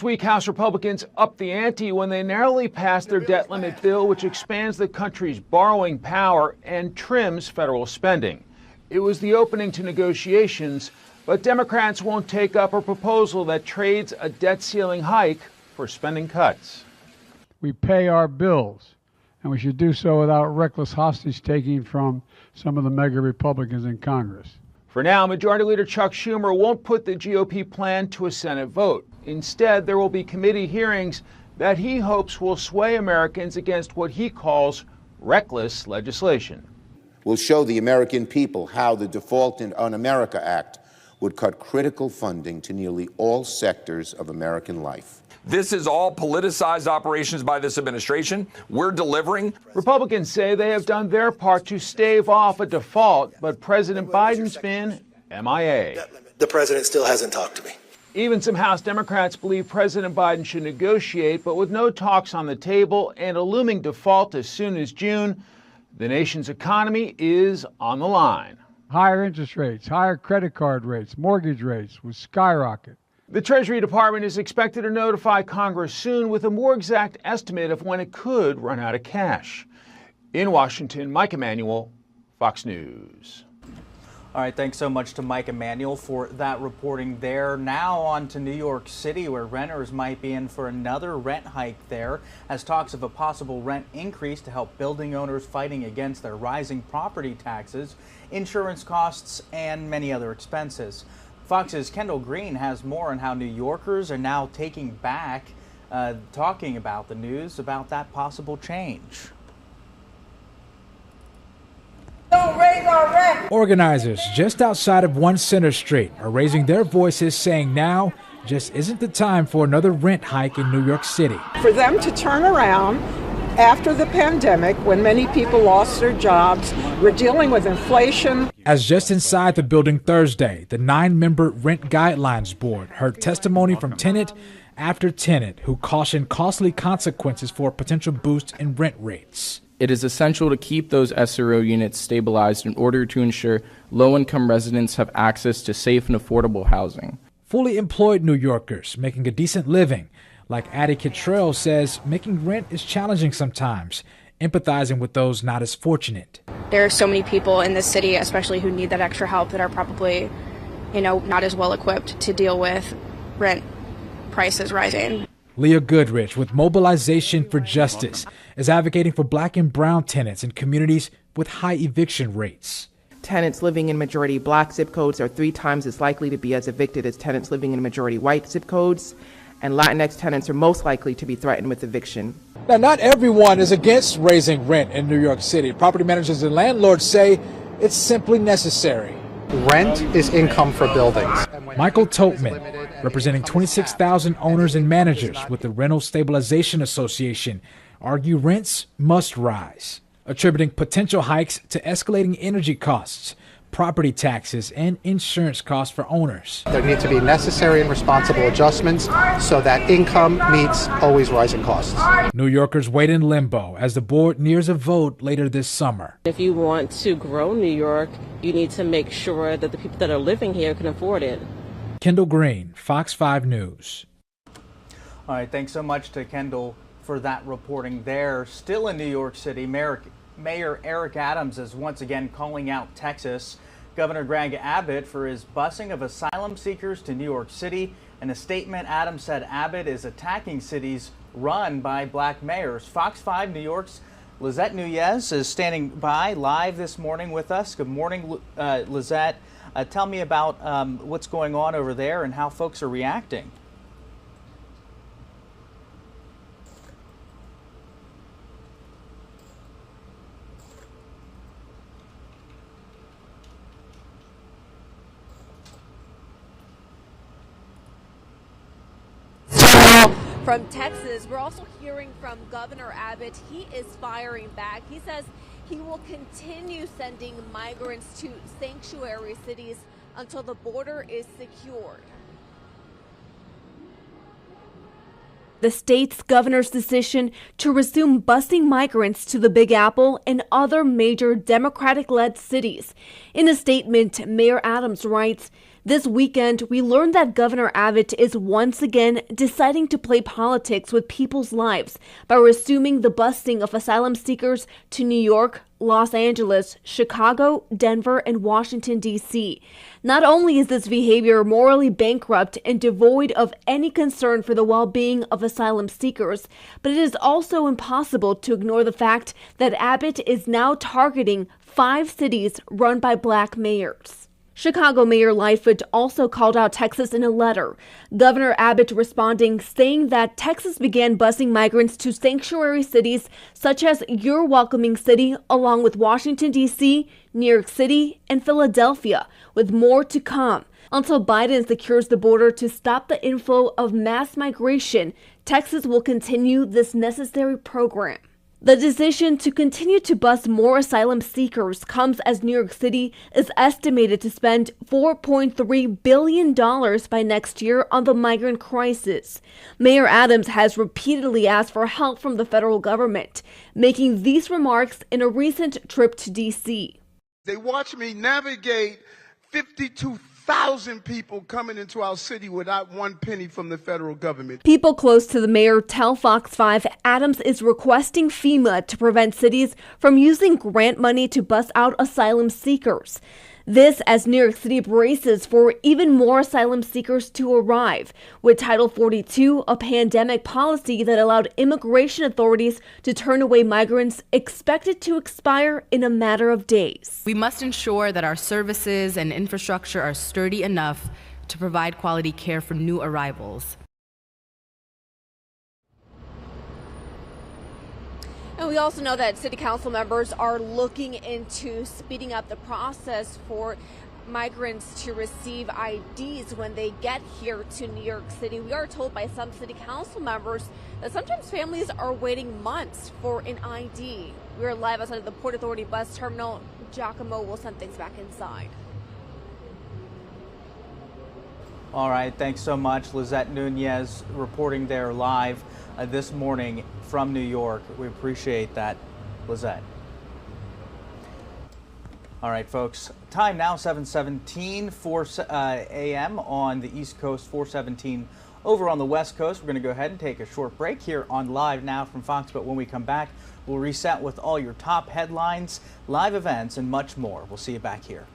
This week, House Republicans upped the ante when they narrowly passed their debt limit bill, which expands the country's borrowing power and trims federal spending. It was the opening to negotiations, but Democrats won't take up a proposal that trades a debt ceiling hike for spending cuts. We pay our bills, and we should do so without reckless hostage-taking from some of the mega Republicans in Congress. For now, Majority Leader Chuck Schumer won't put the GOP plan to a Senate vote. Instead, there will be committee hearings that he hopes will sway Americans against what he calls reckless legislation. We'll show the American people how the Default in Un-America Act would cut critical funding to nearly all sectors of American life. This is all politicized operations by this administration. We're delivering. Republicans say they have done their part to stave off a default, but President Biden's been MIA. The president still hasn't talked to me. Even some House Democrats believe President Biden should negotiate, but with no talks on the table and a looming default as soon as June, the nation's economy is on the line. Higher interest rates, higher credit card rates, mortgage rates will skyrocket. The Treasury Department is expected to notify Congress soon with a more exact estimate of when it could run out of cash. In Washington, Mike Emanuel, Fox News. All right, thanks so much to Mike Emanuel for that reporting there. Now on to New York City, where renters might be in for another rent hike there, as talks of a possible rent increase to help building owners fighting against their rising property taxes, insurance costs, and many other expenses. Fox's Kendall Green has more on how New Yorkers are now taking back, talking about the news about that possible change. Don't raise our rent. Organizers just outside of 1 Center Street are raising their voices, saying now just isn't the time for another rent hike in New York City. For them to turn around after the pandemic, when many people lost their jobs, we're dealing with inflation. As just inside the building Thursday, the 9-member Rent Guidelines Board heard testimony from tenant after tenant who cautioned costly consequences for a potential boost in rent rates. It is essential to keep those SRO units stabilized in order to ensure low-income residents have access to safe and affordable housing. Fully employed New Yorkers making a decent living, like Addie Kittrell says, making rent is challenging sometimes, empathizing with those not as fortunate. There are so many people in this city, especially who need that extra help, that are probably, not as well equipped to deal with rent prices rising. Leah Goodrich with Mobilization for Justice is advocating for Black and brown tenants in communities with high eviction rates. Tenants living in majority Black zip codes are 3 times as likely to be as evicted as tenants living in majority white zip codes, and Latinx tenants are most likely to be threatened with eviction. Now, not everyone is against raising rent in New York City. Property managers and landlords say it's simply necessary. Rent is income for buildings. Michael Topman, representing 26,000 owners and managers with the Rental Stabilization Association, argue rents must rise, attributing potential hikes to escalating energy costs, property taxes, and insurance costs for owners. There need to be necessary and responsible adjustments so that income meets always rising costs. New Yorkers wait in limbo as the board nears a vote later this summer. If you want to grow New York, you need to make sure that the people that are living here can afford it. Kendall Green, Fox 5 News. All right, thanks so much to Kendall for that reporting there. Still in New York City, Mayor Eric Adams is once again calling out Texas. Governor Greg Abbott for his busing of asylum seekers to New York City. In a statement, Adams said Abbott is attacking cities run by Black mayors. Fox 5 New York's Lizette Nunez is standing by live this morning with us. Good morning, Lizette. Tell me about what's going on over there and how folks are reacting. From Texas, we're also hearing from Governor Abbott. He is firing back. He says he will continue sending migrants to sanctuary cities until the border is secured. The state's governor's decision to resume busing migrants to the Big Apple and other major Democratic-led cities. In a statement, Mayor Adams writes, This weekend, we learned that Governor Abbott is once again deciding to play politics with people's lives by resuming the busing of asylum seekers to New York, Los Angeles, Chicago, Denver, and Washington, D.C. Not only is this behavior morally bankrupt and devoid of any concern for the well-being of asylum seekers, but it is also impossible to ignore the fact that Abbott is now targeting 5 cities run by black mayors. Chicago Mayor Lightfoot also called out Texas in a letter. Governor Abbott responding, saying that Texas began busing migrants to sanctuary cities such as your welcoming city, along with Washington, D.C., New York City, and Philadelphia, with more to come. Until Biden secures the border to stop the inflow of mass migration, Texas will continue this necessary program. The decision to continue to bus more asylum seekers comes as New York City is estimated to spend $4.3 billion by next year on the migrant crisis. Mayor Adams has repeatedly asked for help from the federal government, making these remarks in a recent trip to D.C. They watch me navigate 52,000 people coming into our city without one penny from the federal government. People close to the mayor tell Fox 5 Adams is requesting FEMA to prevent cities from using grant money to bus out asylum seekers. This as New York City braces for even more asylum seekers to arrive, with Title 42, a pandemic policy that allowed immigration authorities to turn away migrants, expected to expire in a matter of days. We must ensure that our services and infrastructure are sturdy enough to provide quality care for new arrivals. And we also know that city council members are looking into speeding up the process for migrants to receive IDs when they get here to New York City. We are told by some city council members that sometimes families are waiting months for an ID. We are live outside of the Port Authority bus terminal. Giacomo will send things back inside. All right, thanks so much. Lizette Nunez reporting there live this morning from New York. We appreciate that, Lizette. All right, folks, time now 7:17, 4 a.m. on the East Coast, 4:17 over on the West Coast. We're going to go ahead and take a short break here on Live Now from Fox, but when we come back, we'll reset with all your top headlines, live events, and much more. We'll see you back here.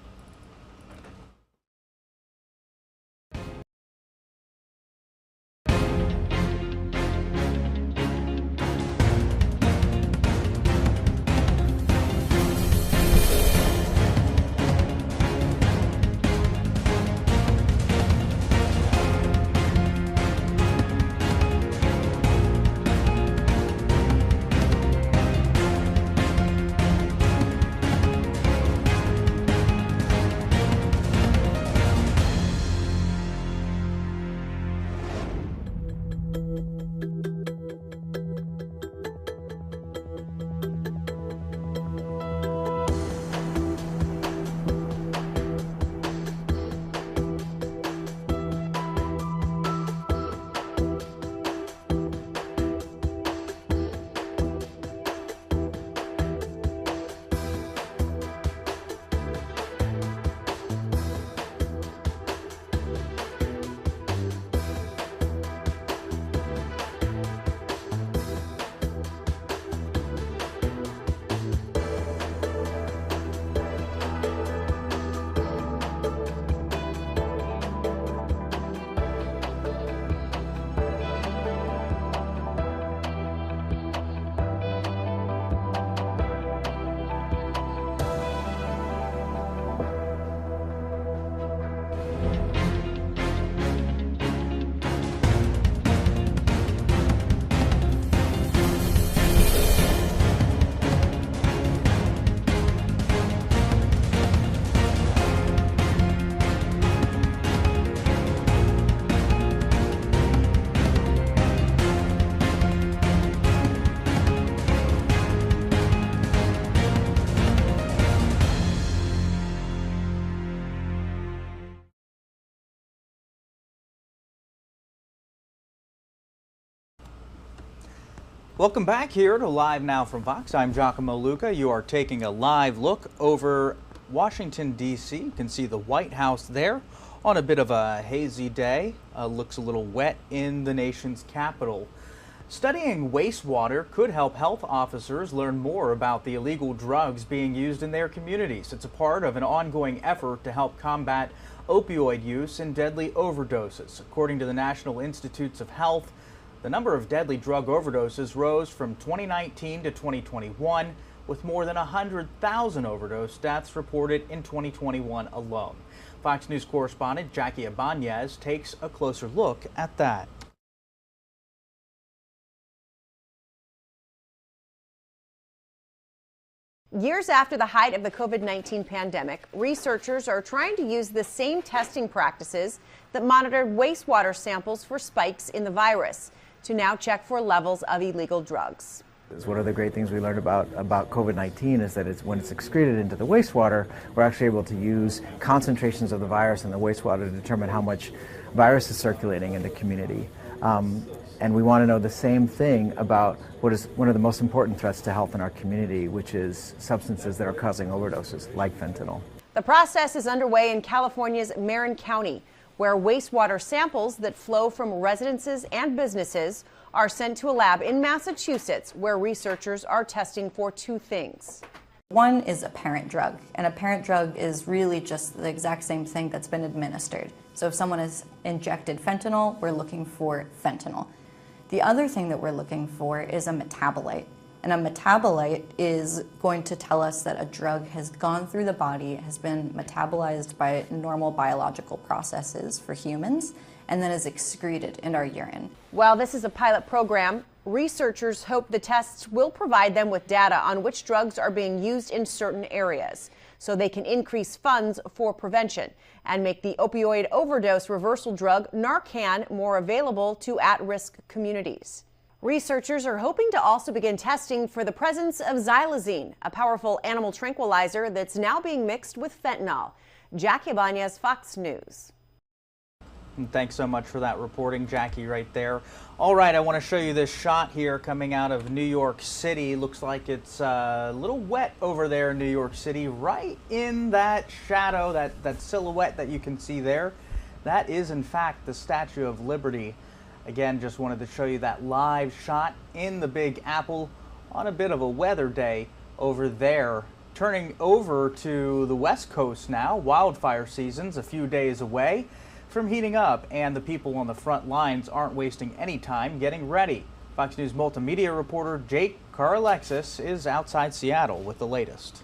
Welcome back here to Live Now from Fox. I'm Giacomo Luca. You are taking a live look over Washington, D.C. You can see the White House there On a bit of a hazy day, looks a little wet in the nation's capital. Studying wastewater could help health officers learn more about the illegal drugs being used in their communities. It's a part of an ongoing effort to help combat opioid use and deadly overdoses. According to the National Institutes of Health, the number of deadly drug overdoses rose from 2019 to 2021, with more than 100,000 overdose deaths reported in 2021 alone. Fox News correspondent Jackie Ibanez takes a closer look at that. Years after the height of the COVID-19 pandemic, researchers are trying to use the same testing practices that monitored wastewater samples for spikes in the virus to now check for levels of illegal drugs. One of the great things we learned about COVID-19 is that when it's excreted into the wastewater, we're actually able to use concentrations of the virus in the wastewater to determine how much virus is circulating in the community. And we want to know the same thing about what is one of the most important threats to health in our community, which is substances that are causing overdoses, like fentanyl. The process is underway in California's Marin County, where wastewater samples that flow from residences and businesses are sent to a lab in Massachusetts, where researchers are testing for two things. One is a parent drug, and a parent drug is really just the exact same thing that's been administered. So if someone has injected fentanyl, we're looking for fentanyl. The other thing that we're looking for is a metabolite. And a metabolite is going to tell us that a drug has gone through the body, has been metabolized by normal biological processes for humans, and then is excreted in our urine. While this is a pilot program, researchers hope the tests will provide them with data on which drugs are being used in certain areas, so they can increase funds for prevention and make the opioid overdose reversal drug Narcan more available to at-risk communities. Researchers are hoping to also begin testing for the presence of xylazine, a powerful animal tranquilizer that's now being mixed with fentanyl. Jackie Ibanez, Fox News. And thanks so much for that reporting, Jackie, right there. All right, I want to show you this shot here coming out of New York City. Looks like it's a little wet over there in New York City, right in that shadow, that silhouette that you can see there. That is, in fact, the Statue of Liberty. Again, just wanted to show you that live shot in the Big Apple on a bit of a weather day over there. Turning over to the West Coast now, wildfire season's a few days away from heating up, and the people on the front lines aren't wasting any time getting ready. Fox News multimedia reporter Jake Caralexis is outside Seattle with the latest.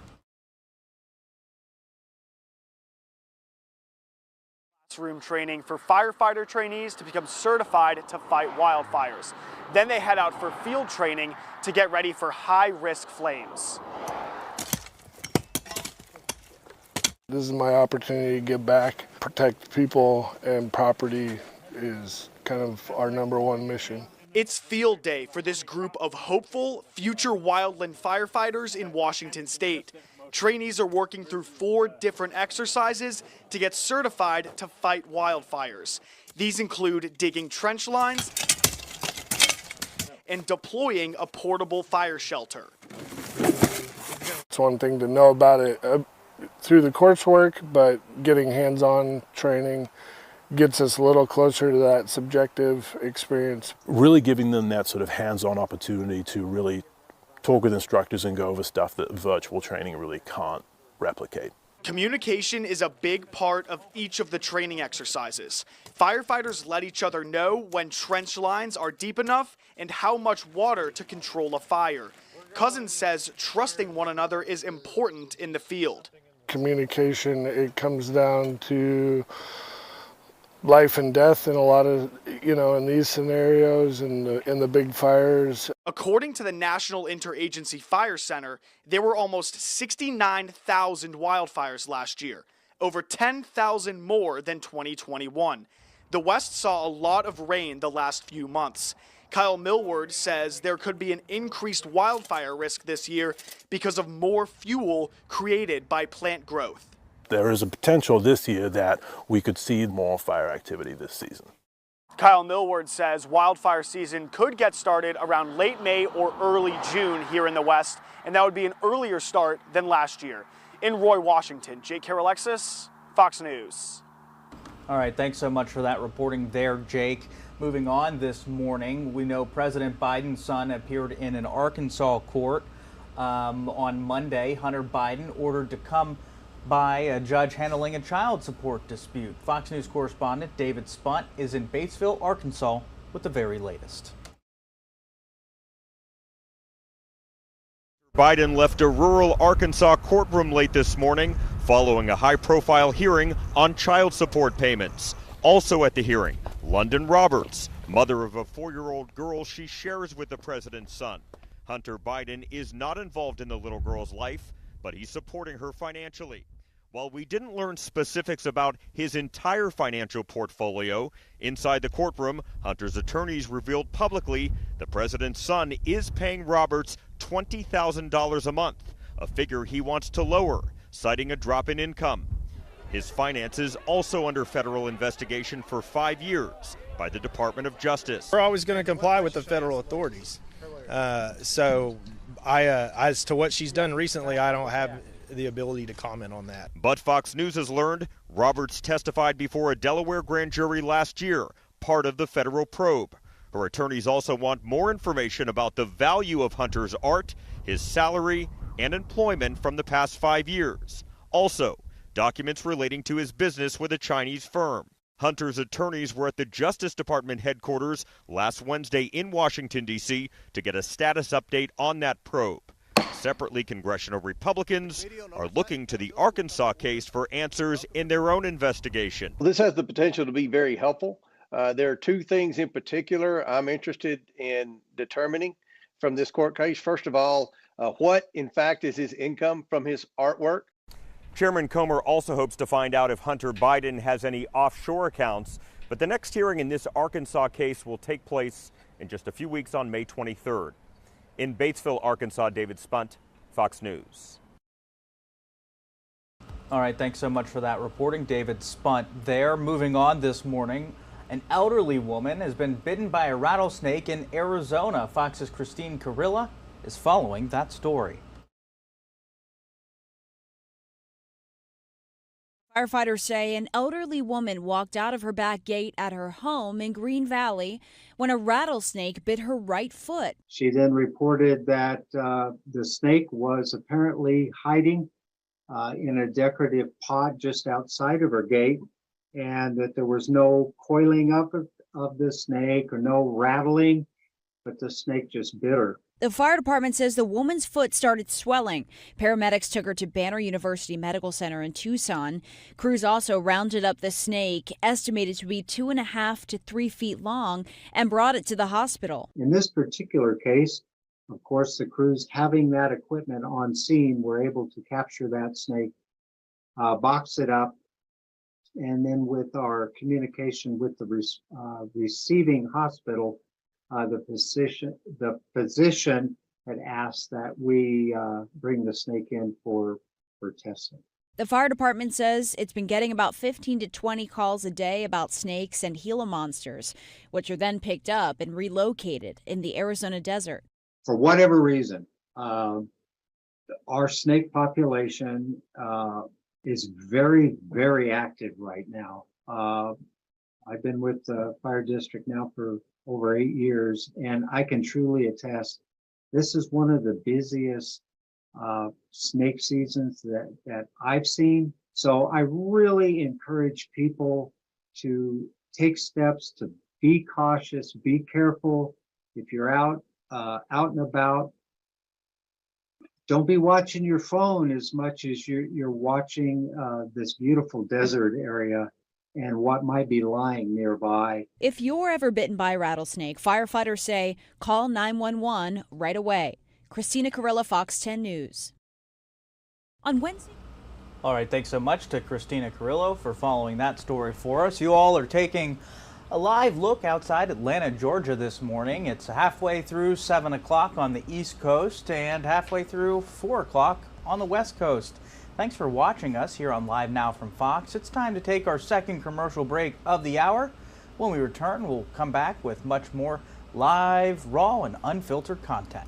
Classroom training for firefighter trainees to become certified to fight wildfires. Then they head out for field training to get ready for high-risk flames. This is my opportunity to give back. Protect people and property is kind of our #1 mission. It's field day for this group of hopeful future wildland firefighters in Washington State. Trainees are working through 4 different exercises to get certified to fight wildfires. These include digging trench lines and deploying a portable fire shelter. It's one thing to know about it through the coursework, but getting hands-on training gets us a little closer to that subjective experience. Really giving them that sort of hands-on opportunity to really talk with instructors and go over stuff that virtual training really can't replicate. Communication is a big part of each of the training exercises. Firefighters let each other know when trench lines are deep enough and how much water to control a fire. Cousins says trusting one another is important in the field. Communication, it comes down to life and death in a lot of, in these scenarios and in the big fires. According to the National Interagency Fire Center, there were almost 69,000 wildfires last year, over 10,000 more than 2021. The West saw a lot of rain the last few months. Kyle Millward says there could be an increased wildfire risk this year because of more fuel created by plant growth. There is a potential this year that we could see more fire activity this season. Kyle Millward says wildfire season could get started around late May or early June here in the West, and that would be an earlier start than last year. In Roy, Washington, Jake Caralexis, Fox News. All right, thanks so much for that reporting there, Jake. Moving on this morning, we know President Biden's son appeared in an Arkansas court on Monday. Hunter Biden ordered to come by a judge handling a child support dispute. Fox News correspondent David Spunt is in Batesville, Arkansas with the very latest. Biden left a rural Arkansas courtroom late this morning following a high-profile hearing on child support payments. Also at the hearing, London Roberts, mother of a 4-year-old girl she shares with the president's son. Hunter Biden is not involved in the little girl's life, but he's supporting her financially. While we didn't learn specifics about his entire financial portfolio, inside the courtroom, Hunter's attorneys revealed publicly the president's son is paying Roberts $20,000 a month, a figure he wants to lower, citing a drop in income. His finances also under federal investigation for 5 years by the Department of Justice. We're always going to comply with the federal authorities. So as to what she's done recently, I don't have the ability to comment on that. But Fox News has learned Roberts testified before a Delaware grand jury last year, part of the federal probe. Her attorneys also want more information about the value of Hunter's art, his salary, and employment from the past 5 years. Also, documents relating to his business with a Chinese firm. Hunter's attorneys were at the Justice Department headquarters last Wednesday in Washington, D.C. to get a status update on that probe. Separately, congressional Republicans are looking to the Arkansas case for answers in their own investigation. This has the potential to be very helpful. There are two things in particular I'm interested in determining from this court case. First of all, what in fact is his income from his artwork? Chairman Comer also hopes to find out if Hunter Biden has any offshore accounts. But the next hearing in this Arkansas case will take place in just a few weeks on May 23rd. In Batesville, Arkansas, David Spunt, Fox News. All right, thanks so much for that reporting, David Spunt there. Moving on this morning, an elderly woman has been bitten by a rattlesnake in Arizona. Fox's Christine Carilla is following that story. Firefighters say an elderly woman walked out of her back gate at her home in Green Valley when a rattlesnake bit her right foot. She then reported that the snake was apparently hiding in a decorative pot just outside of her gate, and that there was no coiling up of the snake or no rattling, but the snake just bit her. The fire department says the woman's foot started swelling. Paramedics took her to Banner University Medical Center in Tucson. Crews also rounded up the snake, estimated to be 2.5 to 3 feet long, and brought it to the hospital. In this particular case, of course, the crews having that equipment on scene were able to capture that snake, box it up, and then with our communication with the receiving hospital, the physician had asked that we bring the snake in for testing. The fire department says it's been getting about 15 to 20 calls a day about snakes and Gila monsters, which are then picked up and relocated in the Arizona desert. For whatever reason, our snake population is very, very active right now. I've been with the fire district now for over 8 years, and I can truly attest this is one of the busiest snake seasons that I've seen. So I really encourage people to take steps to be cautious, be careful. If you're out and about, don't be watching your phone as much as you're watching this beautiful desert area and what might be lying nearby. If you're ever bitten by a rattlesnake, firefighters say call 911 right away. Christina Carilla, Fox 10 News. On Wednesday. All right, thanks so much to Christina Carrillo for following that story for us. You all are taking a live look outside Atlanta, Georgia this morning. It's halfway through 7 o'clock on the East Coast and halfway through 4 o'clock on the West Coast. Thanks for watching us here on Live Now from Fox. It's time to take our second commercial break of the hour. When we return, we'll come back with much more live, raw, and unfiltered content.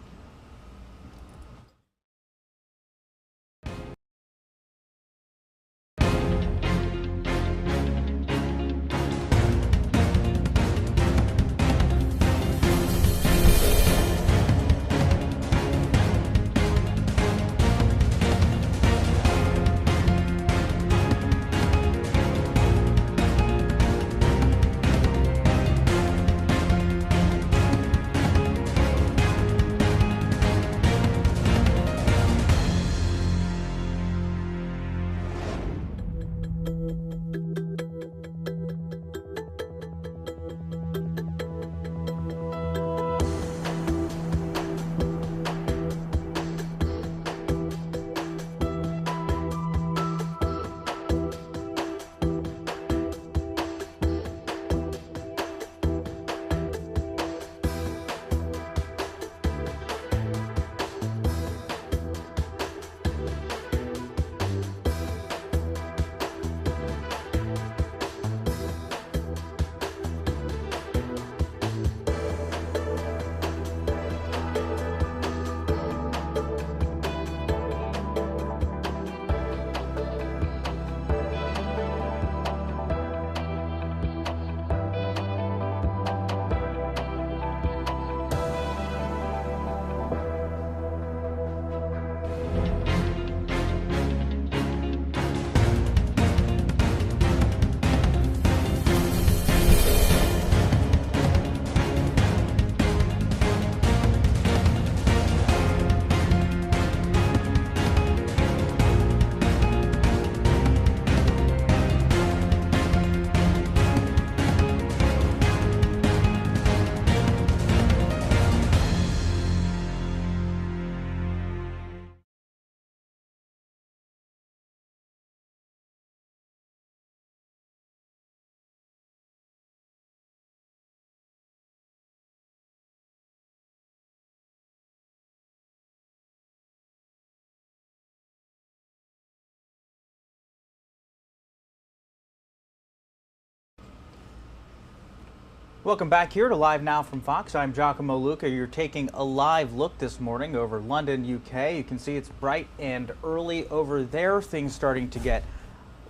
Welcome back here to Live Now from Fox. I'm Giacomo Luca. You're taking a live look this morning over London, UK. You can see it's bright and early over there. Things starting to get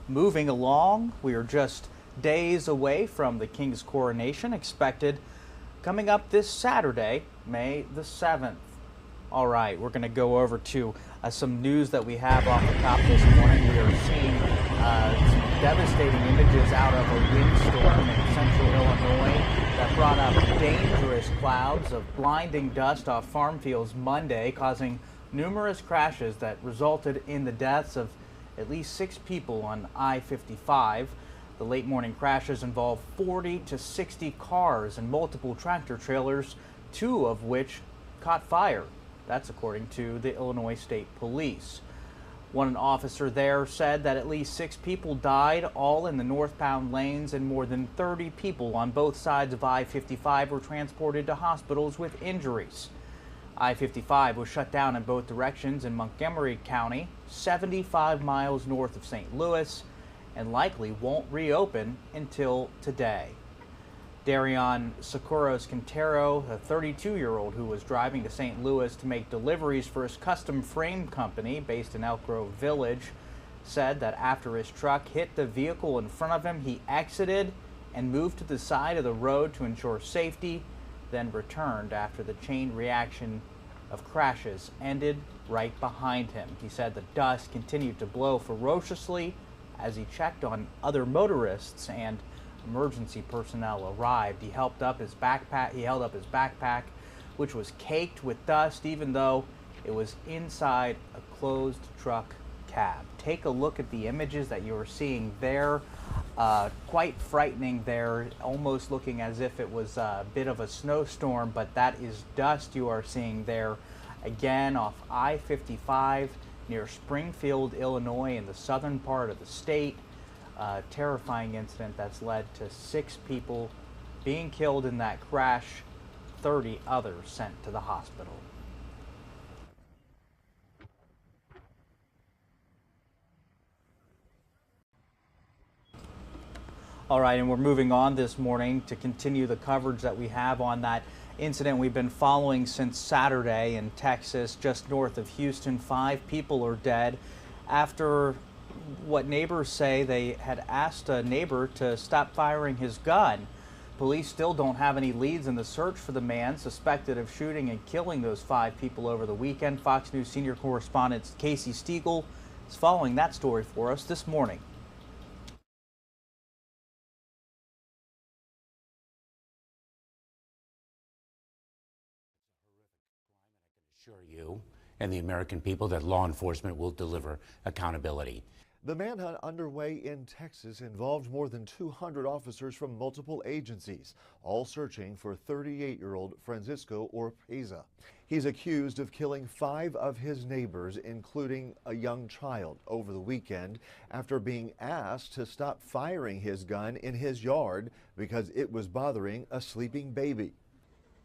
moving along. We are just days away from the King's coronation, expected coming up this Saturday, May the 7th. All right, we're going to go over to some news that we have off the top this morning. We are seeing some devastating images out of a windstorm in central Illinois that brought up dangerous clouds of blinding dust off farm fields Monday, causing numerous crashes that resulted in the deaths of at least 6 people on I-55. The late morning crashes involved 40 to 60 cars and multiple tractor trailers, 2 of which caught fire. That's according to the Illinois State Police. One officer there said that at least 6 people died, all in the northbound lanes, and more than 30 people on both sides of I-55 were transported to hospitals with injuries. I-55 was shut down in both directions in Montgomery County, 75 miles north of St. Louis, and likely won't reopen until today. Darion Socorros Quintero, a 32-year-old who was driving to St. Louis to make deliveries for his custom frame company based in Elk Grove Village, said that after his truck hit the vehicle in front of him, he exited and moved to the side of the road to ensure safety, then returned after the chain reaction of crashes ended right behind him. He said the dust continued to blow ferociously as he checked on other motorists, and emergency personnel arrived. He held up his backpack, which was caked with dust, even though it was inside a closed truck cab. Take a look at the images that you are seeing there. Quite frightening there, almost looking as if it was a bit of a snowstorm, but that is dust you are seeing there. Again, off I-55 near Springfield, Illinois, in the southern part of the state. Terrifying incident that's led to 6 people being killed in that crash, 30 others sent to the hospital. All right, and we're moving on this morning to continue the coverage that we have on that incident we've been following since Saturday in Texas, just north of Houston. 5 people are dead after what neighbors say they had asked a neighbor to stop firing his gun. Police still don't have any leads in the search for the man suspected of shooting and killing those 5 people over the weekend. Fox News senior correspondent Casey Stiegel is following that story for us this morning. Assure you and the American people that law enforcement will deliver accountability. The manhunt underway in Texas involved more than 200 officers from multiple agencies, all searching for 38-year-old Francisco Oropeza. He's accused of killing 5 of his neighbors, including a young child, over the weekend after being asked to stop firing his gun in his yard because it was bothering a sleeping baby.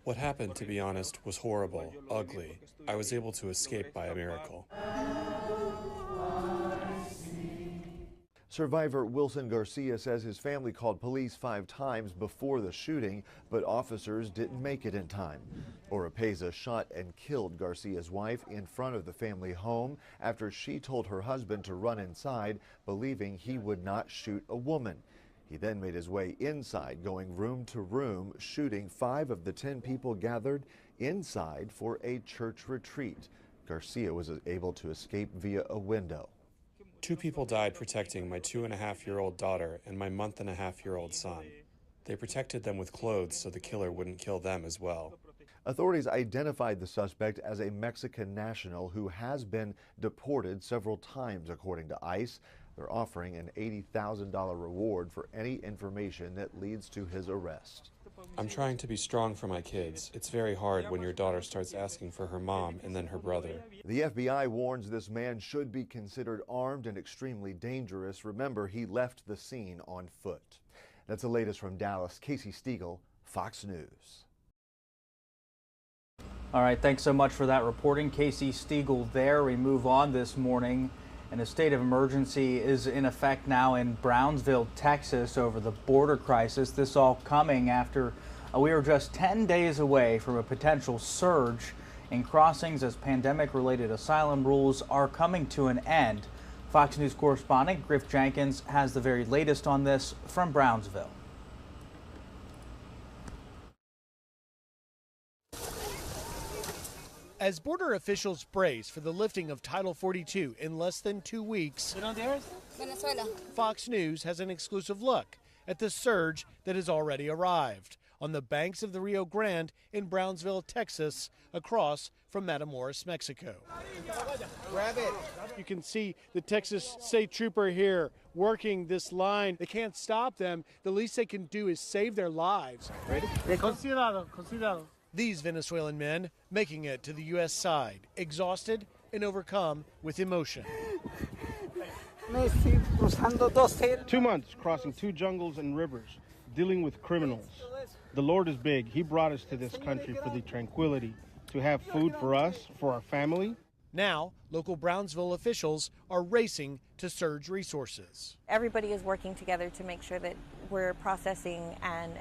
What happened, to be honest, was horrible, ugly. I was able to escape by a miracle. Survivor Wilson Garcia says his family called police 5 times before the shooting, but officers didn't make it in time. Oropeza shot and killed Garcia's wife in front of the family home after she told her husband to run inside, believing he would not shoot a woman. He then made his way inside, going room to room, shooting 5 of the 10 people gathered inside for a church retreat. Garcia was able to escape via a window. 2 people died protecting my 2.5-year-old daughter and my 1.5-month-old son. They protected them with clothes so the killer wouldn't kill them as well. Authorities identified the suspect as a Mexican national who has been deported several times, according to ICE. They're offering an $80,000 reward for any information that leads to his arrest. I'm trying to be strong for my kids. It's very hard when your daughter starts asking for her mom and then her brother. The FBI warns this man should be considered armed and extremely dangerous. Remember, he left the scene on foot. That's the latest from Dallas. Casey Stiegel, Fox News. All right, thanks so much for that reporting, Casey Stiegel there. We move on this morning, and a state of emergency is in effect now in Brownsville, Texas, over the border crisis. This all coming after We are just 10 days away from a potential surge in crossings as pandemic-related asylum rules are coming to an end. Fox News correspondent Griff Jenkins has the very latest on this from Brownsville. As border officials brace for the lifting of Title 42 in less than 2 weeks, Fox News has an exclusive look at the surge that has already arrived on the banks of the Rio Grande in Brownsville, Texas, across from Matamoros, Mexico. Grab it. You can see the Texas State Trooper here working this line. They can't stop them. The least they can do is save their lives. Ready? Considerado. These Venezuelan men making it to the U.S. side, exhausted and overcome with emotion. 2 months crossing 2 jungles and rivers, dealing with criminals. The Lord is big. He brought us to this country for the tranquility, to have food for us, for our family. Now, local Brownsville officials are racing to surge resources. Everybody is working together to make sure that we're processing and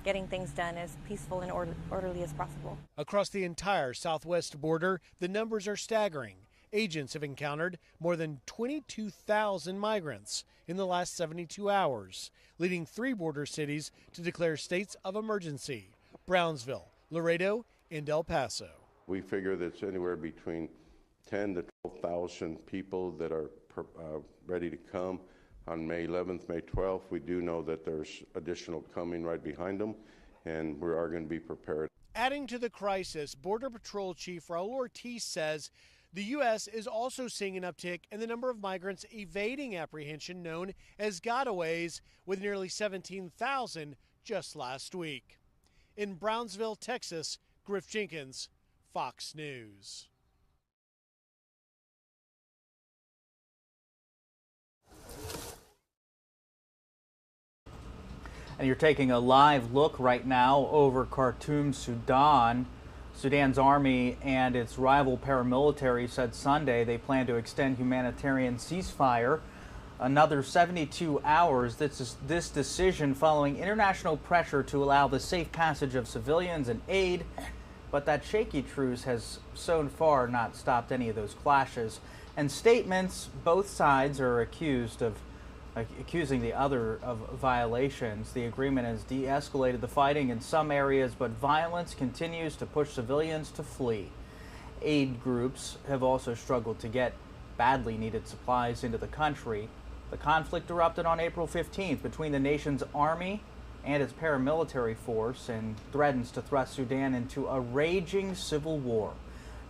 getting things done as peaceful and orderly as possible. Across the entire southwest border, the numbers are staggering. Agents have encountered more than 22,000 migrants in the last 72 hours, leading 3 border cities to declare states of emergency: Brownsville, Laredo, and El Paso. We figure that it's anywhere between 10 to 12,000 people that are ready to come on May 11th, May 12th. We do know that there's additional coming right behind them, and we are going to be prepared. Adding to the crisis, Border Patrol Chief Raul Ortiz says the U.S. is also seeing an uptick in the number of migrants evading apprehension, known as gotaways, with nearly 17,000 just last week. In Brownsville, Texas, Griff Jenkins, Fox News. And you're taking a live look right now over Khartoum, Sudan. Sudan's army and its rival paramilitary said Sunday they plan to extend humanitarian ceasefire another 72 hours. This decision following international pressure to allow the safe passage of civilians and aid. But that shaky truce has so far not stopped any of those clashes. And statements, both sides are accusing the other of violations. The agreement has de-escalated the fighting in some areas, but violence continues to push civilians to flee. Aid groups have also struggled to get badly needed supplies into the country. The conflict erupted on April 15th between the nation's army and its paramilitary force and threatens to thrust Sudan into a raging civil war.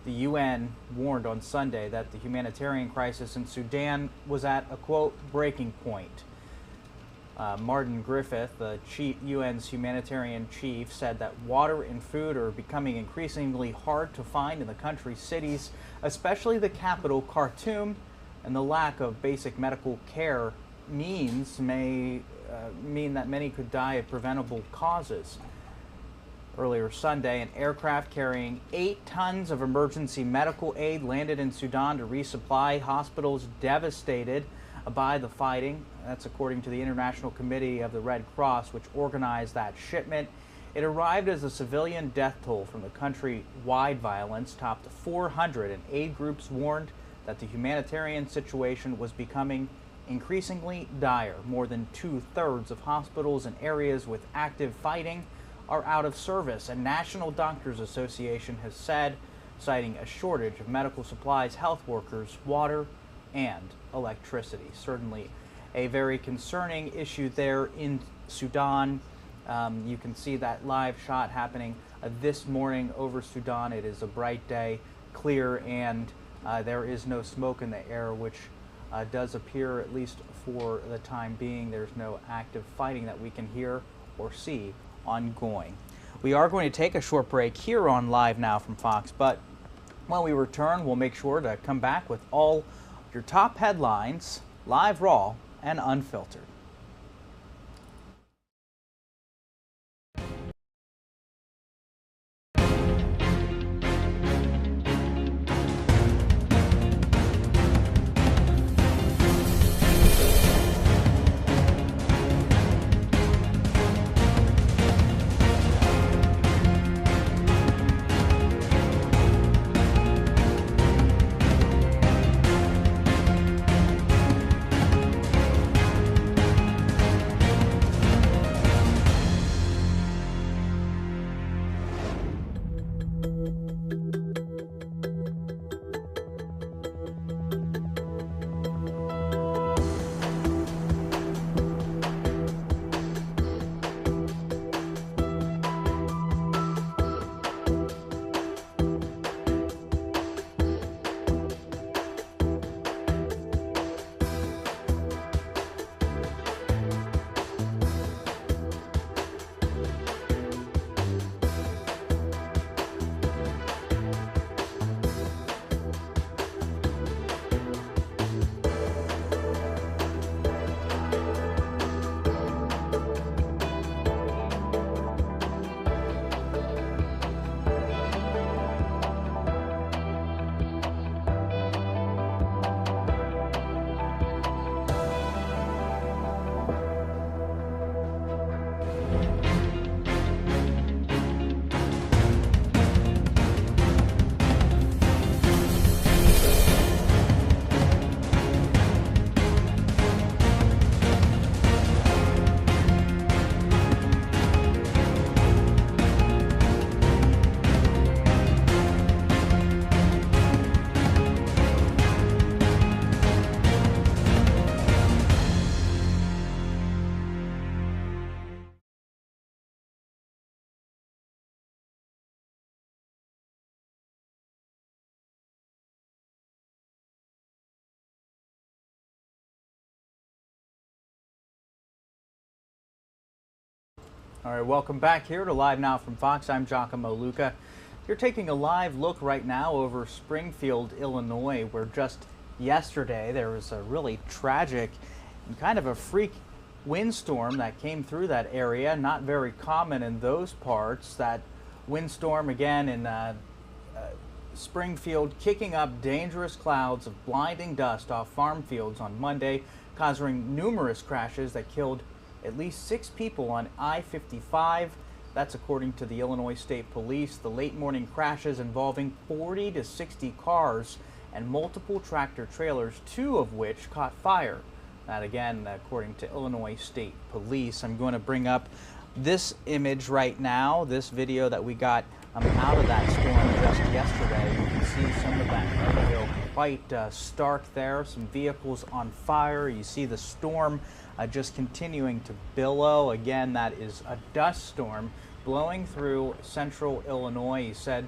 The UN warned on Sunday that the humanitarian crisis in Sudan was at a, quote, breaking point. Martin Griffith, the UN's humanitarian chief, said that water and food are becoming increasingly hard to find in the country's cities, especially the capital, Khartoum, and the lack of basic medical care may mean that many could die of preventable causes. Earlier Sunday, an aircraft carrying 8 tons of emergency medical aid landed in Sudan to resupply hospitals devastated by the fighting. That's according to the International Committee of the Red Cross, which organized that shipment. It arrived as the civilian death toll from the country-wide violence topped 400, and aid groups warned that the humanitarian situation was becoming increasingly dire. More than 2/3 of hospitals in areas with active fighting are out of service, and National Doctors Association has said, citing a shortage of medical supplies, health workers, water, and electricity. Certainly a very concerning issue there in Sudan. You can see that live shot happening this morning over Sudan. It is a bright day, clear, and there is no smoke in the air, which does appear, at least for the time being, there's no active fighting that we can hear or see ongoing. We are going to take a short break here on Live Now from Fox, but when we return, we'll make sure to come back with all your top headlines, live, raw, and unfiltered. All right, welcome back here to Live Now from Fox. I'm Giacomo Luca. You're taking a live look right now over Springfield, Illinois, where just yesterday there was a really tragic and kind of a freak windstorm that came through that area. Not very common in those parts. That windstorm again in Springfield, kicking up dangerous clouds of blinding dust off farm fields on Monday, causing numerous crashes that killed at least 6 people on I-55. That's according to the Illinois State Police. The late morning crashes involving 40 to 60 cars and multiple tractor trailers, 2 of which caught fire. That again, according to Illinois State Police. I'm going to bring up this image right now, this video that we got out of that storm just yesterday. You can see some of that video quite stark there. Some vehicles on fire. You see the storm just continuing to billow. Again, that is a dust storm blowing through central Illinois. He said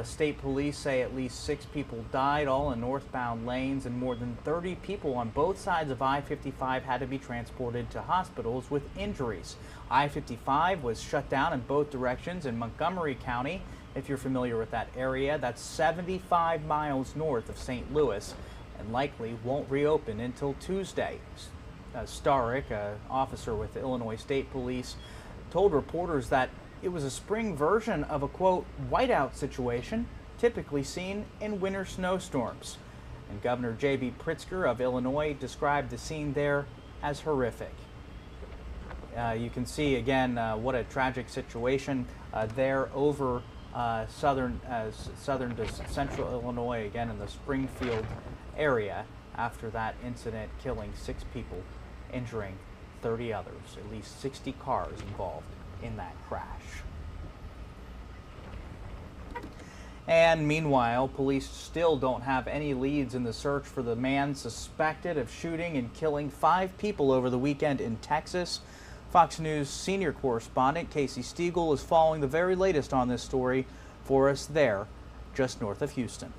state police say at least 6 people died, all in northbound lanes, and more than 30 people on both sides of I-55 had to be transported to hospitals with injuries. I-55 was shut down in both directions in Montgomery County. If you're familiar with that area, that's 75 miles north of St. Louis and likely won't reopen until Tuesday. Starrick, an officer with the Illinois State Police, told reporters that it was a spring version of a, quote, whiteout situation typically seen in winter snowstorms. And Governor J.B. Pritzker of Illinois described the scene there as horrific. You can see again what a tragic situation there over southern to central Illinois, again in the Springfield area, after that incident killing 6 people, injuring 30 others, at least 60 cars involved in that crash. And meanwhile, police still don't have any leads in the search for the man suspected of shooting and killing 5 people over the weekend in Texas. Fox News senior correspondent Casey Stiegel is following the very latest on this story for us there, just north of Houston.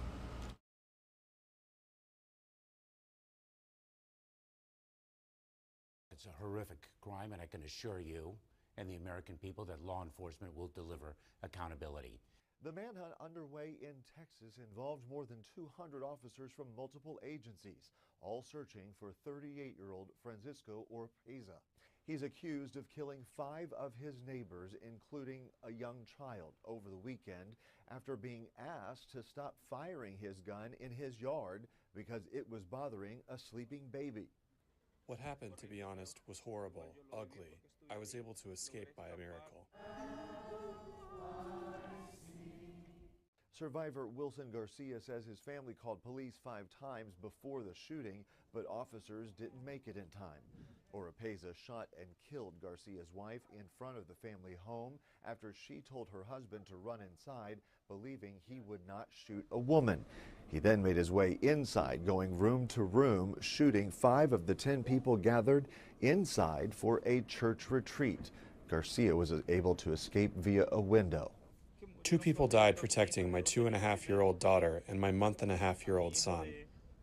It's a horrific crime, and I can assure you and the American people that law enforcement will deliver accountability. The manhunt underway in Texas involved more than 200 officers from multiple agencies, all searching for 38-year-old Francisco Oropeza. He's accused of killing 5 of his neighbors, including a young child, over the weekend after being asked to stop firing his gun in his yard because it was bothering a sleeping baby. What happened, to be honest, was horrible, ugly. I was able to escape by a miracle. Survivor Wilson Garcia says his family called police 5 times before the shooting, but officers didn't make it in time. Oropeza shot and killed Garcia's wife in front of the family home after she told her husband to run inside, believing he would not shoot a woman. He then made his way inside, going room to room, shooting 5 of the 10 people gathered inside for a church retreat. Garcia was able to escape via a window. 2 people died protecting my 2.5-year-old daughter and my month-and-a-half-year-old son.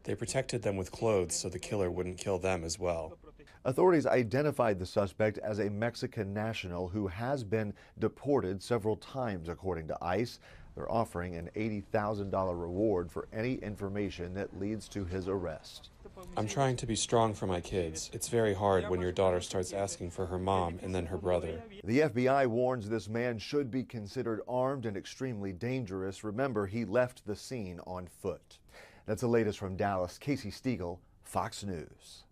They protected them with clothes so the killer wouldn't kill them as well. Authorities identified the suspect as a Mexican national who has been deported several times, according to ICE. They're offering an $80,000 reward for any information that leads to his arrest. I'm trying to be strong for my kids. It's very hard when your daughter starts asking for her mom and then her brother. The FBI warns this man should be considered armed and extremely dangerous. Remember, he left the scene on foot. That's the latest from Dallas. Casey Stiegel, Fox News.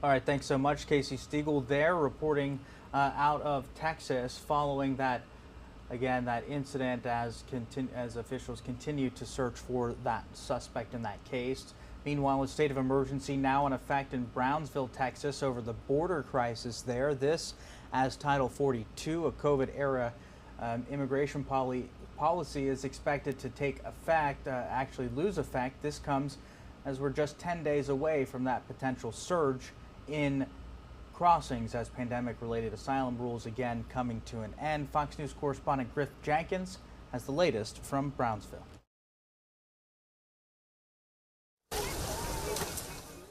All right, thanks so much, Casey Stiegel there, reporting out of Texas following that, again, that incident as officials continue to search for that suspect in that case. Meanwhile, a state of emergency now in effect in Brownsville, Texas, over the border crisis there. This as Title 42, a COVID-era immigration policy, is expected to take effect, actually lose effect. This comes as we're just 10 days away from that potential surge in crossings as pandemic-related asylum rules again coming to an end. Fox News correspondent Griff Jenkins has the latest from Brownsville.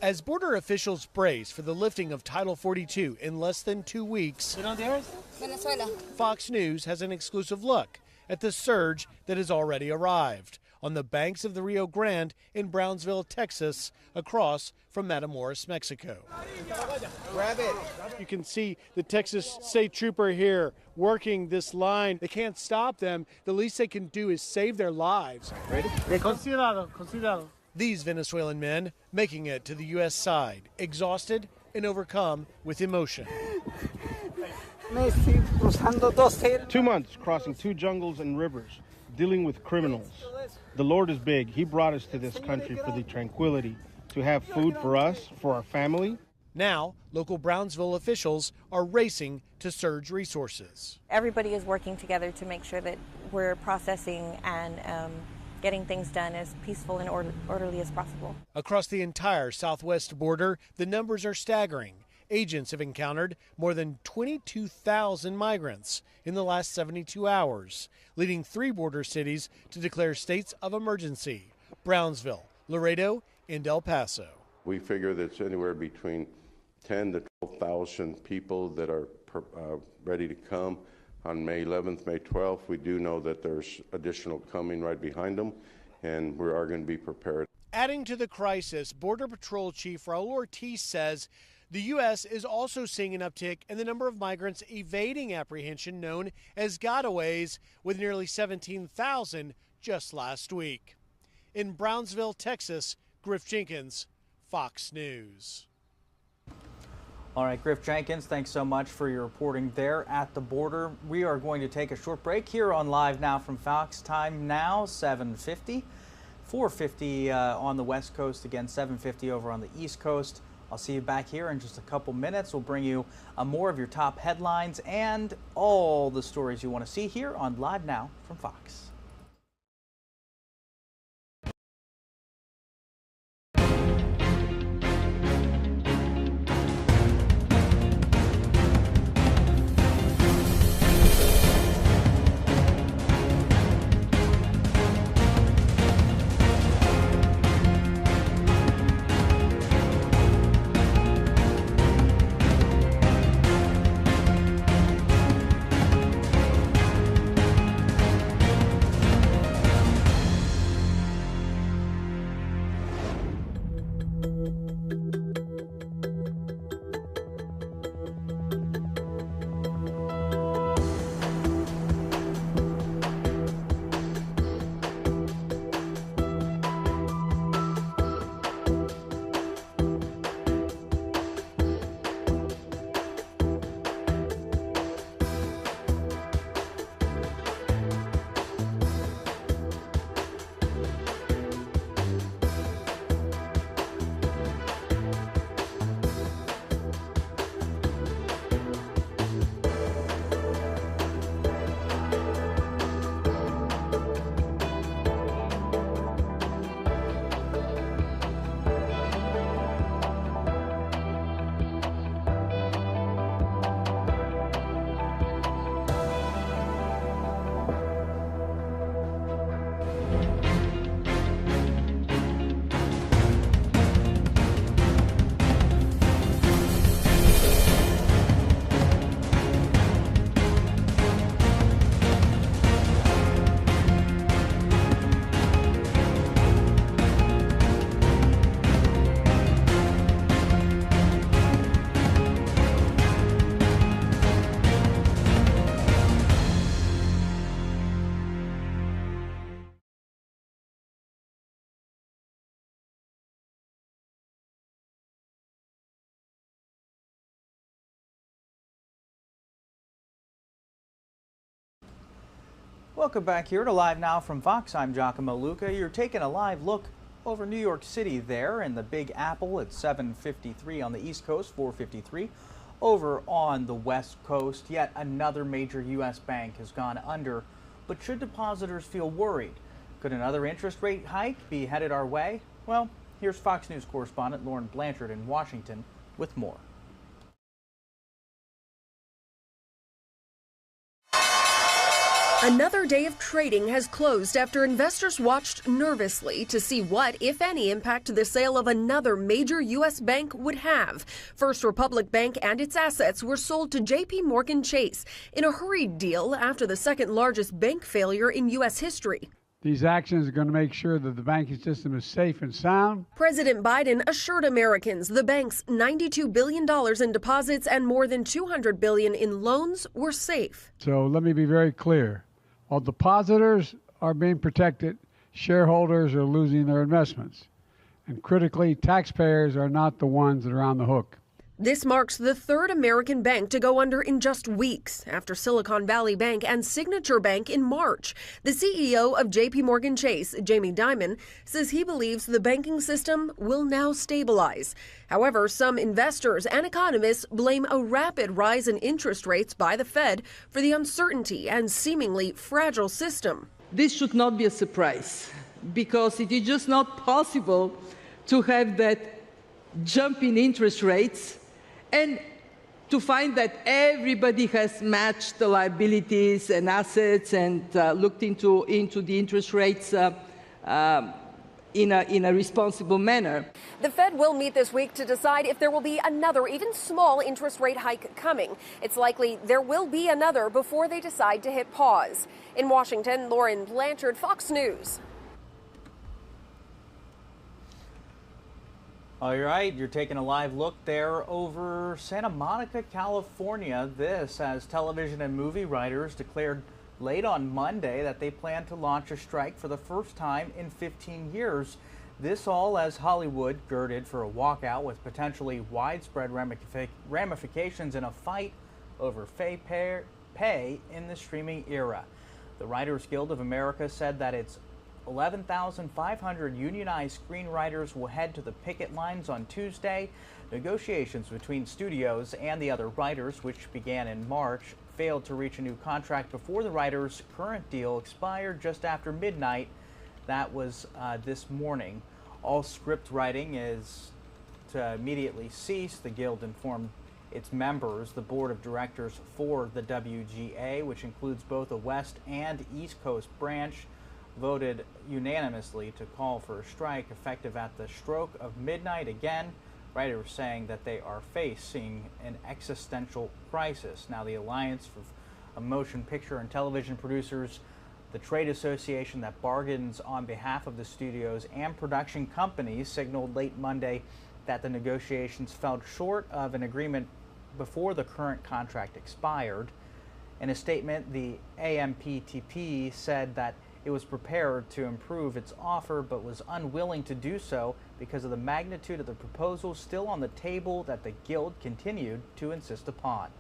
As border officials brace for the lifting of Title 42 in less than 2 weeks, Venezuela. Fox News has an exclusive look at the surge that has already arrived on the banks of the Rio Grande in Brownsville, Texas, across from Matamoros, Mexico. Grab it. You can see the Texas State Trooper here working this line. They can't stop them. The least they can do is save their lives. Ready? Considerado. These Venezuelan men making it to the U.S. side, exhausted and overcome with emotion. 2 months crossing 2 jungles and rivers, dealing with criminals. The Lord is big. He brought us to this country for the tranquility, to have food for us, for our family. Now, local Brownsville officials are racing to surge resources. Everybody is working together to make sure that we're processing and getting things done as peaceful and orderly as possible. Across the entire southwest border, the numbers are staggering. Agents have encountered more than 22,000 migrants in the last 72 hours, leading 3 border cities to declare states of emergency: Brownsville, Laredo, and El Paso. We figure that it's anywhere between 10 to 12,000 people that are ready to come on May 11th, May 12th. We do know that there's additional coming right behind them, and we are going to be prepared. Adding to the crisis, Border Patrol Chief Raul Ortiz says the U.S. is also seeing an uptick in the number of migrants evading apprehension, known as gotaways, with nearly 17,000 just last week. In Brownsville, Texas, Griff Jenkins, Fox News. All right, Griff Jenkins, thanks so much for your reporting there at the border. We are going to take a short break here on Live Now from Fox. Time now, 7:50, 4:50 on the West Coast, again 7:50 over on the East Coast. I'll see you back here in just a couple minutes. We'll bring you more of your top headlines and all the stories you want to see here on Live Now from Fox. Welcome back here to Live Now from Fox. I'm Giacomo Luca. You're taking a live look over New York City there in the Big Apple at 7:53 on the East Coast, 4:53 over on the West Coast. Yet another major U.S. bank has gone under, but should depositors feel worried? Could another interest rate hike be headed our way? Well, here's Fox News correspondent Lauren Blanchard in Washington with more. Another day of trading has closed after investors watched nervously to see what, if any, impact the sale of another major U.S. bank would have. First Republic Bank and its assets were sold to J.P. Morgan Chase in a hurried deal after the second largest bank failure in U.S. history. These actions are going to make sure that the banking system is safe and sound. President Biden assured Americans the bank's $92 billion in deposits and more than $200 billion in loans were safe. So let me be very clear. While depositors are being protected, shareholders are losing their investments. And critically, taxpayers are not the ones that are on the hook. This marks the third American bank to go under in just weeks after Silicon Valley Bank and Signature Bank in March. The CEO of J.P. Morgan Chase, Jamie Dimon, says he believes the banking system will now stabilize. However, some investors and economists blame a rapid rise in interest rates by the Fed for the uncertainty and seemingly fragile system. This should not be a surprise because it is just not possible to have that jump in interest rates and to find that everybody has matched the liabilities and assets and looked into the interest rates in a responsible manner. The Fed will meet this week to decide if there will be another, even small, interest rate hike coming. It's likely there will be another before they decide to hit pause. In Washington, Lauren Blanchard, Fox News. All right, you're taking a live look there over Santa Monica, California. This as television and movie writers declared late on Monday that they plan to launch a strike for the first time in 15 years. This all as Hollywood girded for a walkout with potentially widespread ramifications in a fight over pay in the streaming era. The Writers Guild of America said that its 11,500 unionized screenwriters will head to the picket lines on Tuesday. Negotiations between studios and the other writers, which began in March, failed to reach a new contract before the writers' current deal expired just after midnight. That was this morning. All script writing is to immediately cease, the Guild informed its members. The board of directors for the WGA, which includes both a West and East Coast branch, voted unanimously to call for a strike effective at the stroke of midnight. Again, writers saying that they are facing an existential crisis. Now, the Alliance for Motion Picture and Television Producers, the trade association that bargains on behalf of the studios and production companies, signaled late Monday that the negotiations fell short of an agreement before the current contract expired. In a statement, the AMPTP said that it was prepared to improve its offer, but was unwilling to do so because of the magnitude of the proposals still on the table that the Guild continued to insist upon.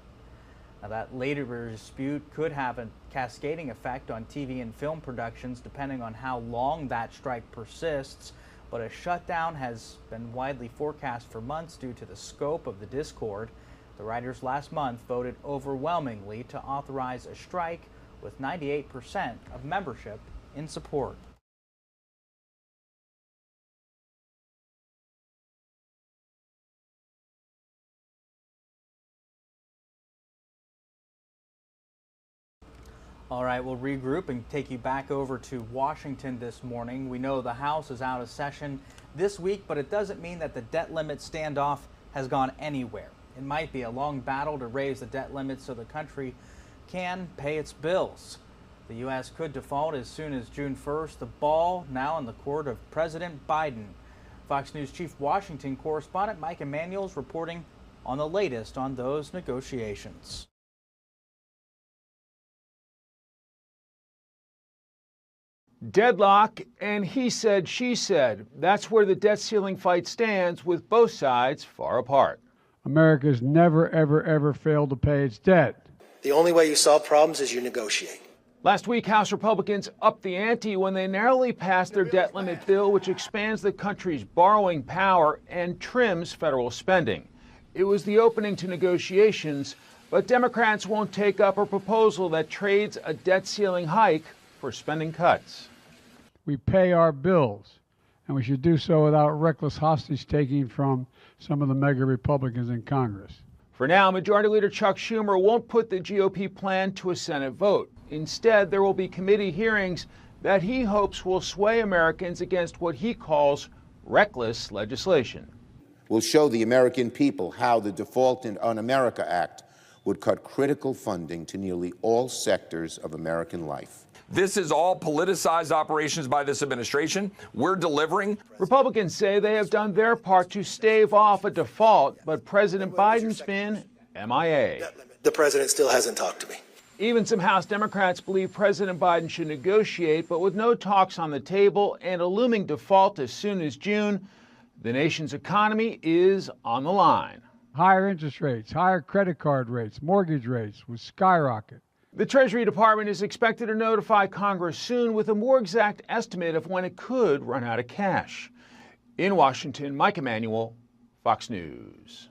Now, that later dispute could have a cascading effect on TV and film productions depending on how long that strike persists, but a shutdown has been widely forecast for months due to the scope of the discord. The writers last month voted overwhelmingly to authorize a strike, with 98% of membership in support. All right, we'll regroup and take you back over to Washington this morning. We know the House is out of session this week, but it doesn't mean that the debt limit standoff has gone anywhere. It might be a long battle to raise the debt limit so the country can pay its bills. The U.S. could default as soon as June 1st. The ball now in the court of President Biden. Fox News Chief Washington correspondent Mike Emanuel's reporting on the latest on those negotiations. Deadlock and he said, she said. That's where the debt ceiling fight stands, with both sides far apart. America's never, ever, ever failed to pay its debt. The only way you solve problems is you negotiate. Last week, House Republicans upped the ante when they narrowly passed their debt limit bill, which expands the country's borrowing power and trims federal spending. It was the opening to negotiations, but Democrats won't take up a proposal that trades a debt ceiling hike for spending cuts. We pay our bills, and we should do so without reckless hostage-taking from some of the mega Republicans in Congress. For now, Majority Leader Chuck Schumer won't put the GOP plan to a Senate vote. Instead, there will be committee hearings that he hopes will sway Americans against what he calls reckless legislation. Will show the American people how the Default in Un-America Act would cut critical funding to nearly all sectors of American life. This is all politicized operations by this administration. We're delivering. Republicans say they have done their part to stave off a default, but President Biden's been MIA. The president still hasn't talked to me. Even some House Democrats believe President Biden should negotiate, but with no talks on the table and a looming default as soon as June, the nation's economy is on the line. Higher interest rates, higher credit card rates, mortgage rates will skyrocket. The Treasury Department is expected to notify Congress soon with a more exact estimate of when it could run out of cash. In Washington, Mike Emanuel, Fox News.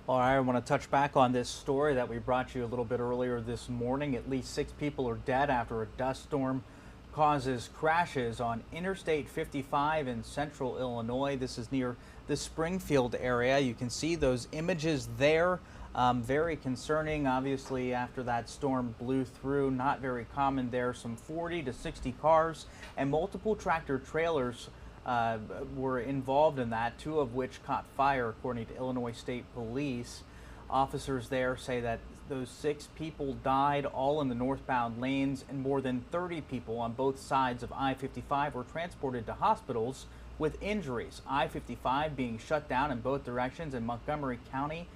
All right, I want to touch back on this story that we brought you a little bit earlier this morning. At least 6 people are dead after a dust storm causes crashes on Interstate 55 in central Illinois. This is near the Springfield area. You can see those images there. Very concerning, obviously, after that storm blew through. Not very common there. Some 40 to 60 cars and multiple tractor trailers were involved in that, 2 of which caught fire, according to Illinois State Police. Officers there say that those 6 people died, all in the northbound lanes, and more than 30 people on both sides of I-55 were transported to hospitals with injuries. I-55 being shut down in both directions in Montgomery County.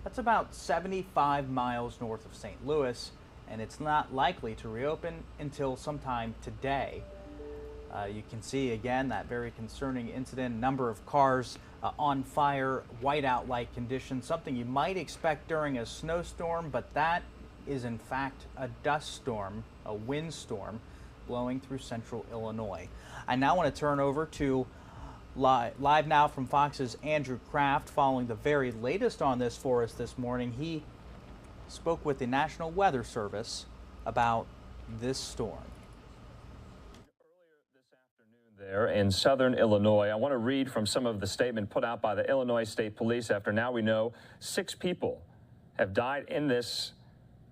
That's about 75 miles north of St. Louis, and it's not likely to reopen until sometime today. You can see again that very concerning incident, number of cars on fire, whiteout-like conditions, something you might expect during a snowstorm, but that is in fact a dust storm, a windstorm blowing through central Illinois. I now want to turn over to Live Now from Fox's Andrew Kraft, following the very latest on this for us this morning. He spoke with the National Weather Service about this storm. There in southern Illinois. I want to read from some of the statement put out by the Illinois State Police after now we know 6 people have died in this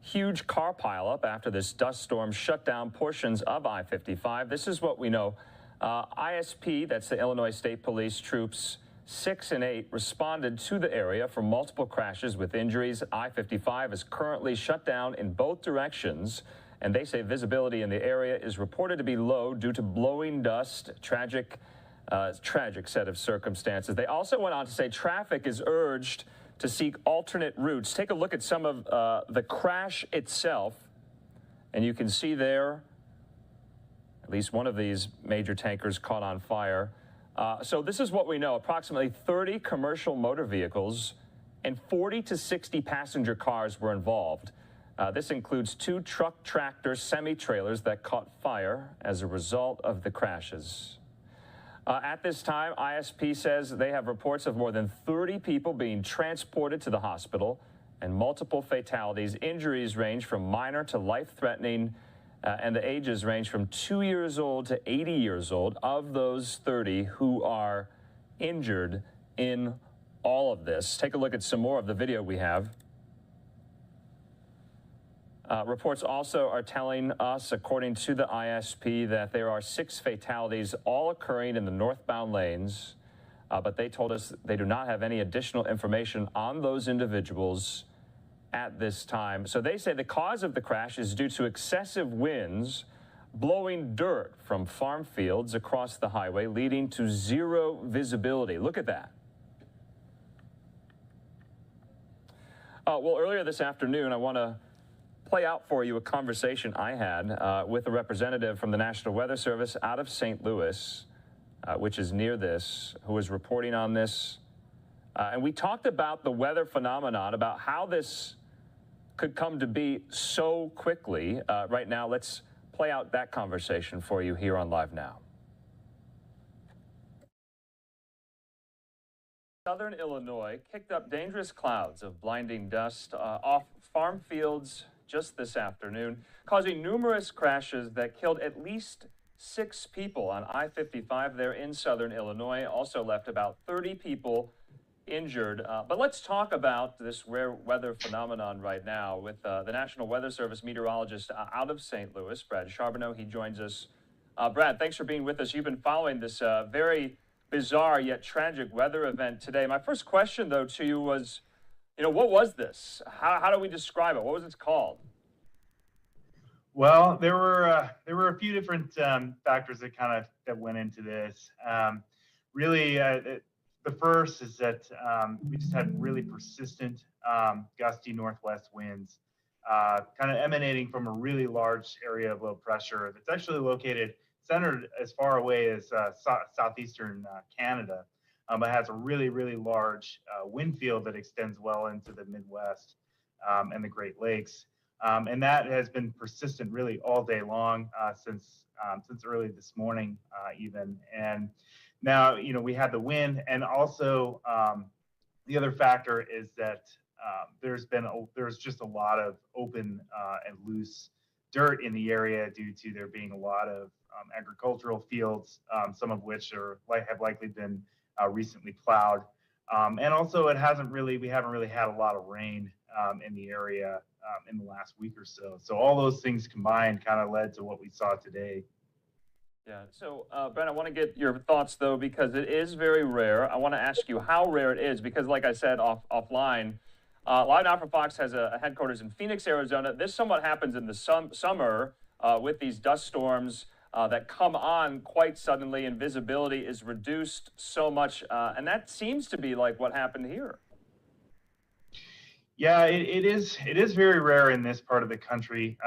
huge car pileup after this dust storm shut down portions of I-55. This is what we know. ISP, that's the Illinois State Police troops 6 and 8, responded to the area for multiple crashes with injuries. I-55 is currently shut down in both directions, and they say visibility in the area is reported to be low due to blowing dust. Tragic set of circumstances. They also went on to say traffic is urged to seek alternate routes. Take a look at some of the crash itself, and you can see there at least one of these major tankers caught on fire. So this is what we know. Approximately 30 commercial motor vehicles and 40 to 60 passenger cars were involved. This includes 2 truck tractor semi-trailers that caught fire as a result of the crashes. At this time, ISP says they have reports of more than 30 people being transported to the hospital and multiple fatalities. Injuries range from minor to life-threatening, and the ages range from 2 years old to 80 years old of those 30 who are injured in all of this. Take a look at some more of the video we have. Reports also are telling us, according to the ISP, that there are 6 fatalities, all occurring in the northbound lanes, but they told us they do not have any additional information on those individuals at this time. So they say the cause of the crash is due to excessive winds blowing dirt from farm fields across the highway, leading to zero visibility. Look at that. Well, earlier this afternoon, I want to play out for you a conversation I had with a representative from the National Weather Service out of St. Louis, which is near this, who was reporting on this. And we talked about the weather phenomenon, about how this could come to be so quickly. Right now, let's play out that conversation for you here on Live Now. Southern Illinois kicked up dangerous clouds of blinding dust off farm fields just this afternoon, causing numerous crashes that killed at least 6 people on I-55 there in southern Illinois. Also left about 30 people injured. But let's talk about this rare weather phenomenon right now with the National Weather Service meteorologist out of St. Louis, Brad Charbonneau. He joins us. Brad, thanks for being with us. You've been following this very bizarre yet tragic weather event today. My first question, though, to you was, what was this? How do we describe it? What was it called? Well, there were a few different factors that went into this. Really, the first is that we just had really persistent gusty northwest winds, kind of emanating from a really large area of low pressure that's actually centered as far away as southeastern Canada, but has a really, really large wind field that extends well into the Midwest and the Great Lakes. And that has been persistent really all day long since early this morning even. And now, we had the wind, and also the other factor is that there's just a lot of open and loose dirt in the area due to there being a lot of agricultural fields, some of which have likely been recently plowed. And also we haven't really had a lot of rain in the area in the last week or so. So all those things combined kind of led to what we saw today. Yeah. So, Brent, I want to get your thoughts, though, because it is very rare. I want to ask you how rare it is, because like I said offline, LiveNOW for Fox has a headquarters in Phoenix, Arizona. This somewhat happens in the summer with these dust storms that come on quite suddenly, and visibility is reduced so much. And that seems to be like what happened here. Yeah, it is very rare in this part of the country,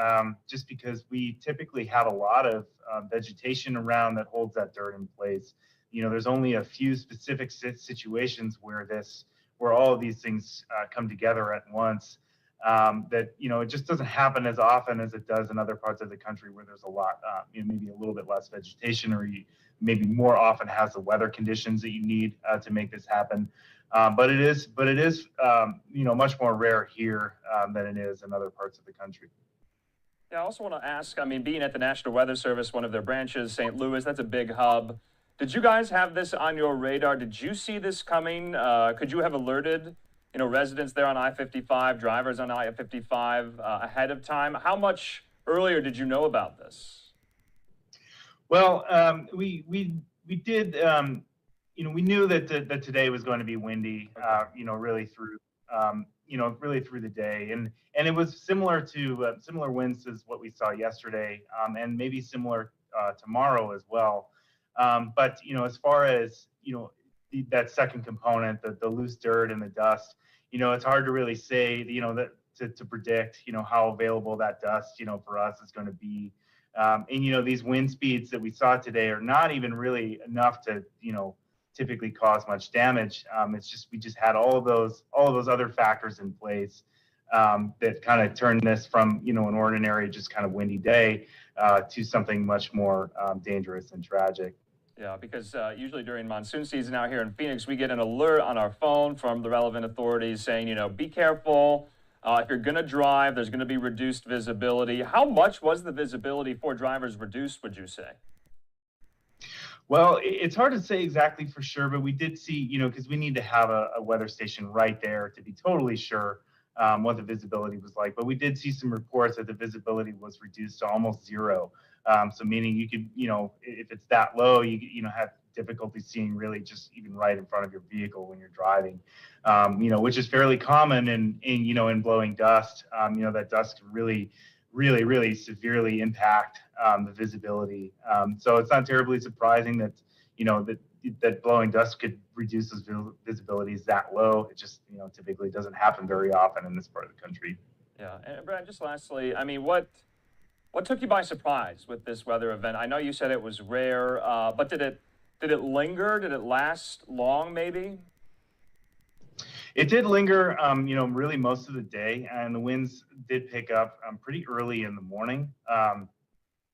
just because we typically have a lot of vegetation around that holds that dirt in place. There's only a few specific situations where all of these things come together at once. That it just doesn't happen as often as it does in other parts of the country where there's a lot, maybe a little bit less vegetation, or you maybe more often has the weather conditions that you need to make this happen. But it is much more rare here than it is in other parts of the country. Yeah, I also want to ask, being at the National Weather Service, one of their branches, St. Louis, that's a big hub. Did you guys have this on your radar? Did you see this coming? Could you have alerted, residents there on I-55, drivers on I-55 ahead of time? How much earlier did you know about this? Well, we did. We knew that today was going to be windy. Really through the day, and it was similar to similar winds as what we saw yesterday, and maybe similar tomorrow as well. But as far as that second component, the loose dirt and the dust, it's hard to really say, to predict, how available that dust, for us is going to be. And these wind speeds that we saw today are not even really enough to, typically cause much damage. It's just we just had all of those other factors in place that kind of turned this from an ordinary just kind of windy day to something much more dangerous and tragic. Yeah, because usually during monsoon season out here in Phoenix, we get an alert on our phone from the relevant authorities saying, be careful. If you're going to drive, there's going to be reduced visibility. How much was the visibility for drivers reduced, would you say? Well, it's hard to say exactly for sure, but we did see, because we need to have a weather station right there to be totally sure what the visibility was like. But we did see some reports that the visibility was reduced to almost zero. So meaning you could, if it's that low, you have difficulty seeing really just even right in front of your vehicle when you're driving, which is fairly common in blowing dust. That dust can really severely impact the visibility. So it's not terribly surprising that, that blowing dust could reduce those visibilities that low. It just, typically doesn't happen very often in this part of the country. Yeah, and Brad, just lastly, what took you by surprise with this weather event? I know you said it was rare, but did it linger? Did it last long, maybe? It did linger, really most of the day, and the winds did pick up pretty early in the morning,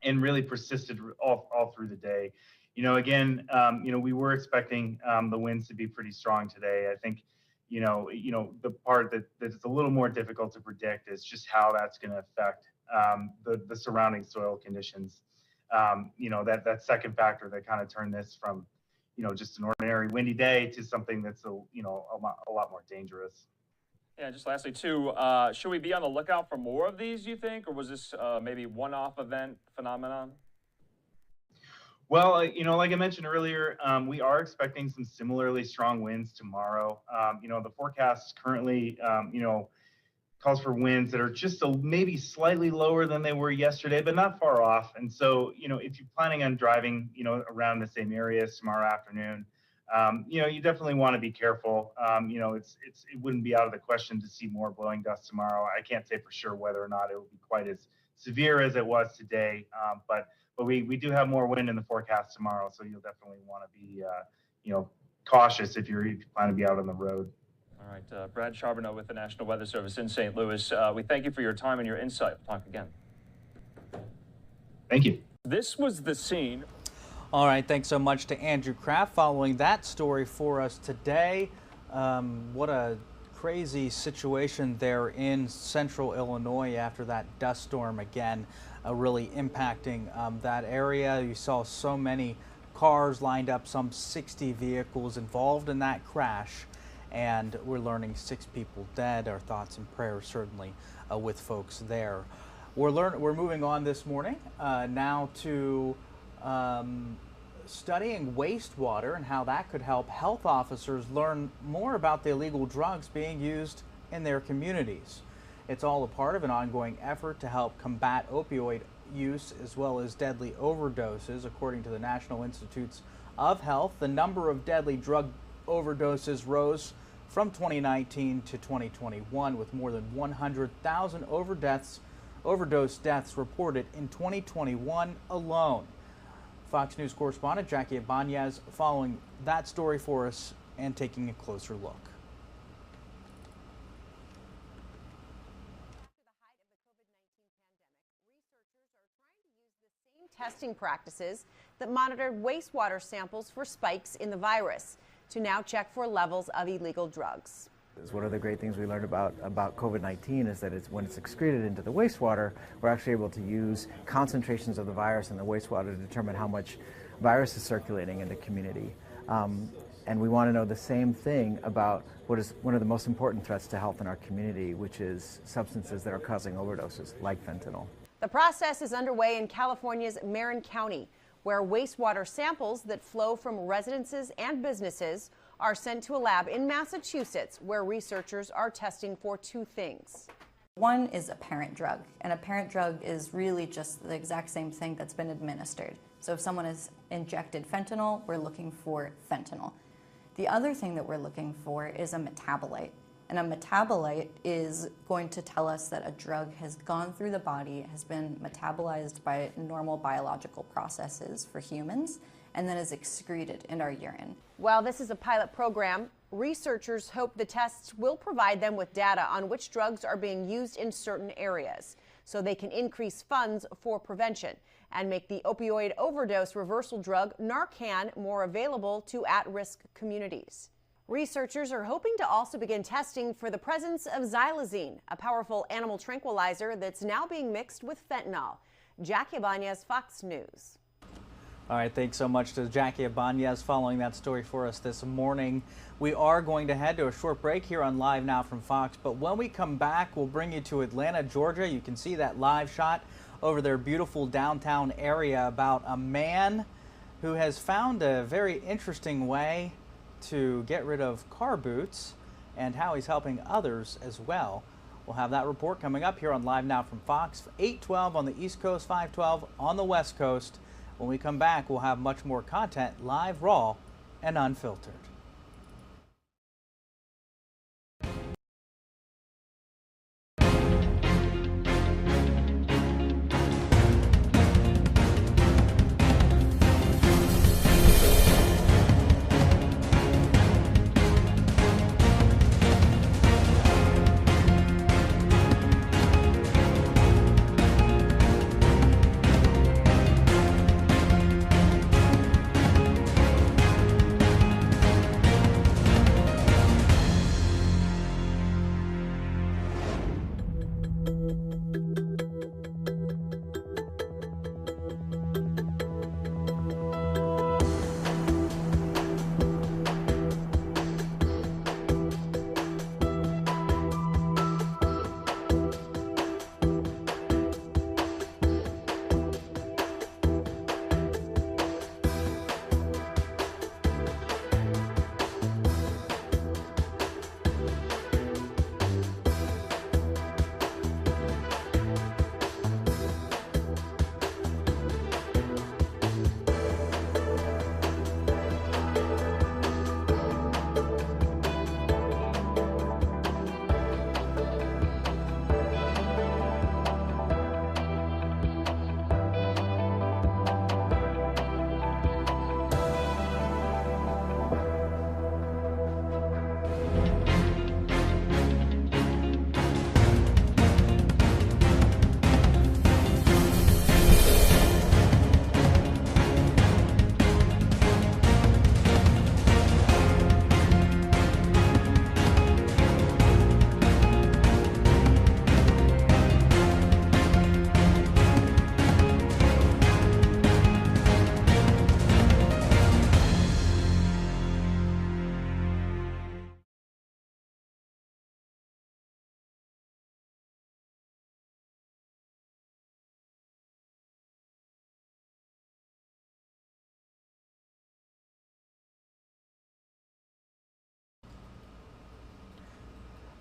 and really persisted all through the day. Again, we were expecting the winds to be pretty strong today. I think, the part that's a little more difficult to predict is just how that's going to affect the surrounding soil conditions. That second factor that kind of turned this from, just an ordinary windy day to something that's a lot more dangerous. Yeah, just lastly too, should we be on the lookout for more of these, you think, or was this maybe one-off event phenomenon? Well, like I mentioned earlier, we are expecting some similarly strong winds tomorrow. The forecast currently, calls for winds that are just maybe slightly lower than they were yesterday, but not far off. And so, if you're planning on driving, around the same areas tomorrow afternoon, you definitely want to be careful. It wouldn't be out of the question to see more blowing dust tomorrow. I can't say for sure whether or not it will be quite as severe as it was today, but we do have more wind in the forecast tomorrow, so you'll definitely want to be, cautious if you plan to be out on the road. All right, Brad Charbonneau with the National Weather Service in St. Louis. We thank you for your time and your insight. We'll talk again. Thank you. This was the scene. All right, thanks so much to Andrew Kraft following that story for us today. What a crazy situation there in central Illinois after that dust storm again, really impacting that area. You saw so many cars lined up, some 60 vehicles involved in that crash. And we're learning 6 people dead. Our thoughts and prayers certainly with folks there. We're moving on this morning now to studying wastewater and how that could help health officers learn more about the illegal drugs being used in their communities. It's all a part of an ongoing effort to help combat opioid use as well as deadly overdoses. According to the National Institutes of Health, the number of deadly drug overdoses rose from 2019 to 2021, with more than 100,000 overdose deaths reported in 2021 alone. Fox News correspondent Jackie Ibanez following that story for us and taking a closer look. Testing practices that monitored wastewater samples for spikes in the virus to now check for levels of illegal drugs. One of the great things we learned about COVID-19 is that when it's excreted into the wastewater, we're actually able to use concentrations of the virus in the wastewater to determine how much virus is circulating in the community. And we want to know the same thing about what is one of the most important threats to health in our community, which is substances that are causing overdoses, like fentanyl. The process is underway in California's Marin County, where wastewater samples that flow from residences and businesses are sent to a lab in Massachusetts, where researchers are testing for 2 things. One is a parent drug, and a parent drug is really just the exact same thing that's been administered. So if someone has injected fentanyl, we're looking for fentanyl. The other thing that we're looking for is a metabolite. And a metabolite is going to tell us that a drug has gone through the body, has been metabolized by normal biological processes for humans, and then is excreted in our urine. While this is a pilot program, researchers hope the tests will provide them with data on which drugs are being used in certain areas, so they can increase funds for prevention and make the opioid overdose reversal drug Narcan more available to at-risk communities. Researchers are hoping to also begin testing for the presence of xylazine, a powerful animal tranquilizer that's now being mixed with fentanyl. Jackie Ibanez, Fox News. All right, thanks so much to Jackie Ibanez following that story for us this morning. We are going to head to a short break here on Live Now from Fox, but when we come back, we'll bring you to Atlanta, Georgia. You can see that live shot over their beautiful downtown area about a man who has found a very interesting way to get rid of car boots and how he's helping others as well. We'll have that report coming up here on Live Now from Fox, 8:12 on the East Coast, 5:12 on the West Coast. When we come back, we'll have much more content, live, raw, and unfiltered.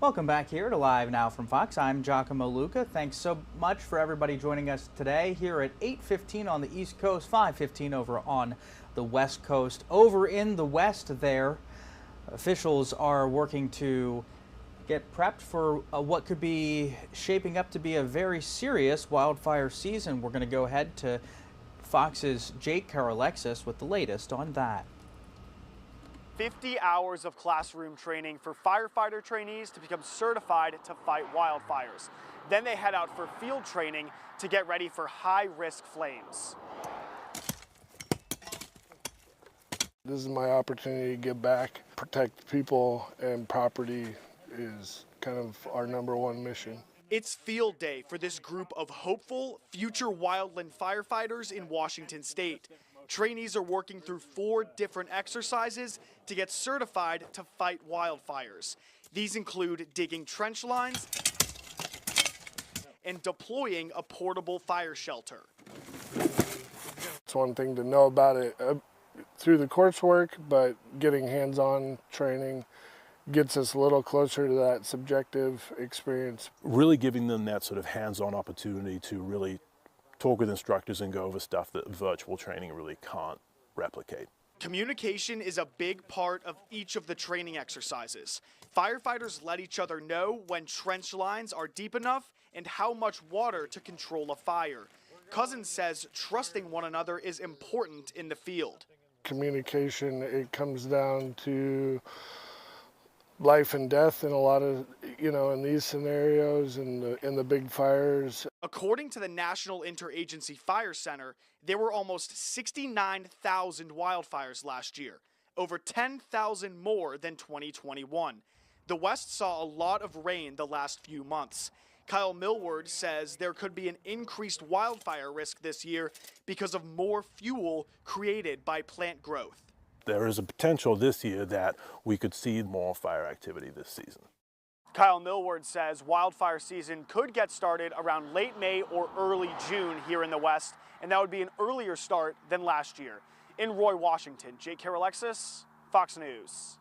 Welcome back here to Live Now from Fox. I'm Giacomo Luca. Thanks so much for everybody joining us today here at 8:15 on the East Coast, 5:15 over on the West Coast. Over in the West there, officials are working to get prepped for what could be shaping up to be a very serious wildfire season. We're going to go ahead to Fox's Jake Karalexis with the latest on that. 50 hours of classroom training for firefighter trainees to become certified to fight wildfires. Then they head out for field training to get ready for high-risk flames. This is my opportunity to give back. Protect people and property is kind of our #1 mission. It's field day for this group of hopeful future wildland firefighters in Washington state. Trainees are working through 4 different exercises to get certified to fight wildfires. These include digging trench lines and deploying a portable fire shelter. It's one thing to know about it through the coursework, but getting hands-on training gets us a little closer to that subjective experience. Really giving them that sort of hands-on opportunity to really talk with instructors and go over stuff that virtual training really can't replicate. Communication is a big part of each of the training exercises. Firefighters let each other know when trench lines are deep enough and how much water to control a fire. Cousins says trusting one another is important in the field. Communication, it comes down to life and death in a lot of, in these scenarios and in the big fires. According to the National Interagency Fire Center, there were almost 69,000 wildfires last year, over 10,000 more than 2021. The West saw a lot of rain the last few months. Kyle Millward says there could be an increased wildfire risk this year because of more fuel created by plant growth. There is a potential this year that we could see more fire activity this season. Kyle Millward says wildfire season could get started around late May or early June here in the West, and that would be an earlier start than last year. In Roy, Washington, Jake Karalexis, Fox News.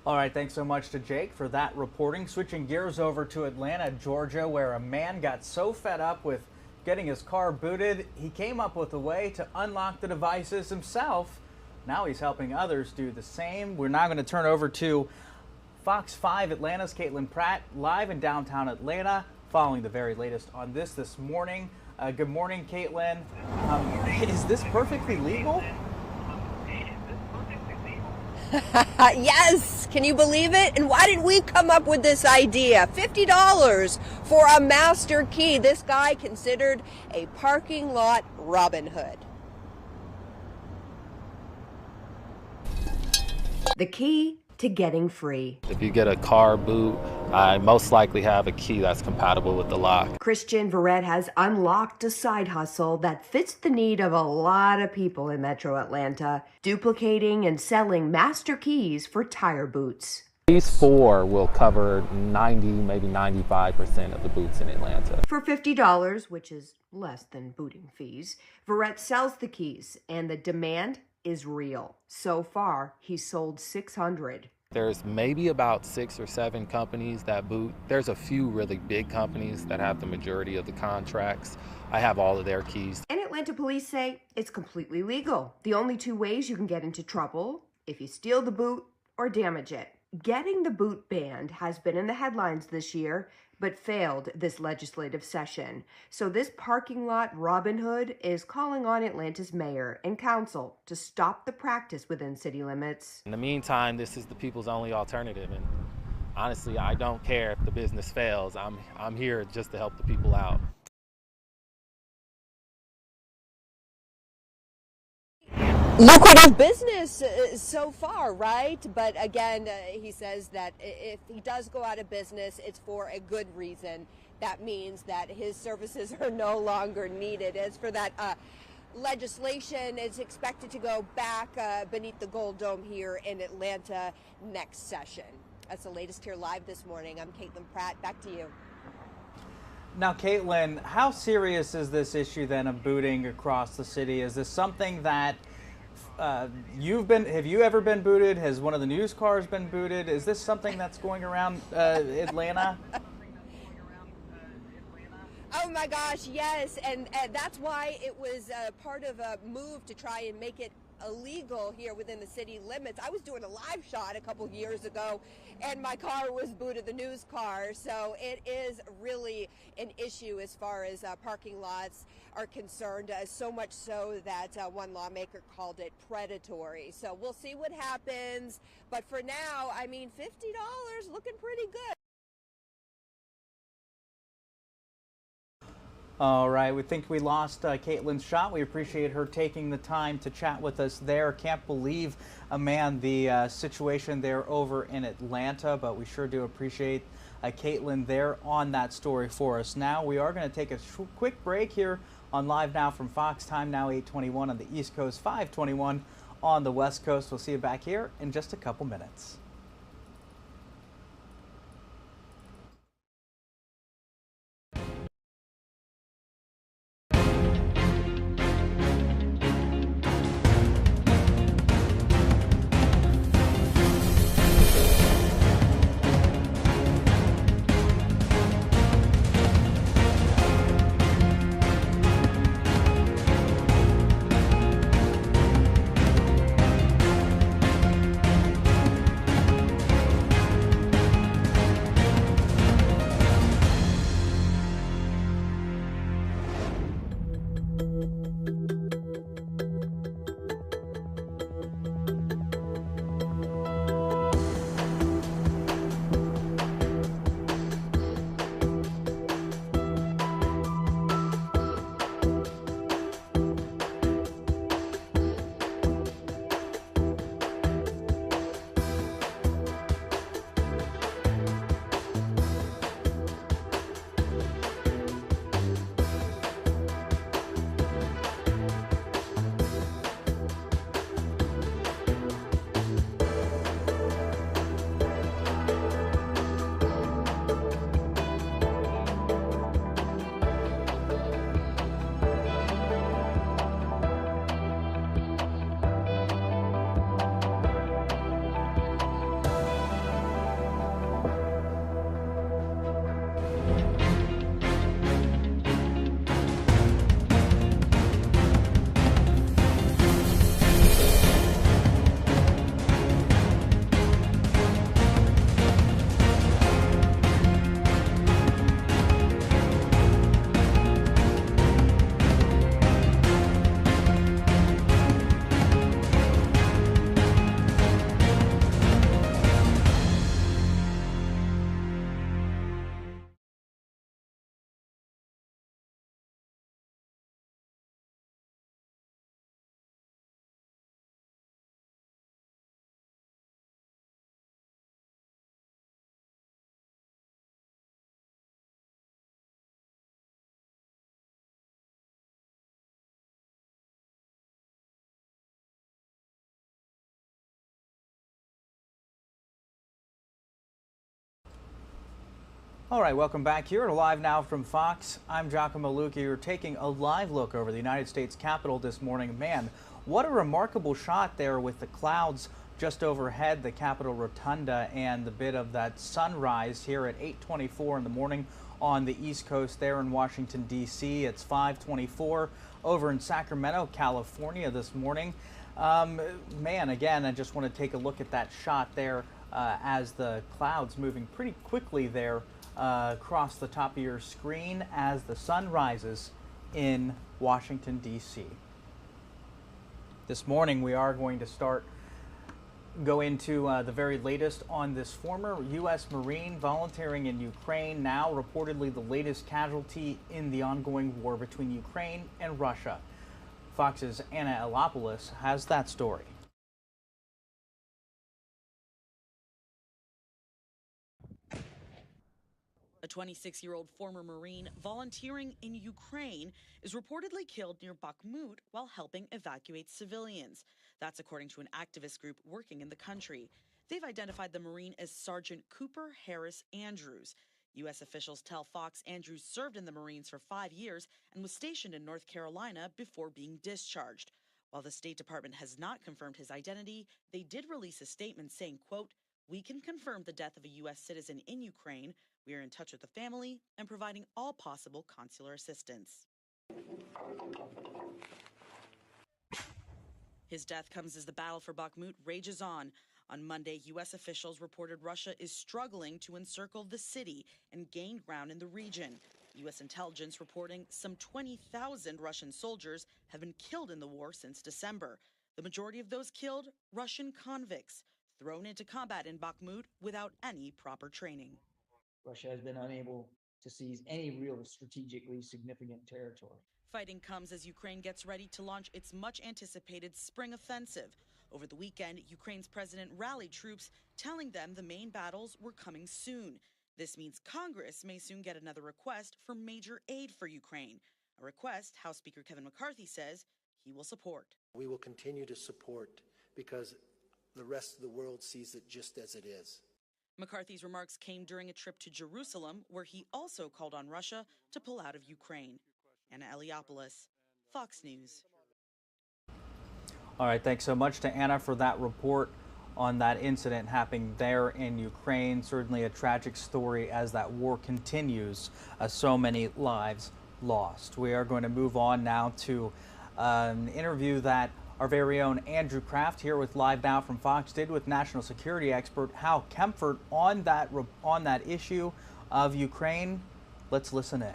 All right, thanks so much to Jake for that reporting. Switching gears over to Atlanta, Georgia, where a man got so fed up with getting his car booted, he came up with a way to unlock the devices himself. Now he's helping others do the same. We're now going to turn over to Fox 5 Atlanta's Caitlin Pratt, live in downtown Atlanta, following the very latest on this morning. Good morning, Caitlin. Is this perfectly legal? Yes, can you believe it? And why did we come up with this idea? $50 for a master key. This guy considered a parking lot Robin Hood. The key to getting free. If you get a car boot, I most likely have a key that's compatible with the lock. Christian Verrett has unlocked a side hustle that fits the need of a lot of people in Metro Atlanta, duplicating and selling master keys for tire boots. These 4 will cover 90, maybe 95% of the boots in Atlanta. For $50, which is less than booting fees, Verrett sells the keys, and the demand is real. So far, he's sold 600. There's maybe about 6 or 7 companies that boot. There's a few really big companies that have the majority of the contracts. I have all of their keys. And Atlanta police say it's completely legal. The only 2 ways you can get into trouble: if you steal the boot or damage it. Getting the boot banned has been in the headlines this year, but failed this legislative session. So this parking lot Robin Hood is calling on Atlanta's mayor and council to stop the practice within city limits. In the meantime, this is the people's only alternative, and honestly, I don't care if the business fails. I'm here just to help the people out. Lucrative business so far, right? But again, he says that if he does go out of business, it's for a good reason. That means that his services are no longer needed. As for that legislation, it's expected to go back beneath the Gold Dome here in Atlanta next session. That's the latest here live this morning. I'm Caitlin Pratt. Back to you. Now, Caitlin, how serious is this issue then of booting across the city? Is this something that Have you ever been booted? Has one of the news cars been booted? Is this something that's going around Atlanta? Oh my gosh, yes, and that's why it was part of a move to try and make it illegal here within the city limits. I was doing a live shot a couple years ago, and my car was booted, the news car, so it is really an issue as far as parking lots are concerned, so much so that one lawmaker called it predatory. So we'll see what happens, but for now, I mean, $50 looking pretty good. All right, we think we lost Caitlin's shot. We appreciate her taking the time to chat with us there. Can't believe, the situation there over in Atlanta, but we sure do appreciate Caitlin there on that story for us. Now we are going to take a quick break here on Live Now from Fox. Time now 8:21 on the East Coast, 5:21 on the West Coast. We'll see you back here in just a couple minutes. All right, welcome back here to Live Now from Fox. I'm Giacomo Lucchi. You're taking a live look over the United States Capitol this morning. Man, what a remarkable shot there with the clouds just overhead the Capitol Rotunda and the bit of that sunrise here at 8:24 in the morning on the East Coast there in Washington, D.C. It's 5:24 over in Sacramento, California this morning. Man, again, I just want to take a look at that shot there as the clouds moving pretty quickly there across the top of your screen as the sun rises in Washington, D.C. This morning we are going to go into the very latest on this former U.S. Marine volunteering in Ukraine, now reportedly the latest casualty in the ongoing war between Ukraine and Russia. Fox's Anna Elopoulos has that story. A 26-year-old former Marine volunteering in Ukraine is reportedly killed near Bakhmut while helping evacuate civilians. That's according to an activist group working in the country. They've identified the Marine as Sergeant Cooper Harris Andrews. U.S. officials tell Fox Andrews served in the Marines for 5 years and was stationed in North Carolina before being discharged. While the State Department has not confirmed his identity, they did release a statement saying, quote, "We can confirm the death of a U.S. citizen in Ukraine. We are in touch with the family and providing all possible consular assistance." His death comes as the battle for Bakhmut rages on. On Monday, U.S. officials reported Russia is struggling to encircle the city and gain ground in the region. U.S. intelligence reporting some 20,000 Russian soldiers have been killed in the war since December. The majority of those killed, Russian convicts, thrown into combat in Bakhmut without any proper training. Russia has been unable to seize any real strategically significant territory. Fighting comes as Ukraine gets ready to launch its much-anticipated spring offensive. Over the weekend, Ukraine's president rallied troops, telling them the main battles were coming soon. This means Congress may soon get another request for major aid for Ukraine, a request House Speaker Kevin McCarthy says he will support. We will continue to support because the rest of the world sees it just as it is. McCarthy's remarks came during a trip to Jerusalem, where he also called on Russia to pull out of Ukraine. Anna Eliopoulos, Fox News. All right, thanks so much to Anna for that report on that incident happening there in Ukraine. Certainly a tragic story as that war continues, so many lives lost. We are going to move on now to an interview that our very own Andrew Kraft here with Live Now from Fox did with national security expert Hal Kempfert on that issue of Ukraine. Let's listen in.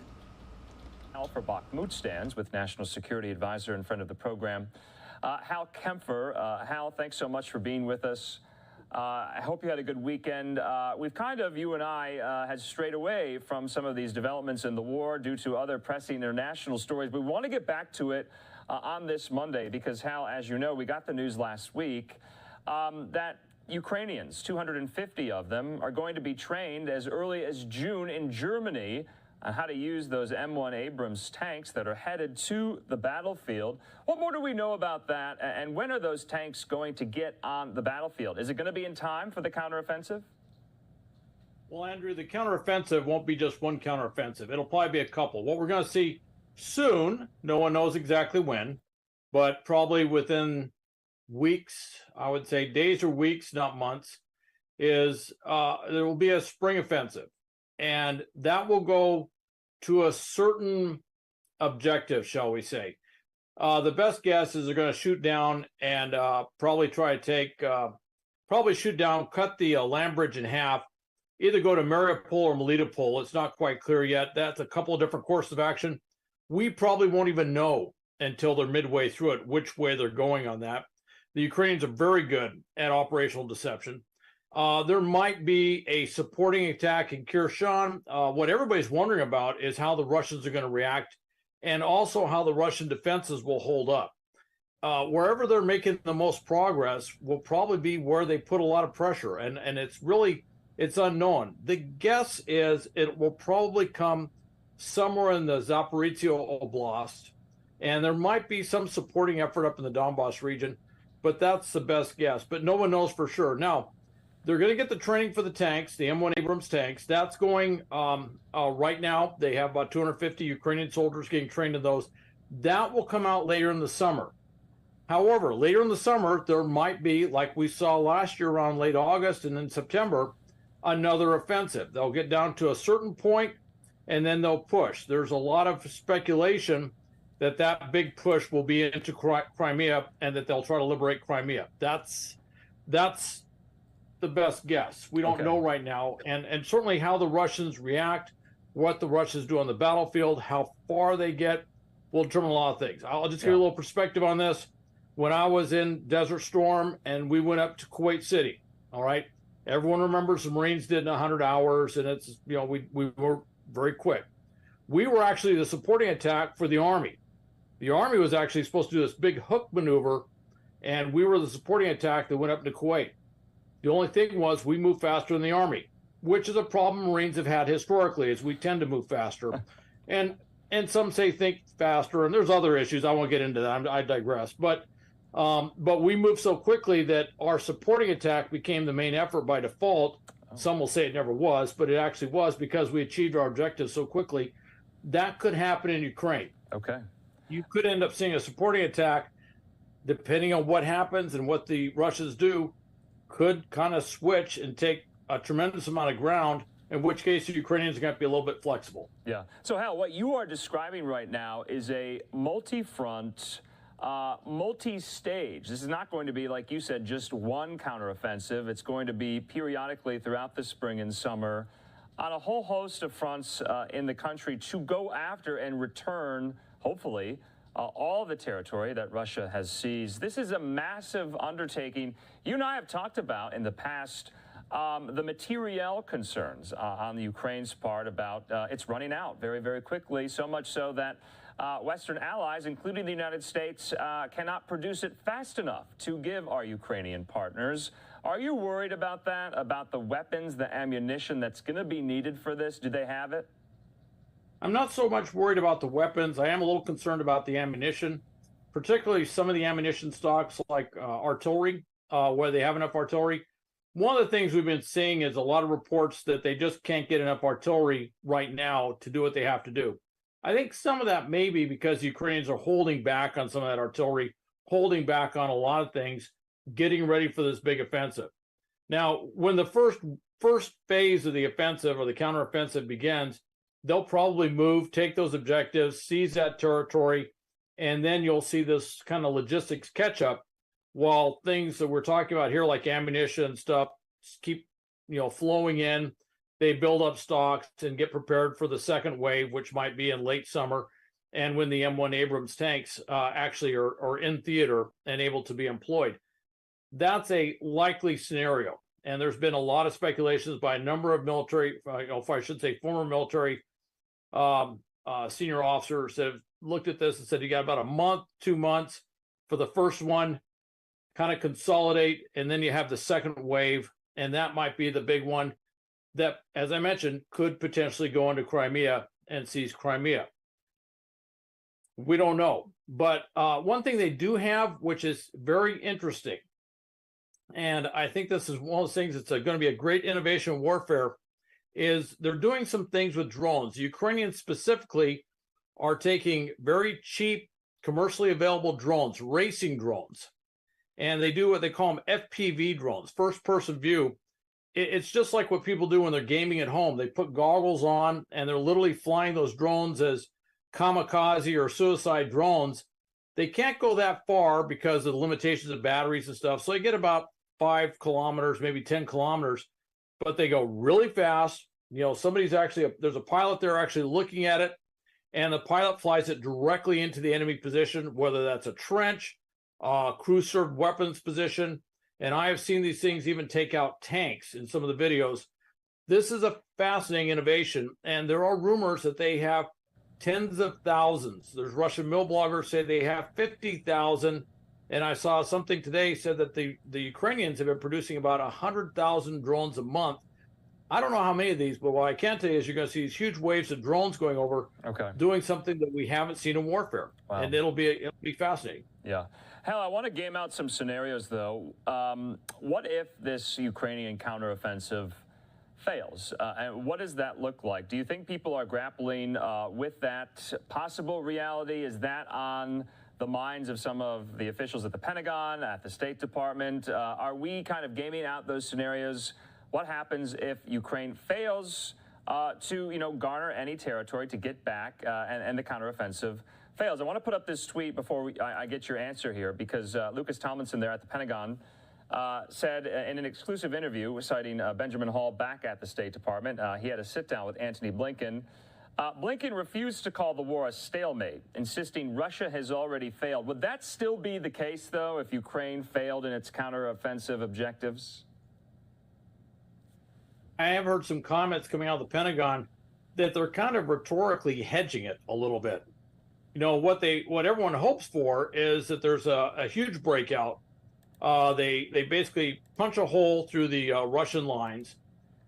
Hal for Bakhmut stands with National Security Advisor and friend of the program, Hal Kempfert. Hal, thanks so much for being with us. I hope you had a good weekend. We've kind of, you and I, had strayed away from some of these developments in the war due to other pressing international stories. We want to get back to it on this Monday because, Hal, as you know, we got the news last week that Ukrainians, 250 of them, are going to be trained as early as June in Germany on how to use those M1 Abrams tanks that are headed to the battlefield. What more do we know about that, and when are those tanks going to get on the battlefield? Is it going to be in time for the counteroffensive? Well, Andrew, the counteroffensive won't be just one counteroffensive. It'll probably be a couple. What we're going to see soon, no one knows exactly when, but probably within weeks, I would say days or weeks, not months, is there will be a spring offensive. And that will go to a certain objective, shall we say. The best guess is they're going to shoot down and probably try to take, probably shoot down, cut the land bridge in half, either go to Mariupol or Melitopol. It's not quite clear yet. That's a couple of different courses of action. We probably won't even know until they're midway through it which way they're going on that. The Ukrainians are very good at operational deception. There might be a supporting attack in Kherson. What everybody's wondering about is how the Russians are going to react and also how the Russian defenses will hold up. Wherever they're making the most progress will probably be where they put a lot of pressure, and it's unknown. The guess is it will probably come somewhere in the Zaporizhia Oblast, and there might be some supporting effort up in the Donbass region, but that's the best guess. But no one knows for sure. Now, they're going to get the training for the tanks, the M1 Abrams tanks. That's going right now. They have about 250 Ukrainian soldiers getting trained in those. That will come out later in the summer. However, later in the summer, there might be, like we saw last year around late August and in September, another offensive. They'll get down to a certain point, and then they'll push. There's a lot of speculation that that big push will be into Crimea and that they'll try to liberate Crimea. That's the best guess. We don't know right now, and certainly how the Russians react, what the Russians do on the battlefield, how far they get, will determine a lot of things. I'll just give you a little perspective on this. When I was in Desert Storm and we went up to Kuwait City, all right, everyone remembers the Marines did in 100 hours, and it's, you know, we were very quick. We were actually the supporting attack for the Army. The Army was actually supposed to do this big hook maneuver, and we were the supporting attack that went up to Kuwait. The only thing was we moved faster than the Army, which is a problem Marines have had historically, is we tend to move faster. And some say think faster, and there's other issues. I won't get into that. I digress. But we moved so quickly that our supporting attack became the main effort by default. Some will say it never was, but it actually was because we achieved our objectives so quickly. That could happen in Ukraine. Okay. You could end up seeing a supporting attack depending on what happens and what the Russians do, could kind of switch and take a tremendous amount of ground, in which case the Ukrainians are going to be a little bit flexible. Yeah. So, Hal, what you are describing right now is a multi-front, multi-stage. This is not going to be, like you said, just one counteroffensive. It's going to be periodically throughout the spring and summer on a whole host of fronts in the country to go after and return, hopefully, all the territory that Russia has seized. This is a massive undertaking. You and I have talked about in the past the materiel concerns on the Ukraine's part about it's running out very, very quickly, so much so that Western allies, including the United States, cannot produce it fast enough to give our Ukrainian partners. Are you worried about that, about the weapons, the ammunition that's going to be needed for this? Do they have it? I'm not so much worried about the weapons. I am a little concerned about the ammunition, particularly some of the ammunition stocks like artillery, where they have enough artillery. One of the things we've been seeing is a lot of reports that they just can't get enough artillery right now to do what they have to do. I think some of that may be because the Ukrainians are holding back on some of that artillery, holding back on a lot of things, getting ready for this big offensive. Now, when the first phase of the offensive or the counteroffensive begins, they'll probably move, take those objectives, seize that territory, and then you'll see this kind of logistics catch up while things that we're talking about here, like ammunition and stuff, keep flowing in. They build up stocks and get prepared for the second wave, which might be in late summer, and when the M1 Abrams tanks actually are in theater and able to be employed. That's a likely scenario. And there's been a lot of speculations by a number of military, if I should say former military senior officers that have looked at this and said you got about a month, 2 months for the first one, kind of consolidate, and then you have the second wave, and that might be the big one that, as I mentioned, could potentially go into Crimea and seize Crimea. We don't know. But one thing they do have, which is very interesting, and I think this is one of those things that's going to be a great innovation in warfare, is they're doing some things with drones. The Ukrainians specifically are taking very cheap, commercially available drones, racing drones, and they do what they call them FPV drones, first-person view. It's just like what people do when they're gaming at home. They put goggles on, and they're literally flying those drones as kamikaze or suicide drones. They can't go that far because of the limitations of batteries and stuff, so they get about 5 kilometers, maybe 10 kilometers, but they go really fast. Somebody's actually, there's a pilot there actually looking at it, and the pilot flies it directly into the enemy position, whether that's a trench, crew-served weapons position, and I have seen these things even take out tanks in some of the videos. This is a fascinating innovation, and there are rumors that they have tens of thousands. There's Russian mill bloggers say they have 50,000. And I saw something today said that the Ukrainians have been producing about 100,000 drones a month. I don't know how many of these, but what I can tell you is you're going to see these huge waves of drones going over, doing something that we haven't seen in warfare. Wow. And it'll be fascinating. Yeah. Hal, I want to game out some scenarios, though. What if this Ukrainian counteroffensive fails? And what does that look like? Do you think people are grappling with that possible reality? Is that on the minds of some of the officials at the Pentagon, at the State Department? Are we kind of gaming out those scenarios? What happens if Ukraine fails to, garner any territory to get back and the counteroffensive fails? I want to put up this tweet before I get your answer here, because Lucas Tomlinson there at the Pentagon said in an exclusive interview citing Benjamin Hall back at the State Department, he had a sit-down with Antony Blinken. Blinken refused to call the war a stalemate, insisting Russia has already failed. Would that still be the case, though, if Ukraine failed in its counteroffensive objectives? I have heard some comments coming out of the Pentagon that they're kind of rhetorically hedging it a little bit. What everyone hopes for is that there's a huge breakout. They basically punch a hole through the Russian lines,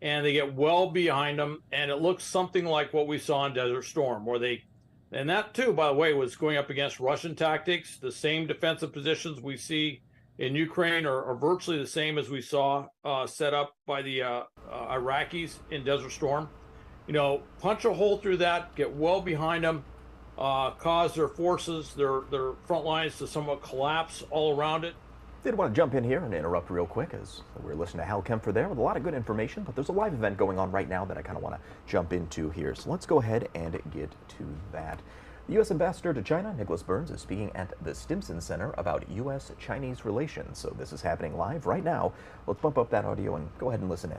and they get well behind them, and it looks something like what we saw in Desert Storm, and that too, by the way, was going up against Russian tactics. The same defensive positions we see in Ukraine are virtually the same as we saw set up by the Iraqis in Desert Storm. Punch a hole through that, get well behind them, caused their forces, their front lines to somewhat collapse all around it. Did want to jump in here and interrupt real quick as we're listening to Hal Kempfer there with a lot of good information, but there's a live event going on right now that I kind of want to jump into here. So let's go ahead and get to that. The U.S. Ambassador to China, Nicholas Burns, is speaking at the Stimson Center about U.S.-Chinese relations. So this is happening live right now. Let's bump up that audio and go ahead and listen in.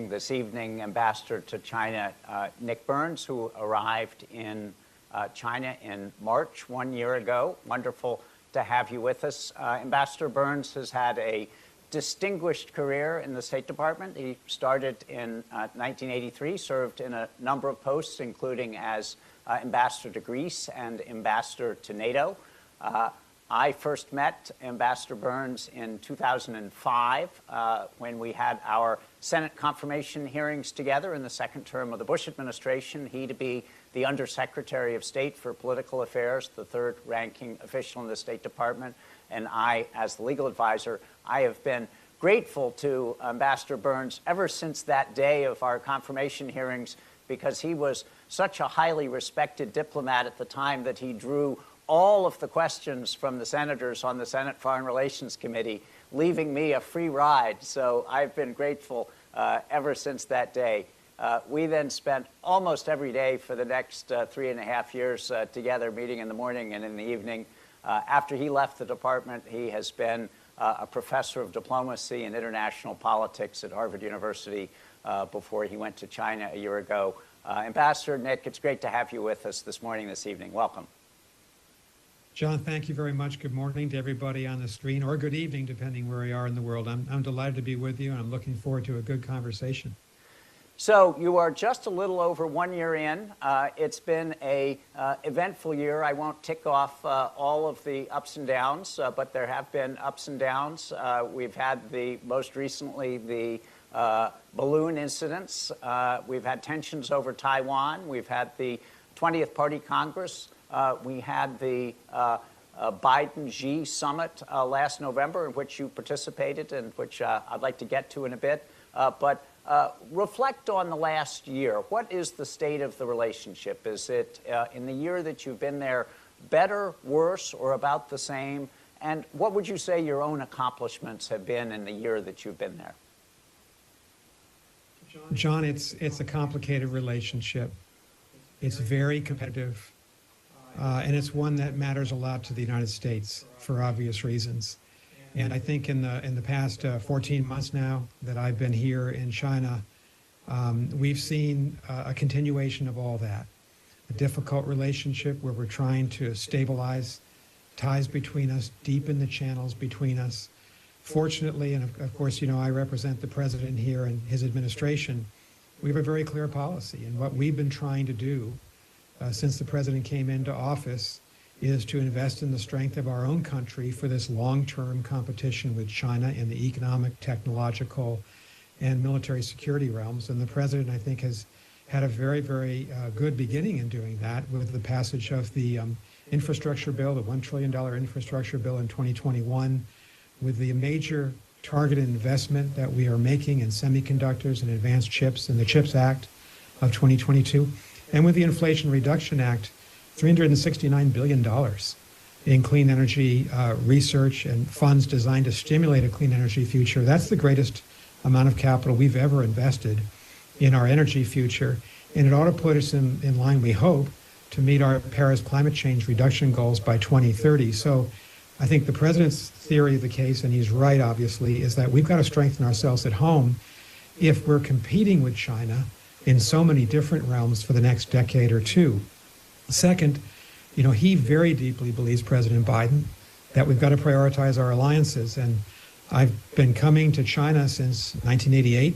This evening, Ambassador to China Nick Burns, who arrived in China in March 1 year ago. Wonderful to have you with us. Ambassador Burns has had a distinguished career in the State Department. He started in 1983, served in a number of posts, including as Ambassador to Greece and Ambassador to NATO. I first met Ambassador Burns in 2005 when we had our Senate confirmation hearings together in the second term of the Bush administration. He to be the Undersecretary of State for Political Affairs, the third ranking official in the State Department, and I as the legal advisor. I have been grateful to Ambassador Burns ever since that day of our confirmation hearings, because he was such a highly respected diplomat at the time that he drew all of the questions from the senators on the Senate Foreign Relations Committee, leaving me a free ride. So I've been grateful ever since that day. We then spent almost every day for the next 3.5 years together, meeting in the morning and in the evening. After he left the department, he has been a professor of diplomacy and international politics at Harvard University before he went to China a year ago. Ambassador Nick, it's great to have you with us this morning, this evening. Welcome. John, thank you very much. Good morning to everybody on the screen, or good evening, depending where you are in the world. I'm delighted to be with you, and I'm looking forward to a good conversation. So you are just a little over 1 year in. It's been a eventful year. I won't tick off all of the ups and downs, but there have been ups and downs. We've had most recently the balloon incidents. We've had tensions over Taiwan. We've had the 20th Party Congress. We had the Biden-Xi summit last November, in which you participated and which I'd like to get to in a bit. But reflect on the last year. What is the state of the relationship? Is it, in the year that you've been there, better, worse, or about the same? And what would you say your own accomplishments have been in the year that you've been there? John, it's a complicated relationship. It's very competitive. And it's one that matters a lot to the United States for obvious reasons. And I think in the past 14 months now that I've been here in China, we've seen a continuation of all that. A difficult relationship where we're trying to stabilize ties between us, deepen the channels between us. Fortunately, and of course, you know, I represent the president here and his administration, we have a very clear policy. And what we've been trying to do since the president came into office is to invest in the strength of our own country for this long-term competition with China in the economic, technological, and military security realms. And the president, I think, has had a very, very good beginning in doing that with the passage of the infrastructure bill, the $1 trillion infrastructure bill in 2021, with the major targeted investment that we are making in semiconductors and advanced chips in the CHIPS Act of 2022. And with the Inflation Reduction Act, $369 billion in clean energy research and funds designed to stimulate a clean energy future. That's the greatest amount of capital we've ever invested in our energy future. And it ought to put us in line, we hope, to meet our Paris climate change reduction goals by 2030. So I think the president's theory of the case, and he's right, obviously, is that we've got to strengthen ourselves at home if we're competing with China in so many different realms for the next decade or two. Second, you know, he very deeply believes, President Biden, that we've got to prioritize our alliances. And I've been coming to China since 1988,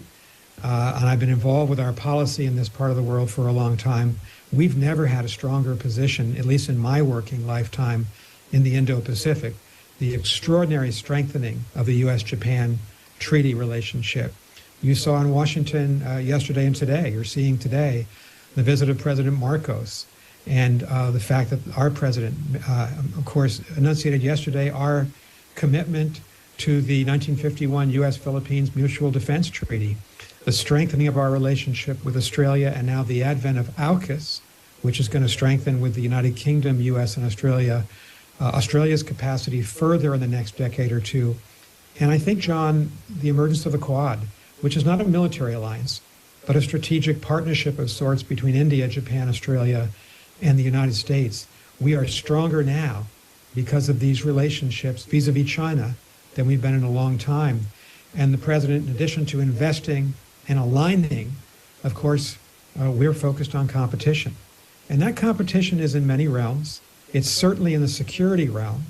and I've been involved with our policy in this part of the world for a long time. We've never had a stronger position, at least in my working lifetime, in the Indo-Pacific. The extraordinary strengthening of the U.S.-Japan treaty relationship. You saw in Washington yesterday and today, you're seeing today, the visit of President Marcos, and the fact that our president, of course, enunciated yesterday our commitment to the 1951 U.S.-Philippines Mutual Defense Treaty, the strengthening of our relationship with Australia, and now the advent of AUKUS, which is going to strengthen with the United Kingdom, U.S., and Australia, Australia's capacity further in the next decade or two. And I think, John, the emergence of the Quad, which is not a military alliance, but a strategic partnership of sorts between India, Japan, Australia, and the United States. We are stronger now because of these relationships vis-a-vis China than we've been in a long time. And the president, in addition to investing and aligning, of course, we're focused on competition. And that competition is in many realms. It's certainly in the security realm,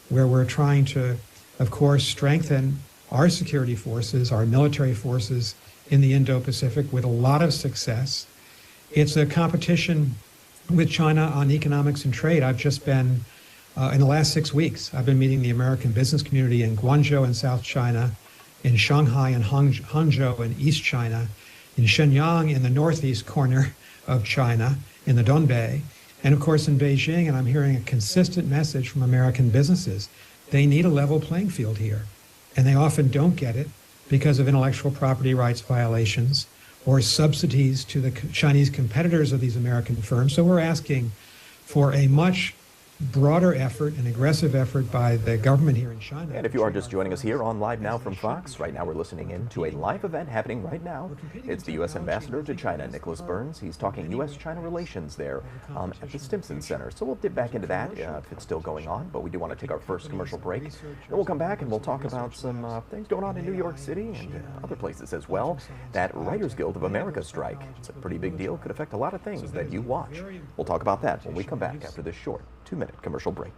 where we're trying to, of course, strengthen our security forces, our military forces in the Indo-Pacific with a lot of success. It's a competition with China on economics and trade. I've just been, in the last 6 weeks, I've been meeting the American business community in Guangzhou in South China, in Shanghai and Hangzhou in East China, in Shenyang in the northeast corner of China, in the Dongbei, and of course in Beijing. And I'm hearing a consistent message from American businesses. They need a level playing field here, and they often don't get it because of intellectual property rights violations or subsidies to the Chinese competitors of these American firms. So we're asking for a much broader effort, an aggressive effort by the government here in China. And if you are just joining us here on Live Now from Fox, right now we're listening in to a live event happening right now. It's the U.S. Ambassador to China, Nicholas Burns. He's talking U.S.-China relations there at the Stimson Center. So we'll dip back into that if it's still going on, but we do want to take our first commercial break. Then we'll come back and we'll talk about some things going on in New York City and other places as well. That Writers Guild of America strike, it's a pretty big deal, could affect a lot of things that you watch. We'll talk about that when we come back after this short 2-minute commercial break.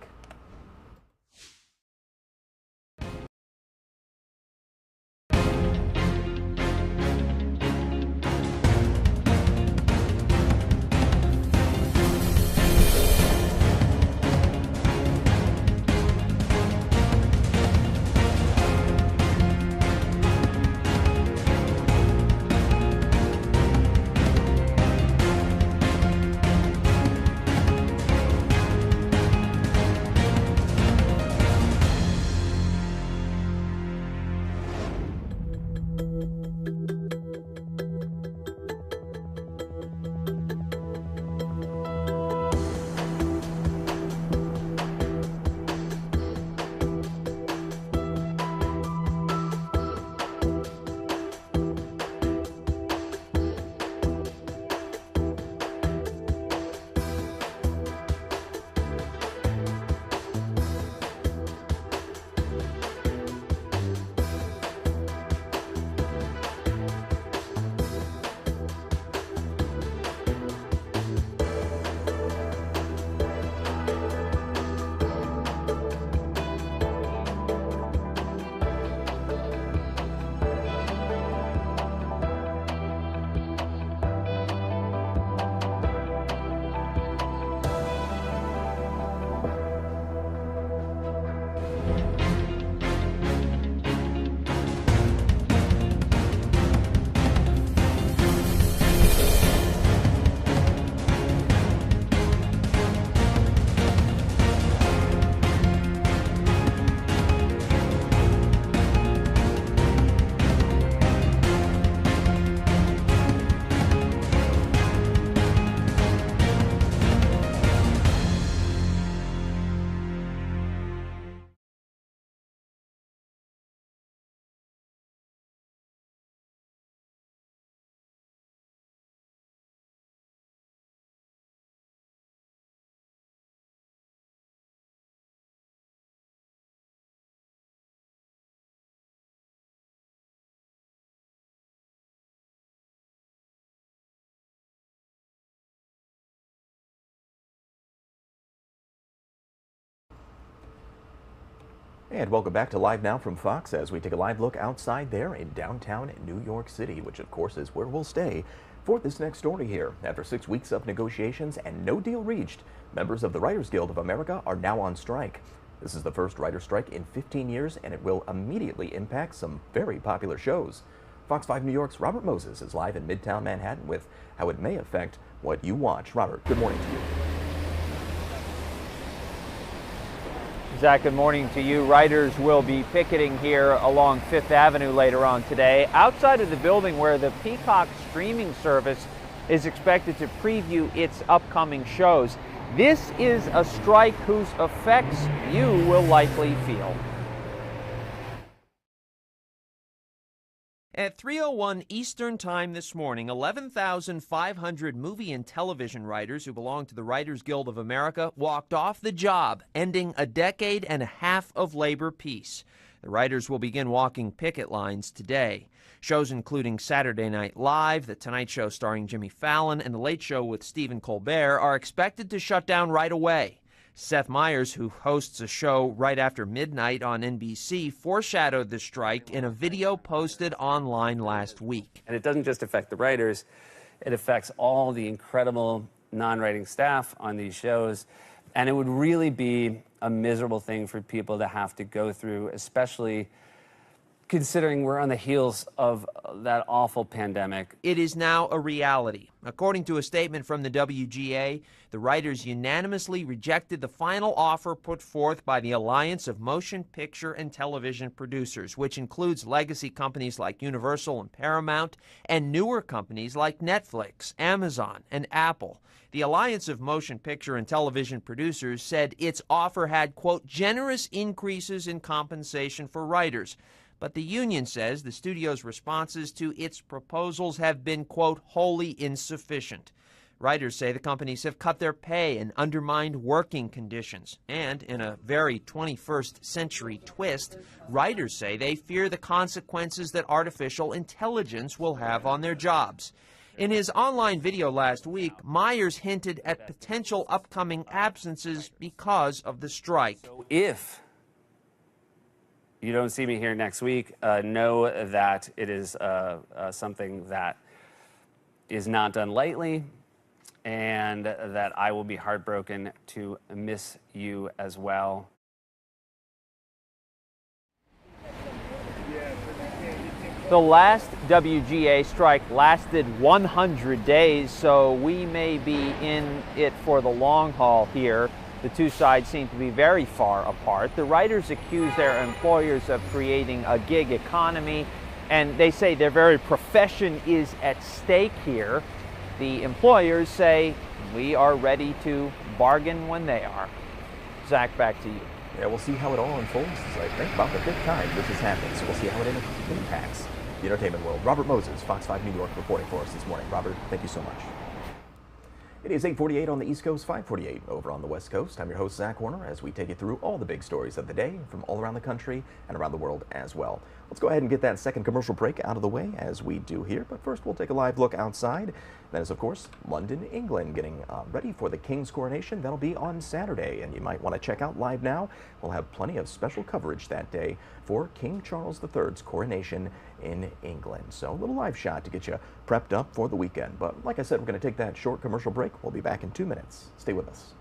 And welcome back to Live Now from Fox as we take a live look outside there in downtown New York City, which of course is where we'll stay for this next story here. After 6 weeks of negotiations and no deal reached, members of the Writers Guild of America are now on strike. This is the first writer's strike in 15 years, and it will immediately impact some very popular shows. Fox 5 New York's Robert Moses is live in Midtown Manhattan with how it may affect what you watch. Robert, good morning to you. Zach, good morning to you. Riders will be picketing here along Fifth Avenue later on today, outside of the building where the Peacock streaming service is expected to preview its upcoming shows. This is a strike whose effects you will likely feel. At 3:01 Eastern Time this morning, 11,500 movie and television writers who belong to the Writers Guild of America walked off the job, ending a decade and a half of labor peace. The writers will begin walking picket lines today. Shows including Saturday Night Live, The Tonight Show starring Jimmy Fallon, and The Late Show with Stephen Colbert are expected to shut down right away. Seth Meyers, who hosts a show right after midnight on NBC, foreshadowed the strike in a video posted online last week. And it doesn't just affect the writers, it affects all the incredible non-writing staff on these shows. And it would really be a miserable thing for people to have to go through, especially considering we're on the heels of that awful pandemic. It is now a reality. According to a statement from the WGA, the writers unanimously rejected the final offer put forth by the Alliance of Motion Picture and Television Producers, which includes legacy companies like Universal and Paramount, and newer companies like Netflix, Amazon, and Apple. The Alliance of Motion Picture and Television Producers said its offer had, quote, generous increases in compensation for writers. But the union says the studio's responses to its proposals have been, quote, wholly insufficient. Writers say the companies have cut their pay and undermined working conditions. And in a very 21st century twist, writers say they fear the consequences that artificial intelligence will have on their jobs. In his online video last week, Meyers hinted at potential upcoming absences because of the strike. If you don't see me here next week, know that it is something that is not done lightly, and that I will be heartbroken to miss you as well. The last WGA strike lasted 100 days, so we may be in it for the long haul here. The two sides seem to be very far apart. The writers accuse their employers of creating a gig economy, and they say their very profession is at stake here. The employers say we are ready to bargain when they are. Zach, back to you. Yeah, we'll see how it all unfolds. It's like, I think about the fifth time this has happened, so we'll see how it impacts the entertainment world. Robert Moses, Fox 5 New York, reporting for us this morning. Robert, thank you so much. It is 8:48 on the East Coast, 5:48 over on the West Coast. I'm your host, Zach Warner, as we take you through all the big stories of the day from all around the country and around the world as well. Let's go ahead and get that second commercial break out of the way as we do here. But first, we'll take a live look outside. That is, of course, London, England, getting ready for the King's coronation. That'll be on Saturday, and you might want to check out LiveNOW. We'll have plenty of special coverage that day for King Charles III's coronation in England. So a little live shot to get you prepped up for the weekend. But like I said, we're going to take that short commercial break. We'll be back in 2 minutes. Stay with us.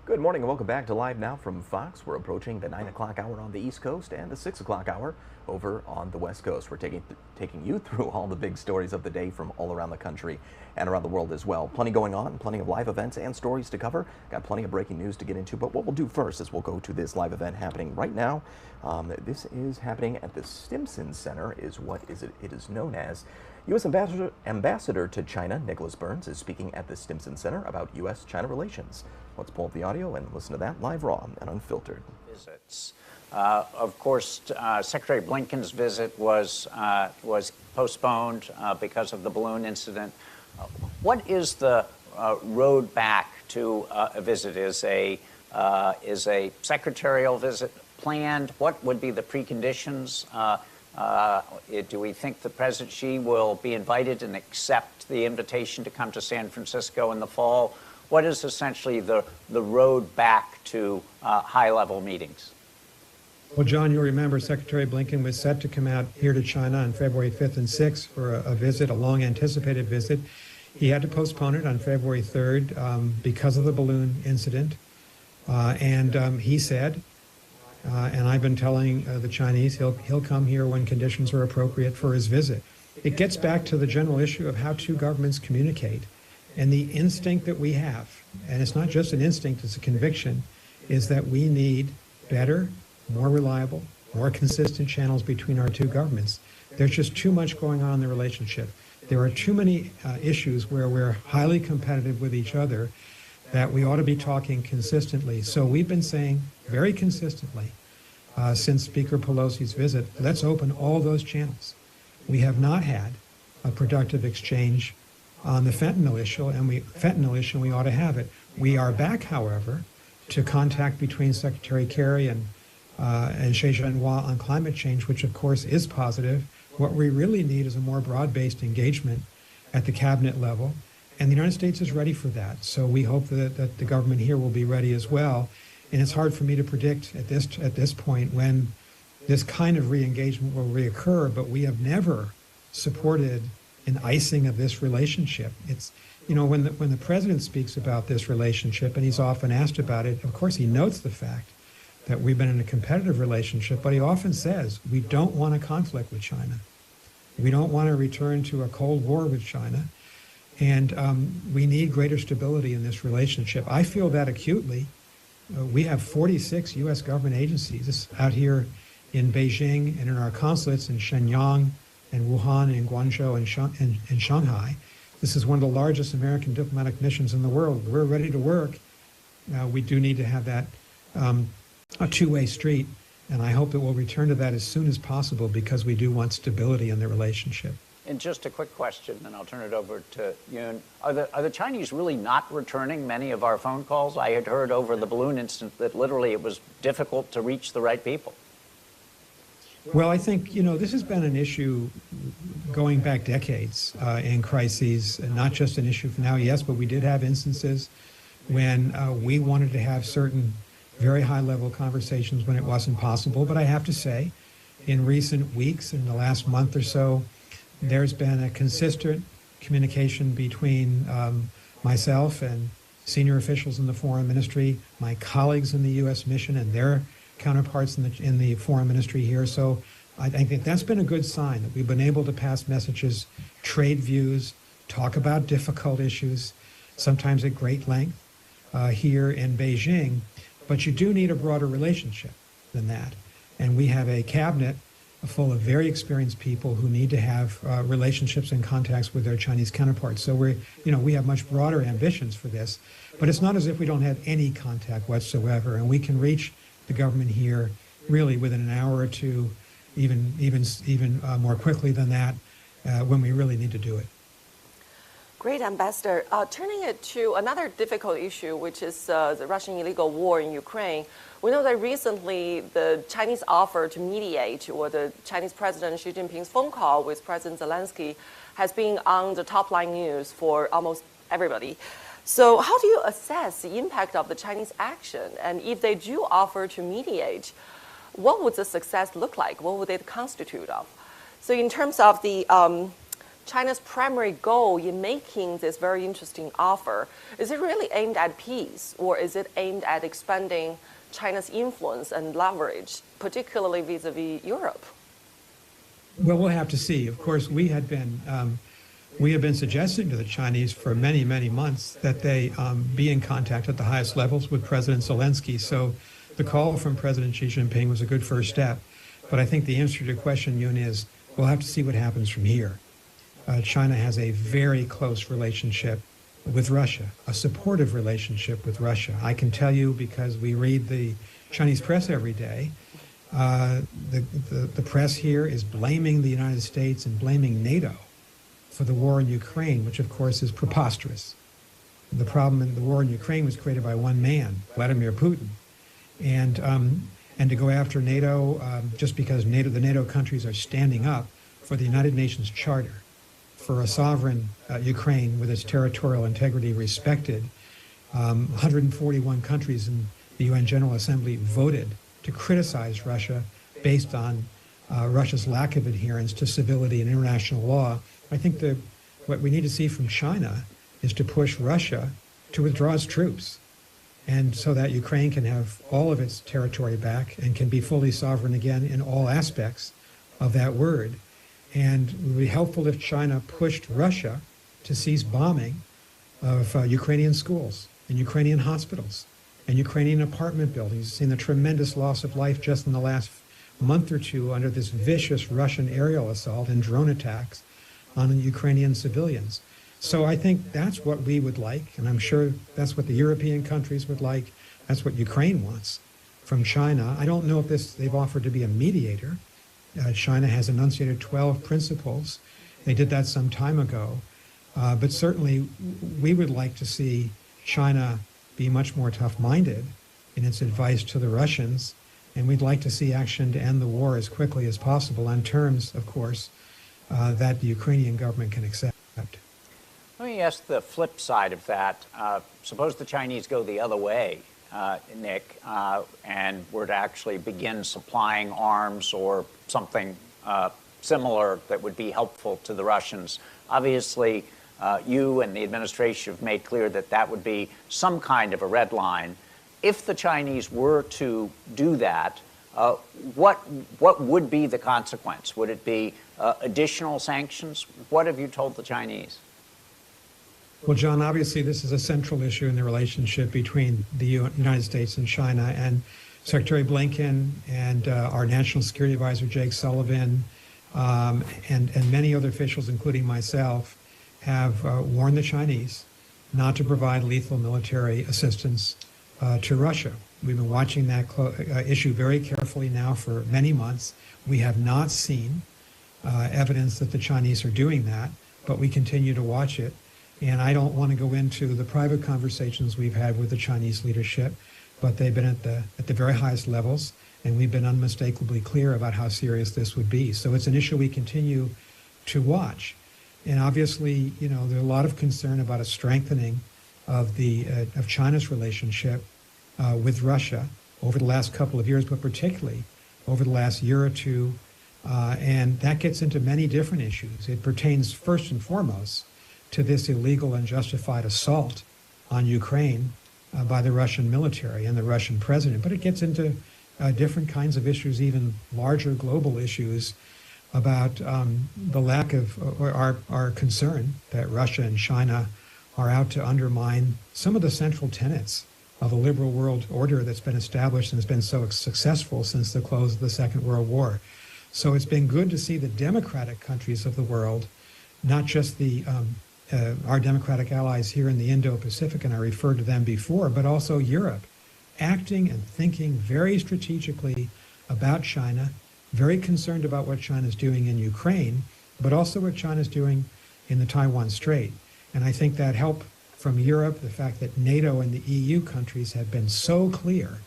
Good morning and welcome back to Live Now from Fox. We're approaching the 9 o'clock hour on the East Coast and the 6 o'clock hour over on the West Coast. We're taking you through all the big stories of the day from all around the country and around the world as well. Plenty going on, plenty of live events and stories to cover. Got plenty of breaking news to get into, but what we'll do first is we'll go to this live event happening right now. This is happening at the Stimson Center, it is known as. U.S. Ambassador to China, Nicholas Burns, is speaking at the Stimson Center about U.S.-China relations. Let's pull up the audio and listen to that live, raw, and unfiltered. Visits. Of course, Secretary Blinken's visit was postponed because of the balloon incident. What is the road back to a visit? Is a secretarial visit planned? What would be the preconditions? Do we think the President Xi will be invited and accept the invitation to come to San Francisco in the fall? What is essentially the road back to high-level meetings? Well, John, you'll remember Secretary Blinken was set to come out here to China on February 5th and 6th for a visit, a long-anticipated visit. He had to postpone it on February 3rd because of the balloon incident. He said, and I've been telling the Chinese he'll come here when conditions are appropriate for his visit. It gets back to the general issue of how two governments communicate. And the instinct that we have, and it's not just an instinct, it's a conviction, is that we need better, more reliable, more consistent channels between our two governments. There's just too much going on in the relationship. There are too many issues where we're highly competitive with each other that we ought to be talking consistently. So we've been saying very consistently since Speaker Pelosi's visit, let's open all those channels. We have not had a productive exchange on the fentanyl issue, and we ought to have it. We are back, however, to contact between Secretary Kerry and Xie Zhenhua on climate change, which of course is positive. What we really need is a more broad-based engagement at the cabinet level, and the United States is ready for that. So we hope that the government here will be ready as well. And it's hard for me to predict at this point when this kind of re-engagement will reoccur, but we have never supported an icing of this relationship. It's, you know, when the president speaks about this relationship, and he's often asked about it, of course he notes the fact that we've been in a competitive relationship, but he often says we don't want a conflict with China. We don't want to return to a Cold War with China, and we need greater stability in this relationship. I feel that acutely. We have 46 U.S. government agencies out here in Beijing and in our consulates in Shenyang and Wuhan and Guangzhou and Shanghai. This is one of the largest American diplomatic missions in the world. We're ready to work. We do need to have that a two-way street, and I hope that we'll return to that as soon as possible because we do want stability in the relationship. And just a quick question, and I'll turn it over to Yoon. Are the Chinese really not returning many of our phone calls? I had heard over the balloon incident that literally it was difficult to reach the right people. Well, I think, you know, this has been an issue going back decades in crises, and not just an issue for now, yes, but we did have instances when we wanted to have certain very high-level conversations when it wasn't possible. But I have to say, in recent weeks, in the last month or so, there's been a consistent communication between myself and senior officials in the Foreign Ministry, my colleagues in the U.S. mission and their counterparts in the Foreign Ministry here. So I think that's been a good sign that we've been able to pass messages, trade views, talk about difficult issues, sometimes at great length here in Beijing. But you do need a broader relationship than that. And we have a cabinet full of very experienced people who need to have relationships and contacts with their Chinese counterparts. So we have much broader ambitions for this, but it's not as if we don't have any contact whatsoever, and we can reach the government here really within an hour or two, even more quickly than that, when we really need to do it. Great, Ambassador. Turning it to another difficult issue, which is the Russian illegal war in Ukraine. We know that recently the Chinese offer to mediate, or the Chinese President Xi Jinping's phone call with President Zelensky, has been on the top line news for almost everybody. So how do you assess the impact of the Chinese action? And if they do offer to mediate, what would the success look like? What would it constitute of? So in terms of the China's primary goal in making this very interesting offer? Is it really aimed at peace, or is it aimed at expanding China's influence and leverage, particularly vis-a-vis Europe? Well, we'll have to see. Of course, we have been suggesting to the Chinese for many, many months that they be in contact at the highest levels with President Zelensky. So the call from President Xi Jinping was a good first step. But I think the answer to your question, Yoon, is we'll have to see what happens from here. China has a very close relationship with Russia, a supportive relationship with Russia. I can tell you, because we read the Chinese press every day, the press here is blaming the United States and blaming NATO for the war in Ukraine, which of course is preposterous. The problem in the war in Ukraine was created by one man, Vladimir Putin. And to go after NATO just because the NATO countries are standing up for the United Nations Charter, for a sovereign Ukraine with its territorial integrity respected. 141 countries in the UN General Assembly voted to criticize Russia based on Russia's lack of adherence to civility and international law. I think what we need to see from China is to push Russia to withdraw its troops, and so that Ukraine can have all of its territory back and can be fully sovereign again in all aspects of that word. And it would be helpful if China pushed Russia to cease bombing of Ukrainian schools and Ukrainian hospitals and Ukrainian apartment buildings. You've seen the tremendous loss of life just in the last month or two under this vicious Russian aerial assault and drone attacks on Ukrainian civilians. So I think that's what we would like, and I'm sure that's what the European countries would like. That's what Ukraine wants from China. I don't know if they've offered to be a mediator. China has enunciated 12 principles. They did that some time ago. But certainly we would like to see China be much more tough-minded in its advice to the Russians, and we'd like to see action to end the war as quickly as possible on terms, of course, that the Ukrainian government can accept. Let me ask the flip side of that. Suppose the Chinese go the other way, Nick, and were to actually begin supplying arms or something similar that would be helpful to the Russians. Obviously, you and the administration have made clear that that would be some kind of a red line. If the Chinese were to do that, what would be the consequence? Would it be additional sanctions? What have you told the Chinese? Well, John, obviously this is a central issue in the relationship between the United States and China, and Secretary Blinken and our National Security Advisor, Jake Sullivan, and many other officials, including myself, have warned the Chinese not to provide lethal military assistance to Russia. We've been watching that issue very carefully now for many months. We have not seen evidence that the Chinese are doing that, but we continue to watch it. And I don't want to go into the private conversations we've had with the Chinese leadership, but they've been at the very highest levels, and we've been unmistakably clear about how serious this would be. So it's an issue we continue to watch. And obviously, you know, there's a lot of concern about a strengthening of China's relationship with Russia over the last couple of years, but particularly over the last year or two. And that gets into many different issues. It pertains first and foremost to this illegal and justified assault on Ukraine by the Russian military and the Russian president. But it gets into different kinds of issues, even larger global issues about the lack of, or our concern that Russia and China are out to undermine some of the central tenets of a liberal world order that's been established and has been so successful since the close of the Second World War. So it's been good to see the democratic countries of the world, not just our democratic allies here in the Indo-Pacific, and I referred to them before, but also Europe, acting and thinking very strategically about China, very concerned about what China's doing in Ukraine, but also what China's doing in the Taiwan Strait. And I think that help from Europe, the fact that NATO and the EU countries have been so clear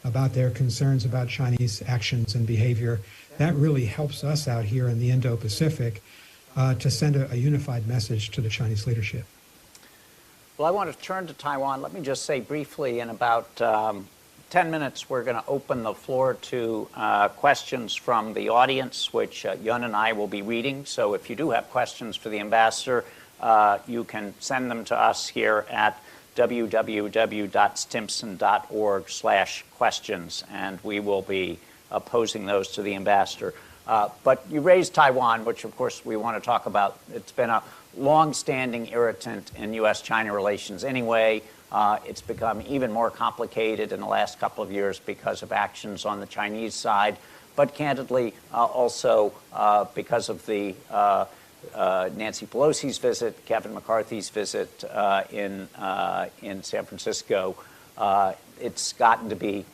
about their concerns about Chinese actions and behavior, that really helps us out here in the Indo-Pacific to send a unified message to the Chinese leadership. Well, I want to turn to Taiwan. Let me just say briefly in about 10 minutes, we're going to open the floor to questions from the audience, which Yun and I will be reading. So if you do have questions for the ambassador, you can send them to us here at www.stimson.org/questions, and we will be posing those to the ambassador. But you raised Taiwan, which of course we want to talk about. It's been a long-standing irritant in U.S.-China relations anyway. It's become even more complicated in the last couple of years because of actions on the Chinese side, but candidly also because of the Nancy Pelosi's visit, Kevin McCarthy's visit in San Francisco. It's gotten to be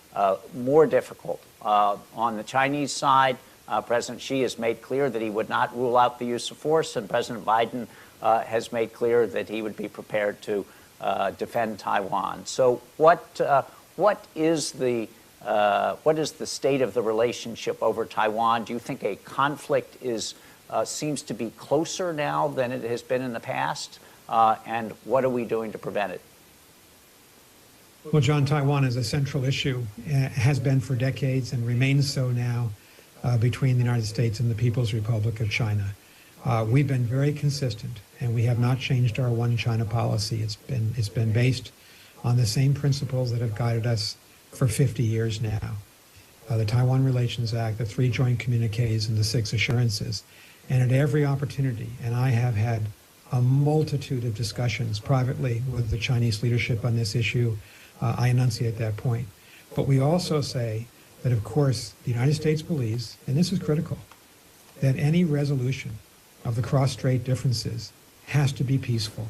more difficult. On the Chinese side, President Xi has made clear that he would not rule out the use of force, and President Biden has made clear that he would be prepared to defend Taiwan. So what is the state of the relationship over Taiwan? Do you think a conflict seems to be closer now than it has been in the past? And what are we doing to prevent it? Well, John, Taiwan is a central issue, has been for decades and remains so now between the United States and the People's Republic of China. We've been very consistent, and we have not changed our one China policy. It's been based on the same principles that have guided us for 50 years now. The Taiwan Relations Act, the 3 joint communiques, and the 6 assurances. And at every opportunity, and I have had a multitude of discussions privately with the Chinese leadership on this issue, I enunciate that point. But we also say that, of course, the United States believes, and this is critical, that any resolution of the cross-strait differences has to be peaceful,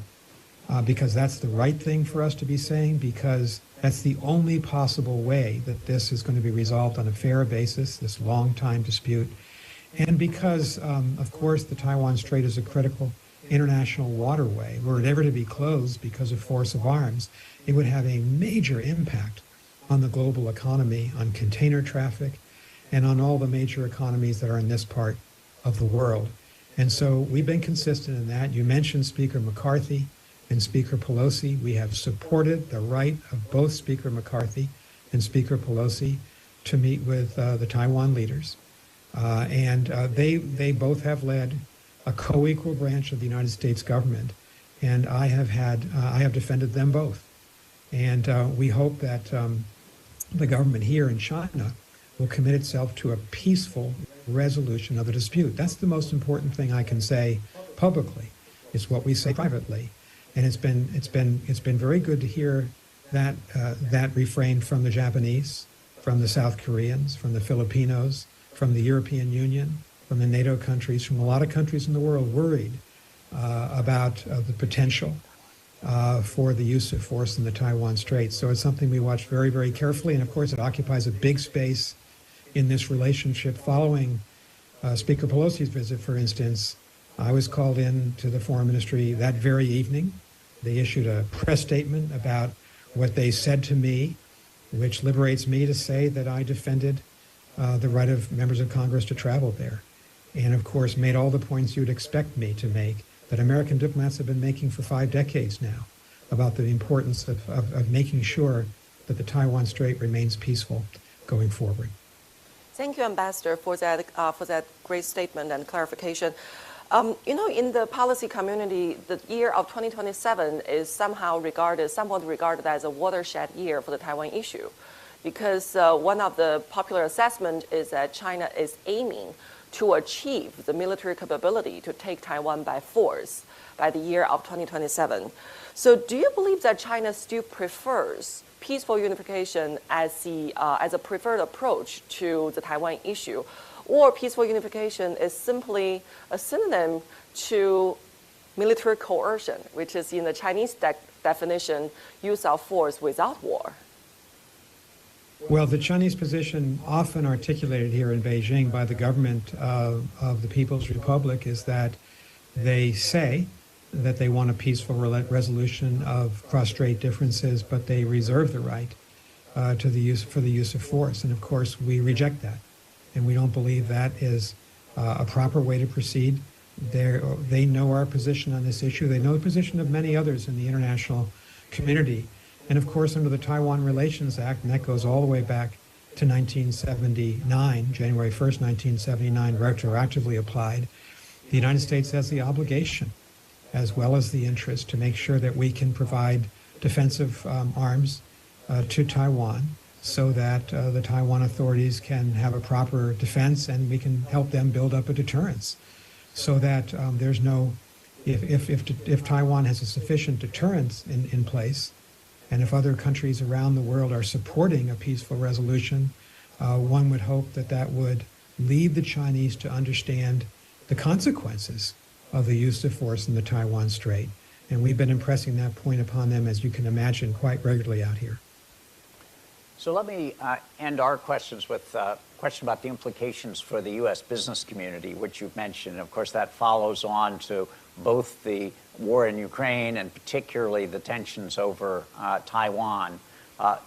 because that's the right thing for us to be saying, because that's the only possible way that this is going to be resolved on a fair basis, this long-time dispute, and because, of course, the Taiwan Strait is a critical international waterway. Were it ever to be closed because of force of arms, it would have a major impact on the global economy, on container traffic, and on all the major economies that are in this part of the world. And so we've been consistent in that. You mentioned Speaker McCarthy and Speaker Pelosi. We have supported the right of both Speaker McCarthy and Speaker Pelosi to meet with the Taiwan leaders. They both have led a co-equal branch of the United States government, and I have defended them both. And we hope that the government here in China will commit itself to a peaceful resolution of the dispute. That's the most important thing I can say publicly. It's what we say privately, and it's been very good to hear that refrain from the Japanese, from the South Koreans, from the Filipinos, from the European Union, from the NATO countries, from a lot of countries in the world worried about the potential for the use of force in the Taiwan Strait. So it's something we watch very, very carefully. And of course, it occupies a big space in this relationship. Following Speaker Pelosi's visit, for instance, I was called in to the Foreign Ministry that very evening. They issued a press statement about what they said to me, which liberates me to say that I defended the right of members of Congress to travel there. And of course, made all the points you'd expect me to make, that American diplomats have been making for 5 decades now, about the importance of making sure that the Taiwan Strait remains peaceful going forward. Thank you, Ambassador, for that great statement and clarification. In the policy community, the year of 2027 is somewhat regarded as a watershed year for the Taiwan issue, because one of the popular assessments is that China is aiming to achieve the military capability to take Taiwan by force by the year of 2027. So do you believe that China still prefers peaceful unification as a preferred approach to the Taiwan issue, or peaceful unification is simply a synonym to military coercion, which is in the Chinese definition, use of force without war? Well, the Chinese position, often articulated here in Beijing by the government of the People's Republic, is that they say that they want a peaceful resolution of cross-strait differences, but they reserve the right for the use of force. And of course, we reject that, and we don't believe that is a proper way to proceed. They know our position on this issue. They know the position of many others in the international community. And of course, under the Taiwan Relations Act, and that goes all the way back to 1979, January 1st, 1979, retroactively applied, the United States has the obligation, as well as the interest, to make sure that we can provide defensive arms to Taiwan so that the Taiwan authorities can have a proper defense and we can help them build up a deterrence so that there's no, if Taiwan has a sufficient deterrence in place, and if other countries around the world are supporting a peaceful resolution, one would hope that that would lead the Chinese to understand the consequences of the use of force in the Taiwan Strait. And we've been impressing that point upon them, as you can imagine, quite regularly out here. So let me end our questions with a question about the implications for the U.S. business community, which you've mentioned. Of course, that follows on to both the war in Ukraine and particularly the tensions over Taiwan.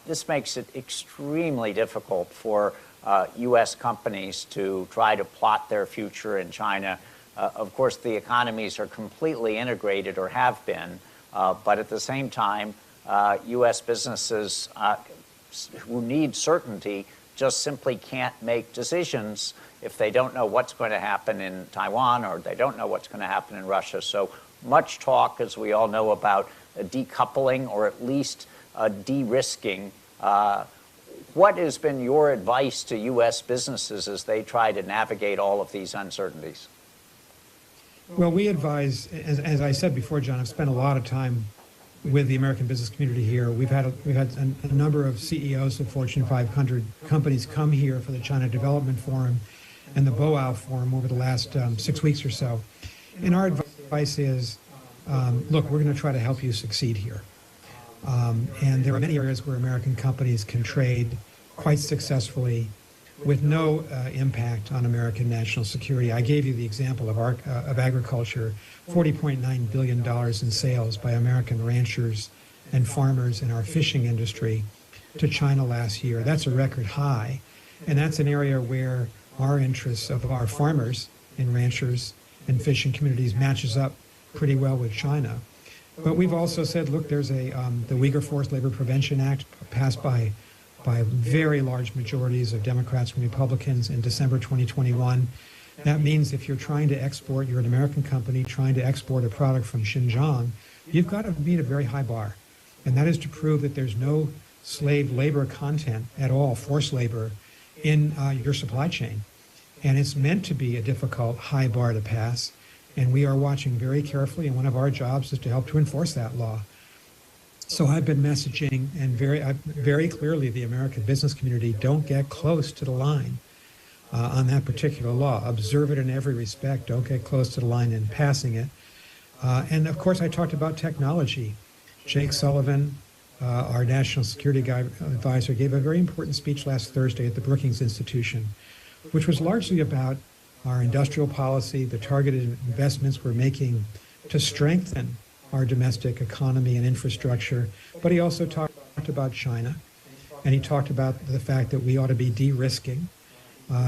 This makes it extremely difficult for U.S. companies to try to plot their future in China. Of course, the economies are completely integrated or have been, but at the same time, U.S. businesses who need certainty just simply can't make decisions if they don't know what's going to happen in Taiwan or they don't know what's going to happen in Russia. So much talk, as we all know, about decoupling or at least de-risking. What has been your advice to U.S. businesses as they try to navigate all of these uncertainties? Well, we advise, as I said before, John, I've spent a lot of time with the American business community here. We've had a number of CEOs of Fortune 500 companies come here for the China Development Forum and the BOAO Forum over the last 6 weeks or so. And our advice is, look, we're going to try to help you succeed here. And there are many areas where American companies can trade quite successfully with no impact on American national security. I gave you the example of agriculture, $40.9 billion in sales by American ranchers and farmers in our fishing industry to China last year. That's a record high. And that's an area where our interests of our farmers and ranchers and fishing communities matches up pretty well with China. But we've also said, look, there's the Uyghur Forced Labor Prevention Act passed by very large majorities of Democrats and Republicans in December 2021. That means if you're trying to export, you're an American company trying to export a product from Xinjiang, you've got to meet a very high bar. And that is to prove that there's no slave labor content at all, forced labor, in your supply chain. And it's meant to be a difficult high bar to pass. And we are watching very carefully, and one of our jobs is to help to enforce that law. So I've been messaging and very clearly the American business community, don't get close to the line on that particular law. Observe it in every respect. Don't get close to the line in passing it. And of course, I talked about technology. Jake Sullivan, our national security advisor, gave a very important speech last Thursday at the Brookings Institution, which was largely about our industrial policy, the targeted investments we're making to strengthen our domestic economy and infrastructure. But he also talked about China, and he talked about the fact that we ought to be de-risking.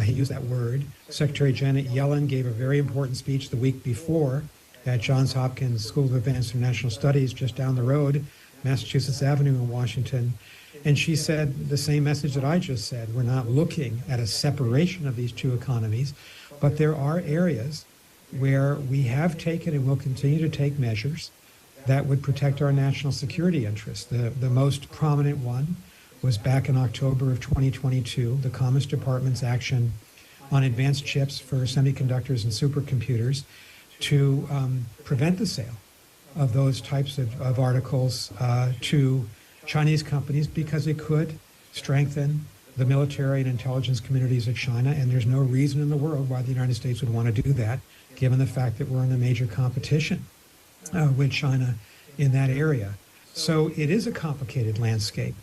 He used that word. Secretary Janet Yellen gave a very important speech the week before at Johns Hopkins School of Advanced International Studies just down the road, Massachusetts Avenue in Washington. And she said the same message that I just said. We're not looking at a separation of these two economies, but there are areas where we have taken and will continue to take measures that would protect our national security interests. The most prominent one was back in October of 2022, the Commerce Department's action on advanced chips for semiconductors and supercomputers to prevent the sale of those types of articles to Chinese companies because it could strengthen the military and intelligence communities of China, and there's no reason in the world why the United States would want to do that, given the fact that we're in a major competition with China in that area. So it is a complicated landscape,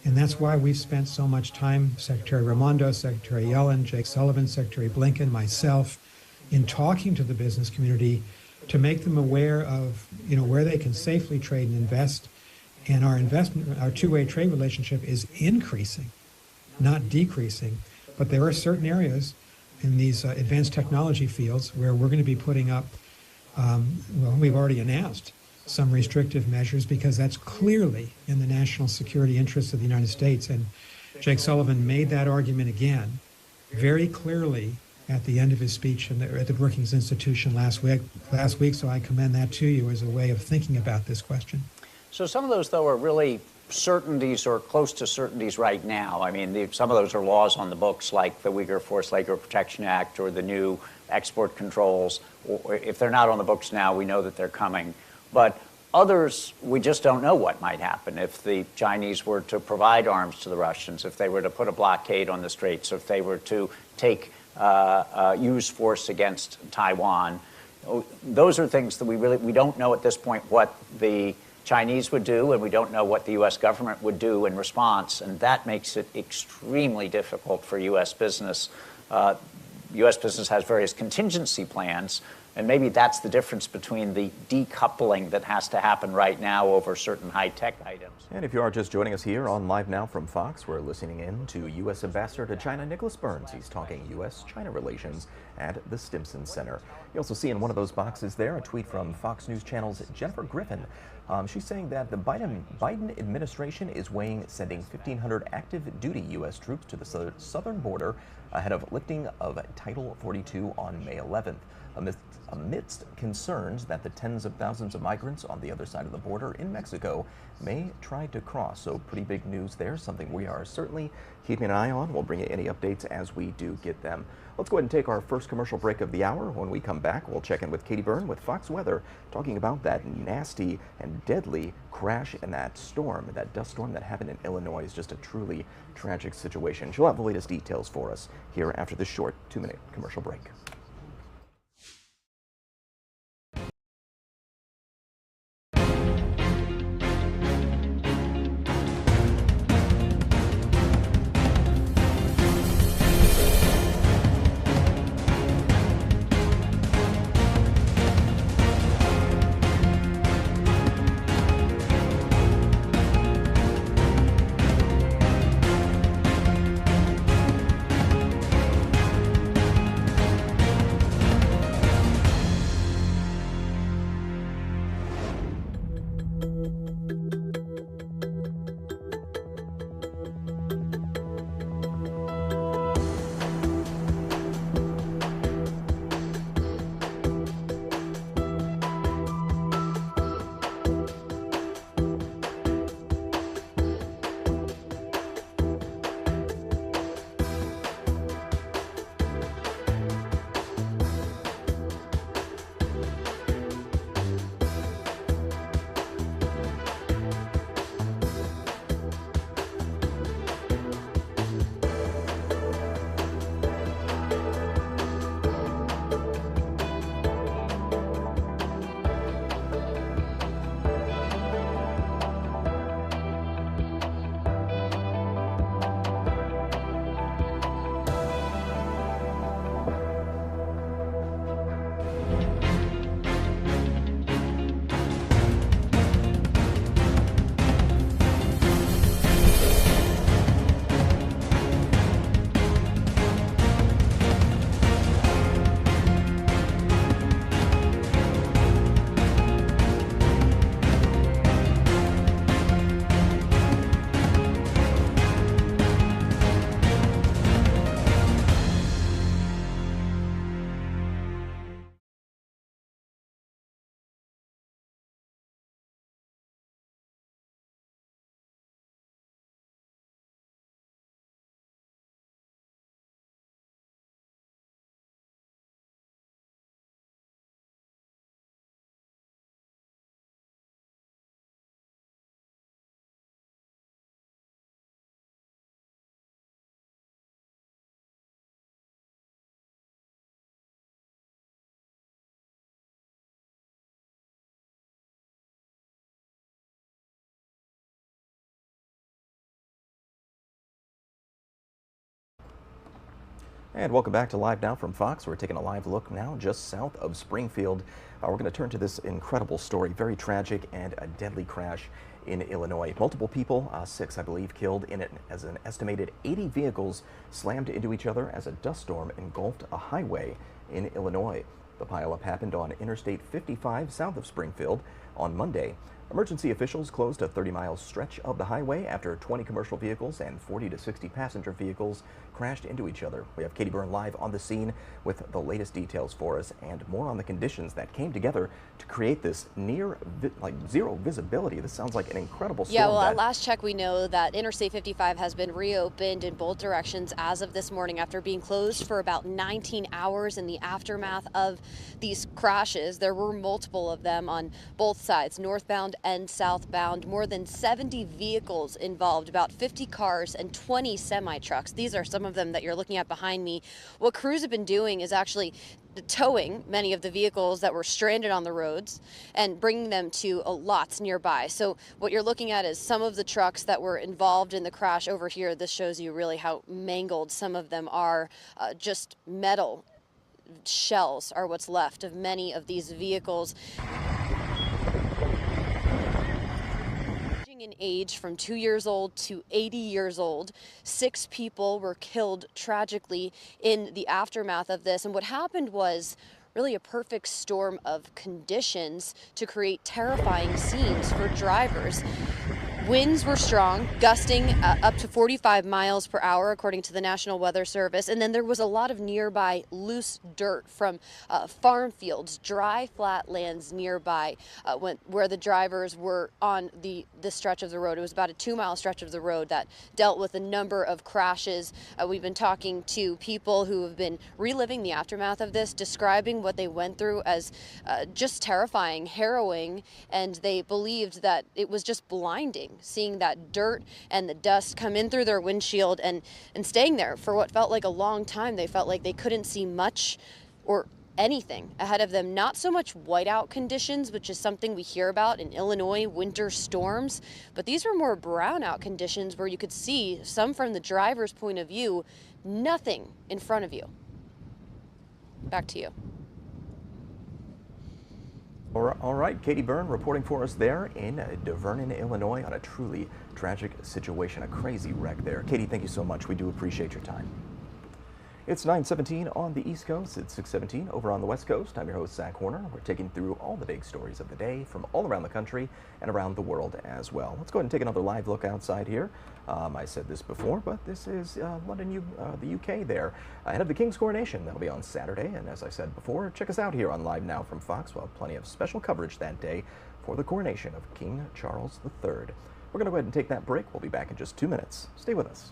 and that's why we've spent so much time, Secretary Raimondo, Secretary Yellen, Jake Sullivan, Secretary Blinken, myself, in talking to the business community to make them aware of, where they can safely trade and invest. And our two-way trade relationship is increasing, not decreasing. But there are certain areas in these advanced technology fields where we're going to be putting up, we've already announced some restrictive measures because that's clearly in the national security interests of the United States. And Jake Sullivan made that argument again very clearly at the end of his speech at the Brookings Institution last week. So I commend that to you as a way of thinking about this question. So some of those, though, are really certainties or close to certainties right now. I mean, some of those are laws on the books, like the Uyghur Forced Labor Protection Act or the new export controls. Or if they're not on the books now, we know that they're coming. But others, we just don't know what might happen if the Chinese were to provide arms to the Russians, if they were to put a blockade on the straits, if they were to use force against Taiwan. Those are things that we don't know at this point what the Chinese would do, and we don't know what the U.S. government would do in response, and that makes it extremely difficult for U.S. business. U.S. business has various contingency plans, and maybe that's the difference between the decoupling that has to happen right now over certain high-tech items. And if you are just joining us here on Live Now from Fox, we're listening in to U.S. Ambassador to China, Nicholas Burns. He's talking U.S.-China relations at the Stimson Center. You also see in one of those boxes there a tweet from Fox News Channel's Jennifer Griffin. She's saying that the Biden administration is weighing sending 1,500 active duty U.S. troops to the southern border ahead of lifting of Title 42 on May 11th. Amidst concerns that the tens of thousands of migrants on the other side of the border in Mexico may try to cross. So pretty big news there, something we are certainly keeping an eye on. We'll bring you any updates as we do get them. Let's go ahead and take our first commercial break of the hour. When we come back, we'll check in with Katie Byrne with Fox Weather, talking about that nasty and deadly crash and that storm, that dust storm that happened in Illinois. Is just a truly tragic situation. She'll have the latest details for us here after this short 2-minute commercial break. And welcome back to Live Now from Fox. We're taking a live look now just south of Springfield. We're going to turn to this incredible story, very tragic and a deadly crash in Illinois. Multiple people, 6 I believe, killed in it as an estimated 80 vehicles slammed into each other as a dust storm engulfed a highway in Illinois. The pileup happened on Interstate 55 south of Springfield. on Monday. Emergency officials closed a 30-mile stretch of the highway after 20 commercial vehicles and 40 to 60 passenger vehicles crashed into each other. We have Katie Byrne live on the scene with the latest details for us and more on the conditions that came together to create this near zero visibility. This sounds like an incredible storm. Yeah, well, at last check, we know that Interstate 55 has been reopened in both directions as of this morning after being closed for about 19 hours in the aftermath of these crashes. There were multiple of them on both sides, northbound and southbound. More than 70 vehicles involved, about 50 cars and 20 semi-trucks. These are some of them that you're looking at behind me. What crews have been doing is actually towing many of the vehicles that were stranded on the roads and bringing them to lots nearby. So what you're looking at is some of the trucks that were involved in the crash over here. This shows you really how mangled some of them are. Just metal shells are what's left of many of these vehicles. In age from 2 years old to 80 years old. 6 people were killed tragically in the aftermath of this. And what happened was really a perfect storm of conditions to create terrifying scenes for drivers. Winds were strong, gusting up to 45 miles per hour, according to the National Weather Service. And then there was a lot of nearby loose dirt from farm fields, dry, flat lands nearby where the drivers were on the stretch of the road. It was about a 2-mile stretch of the road that dealt with a number of crashes. We've been talking to people who have been reliving the aftermath of this, describing what they went through as just terrifying, harrowing, and they believed that it was just blinding, seeing that dirt and the dust come in through their windshield and staying there for what felt like a long time. They felt like they couldn't see much or anything ahead of them. Not so much whiteout conditions, which is something we hear about in Illinois, winter storms, but these were more brownout conditions where you could see, some from the driver's point of view, nothing in front of you. Back to you. All right, Katie Byrne reporting for us there in DeVernon, Illinois, on a truly tragic situation, a crazy wreck there. Katie, thank you so much. We do appreciate your time. It's 9:17 on the East Coast. It's 6:17 over on the West Coast. I'm your host, Zach Horner. We're taking through all the big stories of the day from all around the country and around the world as well. Let's go ahead and take another live look outside here. I said this before, but this is London, the UK there, ahead of the King's coronation. That'll be on Saturday. And as I said before, check us out here on LiveNOW from Fox. We'll have plenty of special coverage that day for the coronation of King Charles III. We're going to go ahead and take that break. We'll be back in just 2 minutes. Stay with us.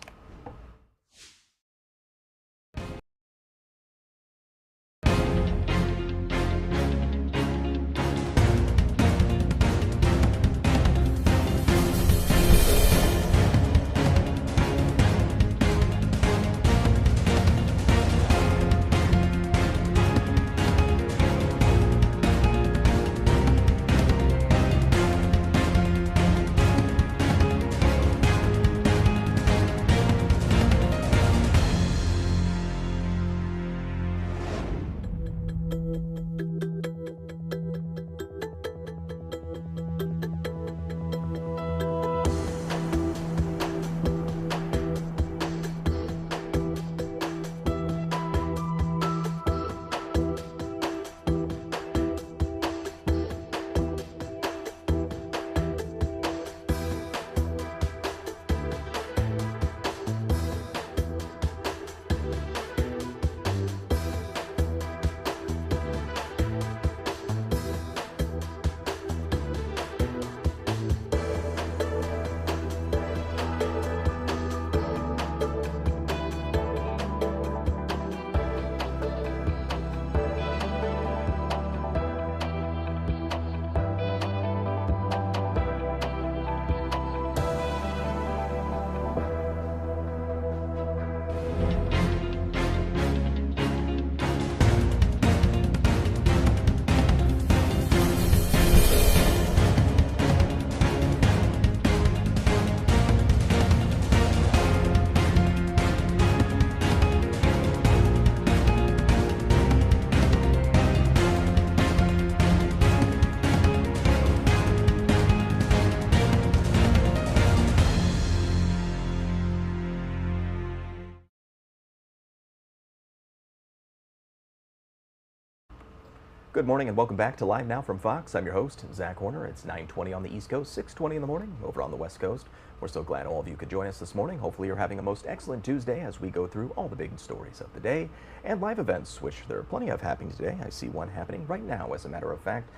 Good morning and welcome back to Live Now from Fox. I'm your host, Zach Horner. It's 9:20 on the East Coast, 6:20 in the morning over on the West Coast. We're so glad all of you could join us this morning. Hopefully you're having a most excellent Tuesday as we go through all the big stories of the day and live events, which there are plenty of happening today. I see one happening right now, as a matter of fact.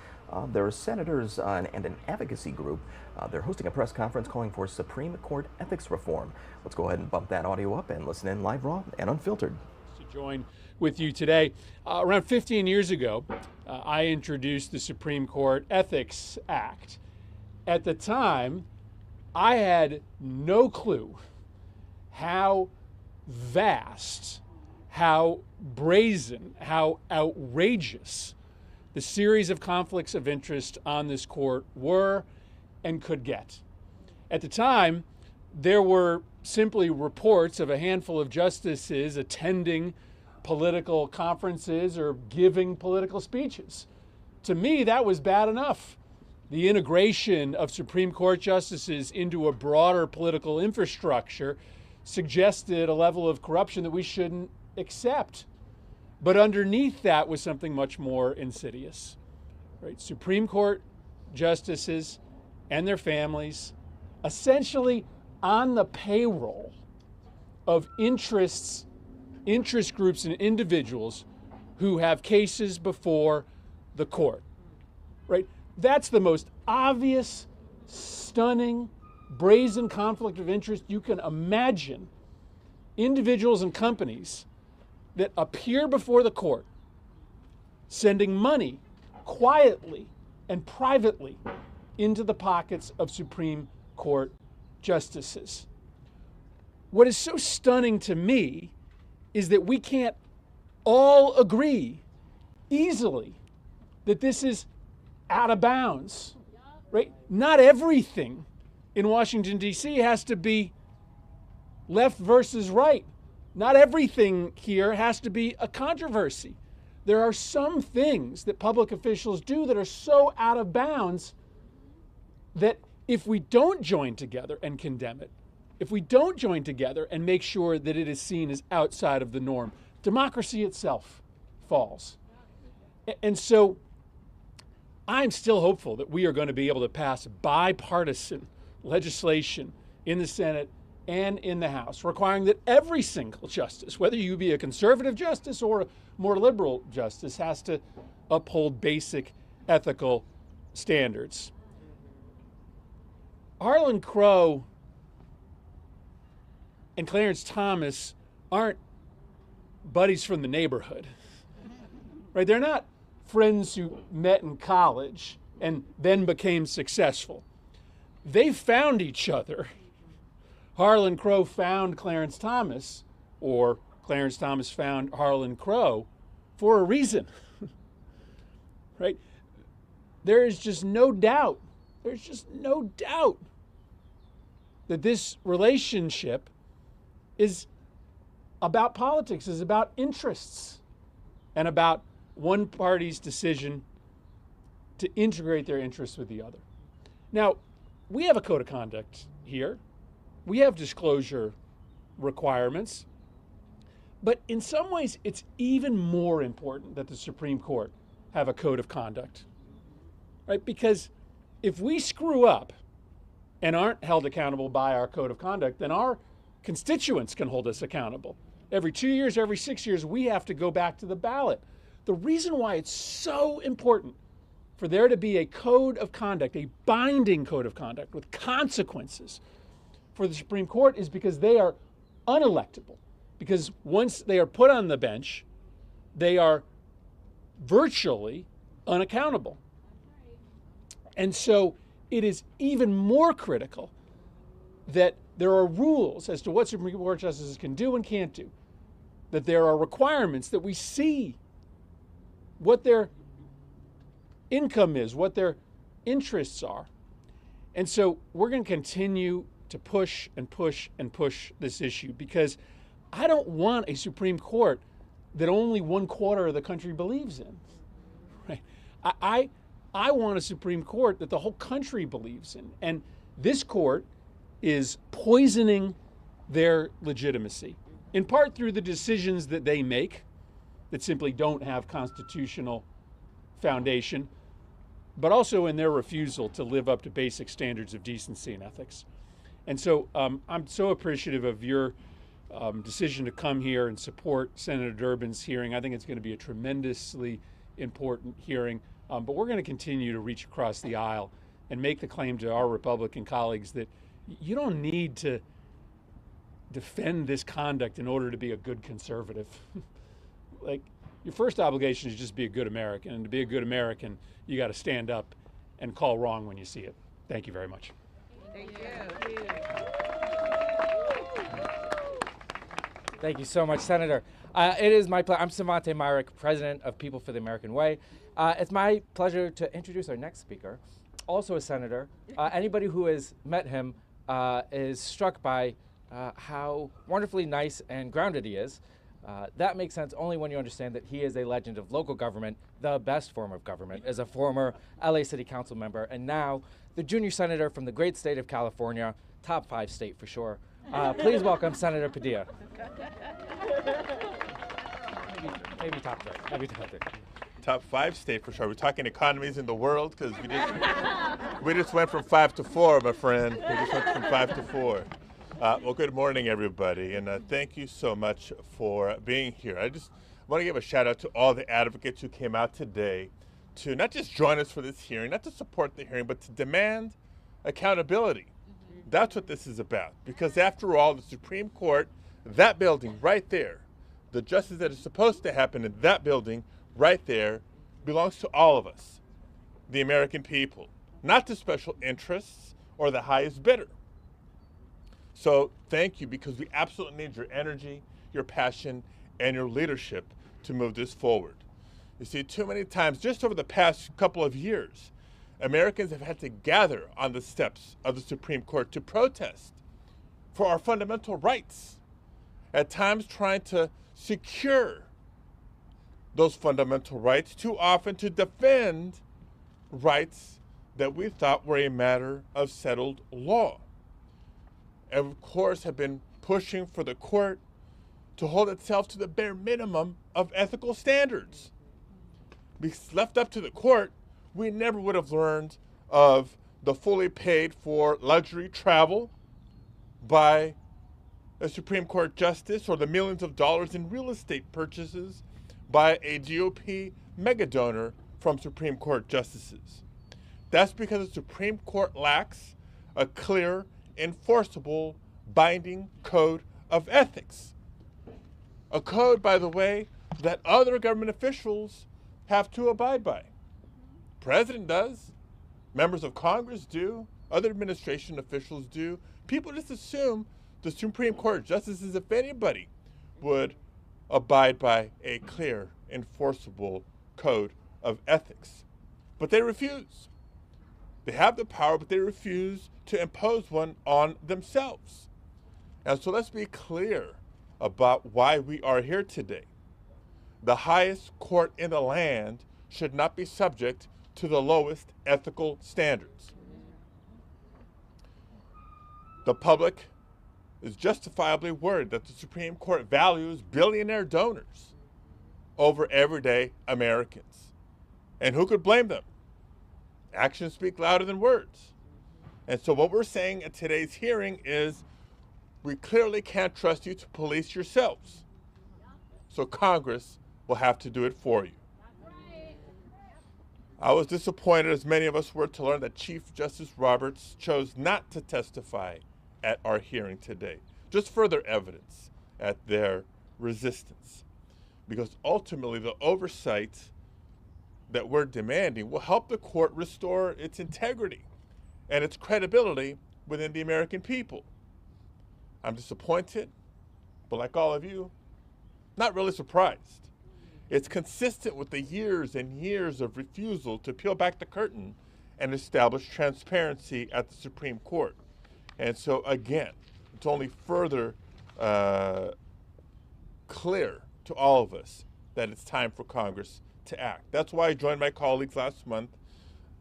There are senators and an advocacy group. They're hosting a press conference calling for Supreme Court ethics reform. Let's go ahead and bump that audio up and listen in live, raw, and unfiltered. To join with you today. Around 15 years ago, I introduced the Supreme Court Ethics Act. At the time, I had no clue how vast, how brazen, how outrageous the series of conflicts of interest on this court were and could get. At the time, there were simply reports of a handful of justices attending political conferences or giving political speeches. To me, that was bad enough. The integration of Supreme Court justices into a broader political infrastructure suggested a level of corruption that we shouldn't accept. But underneath that was something much more insidious. Right? Supreme Court justices and their families essentially on the payroll of interest groups and individuals who have cases before the court, right? That's the most obvious, stunning, brazen conflict of interest you can imagine. Individuals and companies that appear before the court sending money quietly and privately into the pockets of Supreme Court justices. What is so stunning to me is that we can't all agree easily that this is out of bounds, right? Not everything in Washington, D.C. has to be left versus right. Not everything here has to be a controversy. There are some things that public officials do that are so out of bounds that if we don't join together and condemn it, if we don't join together and make sure that it is seen as outside of the norm, democracy itself falls. And so I'm still hopeful that we are going to be able to pass bipartisan legislation in the Senate and in the House, requiring that every single justice, whether you be a conservative justice or a more liberal justice, has to uphold basic ethical standards. Harlan Crow and Clarence Thomas aren't buddies from the neighborhood, right? They're not friends who met in college and then became successful. They found each other. Harlan Crow found Clarence Thomas, or Clarence Thomas found Harlan Crow for a reason, right? There is just no doubt, that this relationship is about politics, is about interests, and about one party's decision to integrate their interests with the other. Now, we have a code of conduct here. We have disclosure requirements. But in some ways, it's even more important that the Supreme Court have a code of conduct, right? Because if we screw up and aren't held accountable by our code of conduct, then our constituents can hold us accountable. Every 2 years, every 6 years, we have to go back to the ballot. The reason why it's so important for there to be a code of conduct, a binding code of conduct with consequences for the Supreme Court is because they are unelectable. Because once they are put on the bench, they are virtually unaccountable. And so it is even more critical that there are rules as to what Supreme Court justices can do and can't do, that there are requirements, that we see what their income is, what their interests are. And so we're going to continue to push and push and push this issue because I don't want a Supreme Court that only 1/4 of the country believes in. Right? I want a Supreme Court that the whole country believes in. And this court is poisoning their legitimacy, in part through the decisions that they make that simply don't have constitutional foundation, but also in their refusal to live up to basic standards of decency and ethics. And so I'm so appreciative of your decision to come here and support Senator Durbin's hearing. I think it's going to be a tremendously important hearing, but we're going to continue to reach across the aisle and make the claim to our Republican colleagues that you don't need to defend this conduct in order to be a good conservative. Like, your first obligation is just be a good American, and to be a good American, you got to stand up and call wrong when you see it. Thank you very much. Thank you. Thank you so much, Senator. It is my pleasure. I'm Savante Myrick, president of People for the American Way. It's my pleasure to introduce our next speaker, also a senator. Anybody who has met him is struck by how wonderfully nice and grounded he is. That makes sense only when you understand that he is a legend of local government, the best form of government, as a former LA City Council member, and now the junior senator from the great state of California, top 5 state for sure. Please welcome Senator Padilla. Maybe top 3. Maybe top 3. Top 5 state for sure. We're talking economies in the world because we just went from 5 to 4, my friend. We just went from 5 to 4. Well, good morning, everybody, and thank you so much for being here. I just want to give a shout out to all the advocates who came out today to not just join us for this hearing, not to support the hearing, but to demand accountability. That's what this is about, because after all, the Supreme Court, that building right there, the justice that is supposed to happen in that building right there belongs to all of us, the American people, not to special interests or the highest bidder. So thank you, because we absolutely need your energy, your passion, and your leadership to move this forward. You see, too many times, just over the past couple of years, Americans have had to gather on the steps of the Supreme Court to protest for our fundamental rights, at times trying to secure those fundamental rights, too often to defend rights that we thought were a matter of settled law. And of course have been pushing for the court to hold itself to the bare minimum of ethical standards. Because left up to the court, we never would have learned of the fully paid for luxury travel by a Supreme Court justice, or the millions of dollars in real estate purchases by a GOP mega donor from Supreme Court justices. That's because the Supreme Court lacks a clear, enforceable, binding code of ethics. A code, by the way, that other government officials have to abide by. The President does, members of Congress do, other administration officials do. People just assume the Supreme Court justices, if anybody, would abide by a clear, enforceable code of ethics. But they refuse. They have the power, but they refuse to impose one on themselves. And so let's be clear about why we are here today. The highest court in the land should not be subject to the lowest ethical standards. The public is justifiably worried that the Supreme Court values billionaire donors over everyday Americans. And who could blame them? Actions speak louder than words. And so what we're saying at today's hearing is we clearly can't trust you to police yourselves. So Congress will have to do it for you. I was disappointed, as many of us were, to learn that Chief Justice Roberts chose not to testify at our hearing today. Just further evidence at their resistance. Because ultimately the oversight that we're demanding will help the court restore its integrity and its credibility within the American people. I'm disappointed, but like all of you, not really surprised. It's consistent with the years and years of refusal to peel back the curtain and establish transparency at the Supreme Court. And so again, it's only further clear to all of us that it's time for Congress to act. That's why I joined my colleagues last month,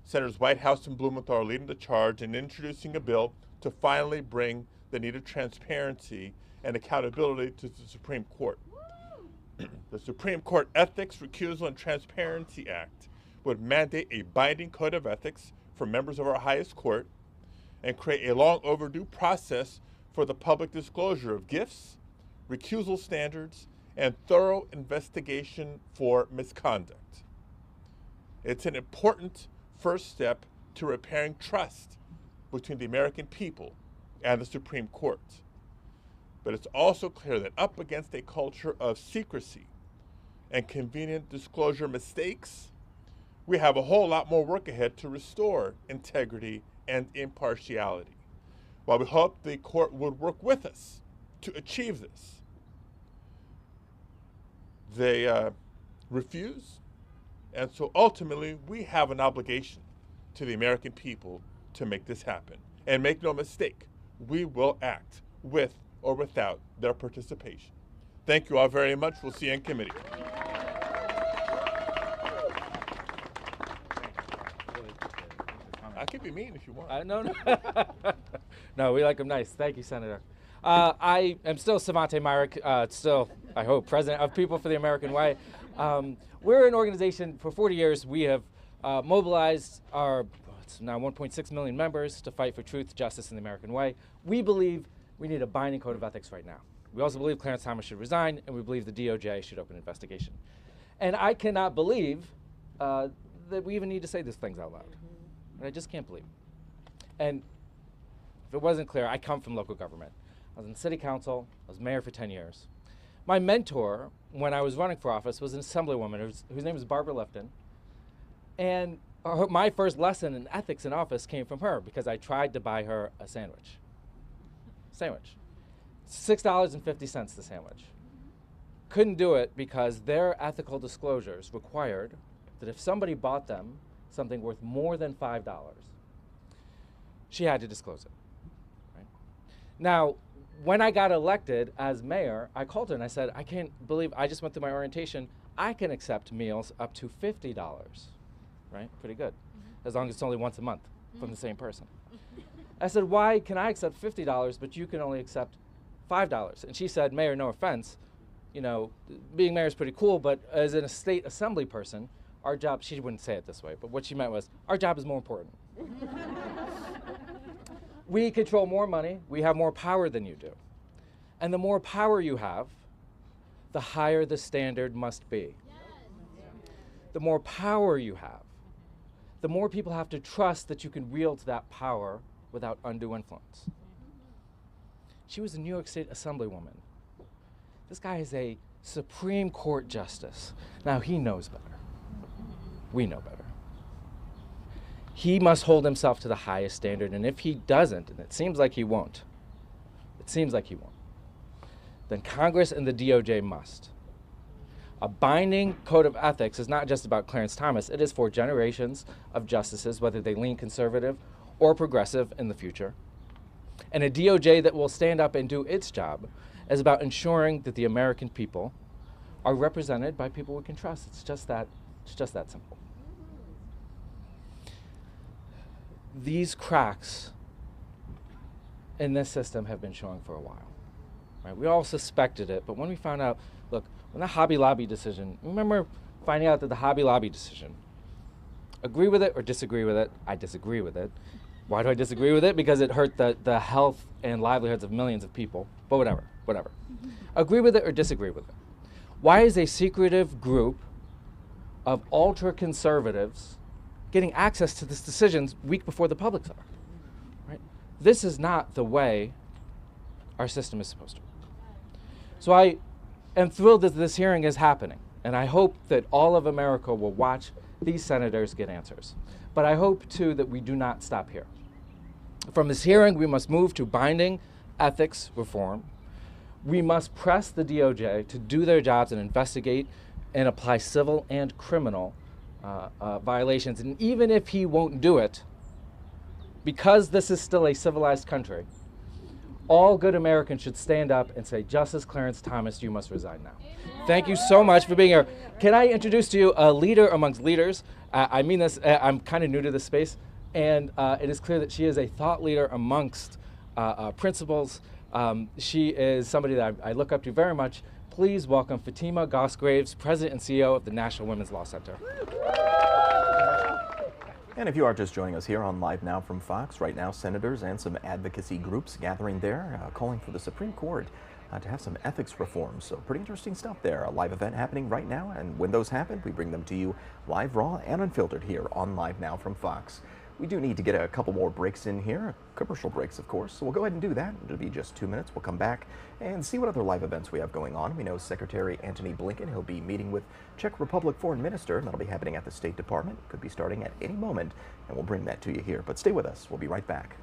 Senators Whitehouse and Blumenthal, leading the charge in introducing a bill to finally bring the needed transparency and accountability to the Supreme Court. The Supreme Court Ethics, Recusal, and Transparency Act would mandate a binding code of ethics for members of our highest court and create a long overdue process for the public disclosure of gifts, recusal standards, and thorough investigation for misconduct. It's an important first step to repairing trust between the American people and the Supreme Court. But it's also clear that up against a culture of secrecy and convenient disclosure mistakes, we have a whole lot more work ahead to restore integrity and impartiality. While we hope the court would work with us to achieve this, they refuse, and so ultimately we have an obligation to the American people to make this happen. And make no mistake, we will act with or without their participation. Thank you all very much. We'll see you in committee. I could be mean if you want. No. No, we like them nice. Thank you, Senator. I am still Savante Myrick, still, I hope, president of People for the American Way. We're an organization, for 40 years, we have mobilized our now 1.6 million members to fight for truth, justice, and the American way. We believe we need a binding code of ethics right now. We also believe Clarence Thomas should resign, and we believe the DOJ should open an investigation. And I cannot believe that we even need to say these things out loud. I just can't believe it. And if it wasn't clear, I come from local government. I was in city council, I was mayor for 10 years. My mentor, when I was running for office, was an assemblywoman whose name was Barbara Lifton. And my first lesson in ethics in office came from her because I tried to buy her a sandwich. $6.50 the sandwich. Couldn't do it because their ethical disclosures required that if somebody bought them something worth more than $5, she had to disclose it. Right? Now, when I got elected as mayor, I called her and I said, I can't believe I just went through my orientation. I can accept meals up to $50, right? Pretty good, as long as it's only once a month from the same person. I said, why can I accept $50, but you can only accept $5? And she said, Mayor, no offense, you know, being mayor is pretty cool, but as a state assembly person, our job, she wouldn't say it this way, but what she meant was, our job is more important. We control more money, we have more power than you do. And the more power you have, the higher the standard must be. The more power you have, the more people have to trust that you can wield that power without undue influence. She was a New York State Assemblywoman. This guy is a Supreme Court justice. Now, he knows better. We know better. He must hold himself to the highest standard, and if he doesn't, and it seems like he won't, then Congress and the DOJ must. A binding code of ethics is not just about Clarence Thomas, it is for generations of justices, whether they lean conservative or progressive in the future. And a DOJ that will stand up and do its job is about ensuring that the American people are represented by people we can trust. It's just that simple. These cracks in this system have been showing for a while. Right? We all suspected it, but when we found out, look, when the Hobby Lobby decision, remember finding out that the Hobby Lobby decision, agree with it or disagree with it? I disagree with it. Why do I disagree with it? Because it hurt the health and livelihoods of millions of people, but whatever. Agree with it or disagree with it? Why is a secretive group of ultra-conservatives getting access to these decisions week before the public are? Right? This is not the way our system is supposed to work. So I am thrilled that this hearing is happening, and I hope that all of America will watch these senators get answers. But I hope, too, that we do not stop here. From this hearing, we must move to binding ethics reform. We must press the DOJ to do their jobs and investigate and apply civil and criminal violations. And even if he won't do it, because this is still a civilized country, all good Americans should stand up and say, Justice Clarence Thomas, you must resign now. Thank you so much for being here. Can I introduce to you a leader amongst leaders? I mean this, I'm kind of new to this space, and it is clear that she is a thought leader amongst principals. She is somebody that I look up to very much. Please welcome Fatima Gosgraves, President and CEO of the National Women's Law Center. And if you are just joining us here on Live Now from Fox, right now senators and some advocacy groups gathering there, calling for the Supreme Court to have some ethics reforms. So pretty interesting stuff there. A live event happening right now, and when those happen, we bring them to you live, raw, and unfiltered here on Live Now from Fox. We do need to get a couple more breaks in here, commercial breaks, of course, so we'll go ahead and do that. It'll be just 2 minutes. We'll come back and see what other live events we have going on. We know Secretary Antony Blinken, he'll be meeting with Czech Republic Foreign Minister. That'll be happening at the State Department. Could be starting at any moment, and we'll bring that to you here. But stay with us. We'll be right back.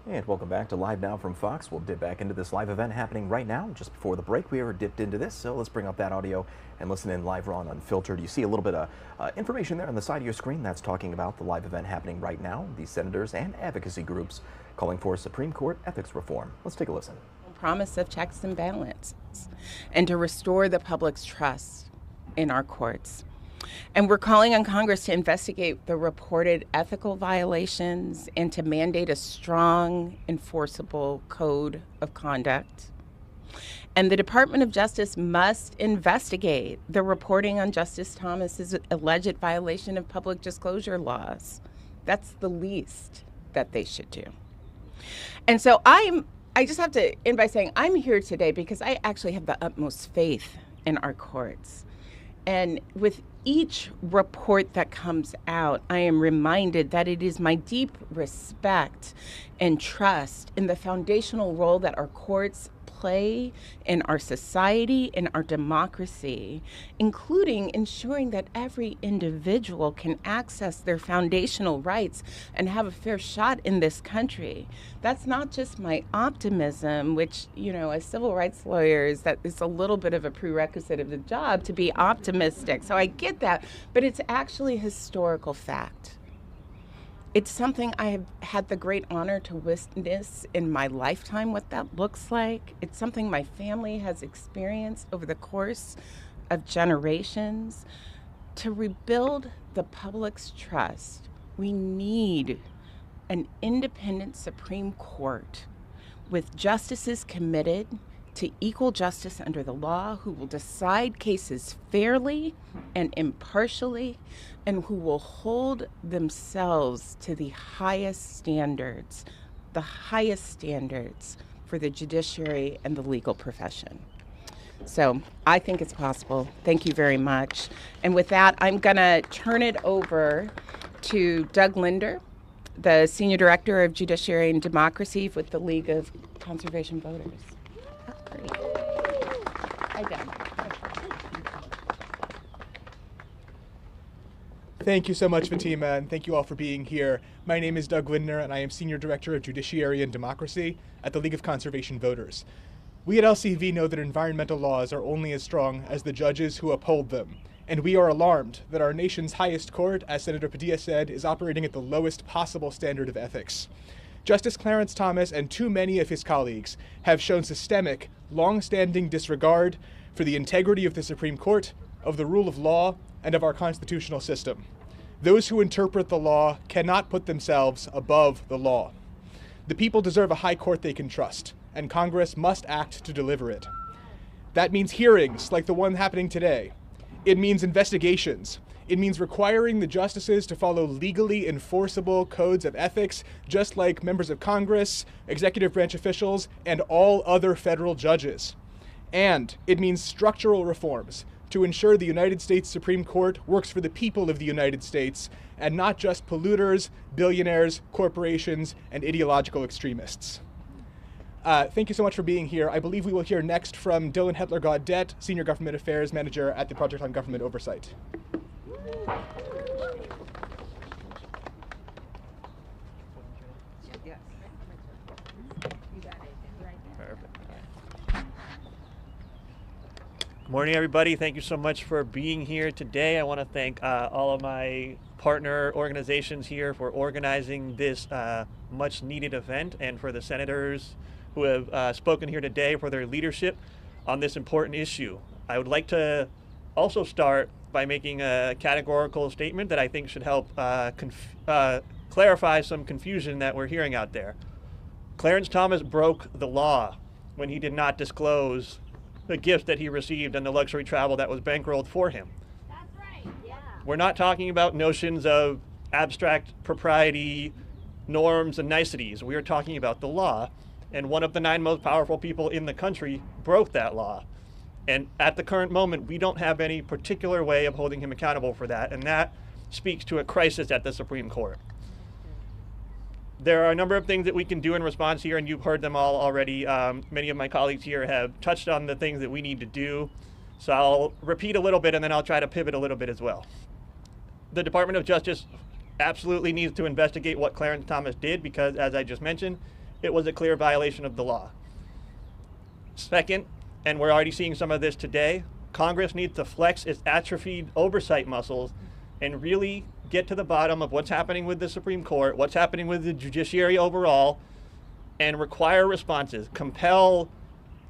And welcome back to Live Now from Fox. We'll dip back into this live event happening right now. Just before the break, we were dipped into this, so let's bring up that audio and listen in live, raw, and unfiltered. You see a little bit of information there on the side of your screen that's talking about the live event happening right now. These senators and advocacy groups calling for Supreme Court ethics reform. Let's take a listen. Promise of checks and balances and to restore the public's trust in our courts. And we're calling on Congress to investigate the reported ethical violations and to mandate a strong, enforceable code of conduct. And the Department of Justice must investigate the reporting on Justice Thomas's alleged violation of public disclosure laws. That's the least that they should do. And so I just have to end by saying I'm here today because I actually have the utmost faith in our courts. And with each report that comes out, I am reminded that it is my deep respect and trust in the foundational role that our courts play in our society, in our democracy, including ensuring that every individual can access their foundational rights and have a fair shot in this country. That's not just my optimism, which, you know, as civil rights lawyers, that is a little bit of a prerequisite of the job to be optimistic. So I get that, but it's actually historical fact. It's something I have had the great honor to witness in my lifetime, what that looks like. It's something my family has experienced over the course of generations. To rebuild the public's trust, we need an independent Supreme Court with justices committed to equal justice under the law, who will decide cases fairly and impartially, and who will hold themselves to the highest standards for the judiciary and the legal profession. So I think it's possible. Thank you very much. And with that, I'm going to turn it over to Doug Linder, the Senior Director of Judiciary and Democracy with the League of Conservation Voters. Great. Hi, Doug. Thank you so much, Fatima, and thank you all for being here. My name is Doug Lindner, and I am Senior Director of Judiciary and Democracy at the League of Conservation Voters. We at LCV know that environmental laws are only as strong as the judges who uphold them, and we are alarmed that our nation's highest court, as Senator Padilla said, is operating at the lowest possible standard of ethics. Justice Clarence Thomas and too many of his colleagues have shown systemic, long-standing disregard for the integrity of the Supreme Court, of the rule of law, and of our constitutional system. Those who interpret the law cannot put themselves above the law. The people deserve a high court they can trust, and Congress must act to deliver it. That means hearings like the one happening today. It means investigations. It means requiring the justices to follow legally enforceable codes of ethics, just like members of Congress, executive branch officials, and all other federal judges. And it means structural reforms to ensure the United States Supreme Court works for the people of the United States and not just polluters, billionaires, corporations, and ideological extremists. Thank you so much for being here. I believe we will hear next from Dylan Hetler-Gaudet, Senior Government Affairs Manager at the Project on Government Oversight. Good morning, everybody. Thank you so much for being here today. I want to thank all of my partner organizations here for organizing this much needed event, and for the senators who have spoken here today for their leadership on this important issue. I would like to also start by making a categorical statement that I think should help clarify some confusion that we're hearing out there. Clarence Thomas broke the law when he did not disclose the gifts that he received and the luxury travel that was bankrolled for him. That's right, yeah. We're not talking about notions of abstract propriety, norms, and niceties. We are talking about the law, and one of the 9 most powerful people in the country broke that law. And at the current moment, we don't have any particular way of holding him accountable for that, and that speaks to a crisis at the Supreme Court. There are a number of things that we can do in response here, and you've heard them all already. Many of my colleagues here have touched on the things that we need to do. So I'll repeat a little bit, and then I'll try to pivot a little bit as well. The Department of Justice absolutely needs to investigate what Clarence Thomas did, because, as I just mentioned, it was a clear violation of the law. Second, and we're already seeing some of this today, Congress needs to flex its atrophied oversight muscles and really get to the bottom of what's happening with the Supreme Court, what's happening with the judiciary overall, and require responses, compel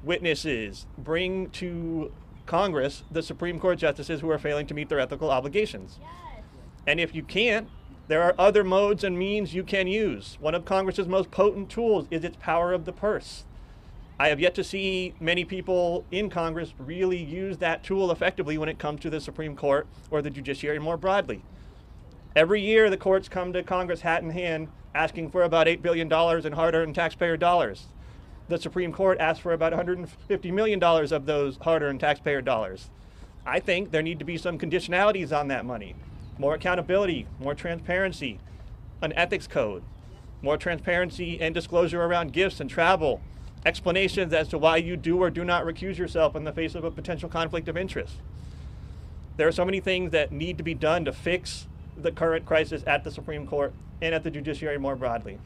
witnesses, bring to Congress the Supreme Court justices who are failing to meet their ethical obligations. Yes. And if you can't, there are other modes and means you can use. One of Congress's most potent tools is its power of the purse. I have yet to see many people in Congress really use that tool effectively when it comes to the Supreme Court or the judiciary more broadly. Every year, the courts come to Congress hat in hand asking for about $8 billion in hard-earned taxpayer dollars. The Supreme Court asks for about $150 million of those hard-earned taxpayer dollars. I think there need to be some conditionalities on that money. More accountability, more transparency, an ethics code, more transparency and disclosure around gifts and travel, explanations as to why you do or do not recuse yourself in the face of a potential conflict of interest. There are so many things that need to be done to fix the current crisis at the Supreme Court and at the judiciary more broadly.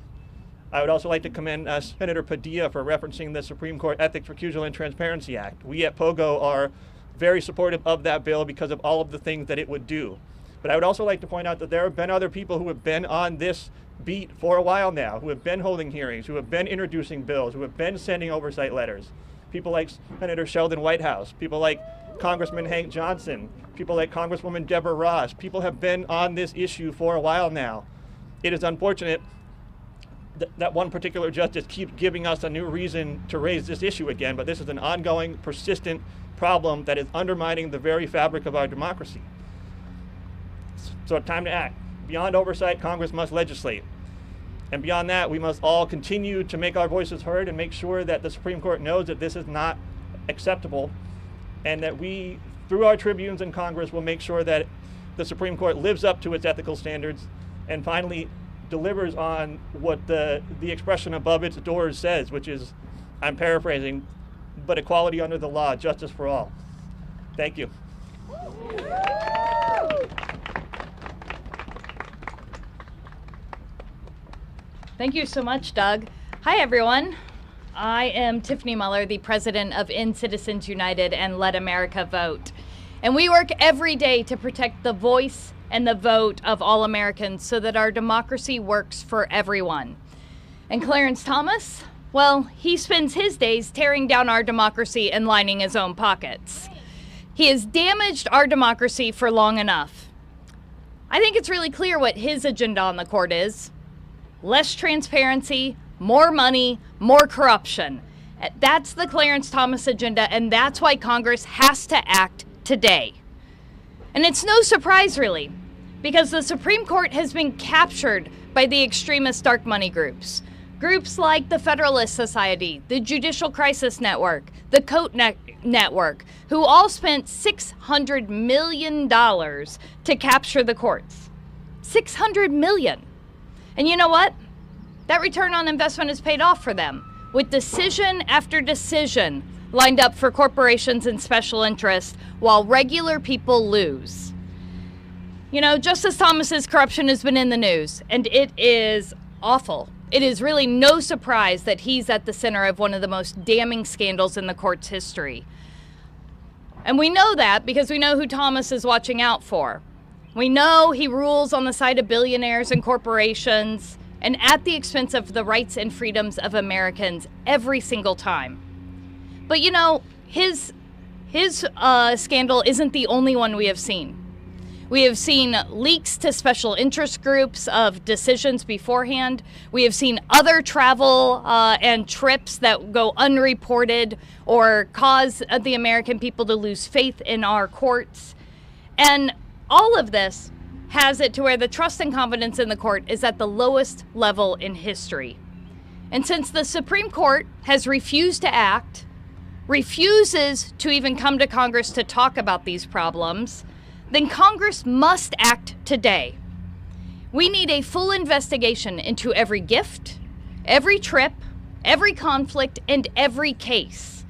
I would also like to commend Senator Padilla for referencing the Supreme Court Ethics, Recusal, and Transparency Act. We at POGO are very supportive of that bill because of all of the things that it would do. But I would also like to point out that there have been other people who have been on this beat for a while now, who have been holding hearings, who have been introducing bills, who have been sending oversight letters. People like Senator Sheldon Whitehouse, people like Congressman Hank Johnson, people like Congresswoman Deborah Ross. People have been on this issue for a while now. It is unfortunate that one particular justice keeps giving us a new reason to raise this issue again, but this is an ongoing, persistent problem that is undermining the very fabric of our democracy. So it's time to act. Beyond oversight, Congress must legislate. And beyond that, we must all continue to make our voices heard and make sure that the Supreme Court knows that this is not acceptable and that we, through our tribunes in Congress, will make sure that the Supreme Court lives up to its ethical standards and finally delivers on what the expression above its doors says, which is, I'm paraphrasing, but equality under the law, justice for all. Thank you. Thank you so much, Doug. Hi, everyone. I am Tiffany Muller, the president of In Citizens United and Let America Vote. And we work every day to protect the voice and the vote of all Americans so that our democracy works for everyone. And Clarence Thomas, well, he spends his days tearing down our democracy and lining his own pockets. He has damaged our democracy for long enough. I think it's really clear what his agenda on the court is. Less transparency, more money, more corruption. That's the Clarence Thomas agenda, and that's why Congress has to act today. And it's no surprise, really, because the Supreme Court has been captured by the extremist dark money groups. Groups like the Federalist Society, the Judicial Crisis Network, the Coat Network, who all spent $600 million to capture the courts. $600 million. And you know what? That return on investment is paid off for them, with decision after decision lined up for corporations and special interests, while regular people lose. You know, Justice Thomas's corruption has been in the news, and it is awful. It is really no surprise that he's at the center of one of the most damning scandals in the court's history. And we know that because we know who Thomas is watching out for. We know he rules on the side of billionaires and corporations and at the expense of the rights and freedoms of Americans every single time. But you know, his scandal isn't the only one we have seen. We have seen leaks to special interest groups of decisions beforehand. We have seen other travel and trips that go unreported or cause the American people to lose faith in our courts. And all of this has it to where the trust and confidence in the court is at the lowest level in history. And since the Supreme Court has refused to act, refuses to even come to Congress to talk about these problems, then Congress must act today. We need a full investigation into every gift, every trip, every conflict, and every case.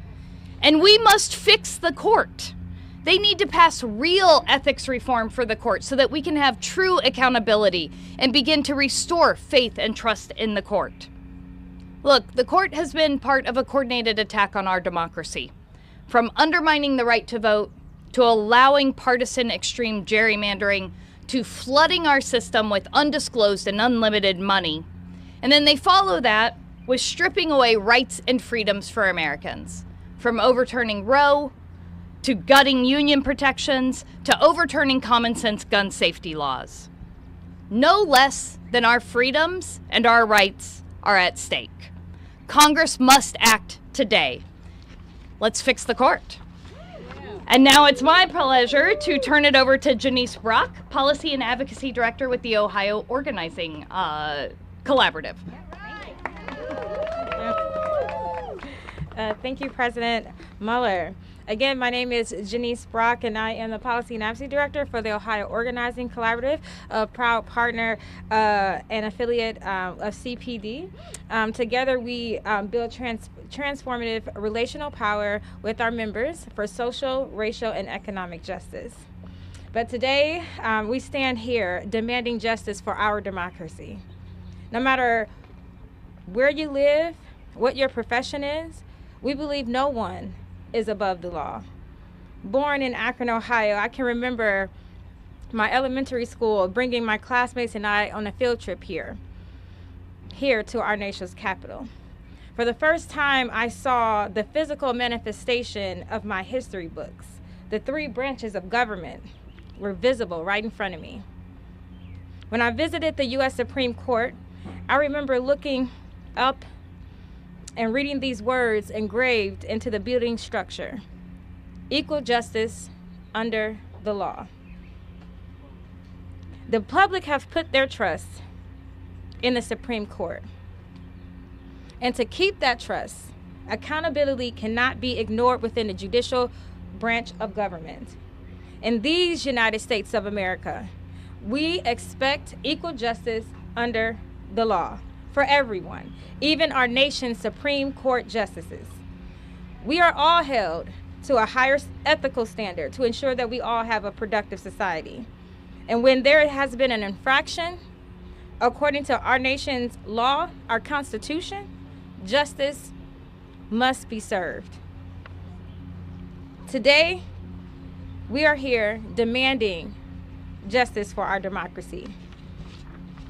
And we must fix the court. They need to pass real ethics reform for the court so that we can have true accountability and begin to restore faith and trust in the court. Look, the court has been part of a coordinated attack on our democracy, from undermining the right to vote, to allowing partisan extreme gerrymandering, to flooding our system with undisclosed and unlimited money. And then they follow that with stripping away rights and freedoms for Americans, from overturning Roe, to gutting union protections, to overturning common sense gun safety laws. No less than our freedoms and our rights are at stake. Congress must act today. Let's fix the court. And now it's my pleasure to turn it over to Janice Brock, Policy and Advocacy Director with the Ohio Organizing Collaborative. Thank you, President Muller. Again, my name is Janice Brock, and I am the Policy and Advocacy Director for the Ohio Organizing Collaborative, a proud partner and affiliate of CPD. Together, we build transformative relational power with our members for social, racial, and economic justice. But today, we stand here demanding justice for our democracy. No matter where you live, what your profession is, we believe no one is above the law. Born in Akron, Ohio, I can remember my elementary school bringing my classmates and I on a field trip here to our nation's capital. For the first time, I saw the physical manifestation of my history books. The three branches of government were visible right in front of me. When I visited the U.S. Supreme Court, I remember looking up and reading these words engraved into the building structure: equal justice under the law. The public have put their trust in the Supreme Court. And to keep that trust, accountability cannot be ignored within the judicial branch of government. In these United States of America, we expect equal justice under the law for everyone, even our nation's Supreme Court justices. We are all held to a higher ethical standard to ensure that we all have a productive society. And when there has been an infraction, according to our nation's law, our Constitution, justice must be served. Today, we are here demanding justice for our democracy,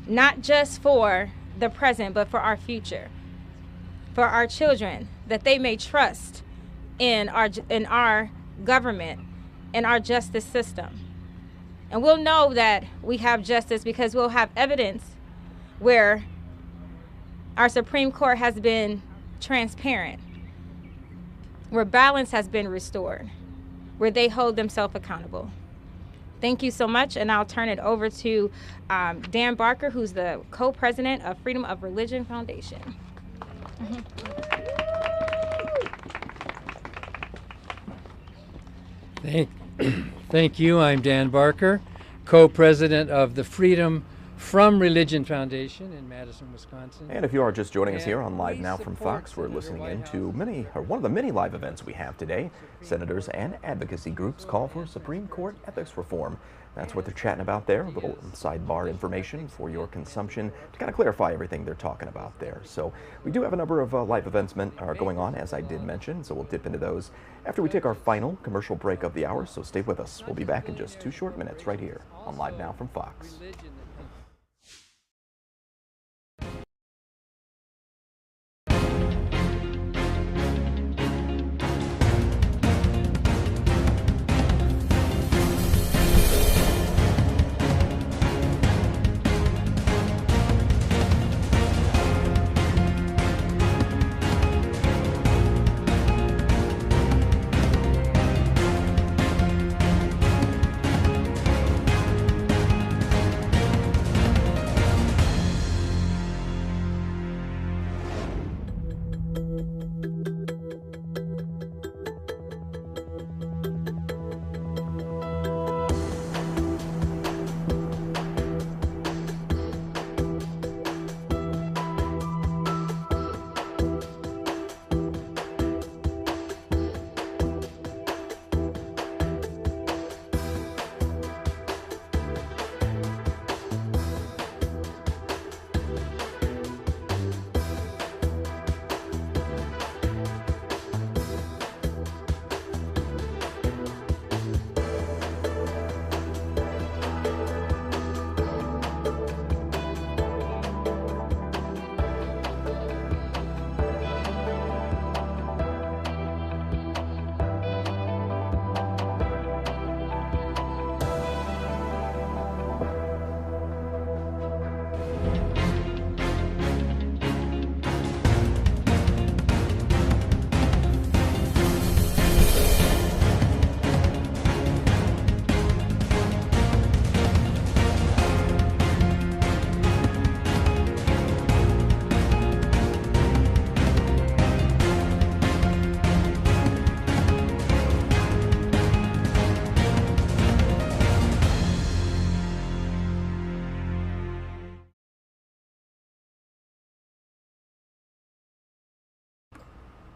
not just for the present, but for our future, for our children, that they may trust in our government and our justice system. And we'll know that we have justice because we'll have evidence where our Supreme Court has been transparent, where balance has been restored, where they hold themselves accountable. Thank you so much, and I'll turn it over to Dan Barker, who's the co-president of Freedom of Religion Foundation. Thank you. I'm Dan Barker, co-president of the Freedom from Religion Foundation in Madison, Wisconsin. And if you are just joining us here on Live Now from Fox, we're listening in to one of the many live events we have today. Senators and advocacy groups call for Supreme Court ethics reform. That's what they're chatting about there, a little sidebar information for your consumption to kind of clarify everything they're talking about there. So we do have a number of live events going on, as I did mention, so we'll dip into those after we take our final commercial break of the hour, so stay with us. We'll be back in just 2 short minutes right here on Live Now from Fox.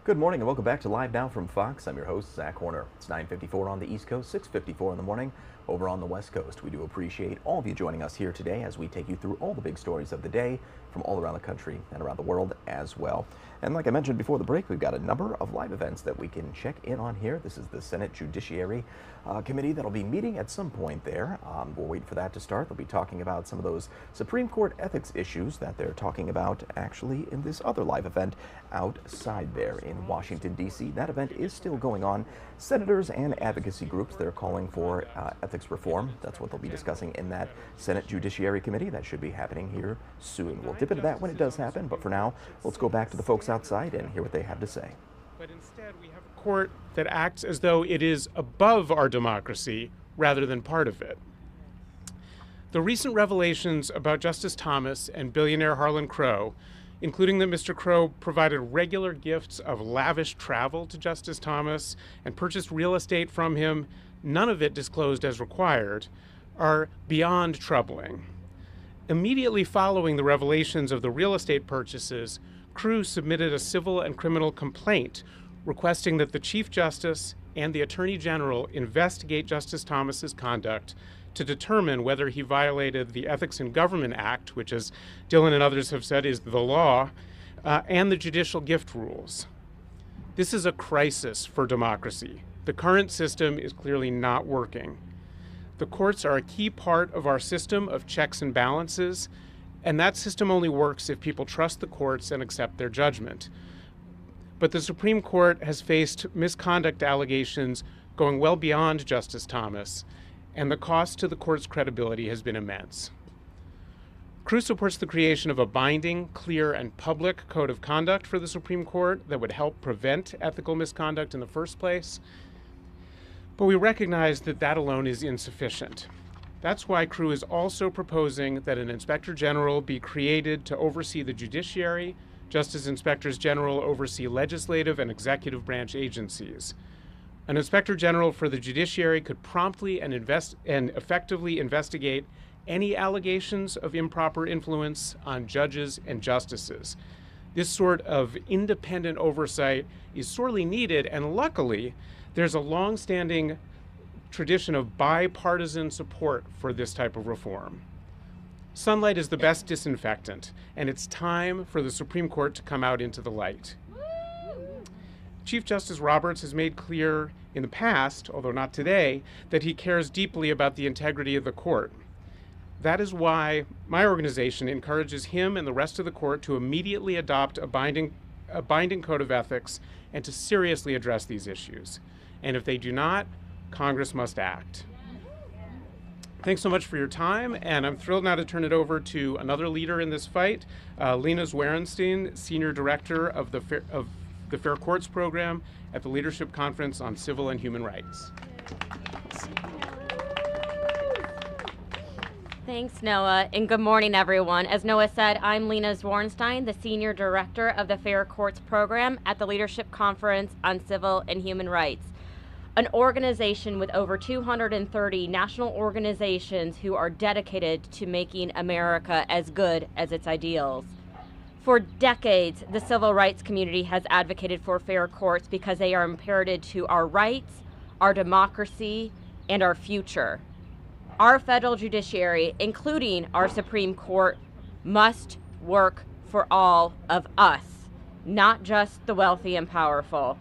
Good morning and welcome back to Live Now from Fox. I'm your host, Zach Horner. It's 9:54 on the East Coast, 6:54 in the morning over on the West Coast. We do appreciate all of you joining us here today as we take you through all the big stories of the day from all around the country and around the world as well. And like I mentioned before the break, we've got a number of live events that we can check in on here. This is the Senate Judiciary Committee that'll be meeting at some point there. We'll wait for that to start. They'll be talking about some of those Supreme Court ethics issues that they're talking about actually in this other live event outside there in Washington, D.C. That event is still going on. Senators and advocacy groups, they're calling for ethics reform. That's what they'll be discussing in that Senate Judiciary Committee. That should be happening here soon. We'll dip into that when it does happen, but for now, let's go back to the folks outside and hear what they have to say. But instead, we have a court that acts as though it is above our democracy rather than part of it. The recent revelations about Justice Thomas and billionaire Harlan Crow including that Mr. Crow provided regular gifts of lavish travel to Justice Thomas and purchased real estate from him, none of it disclosed as required, are beyond troubling. Immediately following the revelations of the real estate purchases, Crew submitted a civil and criminal complaint requesting that the Chief Justice and the Attorney General investigate Justice Thomas's conduct to determine whether he violated the Ethics in Government Act, which, as Dylan and others have said, is the law, and the judicial gift rules. This is a crisis for democracy. The current system is clearly not working. The courts are a key part of our system of checks and balances, and that system only works if people trust the courts and accept their judgment. But the Supreme Court has faced misconduct allegations going well beyond Justice Thomas, and the cost to the court's credibility has been immense. Crew supports the creation of a binding, clear, and public code of conduct for the Supreme Court that would help prevent ethical misconduct in the first place. But we recognize that that alone is insufficient. That's why Crew is also proposing that an Inspector General be created to oversee the judiciary, just as Inspectors General oversee legislative and executive branch agencies. An Inspector General for the judiciary could promptly and effectively investigate any allegations of improper influence on judges and justices. This sort of independent oversight is sorely needed, and luckily, there's a long-standing tradition of bipartisan support for this type of reform. Sunlight is the best disinfectant, and it's time for the Supreme Court to come out into the light. Chief Justice Roberts has made clear in the past, although not today, that he cares deeply about the integrity of the court. That is why my organization encourages him and the rest of the court to immediately adopt a binding code of ethics and to seriously address these issues. And if they do not, Congress must act. Thanks so much for your time, and I'm thrilled now to turn it over to another leader in this fight, Lena Zwarenstein, Senior Director of the Fair Courts Program at the Leadership Conference on Civil and Human Rights. Thanks, Noah, and good morning, everyone. As Noah said, I'm Lena Zwarenstein, the Senior Director of the Fair Courts Program at the Leadership Conference on Civil and Human Rights, an organization with over 230 national organizations who are dedicated to making America as good as its ideals. For decades, the civil rights community has advocated for fair courts because they are imperative to our rights, our democracy, and our future. Our federal judiciary, including our Supreme Court, must work for all of us, not just the wealthy and powerful.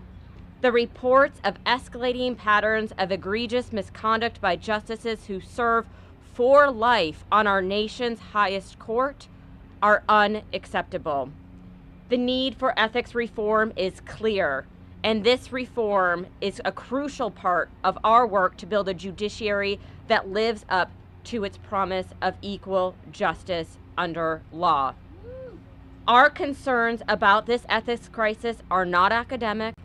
The reports of escalating patterns of egregious misconduct by justices who serve for life on our nation's highest court are unacceptable. The need for ethics reform is clear, and this reform is a crucial part of our work to build a judiciary that lives up to its promise of equal justice under law. Our concerns about this ethics crisis are not academic,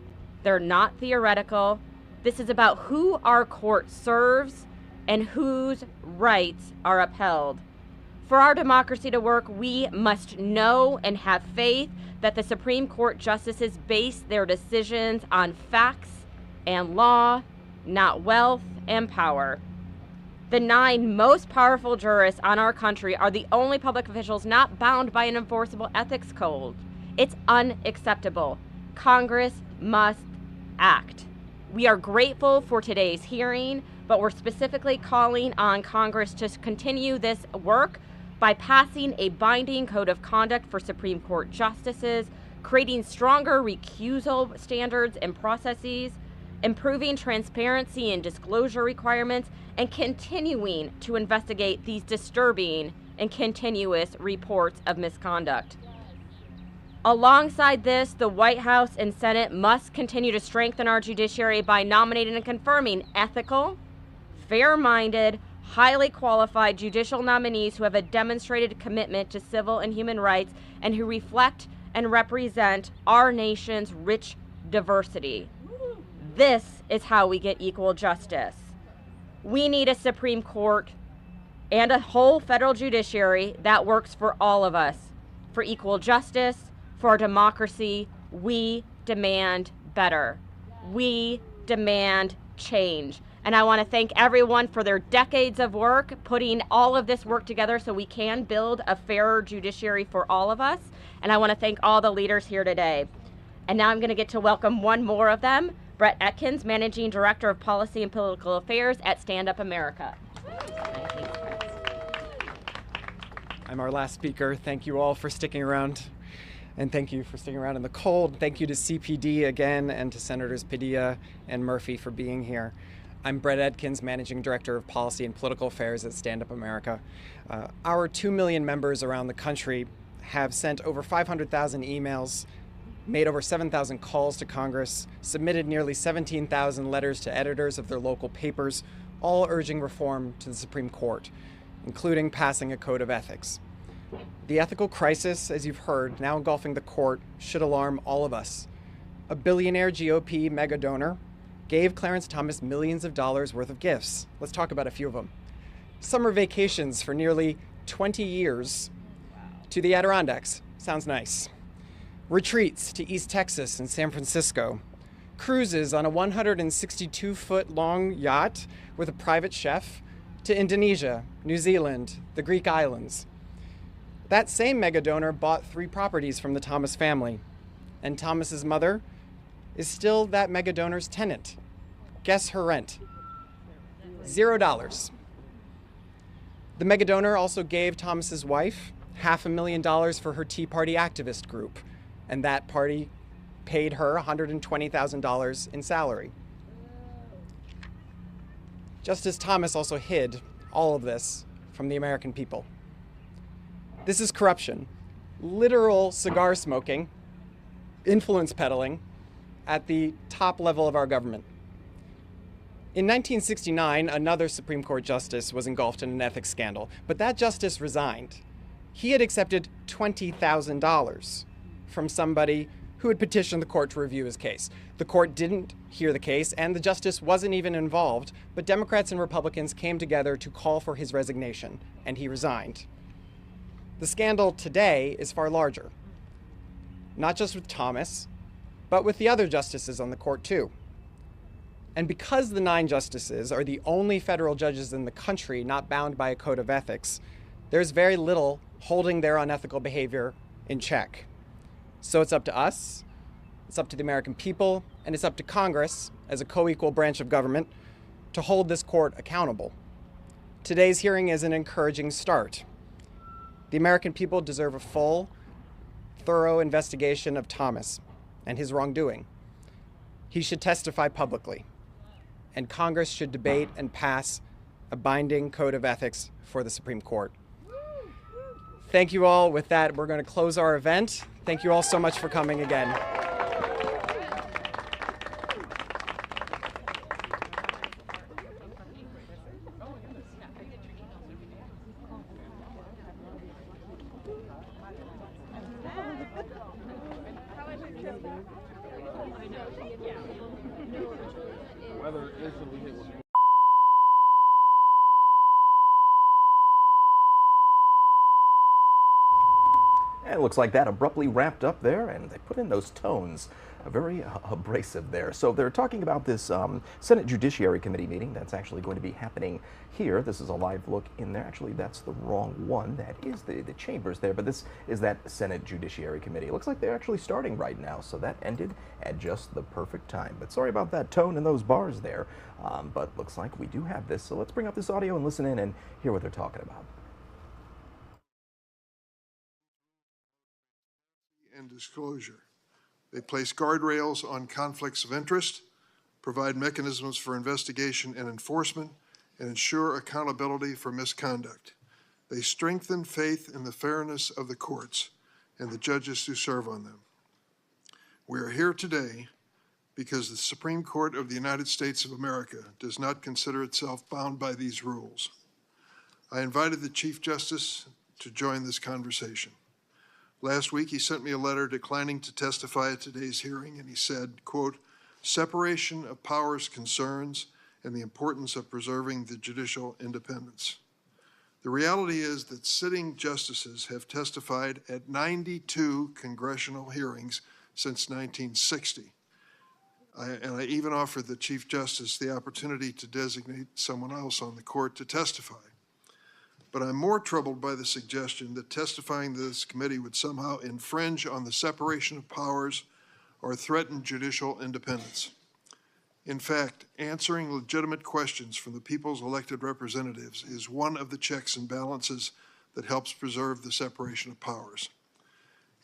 they're not theoretical. This is about who our court serves and whose rights are upheld. For our democracy to work, we must know and have faith that the Supreme Court justices base their decisions on facts and law, not wealth and power. The 9 most powerful jurists on our country are the only public officials not bound by an enforceable ethics code. It's unacceptable. Congress must act. We are grateful for today's hearing, but we're specifically calling on Congress to continue this work by passing a binding code of conduct for Supreme Court justices, creating stronger recusal standards and processes, improving transparency and disclosure requirements, and continuing to investigate these disturbing and continuous reports of misconduct. Alongside this, the White House and Senate must continue to strengthen our judiciary by nominating and confirming ethical, fair-minded, highly qualified judicial nominees who have a demonstrated commitment to civil and human rights and who reflect and represent our nation's rich diversity. This is how we get equal justice. We need a Supreme Court and a whole federal judiciary that works for all of us. for equal justice, for our democracy. We demand better. We demand change. And I want to thank everyone for their decades of work, putting all of this work together so we can build a fairer judiciary for all of us. And I want to thank all the leaders here today. And now I'm going to get to welcome one more of them, Brett Atkins, Managing Director of Policy and Political Affairs at Stand Up America. I'm our last speaker. Thank you all for sticking around. And thank you for sticking around in the cold. Thank you to CPD again and to Senators Padilla and Murphy for being here. I'm Brett Atkins, Managing Director of Policy and Political Affairs at Stand Up America. Our 2 million members around the country have sent over 500,000 emails, made over 7,000 calls to Congress, submitted nearly 17,000 letters to editors of their local papers, all urging reform to the Supreme Court, including passing a code of ethics. The ethical crisis, as you've heard, now engulfing the court, should alarm all of us. A billionaire GOP mega donor gave Clarence Thomas millions of dollars worth of gifts. Let's talk about a few of them. Summer vacations for nearly 20 years to the Adirondacks. Sounds nice. Retreats to East Texas and San Francisco. Cruises on a 162-foot long yacht with a private chef to Indonesia, New Zealand, the Greek islands. That same mega donor bought 3 properties from the Thomas family, and Thomas's mother is still that mega donor's tenant. Guess her rent. $0. The mega donor also gave Thomas's wife $500,000 for her Tea Party activist group, and that party paid her $120,000 in salary. Justice Thomas also hid all of this from the American people. This is corruption, literal cigar smoking, influence peddling at the top level of our government. In 1969, another Supreme Court justice was engulfed in an ethics scandal, but that justice resigned. He had accepted $20,000 from somebody who had petitioned the court to review his case. The court didn't hear the case, and the justice wasn't even involved, but Democrats and Republicans came together to call for his resignation, and he resigned. The scandal today is far larger, not just with Thomas, but with the other justices on the court too. And because the 9 justices are the only federal judges in the country not bound by a code of ethics, there's very little holding their unethical behavior in check. So it's up to us, it's up to the American people, and it's up to Congress, as a co-equal branch of government, to hold this court accountable. Today's hearing is an encouraging start. The American people deserve a full, thorough investigation of Thomas and his wrongdoing. He should testify publicly, and Congress should debate and pass a binding code of ethics for the Supreme Court. Thank you all. With that, we're going to close our event. Thank you all so much for coming again. And it looks like that abruptly wrapped up there, and they put in those tones, very abrasive there. So they're talking about this Senate Judiciary Committee meeting that's actually going to be happening here. This is a live look in there. Actually, that's the wrong one. That is the chambers there, but this is that Senate Judiciary Committee. It looks like they're actually starting right now, so that ended at just the perfect time. But sorry about that tone and those bars there, but looks like we do have this. So let's bring up this audio and listen in and hear what they're talking about. And disclosure. They place guardrails on conflicts of interest, provide mechanisms for investigation and enforcement, and ensure accountability for misconduct. They strengthen faith in the fairness of the courts and the judges who serve on them. We are here today because the Supreme Court of the United States of America does not consider itself bound by these rules. I invited the Chief Justice to join this conversation. Last week, he sent me a letter declining to testify at today's hearing, and he said, quote, "Separation of powers concerns and the importance of preserving the judicial independence." The reality is that sitting justices have testified at 92 congressional hearings since 1960. And I even offered the Chief Justice the opportunity to designate someone else on the court to testify. But I'm more troubled by the suggestion that testifying to this committee would somehow infringe on the separation of powers or threaten judicial independence. In fact, answering legitimate questions from the people's elected representatives is one of the checks and balances that helps preserve the separation of powers.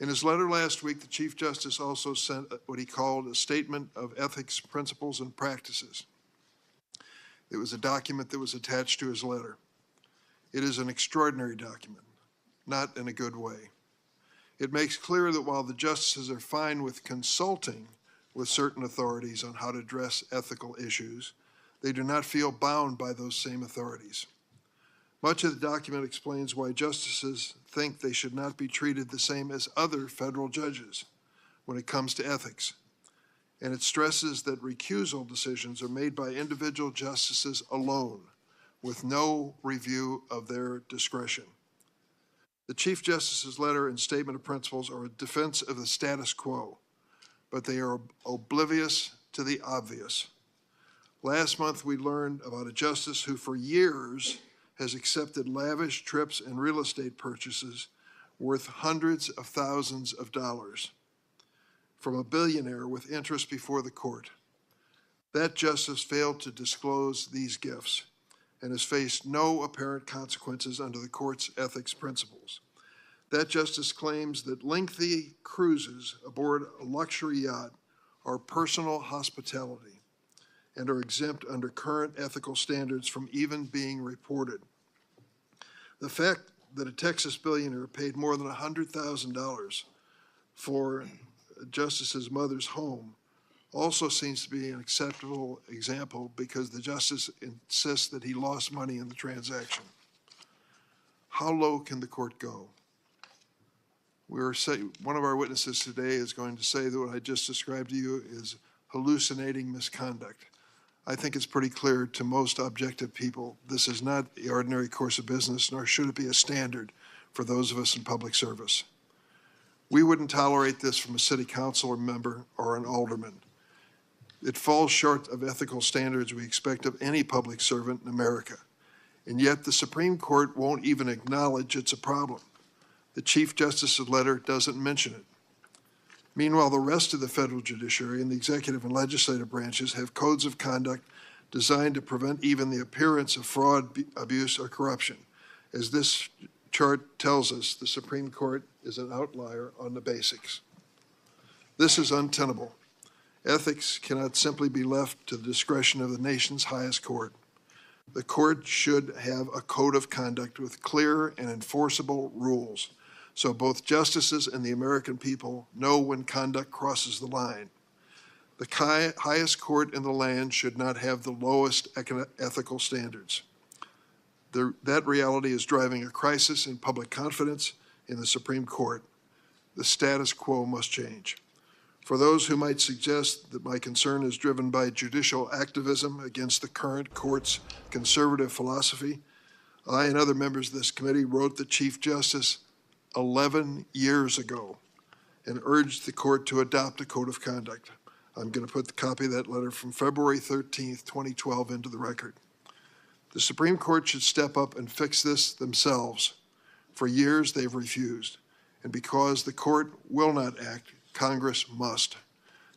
In his letter last week, the Chief Justice also sent what he called a statement of ethics, principles, and practices. It was a document that was attached to his letter. It is an extraordinary document, not in a good way. It makes clear that while the justices are fine with consulting with certain authorities on how to address ethical issues, they do not feel bound by those same authorities. Much of the document explains why justices think they should not be treated the same as other federal judges when it comes to ethics. And it stresses that recusal decisions are made by individual justices alone, with no review of their discretion. The Chief Justice's letter and statement of principles are a defense of the status quo, but they are oblivious to the obvious. Last month, we learned about a justice who for years has accepted lavish trips and real estate purchases worth hundreds of thousands of dollars from a billionaire with interest before the court. That justice failed to disclose these gifts and has faced no apparent consequences under the court's ethics principles. That justice claims that lengthy cruises aboard a luxury yacht are personal hospitality and are exempt under current ethical standards from even being reported. The fact that a Texas billionaire paid more than $100,000 for a justice's mother's home also seems to be an acceptable example because the justice insists that he lost money in the transaction. How low can the court go? One of our witnesses today is going to say that what I just described to you is hallucinating misconduct. I think it's pretty clear to most objective people this is not the ordinary course of business, nor should it be a standard for those of us in public service. We wouldn't tolerate this from a city council member or an alderman. It falls short of ethical standards we expect of any public servant in America. And yet the Supreme Court won't even acknowledge it's a problem. The Chief Justice's letter doesn't mention it. Meanwhile, the rest of the federal judiciary and the executive and legislative branches have codes of conduct designed to prevent even the appearance of fraud, abuse, or corruption. As this chart tells us, the Supreme Court is an outlier on the basics. This is untenable. Ethics cannot simply be left to the discretion of the nation's highest court. The court should have a code of conduct with clear and enforceable rules, so both justices and the American people know when conduct crosses the line. The highest court in the land should not have the lowest ethical standards. That reality is driving a crisis in public confidence in the Supreme Court. The status quo must change. For those who might suggest that my concern is driven by judicial activism against the current court's conservative philosophy, I and other members of this committee wrote the Chief Justice 11 years ago and urged the court to adopt a code of conduct. I'm going to put the copy of that letter from February 13th, 2012 into the record. The Supreme Court should step up and fix this themselves. For years, they've refused. And because the court will not act, Congress must.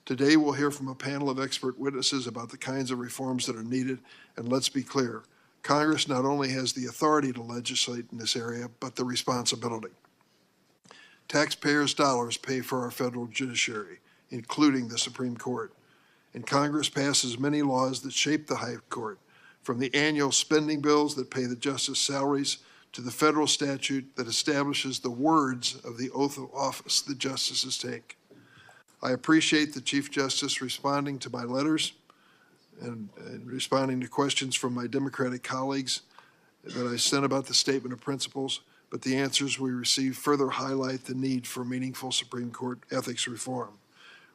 Today, we'll hear from a panel of expert witnesses about the kinds of reforms that are needed. And let's be clear, Congress not only has the authority to legislate in this area, but the responsibility. Taxpayers' dollars pay for our federal judiciary, including the Supreme Court. And Congress passes many laws that shape the High Court, from the annual spending bills that pay the justice salaries to the federal statute that establishes the words of the oath of office the justices take. I appreciate the Chief Justice responding to my letters and responding to questions from my Democratic colleagues that I sent about the statement of principles, but the answers we received further highlight the need for meaningful Supreme Court ethics reform.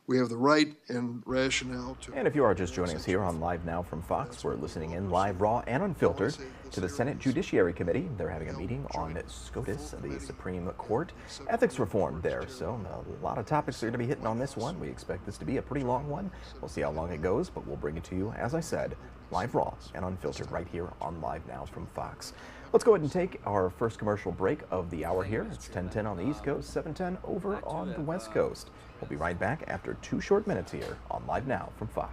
We have the right and rationale to... And if you are just joining us here on Live Now from Fox, we're listening in live, raw, and unfiltered to the Senate Judiciary Committee. They're having a meeting on SCOTUS, the Supreme Court ethics reform there. So a lot of topics are going to be hitting on this one. We expect this to be a pretty long one. We'll see how long it goes, but we'll bring it to you, as I said, live, raw, and unfiltered right here on Live Now from Fox. Let's go ahead and take our first commercial break of the hour here. It's 10:10 on the East Coast, 7:10 over on the West Coast. We'll be right back after 2 short minutes here on Live Now from Fox.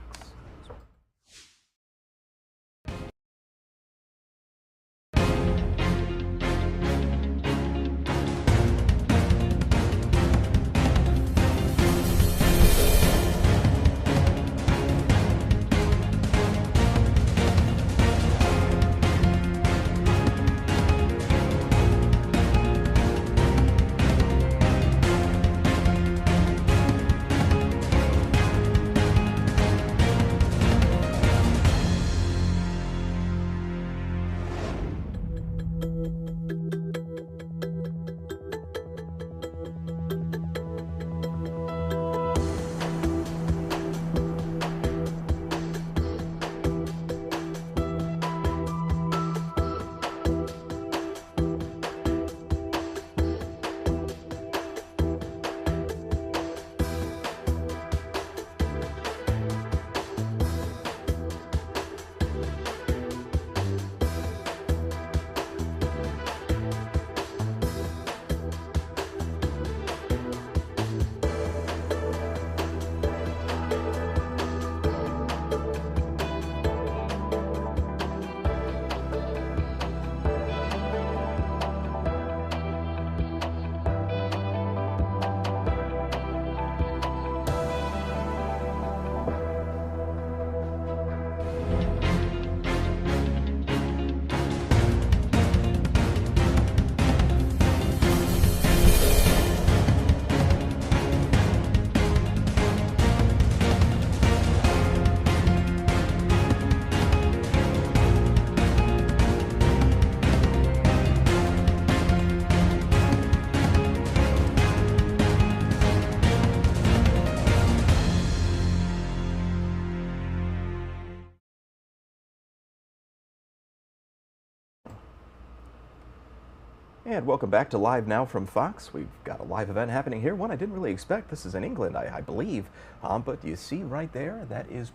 And welcome back to Live Now from Fox. We've got a live event happening here, one I didn't really expect. This is in England, I believe. But you see right there, that is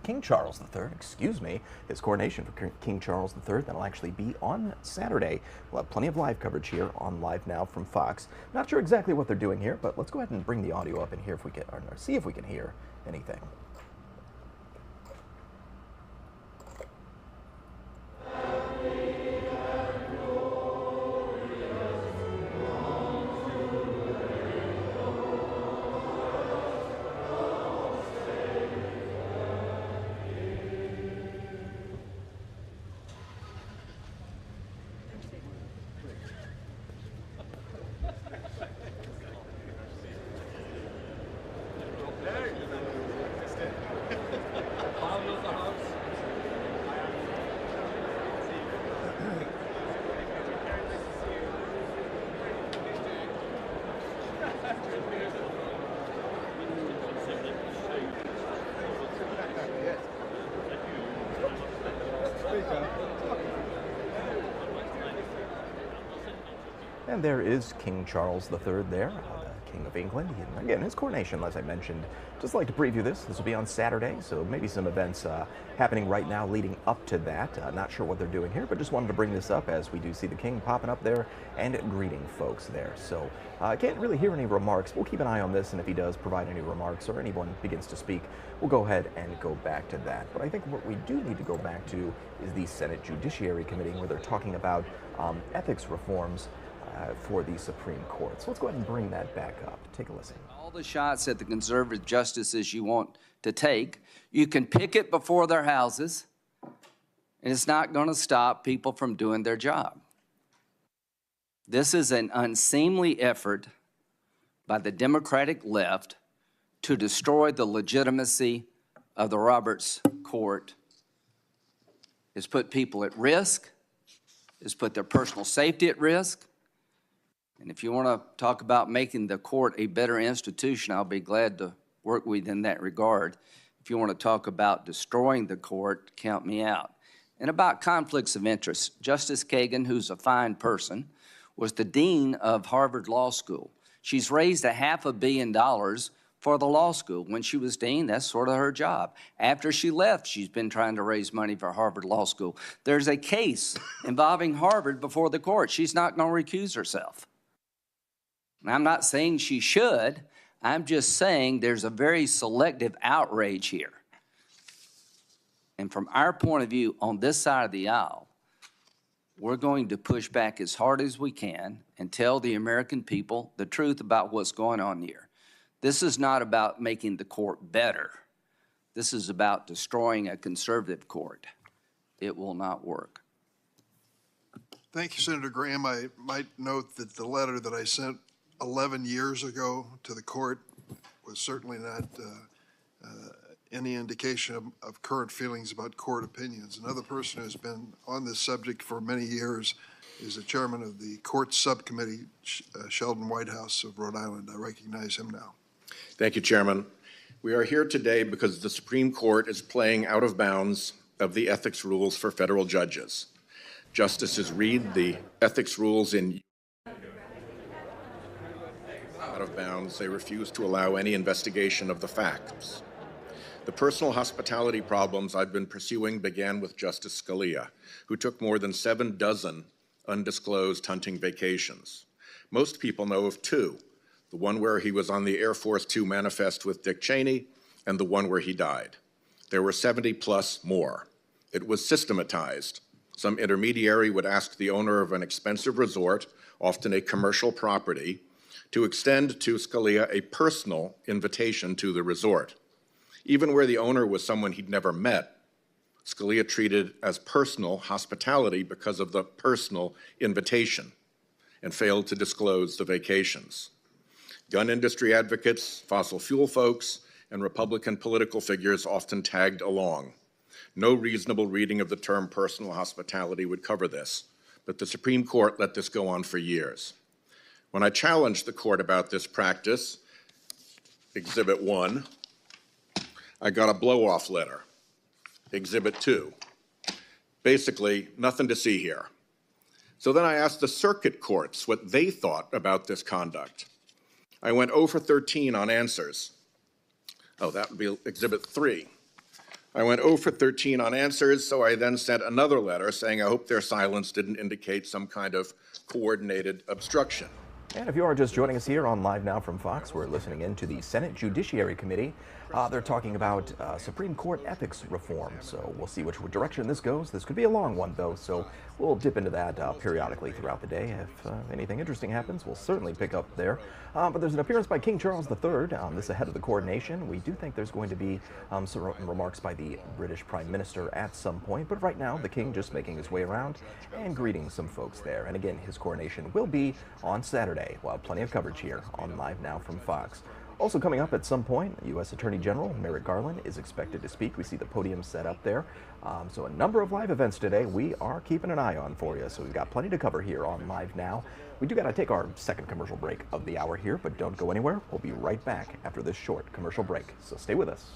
King Charles III, excuse me. His coronation for King Charles III. That'll actually be on Saturday. We'll have plenty of live coverage here on Live Now from Fox. Not sure exactly what they're doing here, but let's go ahead and bring the audio up in here if we can, or see if we can hear anything. And there is King Charles III there, the King of England. And again, his coronation, as I mentioned. Just like to preview this. This will be on Saturday, so maybe some events happening right now leading up to that. Not sure what they're doing here, but just wanted to bring this up as we do see the King popping up there and greeting folks there. So I can't really hear any remarks. We'll keep an eye on this, and if he does provide any remarks or anyone begins to speak, we'll go ahead and go back to that. But I think what we do need to go back to is the Senate Judiciary Committee, where they're talking about ethics reforms for the Supreme Court. So let's go ahead and bring that back up. Take a listen. All the shots at the conservative justices you want to take, you can picket before their houses, and it's not going to stop people from doing their job. This is an unseemly effort by the Democratic left to destroy the legitimacy of the Roberts Court. It's put people at risk. It's put their personal safety at risk. And if you want to talk about making the court a better institution, I'll be glad to work with in that regard. If you want to talk about destroying the court, count me out. And about conflicts of interest, Justice Kagan, who's a fine person, was the dean of Harvard Law School. She's raised $500 million for the law school. When she was dean, that's sort of her job. After she left, she's been trying to raise money for Harvard Law School. There's a case involving Harvard before the court. She's not going to recuse herself. And I'm not saying she should. I'm just saying there's a very selective outrage here. And from our point of view on this side of the aisle, we're going to push back as hard as we can and tell the American people the truth about what's going on here. This is not about making the court better. This is about destroying a conservative court. It will not work. Thank you, Senator Graham. I might note that the letter that I sent 11 years ago to the court was certainly not any indication of current feelings about court opinions. Another person who's been on this subject for many years is the chairman of the court subcommittee, Sheldon Whitehouse of Rhode Island. I recognize him now. Thank you, Chairman. We are here today because the Supreme Court is playing out of bounds of the ethics rules for federal judges. Justices read the ethics rules in out of bounds. They refuse to allow any investigation of the facts. The personal hospitality problems I've been pursuing began with Justice Scalia, who took more than 7 dozen undisclosed hunting vacations. Most people know of 2, the one where he was on the Air Force Two manifest with Dick Cheney, and the one where he died. There were 70 plus more. It was systematized. Some intermediary would ask the owner of an expensive resort, often a commercial property, to extend to Scalia a personal invitation to the resort. Even where the owner was someone he'd never met, Scalia treated as personal hospitality because of the personal invitation and failed to disclose the vacations. Gun industry advocates, fossil fuel folks, and Republican political figures often tagged along. No reasonable reading of the term personal hospitality would cover this, but the Supreme Court let this go on for years. When I challenged the court about this practice, Exhibit 1, I got a blow-off letter. Exhibit 2. Basically, nothing to see here. So then I asked the circuit courts what they thought about this conduct. I went 0 for 13 on answers. Oh, that would be Exhibit 3. I went 0 for 13 on answers, so I then sent another letter saying I hope their silence didn't indicate some kind of coordinated obstruction. And if you are just joining us here on Live Now from Fox, we're listening in to the Senate Judiciary Committee. They're talking about Supreme Court ethics reform, so we'll see which direction this goes. This could be a long one, though, so we'll dip into that periodically throughout the day. If anything interesting happens, we'll certainly pick up there. But there's an appearance by King Charles III, this ahead of the coronation. We do think there's going to be some remarks by the British Prime Minister at some point, but right now the King just making his way around and greeting some folks there. And again, his coronation will be on Saturday. We'll have plenty of coverage here on Live Now from Fox. Also coming up at some point, U.S. Attorney General Merrick Garland is expected to speak. We see the podium set up there. So a number of live events today we are keeping an eye on for you. So we've got plenty to cover here on Live Now. We do got to take our second commercial break of the hour here, but don't go anywhere. We'll be right back after this short commercial break. So stay with us.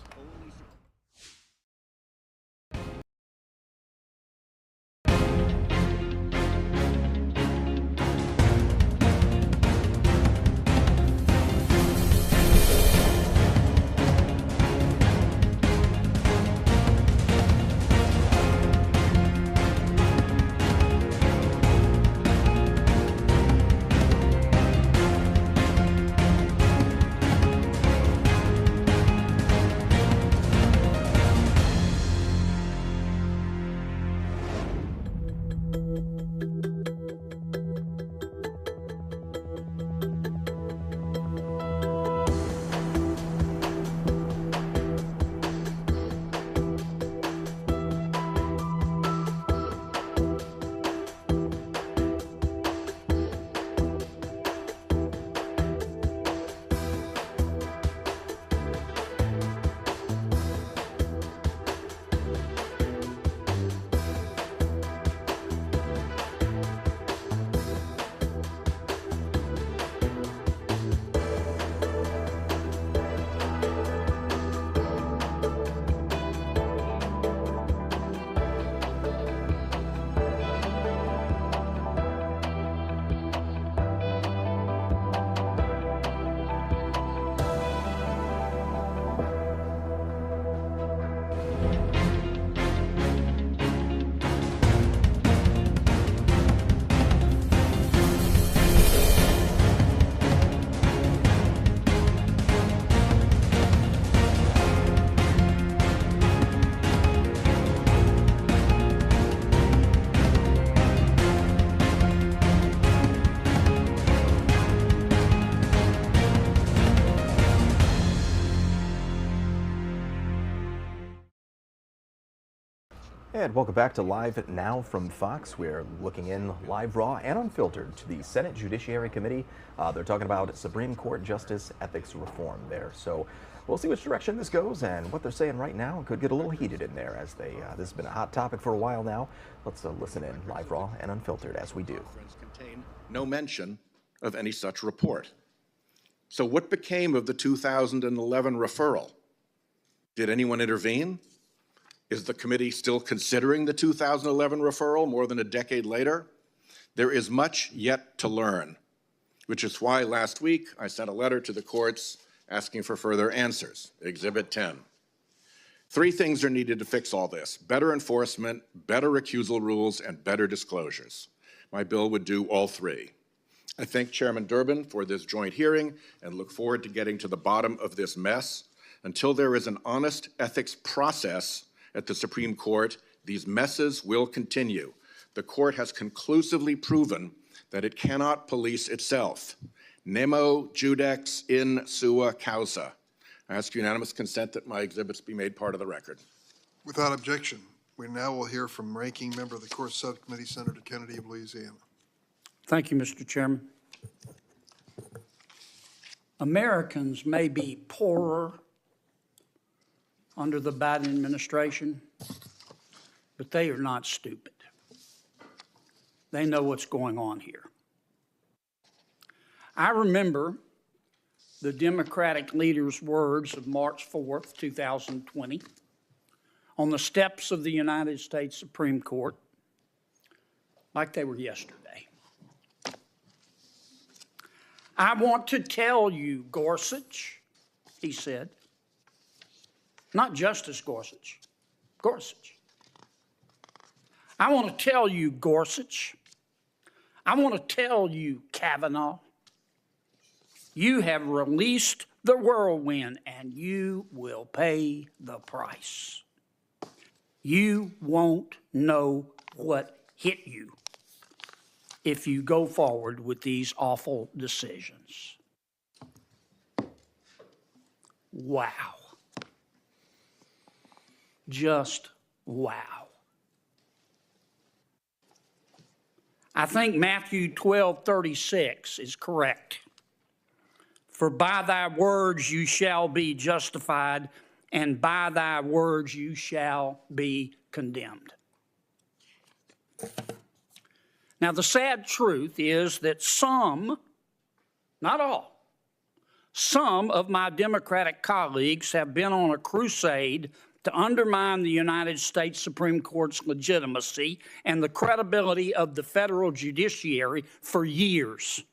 And welcome back to Live Now from Fox. We're looking in live, raw, and unfiltered to the Senate Judiciary Committee. They're talking about Supreme Court Justice Ethics Reform there. So we'll see which direction this goes, and what they're saying right now could get a little heated in there as they, this has been a hot topic for a while now. Let's listen in live, raw, and unfiltered as we do. Contain no mention of any such report. So what became of the 2011 referral? Did anyone intervene? Is the committee still considering the 2011 referral more than a decade later? There is much yet to learn, which is why last week I sent a letter to the courts asking for further answers. Exhibit 10. 3 things are needed to fix all this: better enforcement, better recusal rules, and better disclosures. My bill would do all 3. I thank Chairman Durbin for this joint hearing and look forward to getting to the bottom of this mess. Until there is an honest ethics process at the Supreme Court, these messes will continue. The court has conclusively proven that it cannot police itself. Nemo judex in sua causa. I ask unanimous consent that my exhibits be made part of the record. Without objection, we now will hear from Ranking Member of the Court Subcommittee, Senator Kennedy of Louisiana. Thank you, Mr. Chairman. Americans may be poorer under the Biden administration, but they are not stupid. They know what's going on here. I remember the Democratic leader's words of March 4th, 2020, on the steps of the United States Supreme Court, like they were yesterday. I want to tell you, Gorsuch, he said, not Justice Gorsuch, Gorsuch. I want to tell you, Gorsuch. I want to tell you, Kavanaugh. You have released the whirlwind, and you will pay the price. You won't know what hit you if you go forward with these awful decisions. Wow. Just wow. I think Matthew 12:36 is correct. For by thy words you shall be justified, and by thy words you shall be condemned. Now, the sad truth is that some, not all, some of my Democratic colleagues have been on a crusade to undermine the United States Supreme Court's legitimacy and the credibility of the federal judiciary for years.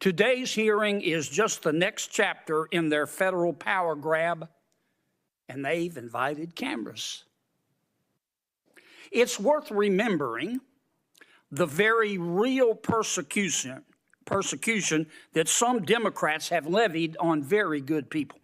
Today's hearing is just the next chapter in their federal power grab, and they've invited cameras. It's worth remembering the very real persecution that some Democrats have levied on very good people.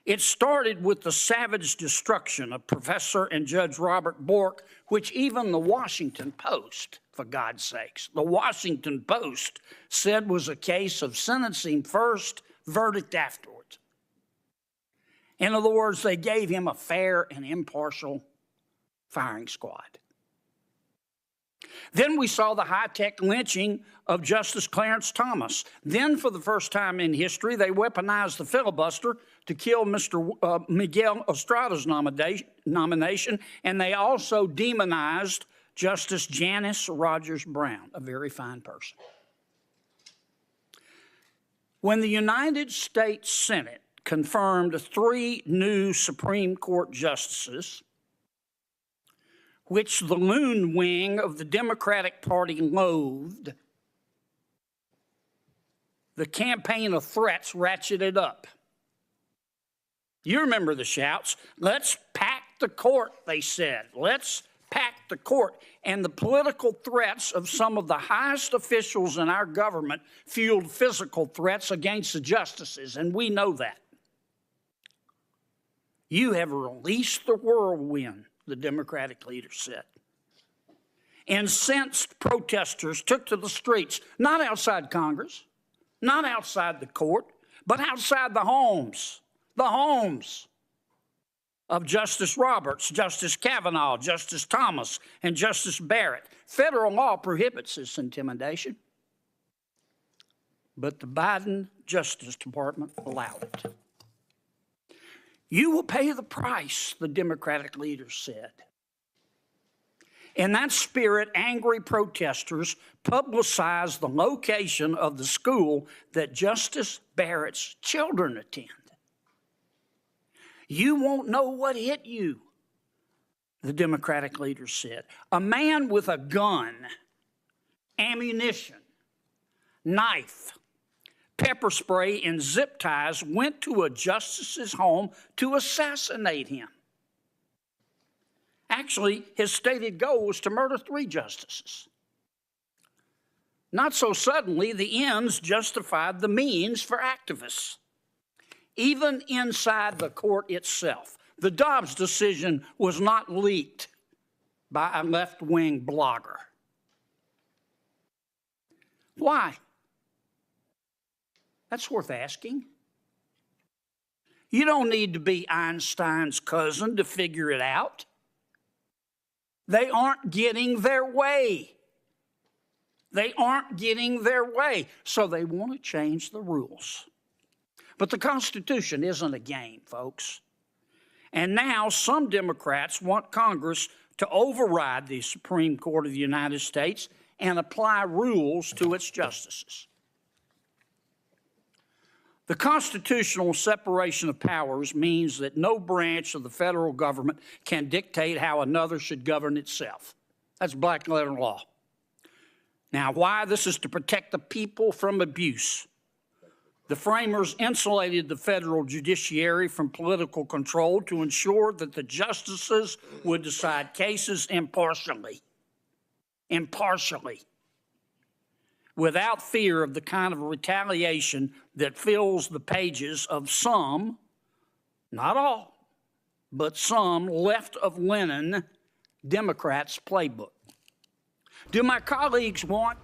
It started with the savage destruction of Professor and Judge Robert Bork, which even the Washington Post, for God's sakes, the Washington Post said was a case of sentencing first, verdict afterwards. In other words, they gave him a fair and impartial firing squad. Then we saw the high-tech lynching of Justice Clarence Thomas. Then, for the first time in history, they weaponized the filibuster to kill Mr. Miguel Estrada's nomination, and they also demonized Justice Janice Rogers Brown, a very fine person. When the United States Senate confirmed 3 new Supreme Court justices, which the loon wing of the Democratic Party loathed, the campaign of threats ratcheted up. You remember the shouts. Let's pack the court, they said. Let's pack the court. And the political threats of some of the highest officials in our government fueled physical threats against the justices, and we know that. You have released the whirlwind, the Democratic leader said. Incensed protesters took to the streets, not outside Congress, not outside the court, but outside the homes. The homes. of Justice Roberts, Justice Kavanaugh, Justice Thomas, and Justice Barrett. Federal law prohibits this intimidation, but the Biden Justice Department allowed it. You will pay the price, the Democratic leader said. In that spirit, angry protesters publicized the location of the school that Justice Barrett's children attend. You won't know what hit you, the Democratic leader said. A man with a gun, ammunition, knife, pepper spray, and zip ties went to a justice's home to assassinate him. Actually, his stated goal was to murder 3 justices. Not so suddenly, the ends justified the means for activists. Even inside the court itself, the Dobbs decision was not leaked by a left-wing blogger. Why? That's worth asking. You don't need to be Einstein's cousin to figure it out. They aren't getting their way. They aren't getting their way, so they want to change the rules. But the Constitution isn't a game, folks. And now some Democrats want Congress to override the Supreme Court of the United States and apply rules to its justices. The constitutional separation of powers means that no branch of the federal government can dictate how another should govern itself. That's black letter law. Now, why? This is to protect the people from abuse. The framers insulated the federal judiciary from political control to ensure that the justices would decide cases impartially, without fear of the kind of retaliation that fills the pages of some, not all, but some left of Lenin Democrats' playbook. Do my colleagues want...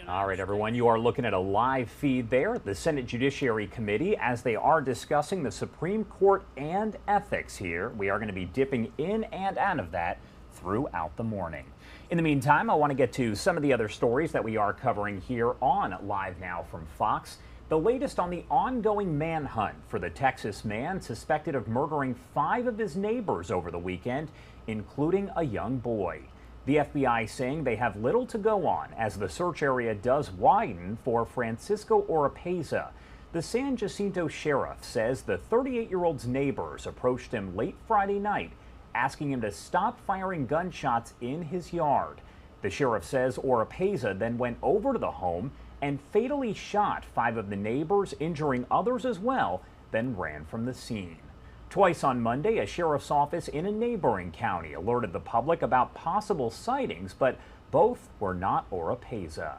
All right, everyone, you are looking at a live feed there at the Senate Judiciary Committee as they are discussing the Supreme Court and ethics here. We are going to be dipping in and out of that throughout the morning. In the meantime, I want to get to some of the other stories that we are covering here on Live Now from Fox. The latest on the ongoing manhunt for the Texas man suspected of murdering 5 of his neighbors over the weekend, including a young boy. The FBI saying they have little to go on as the search area does widen for Francisco Oropeza. The San Jacinto sheriff says the 38-year-old's neighbors approached him late Friday night, asking him to stop firing gunshots in his yard. The sheriff says Oropeza then went over to the home and fatally shot 5 of the neighbors, injuring others as well, then ran from the scene. Twice on Monday, a sheriff's office in a neighboring county alerted the public about possible sightings, but both were not Oropeza.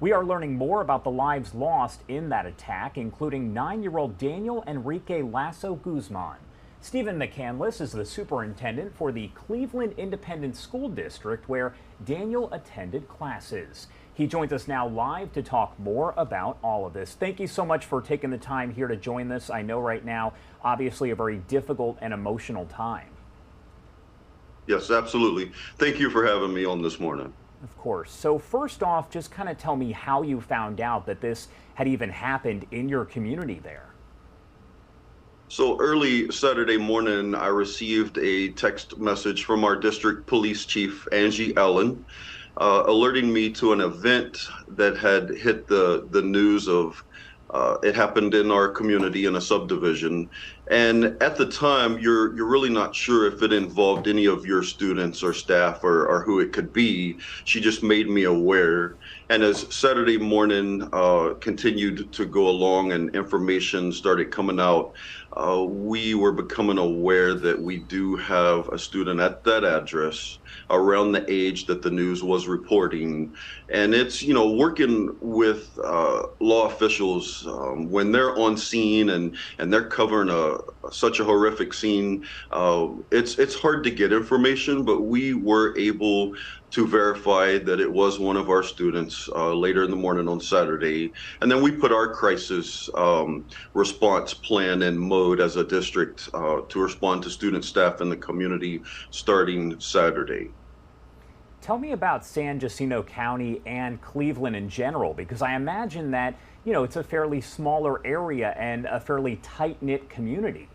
We are learning more about the lives lost in that attack, including 9-year-old Daniel Enrique Lasso Guzman. Stephen McCandless is the superintendent for the Cleveland Independent School District, where Daniel attended classes. He joins us now live to talk more about all of this. Thank you so much for taking the time here to join this. I know right now, obviously a very difficult and emotional time. Yes, absolutely. Thank you for having me on this morning. Of course. So first off, just kind of tell me how you found out that this had even happened in your community there. So early Saturday morning, I received a text message from our district police chief, Angie Ellen, alerting me to an event that had hit the news of it happened in our community in a subdivision. And at the time, you're really not sure if it involved any of your students or staff or who it could be. She just made me aware. And as Saturday morning continued to go along and information started coming out, we were becoming aware that we do have a student at that address around the age that the news was reporting. And it's, working with law officials when they're on scene and they're covering such a horrific scene. It's hard to get information, but we were able to verify that it was one of our students later in the morning on Saturday. And then we put our crisis response plan in mode as a district to respond to student, staff, and the community starting Saturday. Tell me about San Jacinto County and Cleveland in general, because I imagine that, you know, it's a fairly smaller area and a fairly tight-knit community.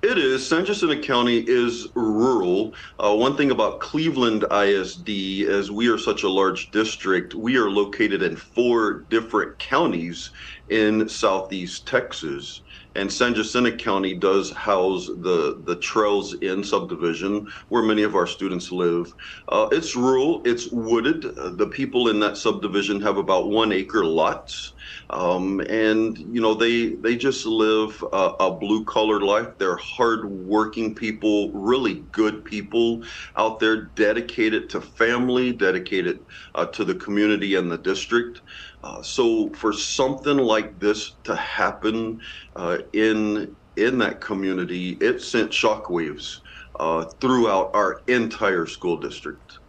It is. San Jacinto County is rural. One thing about Cleveland ISD is we are such a large district. We are located in 4 different counties in southeast Texas. And San Jacinto County does house the Trails Inn subdivision where many of our students live. It's rural, it's wooded. The people in that subdivision have about 1-acre lots. And you know, they just live a blue-collar life. They're hard-working people, really good people out there, dedicated to family, dedicated to the community and the district. So for something like this to happen in that community, it sent shockwaves throughout our entire school district.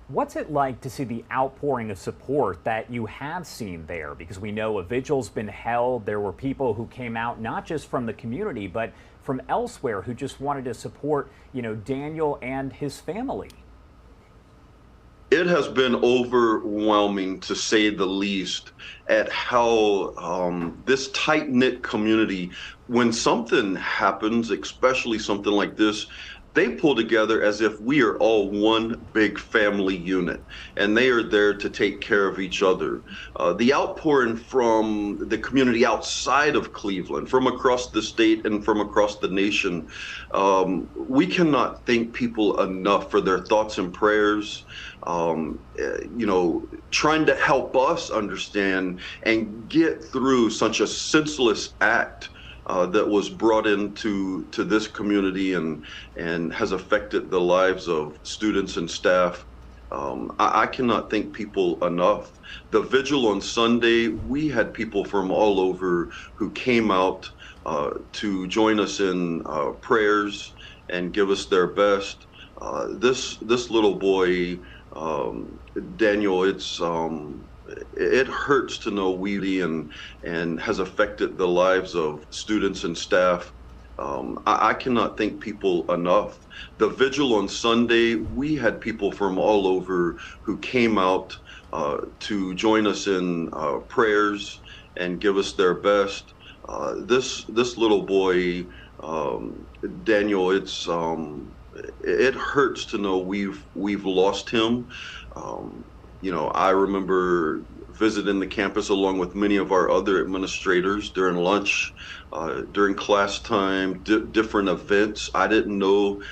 What's it like to see the outpouring of support that you have seen there? Because we know a vigil's been held. There were people who came out not just from the community, but from elsewhere who just wanted to support, you know, Daniel and his family. It has been overwhelming, to say the least, at how this tight-knit community, when something happens, especially something like this, they pull together as if we are all one big family unit, and they are there to take care of each other. The outpouring from the community outside of Cleveland, from across the state and from across the nation, we cannot thank people enough for their thoughts and prayers. You know, trying to help us understand and get through such a senseless act that was brought into this community and has affected the lives of students and staff. I cannot thank people enough. The vigil on Sunday, we had people from all over who came out to join us in prayers and give us their best. This little boy, Daniel, it hurts to know weedy and has affected the lives of students and staff. I cannot thank people enough. The vigil on Sunday, we had people from all over who came out to join us in prayers and give us their best. This little boy, Daniel, it hurts to know we've lost him. You know, I remember visiting the campus along with many of our other administrators during lunch, during class time, different events. I didn't know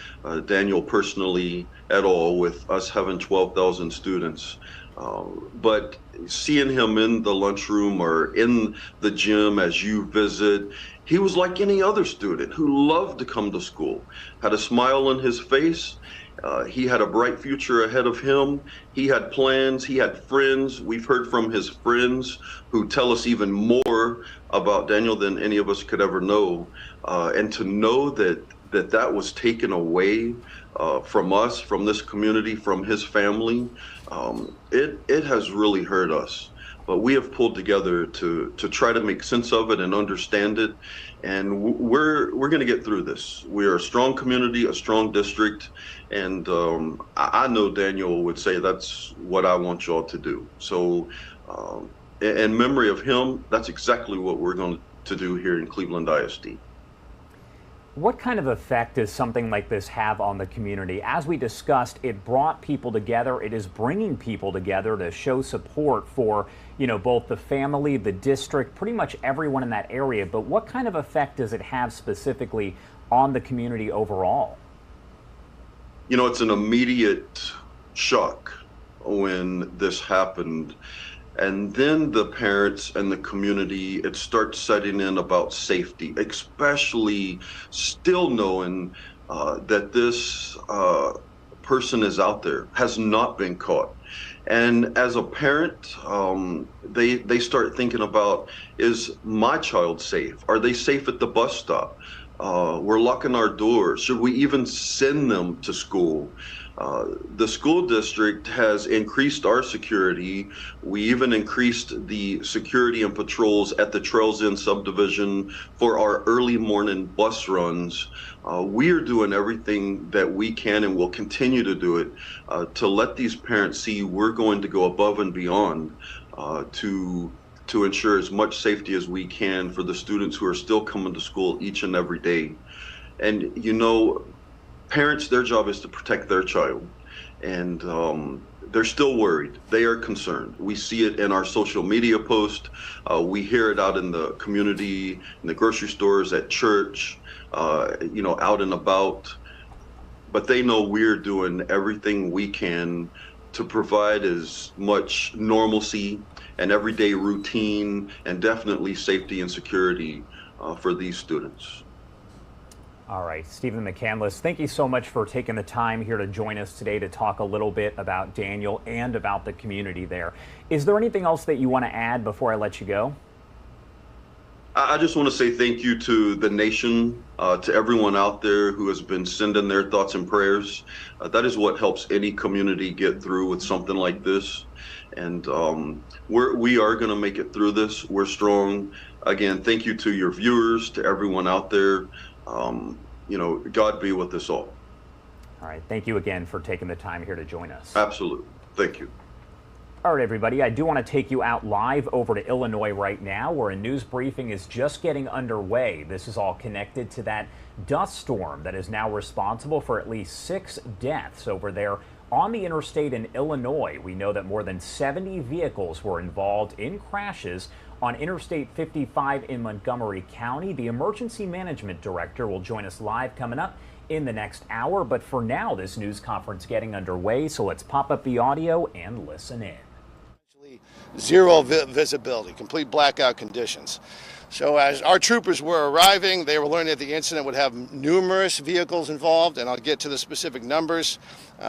Daniel personally at all, with us having 12,000 students. But seeing him in the lunchroom or in the gym as you visit, he was like any other student who loved to come to school, had a smile on his face. He had a bright future ahead of him. He had plans, he had friends. We've heard from his friends who tell us even more about Daniel than any of us could ever know. And to know that was taken away from us, from this community, from his family, it has really hurt us. But we have pulled together to try to make sense of it and understand it. And we're going to get through this. We are a strong community, a strong district. And I know Daniel would say that's what I want y'all to do. So in memory of him, that's exactly what we're going to do here in Cleveland ISD. What kind of effect does something like this have on the community? As we discussed, it brought people together. It is bringing people together to show support for, you know, both the family, the district, pretty much everyone in that area. But what kind of effect does it have specifically on the community overall? You know, it's an immediate shock when this happened. And then the parents and the community, it starts setting in about safety, especially still knowing that this person is out there, has not been caught. And as a parent, they start thinking about, is my child safe? Are they safe at the bus stop? We're locking our doors. Should we even send them to school? The school district has increased our security. We even increased the security and patrols at the Trails End subdivision for our early morning bus runs. We are doing everything that we can and will continue to do it to let these parents see we're going to go above and beyond to ensure as much safety as we can for the students who are still coming to school each and every day. And you know, parents, their job is to protect their child, and they're still worried. They are concerned. We see it in our social media posts. We hear it out in the community, in the grocery stores, at church, you know, out and about. But they know we're doing everything we can to provide as much normalcy and everyday routine and definitely safety and security for these students. All right, Stephen McCandless, thank you so much for taking the time here to join us today to talk a little bit about Daniel and about the community there. Is there anything else that you want to add before I let you go? I just want to say thank you to the nation, to everyone out there who has been sending their thoughts and prayers. That is what helps any community get through with something like this. And we are going to make it through this. We're strong. Again, thank you to your viewers, to everyone out there. You know, God be with us all. All right. Thank you again for taking the time here to join us. Absolutely. Thank you. All right, everybody, I do want to take you out live over to Illinois right now, where a news briefing is just getting underway. This is all connected to that dust storm that is now responsible for at least 6 deaths over there on the interstate in Illinois. We know that more than 70 vehicles were involved in crashes on Interstate 55 in Montgomery County. The emergency management director will join us live coming up in the next hour. But for now, this news conference getting underway, so let's pop up the audio and listen in. Zero visibility, complete blackout conditions. So as our troopers were arriving, they were learning that the incident would have numerous vehicles involved, and I'll get to the specific numbers,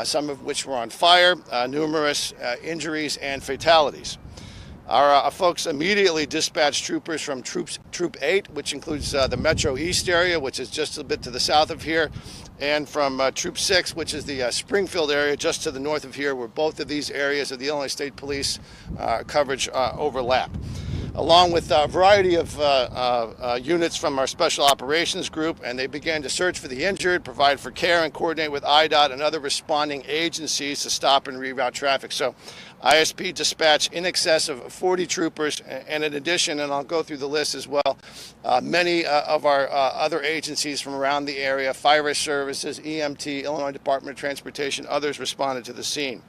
some of which were on fire, numerous injuries and fatalities. Our folks immediately dispatched troopers from Troop 8, which includes the Metro East area, which is just a bit to the south of here, and from Troop 6, which is the Springfield area just to the north of here, where both of these areas of the Illinois State Police coverage overlap. Along with a variety of units from our Special Operations Group, and they began to search for the injured, provide for care, and coordinate with IDOT and other responding agencies to stop and reroute traffic. So ISP dispatched in excess of 40 troopers, and in addition, and I'll go through the list as well, many of our other agencies from around the area, Fire Services, EMT, Illinois Department of Transportation, others responded to the scene.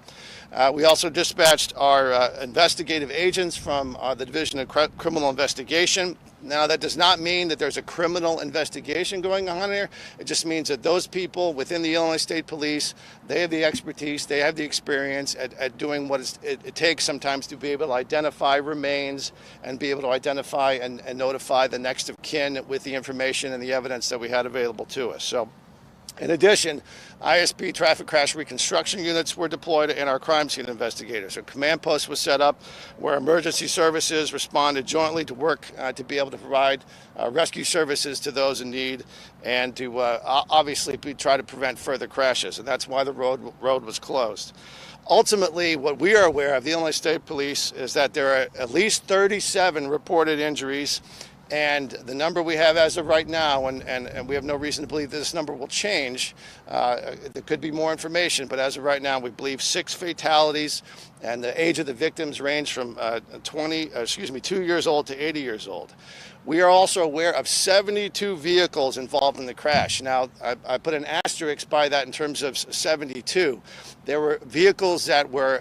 We also dispatched our investigative agents from the Division of Criminal Investigation. Now, that does not mean that there's a criminal investigation going on here. It just means that those people within the Illinois State Police, they have the expertise, they have the experience at doing what it takes sometimes to be able to identify remains and be able to identify and notify the next of kin with the information and the evidence that we had available to us. So, in addition, ISP traffic crash reconstruction units were deployed and our crime scene investigators. A command post was set up where emergency services responded jointly to work to be able to provide rescue services to those in need and to obviously try to prevent further crashes. And that's why the road was closed. Ultimately, what we are aware of, the Illinois State Police, is that there are at least 37 reported injuries. And the number we have as of right now, and we have no reason to believe that this number will change, there could be more information, but as of right now, we believe 6 fatalities, and the age of the victims range from 2 years old to 80 years old. We are also aware of 72 vehicles involved in the crash. Now, I put an asterisk by that in terms of 72. There were vehicles that were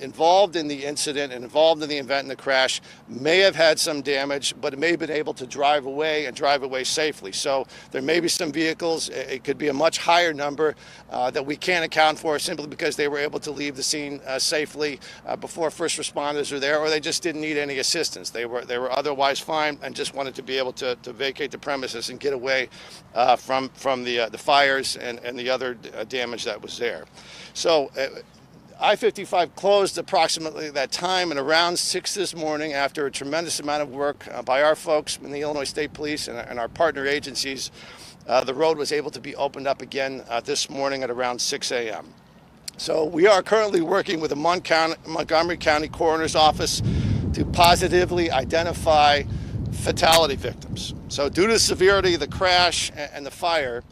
involved in the incident and involved in the event and the crash, may have had some damage, but may have been able to drive away and drive away safely. So there may be some vehicles, it could be a much higher number that we can't account for simply because they were able to leave the scene safely before first responders were there, or they just didn't need any assistance. They were otherwise fine. time and just wanted to be able to vacate the premises and get away from the fires and the other damage that was there. So I-55 closed approximately that time, and around 6 this morning, after a tremendous amount of work by our folks in the Illinois State Police and our partner agencies, the road was able to be opened up again this morning at around 6 a.m. So we are currently working with the Montgomery County Coroner's Office to positively identify fatality victims. So due to the severity of the crash and the fire,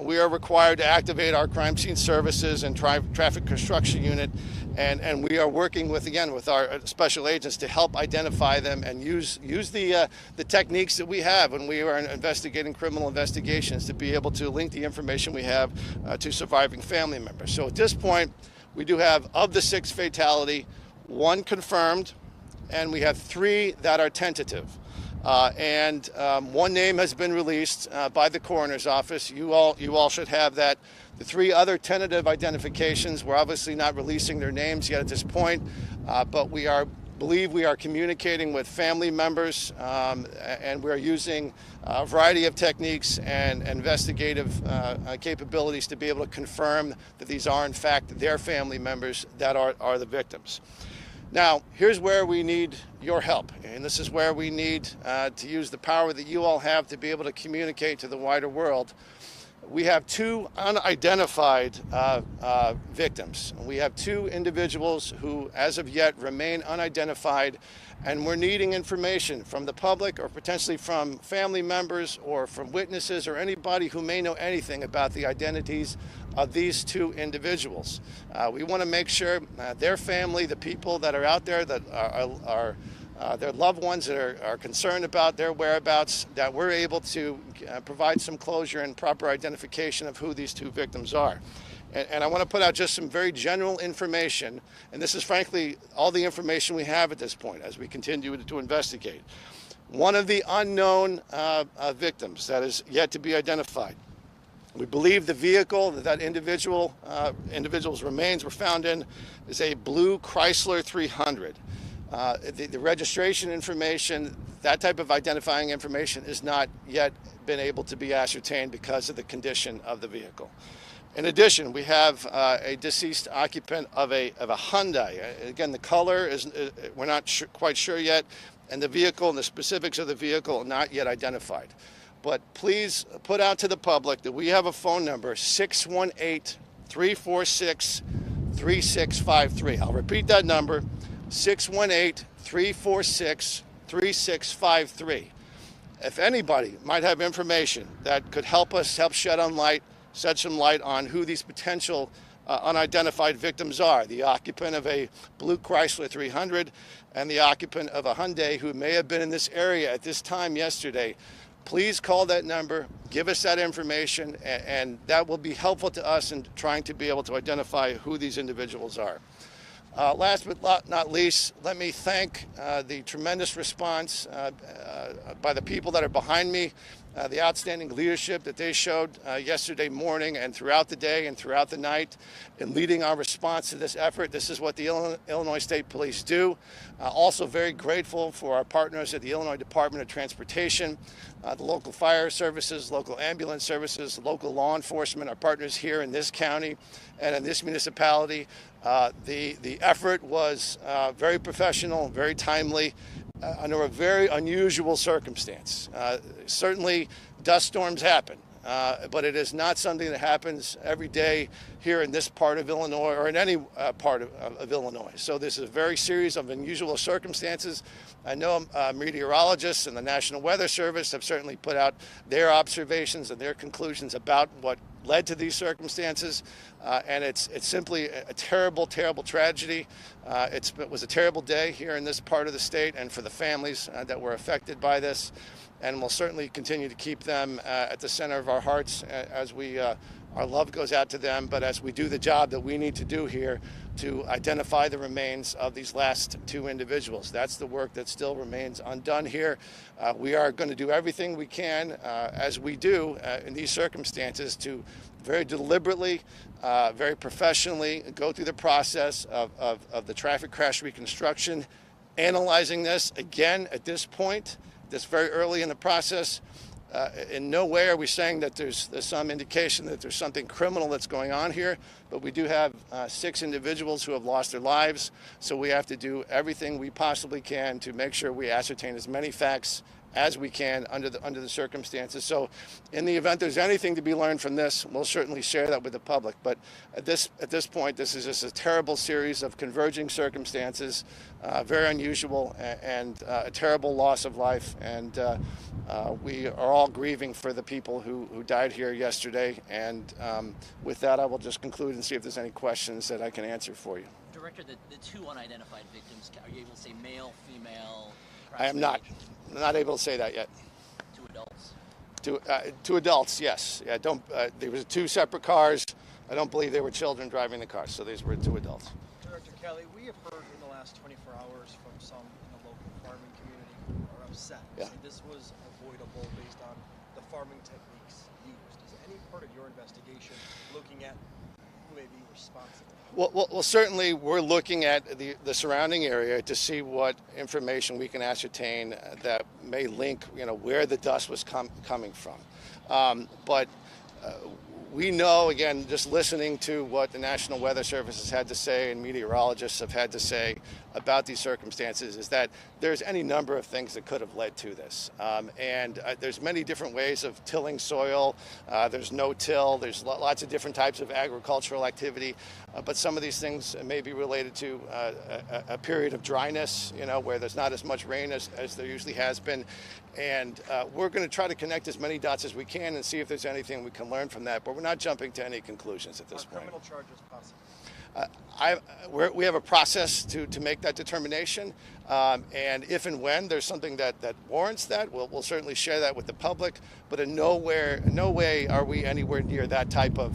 we are required to activate our crime scene services and traffic construction unit, and we are working with our special agents to help identify them and use the techniques that we have when we are investigating criminal investigations to be able to link the information we have to surviving family members. So at this point, we do have, of the 6 fatality, 1 confirmed, and we have 3 that are tentative. And 1 name has been released by the coroner's office. You all should have that. The 3 other tentative identifications, we're obviously not releasing their names yet at this point, but we believe we are communicating with family members, and we're using a variety of techniques and investigative capabilities to be able to confirm that these are in fact their family members that are the victims. Now, here's where we need your help, and this is where we need to use the power that you all have to be able to communicate to the wider world. We have 2 unidentified victims. We have 2 individuals who, as of yet, remain unidentified, and we're needing information from the public or potentially from family members or from witnesses or anybody who may know anything about the identities of these 2 individuals. We want to make sure their family, the people that are out there that are their loved ones that are concerned about their whereabouts, that we're able to provide some closure and proper identification of who these 2 victims are. And I want to put out just some very general information, and this is frankly all the information we have at this point as we continue to investigate. One of the unknown victims that is yet to be identified. We believe the vehicle that individual's remains were found in is a blue Chrysler 300. The registration information, that type of identifying information, is not yet been able to be ascertained because of the condition of the vehicle. In addition, we have a deceased occupant of a Hyundai. Again, the color is we're not quite sure yet, and the vehicle and the specifics of the vehicle are not yet identified. But please put out to the public that we have a phone number, 618-346-3653. I'll repeat that number, 618-346-3653. If anybody might have information that could help us, shed some light on who these potential unidentified victims are, the occupant of a blue Chrysler 300 and the occupant of a Hyundai who may have been in this area at this time yesterday, please call that number, give us that information, and that will be helpful to us in trying to be able to identify who these individuals are. Last but not least, let me thank the tremendous response by the people that are behind me, the outstanding leadership that they showed yesterday morning and throughout the day and throughout the night in leading our response to this effort. This is what the Illinois State Police do. Also very grateful for our partners at the Illinois Department of Transportation, the local fire services, local ambulance services, local law enforcement, our partners here in this county and in this municipality. The effort was very professional, very timely, under a very unusual circumstance. Certainly dust storms happen, but it is not something that happens every day here in this part of Illinois or in any part of Illinois. So this is a very series of unusual circumstances. I know meteorologists and the National Weather Service have certainly put out their observations and their conclusions about what led to these circumstances, and it's simply a terrible, terrible tragedy. It was a terrible day here in this part of the state and for the families that were affected by this, and we'll certainly continue to keep them at the center of our hearts as our love goes out to them, but as we do the job that we need to do here to identify the remains of these last 2 individuals. That's the work that still remains undone here. We are going to do everything we can, as we do in these circumstances, to very deliberately, very professionally go through the process of the traffic crash reconstruction, analyzing this. Again, at this point, this very early in the process. In no way are we saying that there's some indication that there's something criminal that's going on here, but we do have 6 individuals who have lost their lives, so we have to do everything we possibly can to make sure we ascertain as many facts as we can under the circumstances. So in the event there's anything to be learned from this, we'll certainly share that with the public. But at this point, this is just a terrible series of converging circumstances, very unusual, and a terrible loss of life. And we are all grieving for the people who died here yesterday. And with that, I will just conclude and see if there's any questions that I can answer for you. Director, the 2 unidentified victims, are you able to say male, female? I am not. I'm not able to say that yet. 2 adults? 2 adults, yes. Yeah, there was 2 separate cars. I don't believe they were children driving the cars, so these were 2 adults. Director Kelly, we have heard in the last 24 hours from some in the local farming community who are upset. Yeah. Say this was avoidable based on the farming techniques used. Is any part of your investigation looking at who may be responsible? Well, certainly we're looking at the surrounding area to see what information we can ascertain that may link, where the dust was coming from. But we know, again, just listening to what the National Weather Service has had to say and meteorologists have had to say about these circumstances, is that there's any number of things that could have led to this. And there's many different ways of tilling soil. There's no-till. There's lots of different types of agricultural activity. But some of these things may be related to a period of dryness, where there's not as much rain as there usually has been. And we're going to try to connect as many dots as we can and see if there's anything we can learn from that. But we're not jumping to any conclusions at this point. Criminal charges possible? We have a process to make that determination, and if and when there's something that warrants that, we'll certainly share that with the public. But in no way are we anywhere near that type of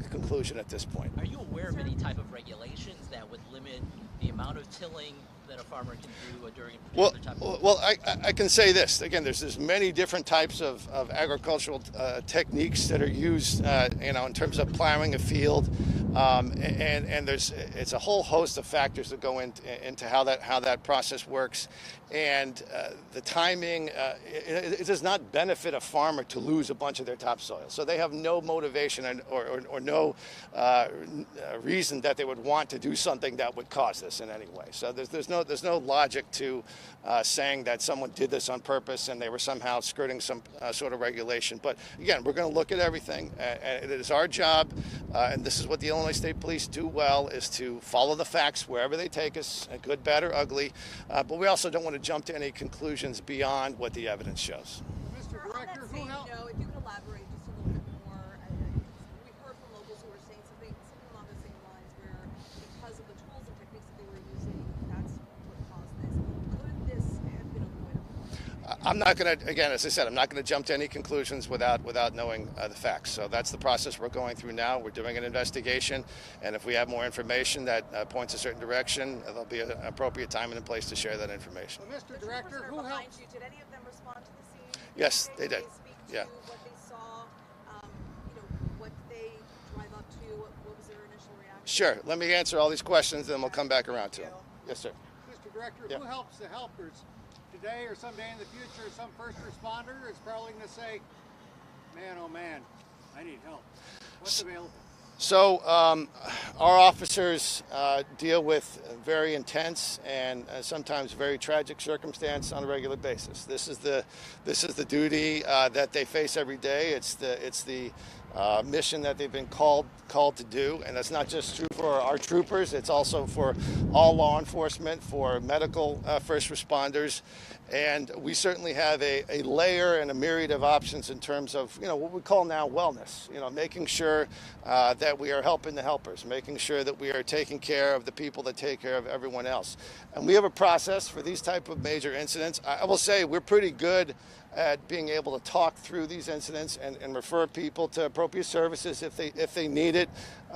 conclusion at this point. Are you aware of any type of regulations that would limit the amount of tilling that a farmer can do during a particular type of... Well, I can say this. Again, there's many different types of agricultural techniques that are used, in terms of plowing a field, and it's a whole host of factors that go into how that process works. And the timing, it does not benefit a farmer to lose a bunch of their topsoil. So they have no motivation or no reason that they would want to do something that would cause this in any way. So there's no logic to saying that someone did this on purpose and they were somehow skirting some sort of regulation. But again, we're going to look at everything. And it is our job, and this is what the Illinois State Police do well, is to follow the facts wherever they take us, good, bad, or ugly. But we also don't want to jump to any conclusions beyond what the evidence shows. Mr. Director, if you could elaborate just a little bit more. We've heard from locals who are saying something along the same lines, where because of the tools and techniques that they were using, that's what caused this. Could this have been avoidable? I'm not going to, again, as I said, I'm not going to jump to any conclusions without knowing the facts. So that's the process we're going through now. We're doing an investigation, and if we have more information that points a certain direction, there'll be an appropriate time and a place to share that information. Well, Mr. Director, who helped you? Did any of them respond to the scene? Yes, they did. Yeah. What they saw, what they drive up to, what was their initial reaction? Sure. Let me answer all these questions, then we'll come back around to them. Yes, sir. Mr. Director, Yeah. who helps the helpers? Today or someday in the future, some first responder is probably going to say, man, oh man, I need help. What's available? So our officers deal with very intense and sometimes very tragic circumstance on a regular basis. This is the duty that they face every day. It's the mission that they've been called to do, and that's not just true for our troopers. It's also for all law enforcement, for medical first responders, and we certainly have a layer and a myriad of options in terms of what we call now wellness. Making sure that we are helping the helpers, making sure that we are taking care of the people that take care of everyone else, and we have a process for these type of major incidents. I will say we're pretty good at being able to talk through these incidents and refer people to appropriate services if they need it.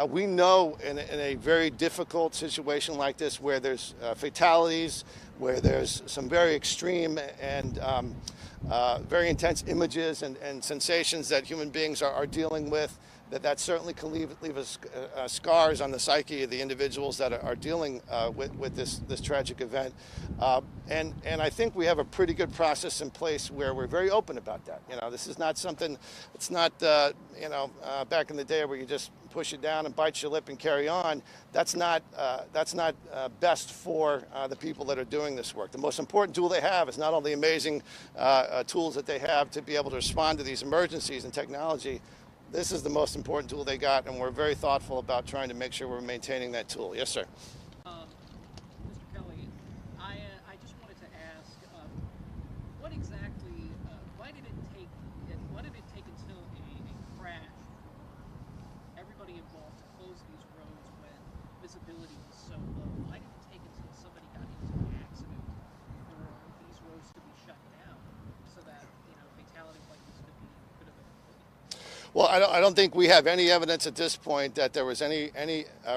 We know in a very difficult situation like this, where there's fatalities, where there's some very extreme and very intense images and sensations that human beings are dealing with, that certainly can leave scars on the psyche of the individuals that are dealing with this tragic event. And I think we have a pretty good process in place where we're very open about that. You know, this is not something, it's not, back in the day where you just push it down and bite your lip and carry on. That's not best for the people that are doing this work. The most important tool they have is not only amazing tools that they have to be able to respond to these emergencies and technology. This is the most important tool they got, and we're very thoughtful about trying to make sure we're maintaining that tool. Yes, sir. Mr. Kelly, I just wanted to ask, what exactly, why did it take until a crash, everybody involved, to close these roads when visibility was so low? Why did it take until somebody got into an accident for these roads to be shut down so that, fatalities like this could have been avoided? Well, I don't think we have any evidence at this point that there was any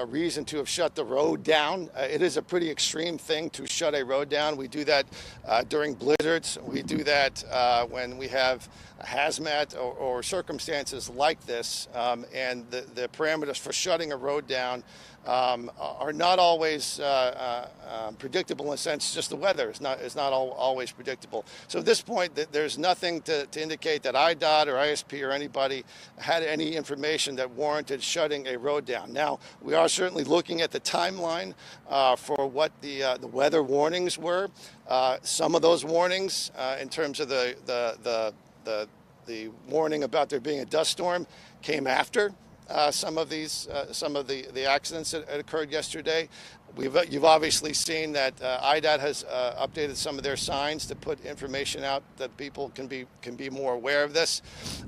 reason to have shut the road down. It is a pretty extreme thing to shut a road down. We do that during blizzards. We do that when we have hazmat or circumstances like this. And the parameters for shutting a road down are not always predictable in a sense. Just the weather is not always predictable. So at this point, there's nothing to indicate that IDOT or ISP or anybody had any information that warranted shutting a road down. Now, we are certainly looking at the timeline for what the weather warnings were. Some of those warnings, in terms of the warning about there being a dust storm, came after some of the accidents that occurred yesterday. You've obviously seen that IDOT has updated some of their signs to put information out that people can be more aware of this,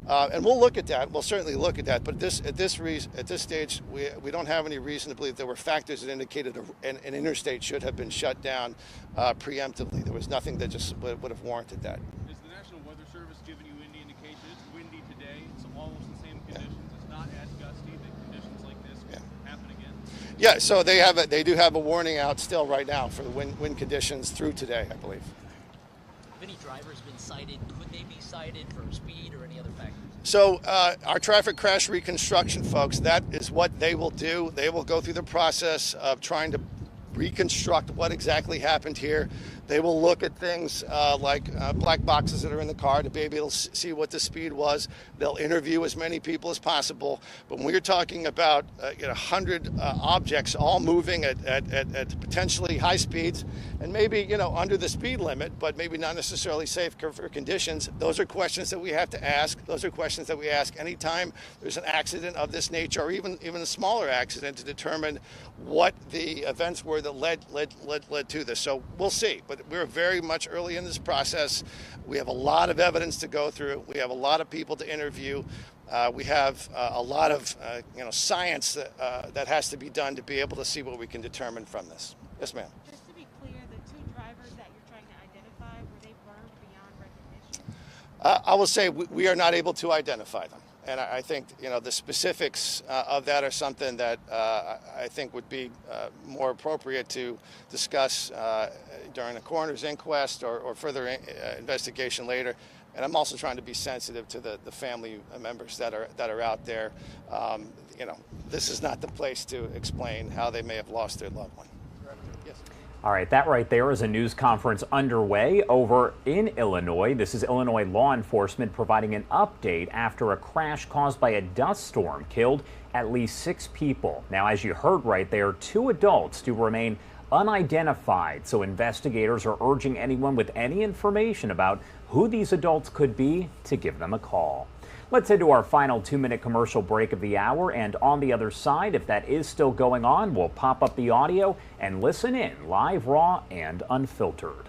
and we'll look at that. We'll certainly look at that. But at this stage, we don't have any reason to believe there were factors that indicated an interstate should have been shut down preemptively. There was nothing that just would have warranted that. Is the National Weather Service giving you any indication? It's windy today. It's almost the same conditions. It's not as gusty. That conditions like this can happen again. Yeah, so they do have a warning out still right now for the wind conditions through today, I believe. Have any drivers been cited? Could they be cited for speed or any other factors? So our traffic crash reconstruction folks, that is what they will do. They will go through the process of trying to reconstruct what exactly happened here. They will look at things like black boxes that are in the car to be able to see what the speed was. They'll interview as many people as possible. But when we're talking about 100 objects all moving at potentially high speeds and maybe under the speed limit, but maybe not necessarily safe for conditions, those are questions that we have to ask. Those are questions that we ask anytime there's an accident of this nature, or even a smaller accident, to determine what the events were that led to this. So we'll see. But we're very much early in this process. We have a lot of evidence to go through. We have a lot of people to interview. We have a lot of science that has to be done to be able to see what we can determine from this. Yes, ma'am. Just to be clear, the two drivers that you're trying to identify, were they burned beyond recognition? I will say we are not able to identify them. And I think the specifics of that are something that I think would be more appropriate to discuss during the coroner's inquest or further investigation later. And I'm also trying to be sensitive to the family members that are out there. This is not the place to explain how they may have lost their loved one. Yes. All right, that right there is a news conference underway over in Illinois. This is Illinois law enforcement providing an update after a crash caused by a dust storm killed at least 6 people. Now, as you heard right there, 2 adults do remain unidentified, so investigators are urging anyone with any information about who these adults could be to give them a call. Let's head to our final 2-minute commercial break of the hour, and on the other side, if that is still going on, we'll pop up the audio and listen in live, raw, and unfiltered.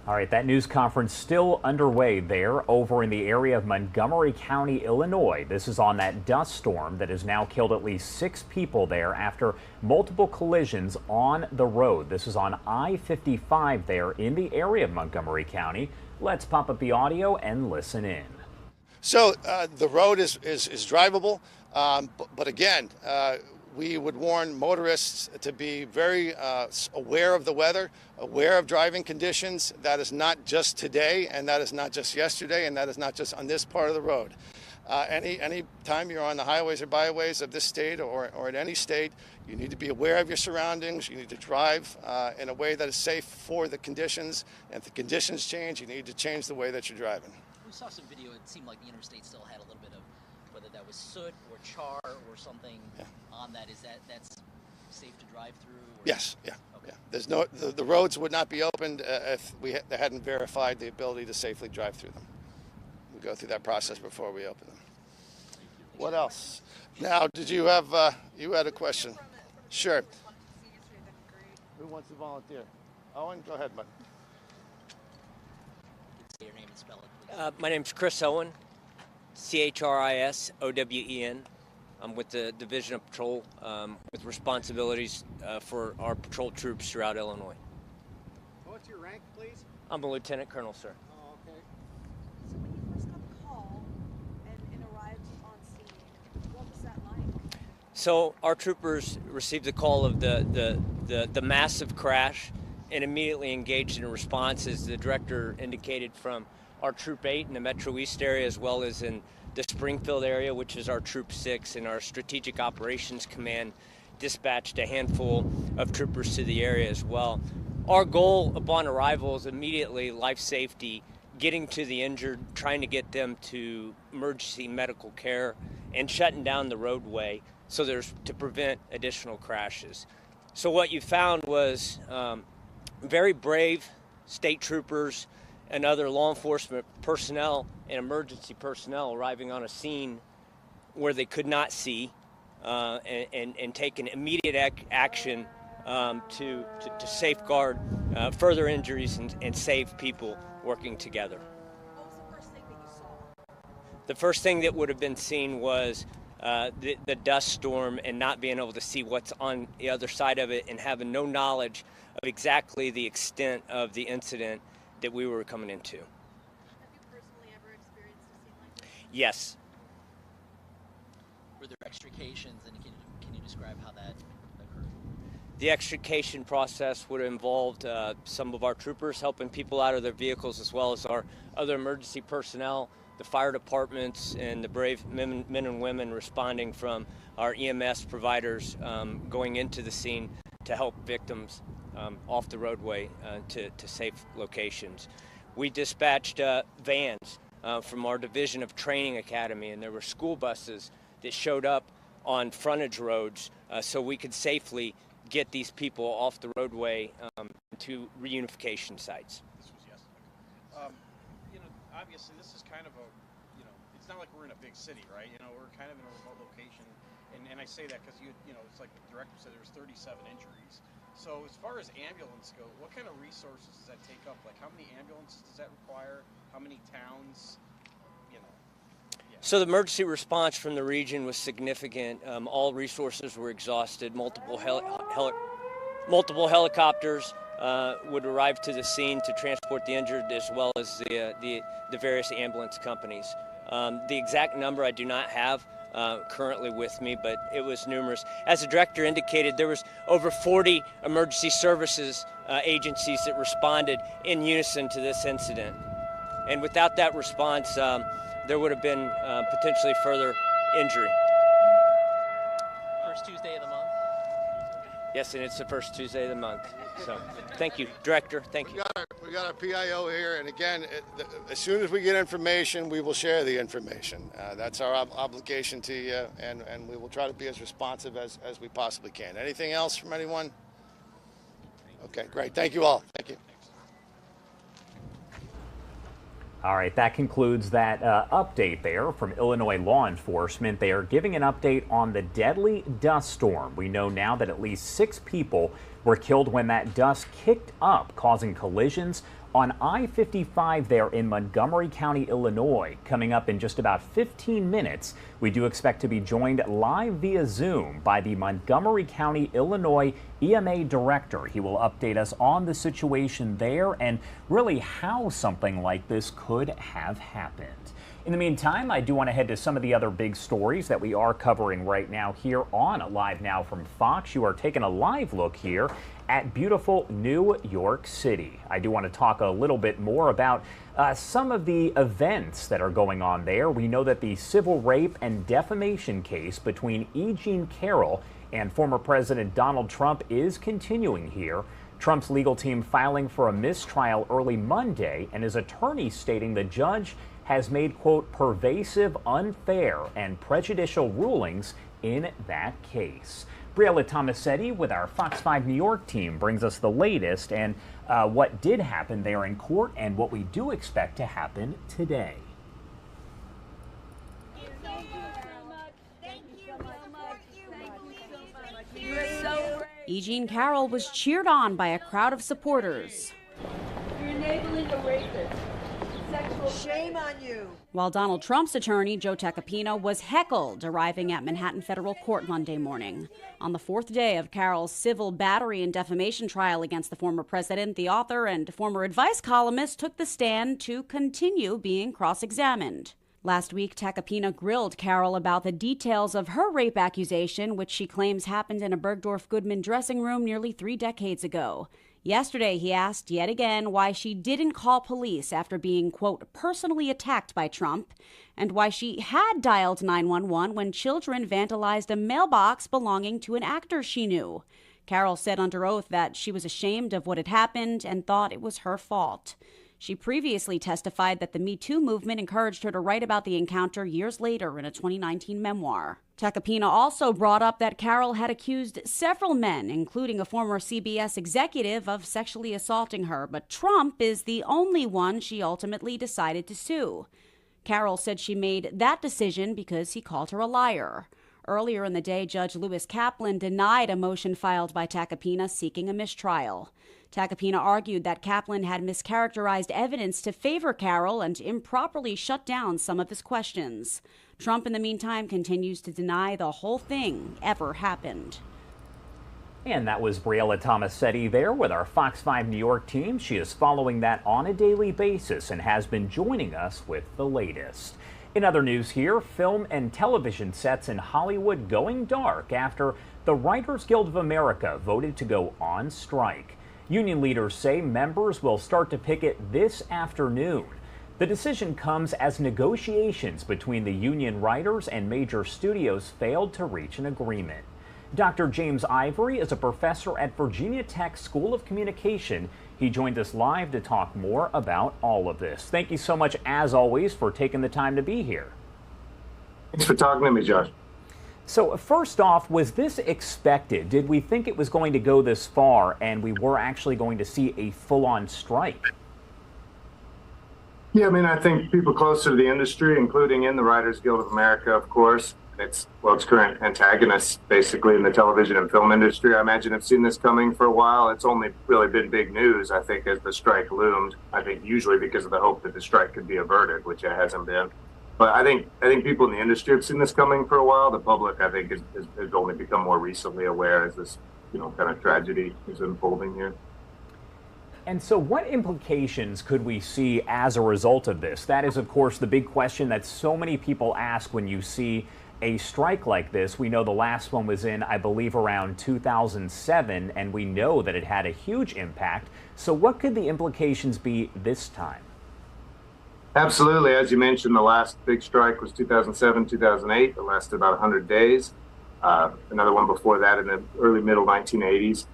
All right, that news conference still underway there over in the area of Montgomery County, Illinois. This is on that dust storm that has now killed at least 6 people there after multiple collisions on the road. This is on I-55 there in the area of Montgomery County. Let's pop up the audio and listen in. So the road is drivable, but again, we would warn motorists to be very aware of the weather, aware of driving conditions. That is not just today, and that is not just yesterday, and that is not just on this part of the road. Any time you're on the highways or byways of this state or in any state, you need to be aware of your surroundings. You need to drive in a way that is safe for the conditions. And if the conditions change, you need to change the way that you're driving. We saw some video. It seemed like the interstate still had a little bit of, whether that was soot or char or something on that. Is that's safe to drive through? Or? Yes. Yeah. Okay. Yeah. There's no the roads would not be opened if they hadn't verified the ability to safely drive through them. We go through that process before we open them. What else? Now, did you have you had a question? Sure. Who wants to volunteer? Owen, go ahead, bud. Say your name and spell it, please. My name's Chris Owen, CHRISOWEN. I'm with the Division of Patrol with responsibilities for our patrol troops throughout Illinois. What's your rank, please? I'm a lieutenant colonel, sir. Oh, okay. So when you first got the call and arrived on scene, what was that like? So our troopers received the call of the massive crash and immediately engaged in a response, as the director indicated, from our Troop 8 in the Metro East area, as well as in the Springfield area, which is our Troop 6, and our Strategic Operations Command dispatched a handful of troopers to the area as well. Our goal upon arrival is immediately life safety, getting to the injured, trying to get them to emergency medical care, and shutting down the roadway so there's to prevent additional crashes. So what you found was very brave state troopers and other law enforcement personnel and emergency personnel arriving on a scene where they could not see and taking immediate action to safeguard further injuries and save people working together. What was the first thing that you saw? The first thing that would have been seen was the dust storm and not being able to see what's on the other side of it and having no knowledge of exactly the extent of the incident that we were coming into. Have you personally ever experienced a scene like this? Yes. Were there extrications, and can you describe how that occurred? The extrication process would have involved some of our troopers helping people out of their vehicles, as well as our other emergency personnel, the fire departments, and the brave men and women responding from our EMS providers going into the scene to help victims off the roadway to safe locations. We dispatched vans from our Division of Training Academy, and there were school buses that showed up on frontage roads so we could safely get these people off the roadway to reunification sites. This was yesterday. Obviously this is kind of a, it's not like we're in a big city, right? We're kind of in a remote location, and I say that because it's like the director said, there was 37 injuries. So as far as ambulance go, what kind of resources does that take up? Like, how many ambulances does that require? How many towns? So the emergency response from the region was significant. All resources were exhausted. Multiple helicopters would arrive to the scene to transport the injured, as well as the various ambulance companies. The exact number I do not have currently with me, but it was numerous. As the director indicated, there was over 40 emergency services agencies that responded in unison to this incident. And without that response, there would have been potentially further injury. First Tuesday of the month? Yes, and it's the first Tuesday of the month. So, thank you, Director. Thank you. We got our PIO here, and again, as soon as we get information, we will share the information. That's our obligation to you, and we will try to be as responsive as we possibly can. Anything else from anyone? Okay, great. Thank you all. Thank you. All right, that concludes that update there from Illinois law enforcement. They are giving an update on the deadly dust storm. We know now that at least 6 people were killed when that dust kicked up, causing collisions on I-55 there in Montgomery County, Illinois. Coming up in just about 15 minutes, we do expect to be joined live via Zoom by the Montgomery County, Illinois EMA director. He will update us on the situation there and really how something like this could have happened. In the meantime, I do want to head to some of the other big stories that we are covering right now here on Live Now from Fox. You are taking a live look here at beautiful New York City. I do want to talk a little bit more about some of the events that are going on there. We know that the civil rape and defamation case between E. Jean Carroll and former President Donald Trump is continuing here. Trump's legal team filing for a mistrial early Monday, and his attorney stating the judge has made, quote, pervasive, unfair, and prejudicial rulings in that case. Briella Tomasetti with our Fox 5 New York team brings us the latest and what did happen there in court and what we do expect to happen today. E. Jean Carroll was cheered on by a crowd of supporters. You're enabling a rapist. Shame on you. While Donald Trump's attorney, Joe Tacopina, was heckled arriving at Manhattan federal court Monday morning. On the fourth day of Carroll's civil battery and defamation trial against the former president, the author and former advice columnist took the stand to continue being cross-examined. Last week, Tacopina grilled Carroll about the details of her rape accusation, which she claims happened in a Bergdorf Goodman dressing room nearly 3 decades ago. Yesterday, he asked yet again why she didn't call police after being, quote, personally attacked by Trump, and why she had dialed 911 when children vandalized a mailbox belonging to an actor she knew. Carroll said under oath that she was ashamed of what had happened and thought it was her fault. She previously testified that the Me Too movement encouraged her to write about the encounter years later in a 2019 memoir. Tacopina also brought up that Carroll had accused several men, including a former CBS executive, of sexually assaulting her, but Trump is the only one she ultimately decided to sue. Carroll said she made that decision because he called her a liar. Earlier in the day, Judge Lewis Kaplan denied a motion filed by Tacopina seeking a mistrial. Tacopina argued that Kaplan had mischaracterized evidence to favor Carroll and improperly shut down some of his questions. Trump, in the meantime, continues to deny the whole thing ever happened. And that was Briella Tomasetti there with our Fox 5 New York team. She is following that on a daily basis and has been joining us with the latest. In other news here, film and television sets in Hollywood going dark after the Writers Guild of America voted to go on strike. Union leaders say members will start to picket this afternoon. The decision comes as negotiations between the union writers and major studios failed to reach an agreement. Dr. James Ivory is a professor at Virginia Tech School of Communication. He joined us live to talk more about all of this. Thank you so much, as always, for taking the time to be here. Thanks for talking to me, Josh. So first off, was this expected? Did we think it was going to go this far and we were actually going to see a full-on strike? Yeah, I mean, I think people closer to the industry, including in the Writers Guild of America, of course, its current antagonists, basically, in the television and film industry, I imagine have seen this coming for a while. It's only really been big news, I think, as the strike loomed. I think usually because of the hope that the strike could be averted, which it hasn't been. But I think people in the industry have seen this coming for a while. The public, I think, has only become more recently aware as this, kind of tragedy is unfolding here. And so what implications could we see as a result of this? That is, of course, the big question that so many people ask when you see a strike like this. We know the last one was in, I believe, around 2007, and we know that it had a huge impact. So what could the implications be this time? Absolutely. As you mentioned, the last big strike was 2007, 2008. It lasted about 100 days. Another one before that in the middle 1980s.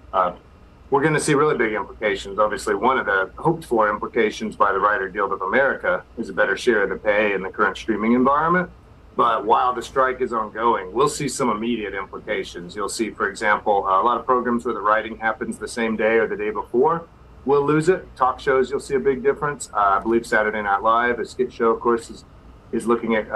We're going to see really big implications. Obviously, one of the hoped-for implications by the Writers Guild of America is a better share of the pay in the current streaming environment. But while the strike is ongoing, we'll see some immediate implications. You'll see, for example, a lot of programs where the writing happens the same day or the day before will lose it. Talk shows, you'll see a big difference. I believe Saturday Night Live, a skit show, of course, is looking at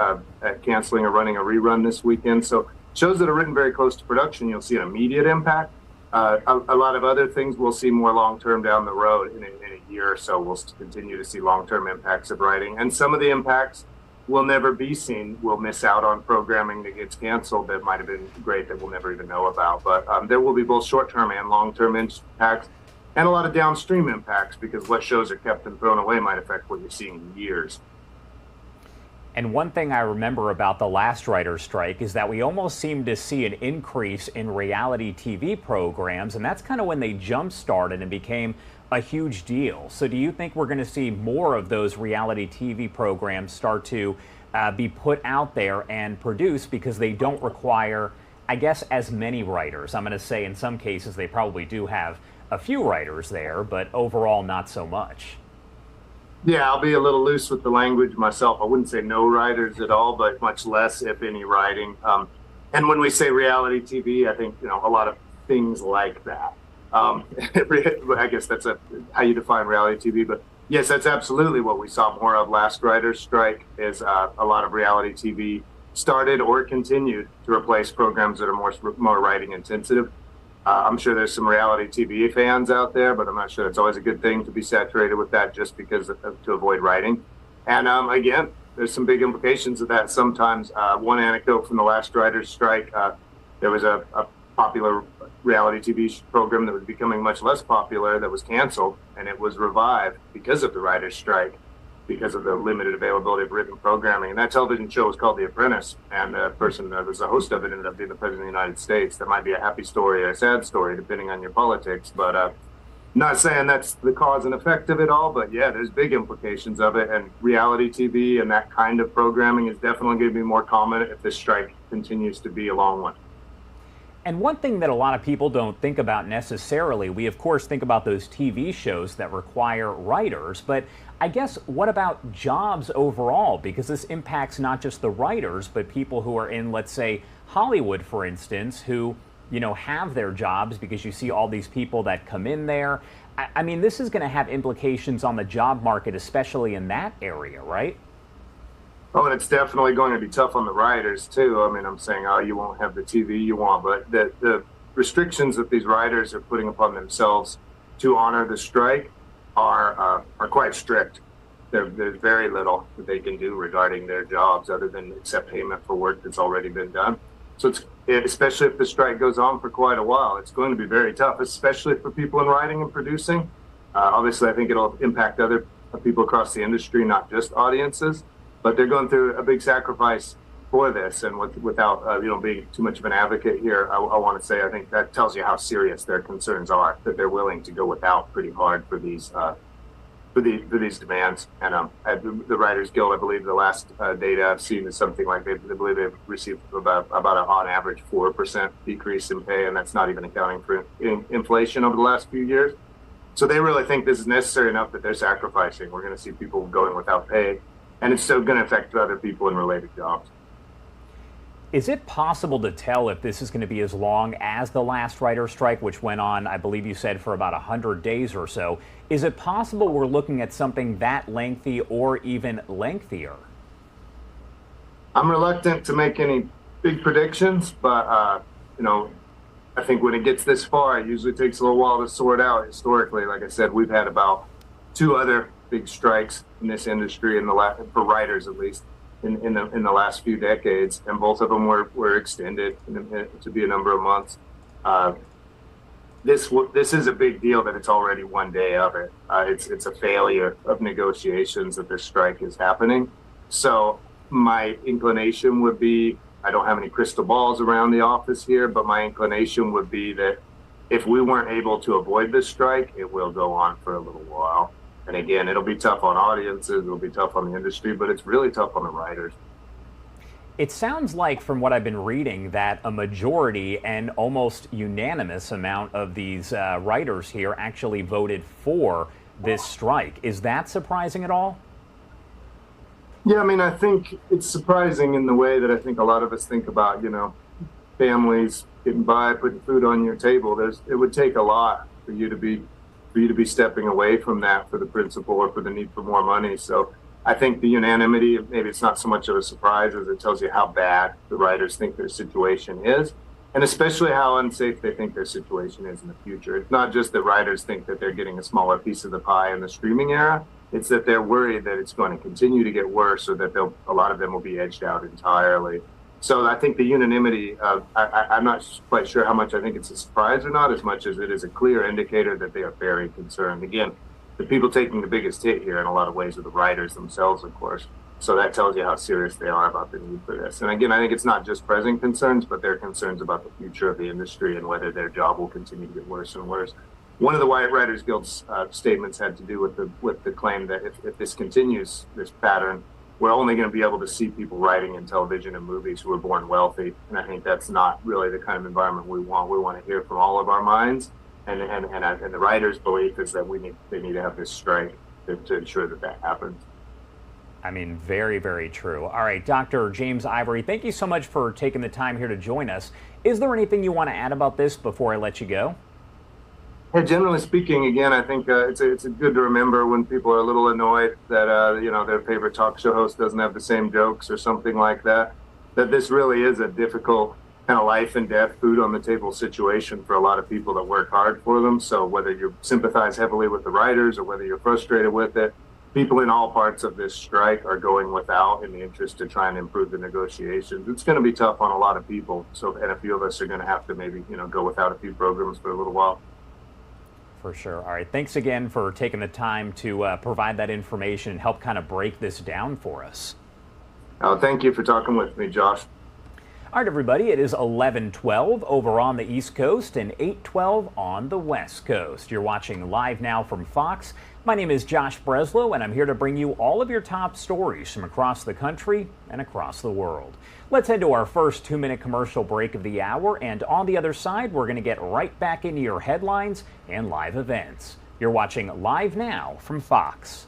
canceling or running a rerun this weekend. So shows that are written very close to production, you'll see an immediate impact. A lot of other things we'll see more long-term down the road. In a year or so, we'll continue to see long-term impacts of writing. And some of the impacts will never be seen. We'll miss out on programming that gets canceled that might have been great that we'll never even know about. But there will be both short-term and long-term impacts, and a lot of downstream impacts, because what shows are kept and thrown away might affect what you're seeing in years. And one thing I remember about the last writer's strike is that we almost seemed to see an increase in reality TV programs, and that's kind of when they jump-started and became a huge deal. So do you think we're going to see more of those reality TV programs start to be put out there and produced because they don't require, I guess, as many writers? I'm going to say in some cases they probably do have a few writers there, but overall not so much. Yeah, I'll be a little loose with the language myself. I wouldn't say no writers at all, but much less, if any, writing. And when we say reality TV, I think, a lot of things like that. I guess that's how you define reality TV. But yes, that's absolutely what we saw more of last writer's strike, is a lot of reality TV started or continued to replace programs that are more writing intensive. I'm sure there's some reality TV fans out there, but I'm not sure it's always a good thing to be saturated with that just because to avoid writing. And again, there's some big implications of that sometimes. One anecdote from the last writer's strike, there was a popular reality TV program that was becoming much less popular that was canceled, and it was revived because of the writer's strike, because of the limited availability of written programming. And that television show was called The Apprentice, and the person that was the host of it ended up being the President of the United States. That might be a happy story or a sad story, depending on your politics, but not saying that's the cause and effect of it all, but yeah, there's big implications of it, and reality TV and that kind of programming is definitely going to be more common if this strike continues to be a long one. And one thing that a lot of people don't think about necessarily, we of course think about those TV shows that require writers, but I guess what about jobs overall? Because this impacts not just the writers, but people who are in, let's say, Hollywood, for instance, who, have their jobs because you see all these people that come in there. I mean, this is going to have implications on the job market, especially in that area, right? Oh, and it's definitely going to be tough on the writers, too. I mean, I'm saying, you won't have the TV you want, but the restrictions that these writers are putting upon themselves to honor the strike are quite strict. There's very little that they can do regarding their jobs other than accept payment for work that's already been done. So especially if the strike goes on for quite a while, it's going to be very tough, especially for people in writing and producing. Obviously, I think it'll impact other people across the industry, not just audiences. But they're going through a big sacrifice for this, and without being too much of an advocate here, I want to say I think that tells you how serious their concerns are, that they're willing to go without pretty hard for these demands. And at the Writers Guild, I believe the last data I've seen is something like they believe they've received about on average 4% decrease in pay, and that's not even accounting for inflation over the last few years. So they really think this is necessary enough that they're sacrificing. We're going to see people going without pay. And it's still going to affect other people in related jobs. Is it possible to tell if this is going to be as long as the last writer's strike, which went on, I believe you said, for about 100 days or so? Is it possible we're looking at something that lengthy or even lengthier? I'm reluctant to make any big predictions, but, I think when it gets this far, it usually takes a little while to sort out. Historically, like I said, we've had about 2 other big strikes in this industry for writers, at least in the last few decades, and both of them were extended to be a number of months. This is a big deal that it's already one day of it. It's a failure of negotiations that this strike is happening. So my inclination would be, I don't have any crystal balls around the office here, but my inclination would be that if we weren't able to avoid this strike, it will go on for a little while. And again, it'll be tough on audiences, it'll be tough on the industry, but it's really tough on the writers. It sounds like, from what I've been reading, that a majority and almost unanimous amount of these writers here actually voted for this strike. Is that surprising at all? Yeah, I mean, I think it's surprising in the way that I think a lot of us think about, families getting by, putting food on your table. It would take a lot for you to be stepping away from that for the principle or for the need for more money. So I think the unanimity, maybe it's not so much of a surprise as it tells you how bad the writers think their situation is. and especially how unsafe they think their situation is in the future. It's not just that riders think that they're getting a smaller piece of the pie in the streaming era. It's that they're worried that it's going to continue to get worse, or that a lot of them will be edged out entirely. So I think the unanimity, I'm not quite sure how much I think it's a surprise or not, as much as it is a clear indicator that they are very concerned. Again, the people taking the biggest hit here in a lot of ways are the riders themselves, of course. So that tells you how serious they are about the need for this. And again, I think it's not just present concerns, but their concerns about the future of the industry and whether their job will continue to get worse and worse. One of the White Riders Guild's statements had to do with the claim that if this continues, this pattern, we're only going to be able to see people writing in television and movies who are born wealthy. And I think that's not really the kind of environment we want. We want to hear from all of our minds. And the writers' belief is that they need to have this strike to ensure that happens. I mean, very, very true. All right, Dr. James Ivory, thank you so much for taking the time here to join us. Is there anything you want to add about this before I let you go? Hey, generally speaking, again, I think it's good to remember when people are a little annoyed that their favorite talk show host doesn't have the same jokes or something like that. That this really is a difficult kind of life and death, food on the table situation for a lot of people that work hard for them. So whether you sympathize heavily with the writers or whether you're frustrated with it, people in all parts of this strike are going without in the interest to try and improve the negotiations. It's going to be tough on a lot of people. So, and a few of us are going to have to maybe go without a few programs for a little while. For sure. All right. Thanks again for taking the time to provide that information and help kind of break this down for us. Oh, thank you for talking with me, Josh. All right, everybody. It is 11:12 over on the East Coast and 8:12 on the West Coast. You're watching Live Now from Fox. My name is Josh Breslow, and I'm here to bring you all of your top stories from across the country and across the world. Let's head to our first 2-minute commercial break of the hour, and on the other side, we're going to get right back into your headlines and live events. You're watching Live Now from Fox.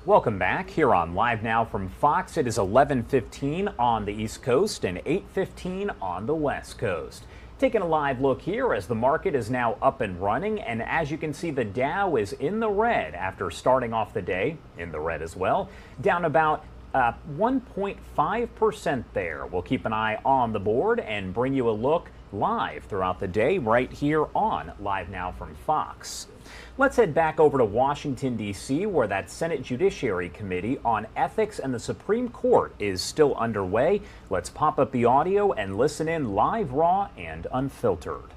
Welcome back here on Live Now from Fox. It is 11:15 on the East Coast and 8:15 on the West Coast. Taking a live look here as the market is now up and running, and as you can see, the Dow is in the red after starting off the day in the red as well, down about 1.5% there. We'll keep an eye on the board and bring you a look live throughout the day right here on Live Now from Fox. Let's head back over to Washington, D.C., where that Senate Judiciary Committee on Ethics and the Supreme Court is still underway. Let's pop up the audio and listen in live, raw, and unfiltered.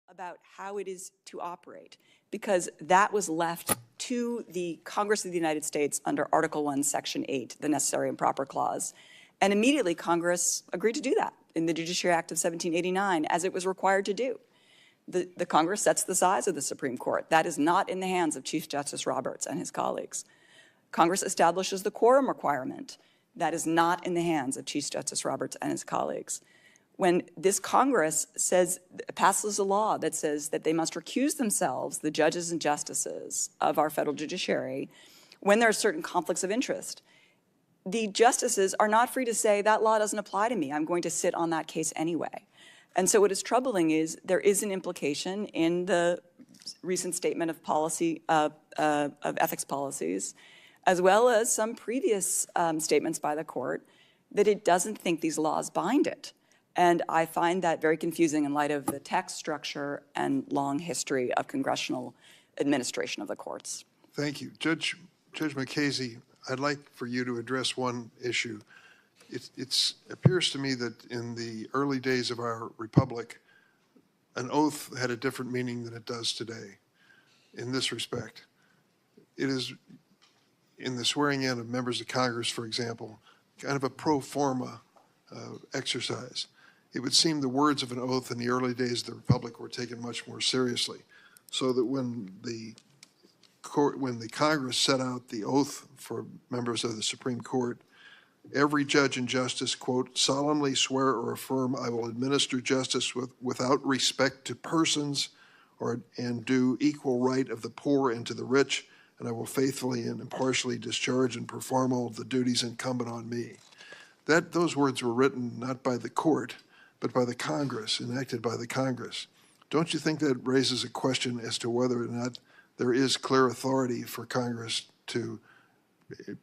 About how it is to operate, because that was left to the Congress of the United States under Article 1, Section 8, the Necessary and Proper Clause. And immediately Congress agreed to do that in the Judiciary Act of 1789, as it was required to do. The Congress sets the size of the Supreme Court. That is not in the hands of Chief Justice Roberts and his colleagues. Congress establishes the quorum requirement. That is not in the hands of Chief Justice Roberts and his colleagues. When this Congress passes a law that says that they must recuse themselves, the judges and justices of our federal judiciary, when there are certain conflicts of interest, the justices are not free to say that law doesn't apply to me. I'm going to sit on that case anyway. And so what is troubling is there is an implication in the recent statement of policy of ethics policies, as well as some previous statements by the court, that it doesn't think these laws bind it. And I find that very confusing in light of the text structure and long history of congressional administration of the courts. Thank you. Judge Mukasey, I'd like for you to address one issue. It appears to me that in the early days of our republic, an oath had a different meaning than it does today in this respect. It is, in the swearing in of members of Congress, for example, kind of a pro forma exercise. It would seem the words of an oath in the early days of the republic were taken much more seriously, so that when the Congress set out the oath for members of the Supreme Court, every judge and justice, quote, solemnly swear or affirm I will administer justice without respect to persons and do equal right of the poor and to the rich, and I will faithfully and impartially discharge and perform all of the duties incumbent on me. Those words were written not by the court, but by the Congress, enacted by the Congress. Don't you think that raises a question as to whether or not there is clear authority for Congress to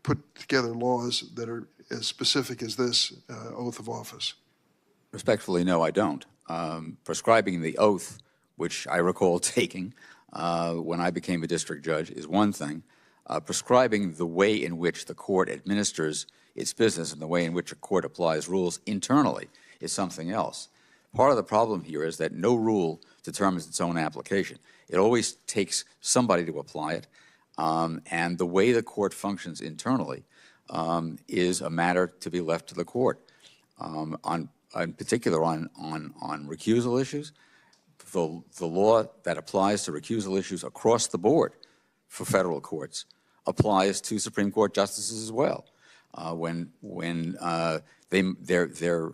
put together laws that are as specific as this oath of office? Respectfully, no, I don't. Prescribing the oath, which I recall taking when I became a district judge, is one thing. Prescribing the way in which the court administers its business and the way in which a court applies rules internally is something else. Part of the problem here is that no rule determines its own application. It always takes somebody to apply it, and the way the court functions internally is a matter to be left to the court. In particular, on recusal issues, the law that applies to recusal issues across the board for federal courts applies to Supreme Court justices as well. When their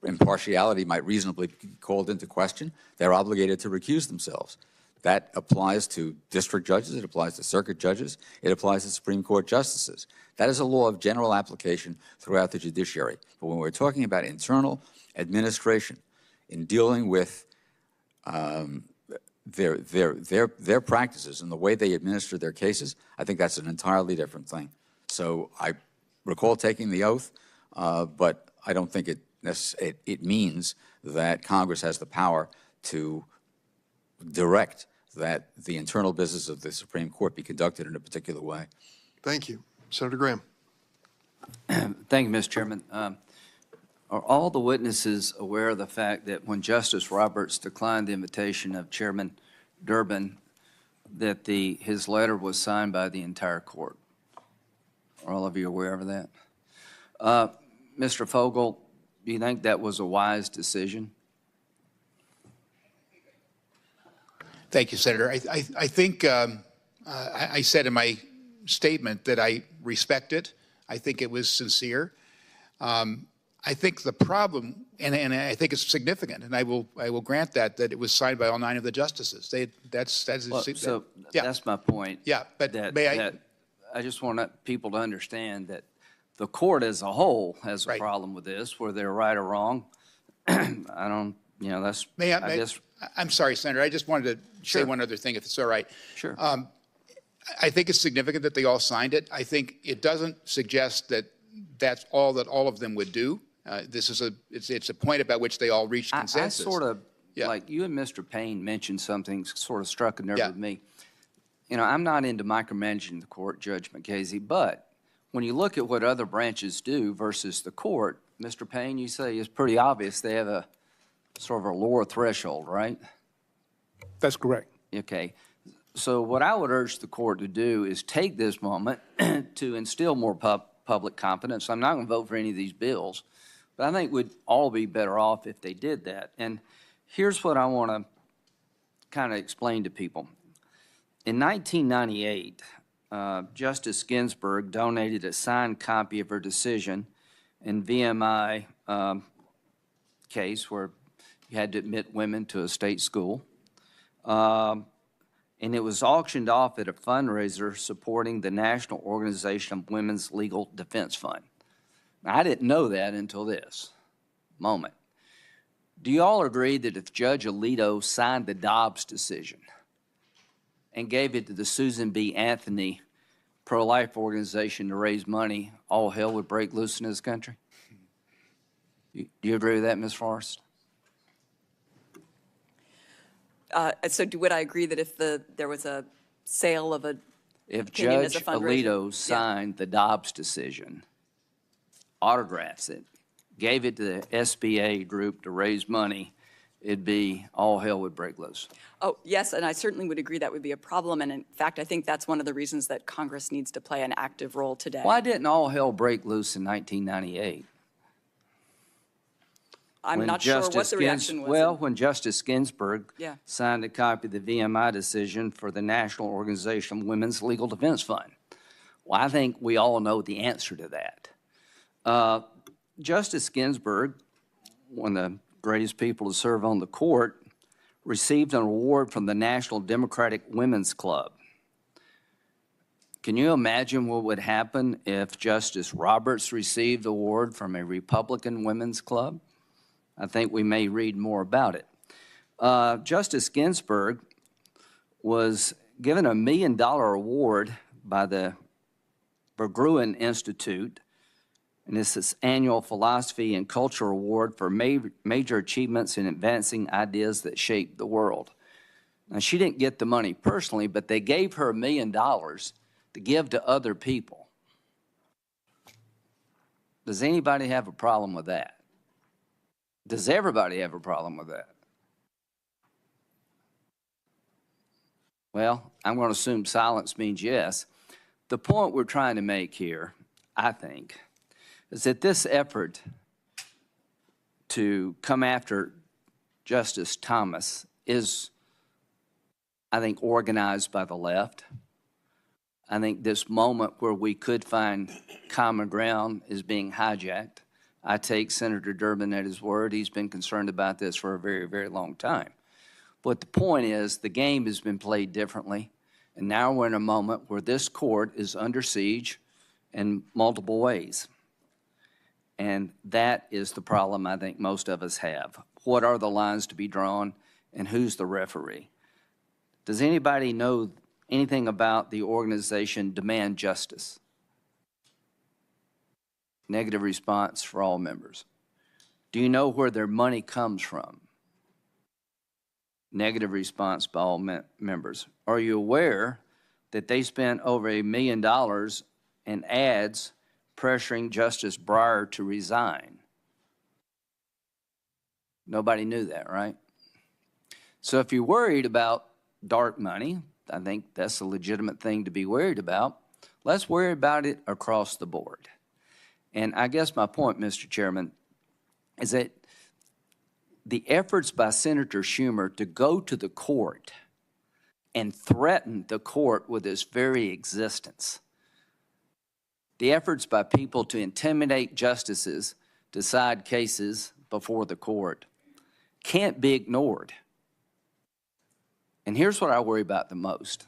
impartiality might reasonably be called into question, they're obligated to recuse themselves. That applies to district judges, it applies to circuit judges, it applies to Supreme Court justices. That is a law of general application throughout the judiciary. But when we're talking about internal administration in dealing with their practices and the way they administer their cases, I think that's an entirely different thing. So I recall taking the oath, but I don't think it means that Congress has the power to direct that the internal business of the Supreme Court be conducted in a particular way. Thank you. Senator Graham. Thank you, Mr. Chairman. Are all the witnesses aware of the fact that when Justice Roberts declined the invitation of Chairman Durbin, that his letter was signed by the entire court? Are all of you aware of that? Mr. Fogel, do you think that was a wise decision? Thank you, Senator. I think I said in my statement that I respect it. I think it was sincere. I think the problem, and I think it's significant, and I will grant that it was signed by all 9 of the justices. That's my point. Yeah, but I just want people to understand that the court as a whole has a problem with this, whether they're right or wrong. I don't, that's. I guess. I'm sorry, Senator. I just wanted to say one other thing, if it's all right. Sure. I think it's significant that they all signed it. I think it doesn't suggest that that's all that all of them would do. It's a point about which they all reached consensus. I sort of, like you and Mr. Payne mentioned something sort of struck a nerve with me. I'm not into micromanaging the court, Judge Mukasey, but when you look at what other branches do versus the court, Mr. Payne, you say it's pretty obvious they have a sort of a lower threshold, right? That's correct. Okay. So what I would urge the court to do is take this moment to instill more public confidence. I'm not going to vote for any of these bills, but I think we'd all be better off if they did that. And here's what I want to kind of explain to people. In 1998, Justice Ginsburg donated a signed copy of her decision in VMI case where you had to admit women to a state school. And it was auctioned off at a fundraiser supporting the National Organization of Women's Legal Defense Fund. Now, I didn't know that until this moment. Do you all agree that if Judge Alito signed the Dobbs decision and gave it to the Susan B. Anthony pro-life organization to raise money, all hell would break loose in this country? Do you agree with that, Ms. Forrest? So would I agree that if there was a sale of a If opinion as a Judge fundraiser? Alito signed the Dobbs decision, autographs it, gave it to the SBA group to raise money, it'd be all hell would break loose. Oh, yes, and I certainly would agree that would be a problem. And in fact, I think that's one of the reasons that Congress needs to play an active role today. Why didn't all hell break loose in 1998? I'm not sure what the reaction was. Well, when Justice Ginsburg Yeah. signed a copy of the VMI decision for the National Organization of Women's Legal Defense Fund. Well, I think we all know the answer to that. Justice Ginsburg, one of the greatest people to serve on the court, received an award from the National Democratic Women's Club. Can you imagine what would happen if Justice Roberts received the award from a Republican women's club? I think we may read more about it. Justice Ginsburg was given a $1 million award by the Berggruen Institute, and it's this annual philosophy and culture award for major achievements in advancing ideas that shape the world. Now, she didn't get the money personally, but they gave her $1 million to give to other people. Does anybody have a problem with that? Does everybody have a problem with that? Well, I'm going to assume silence means yes. The point we're trying to make here, I think, is that this effort to come after Justice Thomas is, I think, organized by the left. I think this moment where we could find common ground is being hijacked. I take Senator Durbin at his word. He's been concerned about this for a very, very long time. But the point is, the game has been played differently, and now we're in a moment where this court is under siege in multiple ways. And that is the problem I think most of us have. What are the lines to be drawn, and who's the referee? Does anybody know anything about the organization Demand Justice? Negative response for all members. Do you know where their money comes from? Negative response by all members. Are you aware that they spent over $1 million in ads pressuring Justice Breyer to resign? Nobody knew that, right? So if you're worried about dark money, I think that's a legitimate thing to be worried about. Let's worry about it across the board. And I guess my point, Mr. Chairman, is that the efforts by Senator Schumer to go to the court and threaten the court with its very existence, the efforts by people to intimidate justices, decide cases before the court, can't be ignored. And here's what I worry about the most.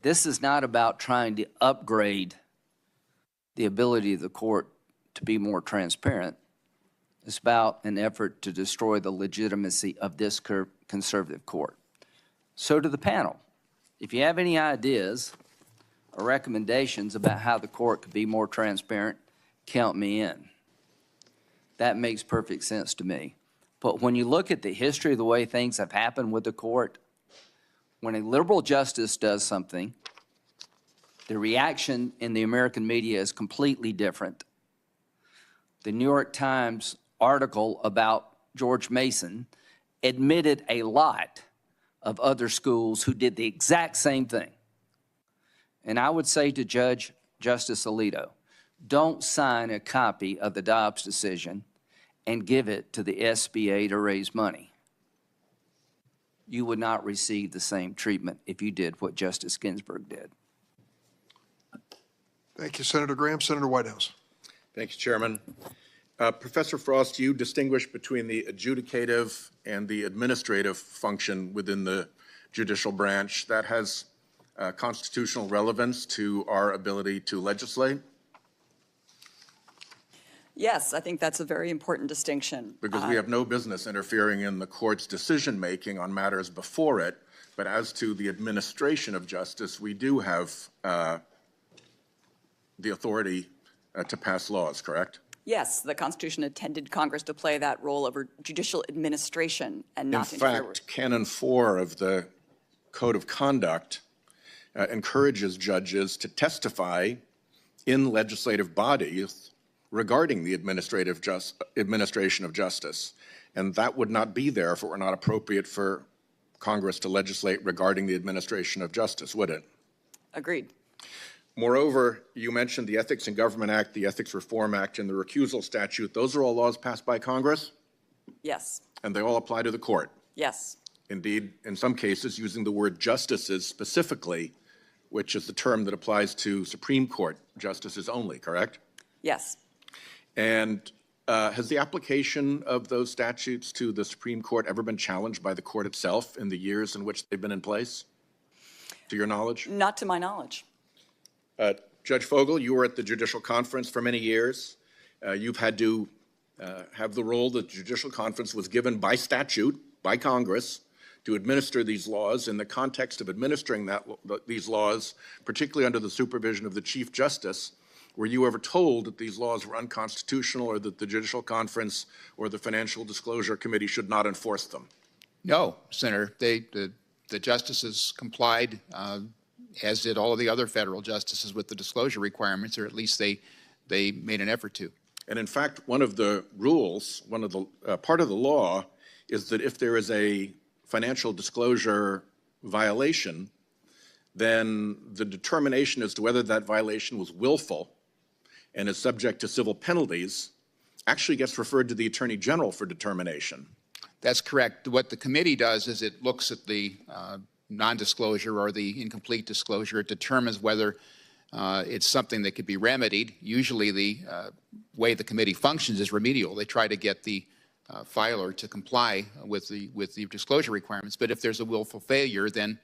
This is not about trying to upgrade the ability of the court to be more transparent. It's about an effort to destroy the legitimacy of this conservative court. So to the panel, if you have any ideas or recommendations about how the court could be more transparent, count me in. That makes perfect sense to me. But when you look at the history of the way things have happened with the court, when a liberal justice does something, the reaction in the American media is completely different. The New York Times article about George Mason admitted a lot of other schools who did the exact same thing. And I would say to Justice Alito, don't sign a copy of the Dobbs decision and give it to the SBA to raise money. You would not receive the same treatment if you did what Justice Ginsburg did. Thank you, Senator Graham. Senator Whitehouse. Thank you, Chairman. Professor Frost, you distinguish between the adjudicative and the administrative function within the judicial branch. That has constitutional relevance to our ability to legislate? Yes, I think that's a very important distinction. Because we have no business interfering in the court's decision-making on matters before it, but as to the administration of justice, we do have the authority to pass laws, correct? Yes, the Constitution intended Congress to play that role over judicial administration and not in interfere with. fact, Canon 4 of the Code of Conduct encourages judges to testify in legislative bodies regarding the administration of justice. And that would not be there if it were not appropriate for Congress to legislate regarding the administration of justice, would it? Agreed. Moreover, you mentioned the Ethics in Government Act, the Ethics Reform Act, and the recusal statute. Those are all laws passed by Congress, Yes, and they all apply to the court. yes, Indeed, in some cases, using the word justices specifically, which is the term that applies to Supreme Court justices only, correct? yes. And has the application of those statutes to the Supreme Court ever been challenged by the court itself in the years in which they've been in place, to your knowledge? Not to my knowledge. Judge Fogel, you were at the Judicial Conference for many years. You've had to have the role that the Judicial Conference was given by statute, by Congress, to administer these laws. In the context of administering these laws, particularly under the supervision of the Chief Justice, were you ever told that these laws were unconstitutional or that the Judicial Conference or the Financial Disclosure Committee should not enforce them? No, Senator. The justices complied, as did all of the other federal justices, with the disclosure requirements, or at least they made an effort to. And in fact, one of the rules, one of the part of the law is that if there is a financial disclosure violation, then the determination as to whether that violation was willful and is subject to civil penalties actually gets referred to the Attorney General for determination. That's correct. What the committee does is it looks at the non-disclosure or the incomplete disclosure. It determines whether it's something that could be remedied. Usually the way the committee functions is remedial. They try to get the filer to comply with the disclosure requirements. But if there's a willful failure, then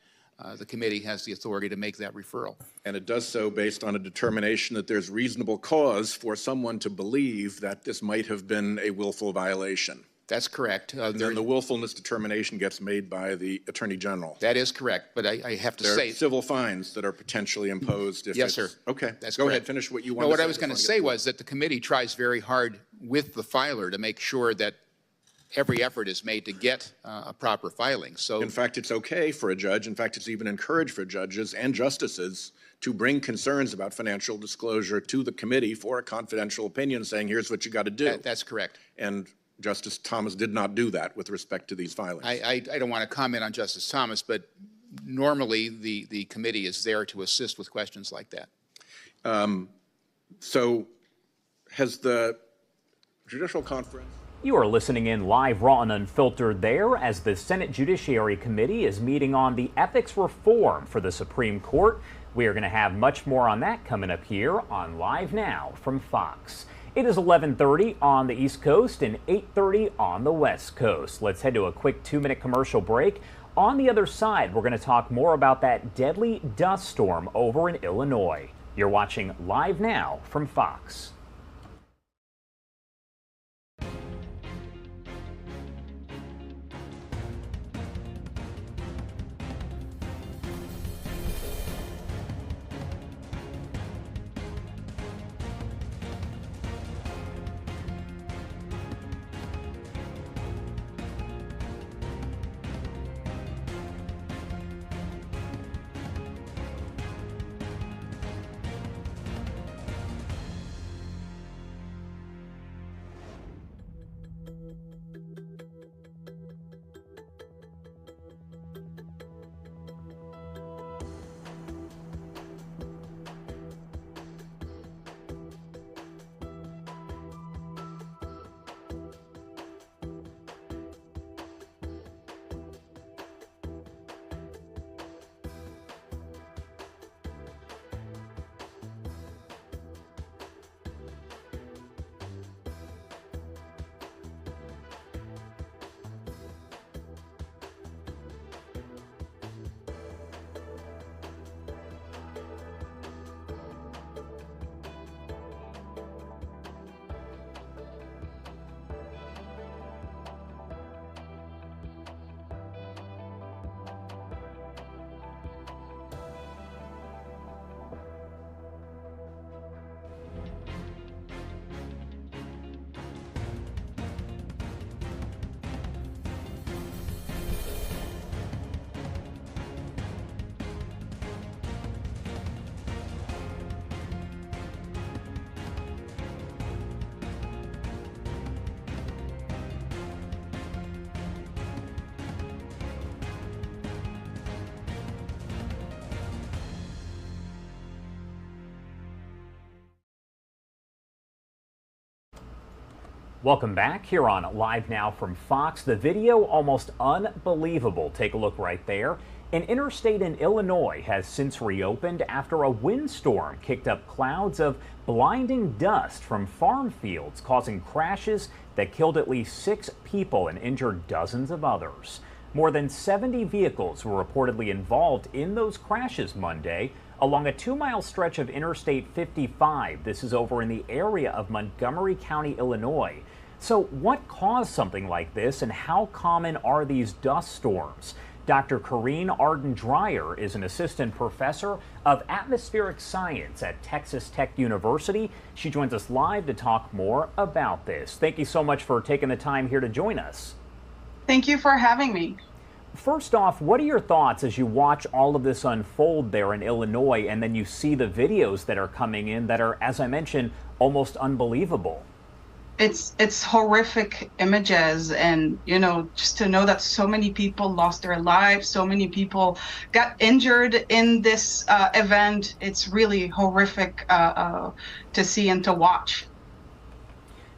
the committee has the authority to make that referral. And it does so based on a determination that there's reasonable cause for someone to believe that this might have been a willful violation. That's correct. Then the willfulness determination gets made by the Attorney General. That is correct, but I have to There say... are civil fines that are potentially imposed if Yes, it's... sir. Okay, That's go correct. ahead, finish what you want No, to what say. I was going to say was that the committee tries very hard with the filer to make sure that every effort is made to get a proper filing. So, in fact, it's okay for a judge, in fact, it's even encouraged for judges and justices to bring concerns about financial disclosure to the committee for a confidential opinion saying, here's what you got to do. That's correct. And Justice Thomas did not do that with respect to these filings. I don't want to comment on Justice Thomas, but normally the committee is there to assist with questions like that. So has the Judicial Conference... You are listening in live, raw, and unfiltered there as the Senate Judiciary Committee is meeting on the ethics reform for the Supreme Court. We are going to have much more on that coming up here on Live Now from Fox. It is 11:30 on the East Coast and 8:30 on the West Coast. Let's head to a quick 2-minute commercial break. On the other side, we're going to talk more about that deadly dust storm over in Illinois. You're watching Live Now from Fox. Welcome back here on Live Now from Fox. The video almost unbelievable. Take a look right there. An interstate in Illinois has since reopened after a windstorm kicked up clouds of blinding dust from farm fields, causing crashes that killed at least 6 people and injured dozens of others. More than 70 vehicles were reportedly involved in those crashes Monday along a 2-mile stretch of Interstate 55. This is over in the area of Montgomery County, Illinois. So what caused something like this, and how common are these dust storms? Dr. Corrine Arden-Dreyer is an assistant professor of atmospheric science at Texas Tech University. She joins us live to talk more about this. Thank you so much for taking the time here to join us. Thank you for having me. First off, what are your thoughts as you watch all of this unfold there in Illinois, and then you see the videos that are coming in that are, as I mentioned, almost unbelievable? It's horrific images, and just to know that so many people lost their lives, so many people got injured in this event. It's really horrific to see and to watch.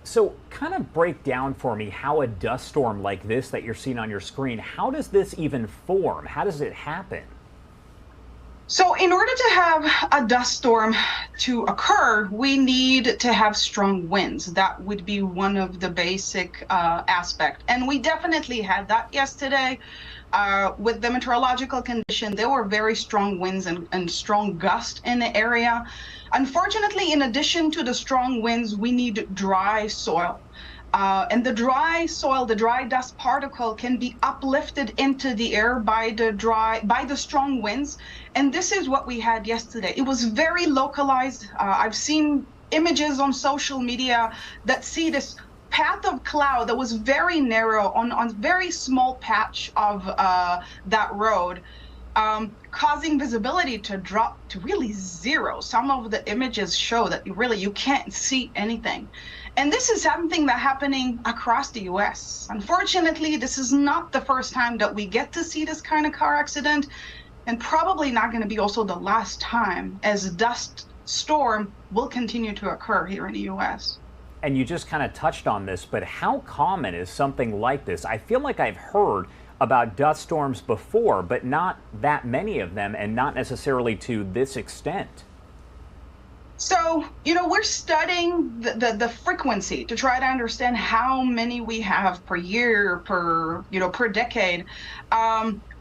So kind of break down for me how a dust storm like this that you're seeing on your screen, how does this even form? How does it happen? So in order to have a dust storm to occur, we need to have strong winds. That would be one of the basic aspects. And we definitely had that yesterday. With the meteorological condition, there were very strong winds and strong gusts in the area. Unfortunately, in addition to the strong winds, we need dry soil. And the dry soil, the dry dust particle can be uplifted into the air by the strong winds. And this is what we had yesterday. It was very localized. I've seen images on social media that see this path of cloud that was very narrow on a very small patch of that road, causing visibility to drop to really zero. Some of the images show that you can't see anything. And this is something that's happening across the US. Unfortunately, this is not the first time that we get to see this kind of car accident, and probably not going to be also the last time, as dust storm will continue to occur here in the US. And you just kind of touched on this, but how common is something like this? I feel like I've heard about dust storms before, but not that many of them, and not necessarily to this extent. So, we're studying the frequency to try to understand how many we have per year, per decade.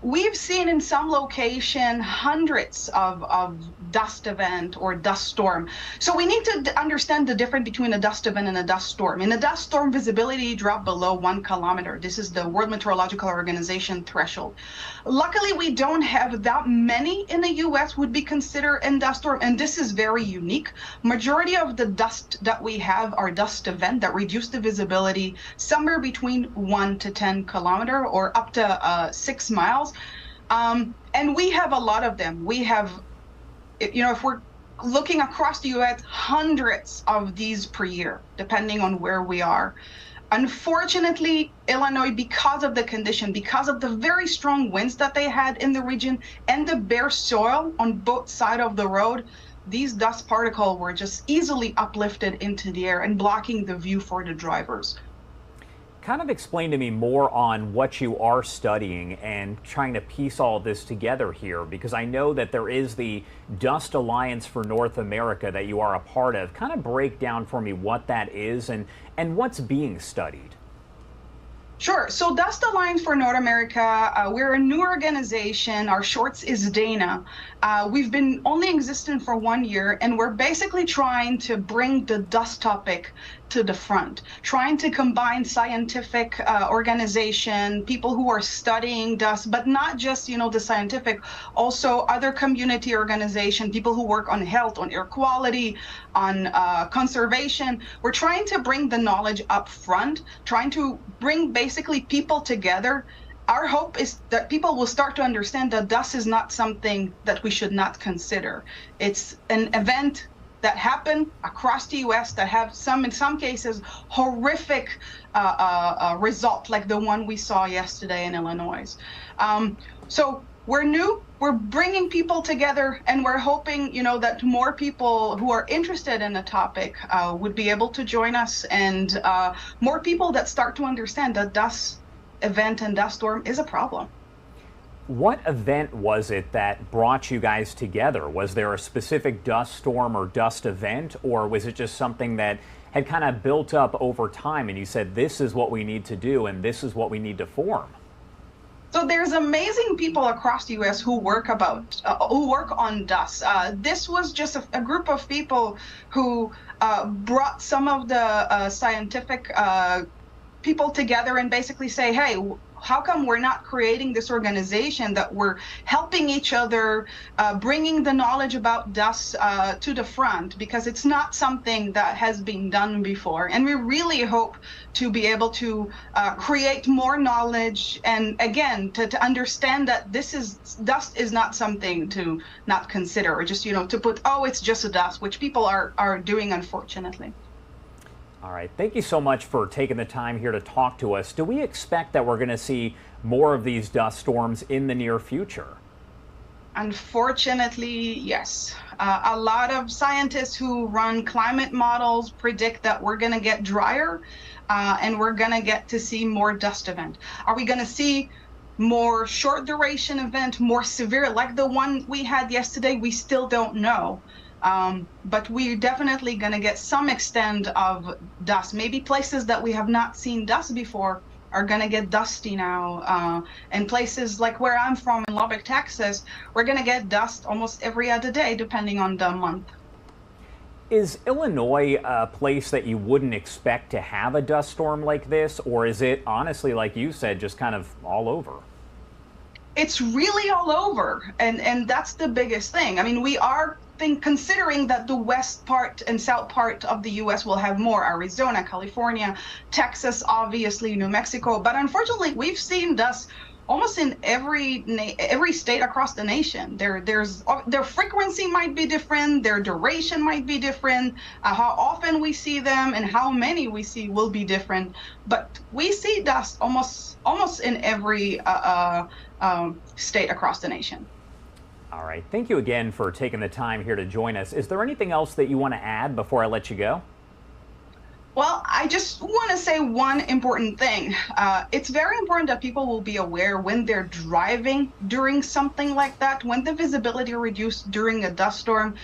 We've seen in some location hundreds of dust event or dust storm. So we need to understand the difference between a dust event and a dust storm. In a dust storm, visibility dropped below 1 kilometer. This is the World Meteorological Organization threshold. Luckily, we don't have that many in the US would be considered in dust storm, and this is very unique. Majority of the dust that we have are dust event that reduce the visibility somewhere between 1 to 10 kilometer or up to 6 miles. And we have a lot of them. We have, if we're looking across the US, hundreds of these per year, depending on where we are. Unfortunately, Illinois, because of the condition, because of the very strong winds that they had in the region and the bare soil on both sides of the road, these dust particles were just easily uplifted into the air and blocking the view for the drivers. Kind of explain to me more on what you are studying and trying to piece all of this together here, because I know that there is the Dust Alliance for North America that you are a part of. Kind of break down for me what that is and what's being studied. Sure. So Dust Alliance for North America, we're a new organization. Our shorts is DANA. We've been only existent for 1 year, and we're basically trying to bring the dust topic to the front, trying to combine scientific organization, people who are studying dust, but not just, the scientific, also other community organization, people who work on health, on air quality, on conservation. We're trying to bring the knowledge up front, trying to bring basically people together. Our hope is that people will start to understand that dust is not something that we should not consider. It's an event that happen across the US that have in some cases, horrific result, like the one we saw yesterday in Illinois. So we're new, we're bringing people together, and we're hoping, that more people who are interested in the topic would be able to join us, and more people that start to understand that dust event and dust storm is a problem. What event was it that brought you guys together? Was there a specific dust storm or dust event, or was it just something that had kind of built up over time and you said, this is what we need to do and this is what we need to form? So there's amazing people across the U.S. who work on dust. This was just a group of people who brought some of the scientific people together and basically say, hey, how come we're not creating this organization that we're helping each other, bringing the knowledge about dust to the front, because it's not something that has been done before. And we really hope to be able to create more knowledge, and again, to understand that dust is not something to not consider, or just, to put, oh, it's just a dust, which people are doing, unfortunately. All right, thank you so much for taking the time here to talk to us. Do we expect that we're going to see more of these dust storms in the near future? Unfortunately, yes. A lot of scientists who run climate models predict that we're going to get drier and we're going to get to see more dust event. Are we going to see more short duration event, more severe, like the one we had yesterday? We still don't know. But we're definitely going to get some extent of dust. Maybe places that we have not seen dust before are going to get dusty now. And places like where I'm from in Lubbock, Texas, we're going to get dust almost every other day, depending on the month. Is Illinois a place that you wouldn't expect to have a dust storm like this? Or is it honestly, like you said, just kind of all over? It's really all over. And that's the biggest thing. I mean, we are considering that the west part and south part of the U.S. will have more: Arizona, California, Texas, obviously, New Mexico. But unfortunately, we've seen dust almost in every state across the nation. Their frequency might be different, their duration might be different, how often we see them and how many we see will be different. But we see dust almost in every state across the nation. All right. Thank you again for taking the time here to join us. Is there anything else that you want to add before I let you go? Well, I just want to say one important thing. It's very important that people will be aware when they're driving during something like that, when the visibility reduced during a dust storm.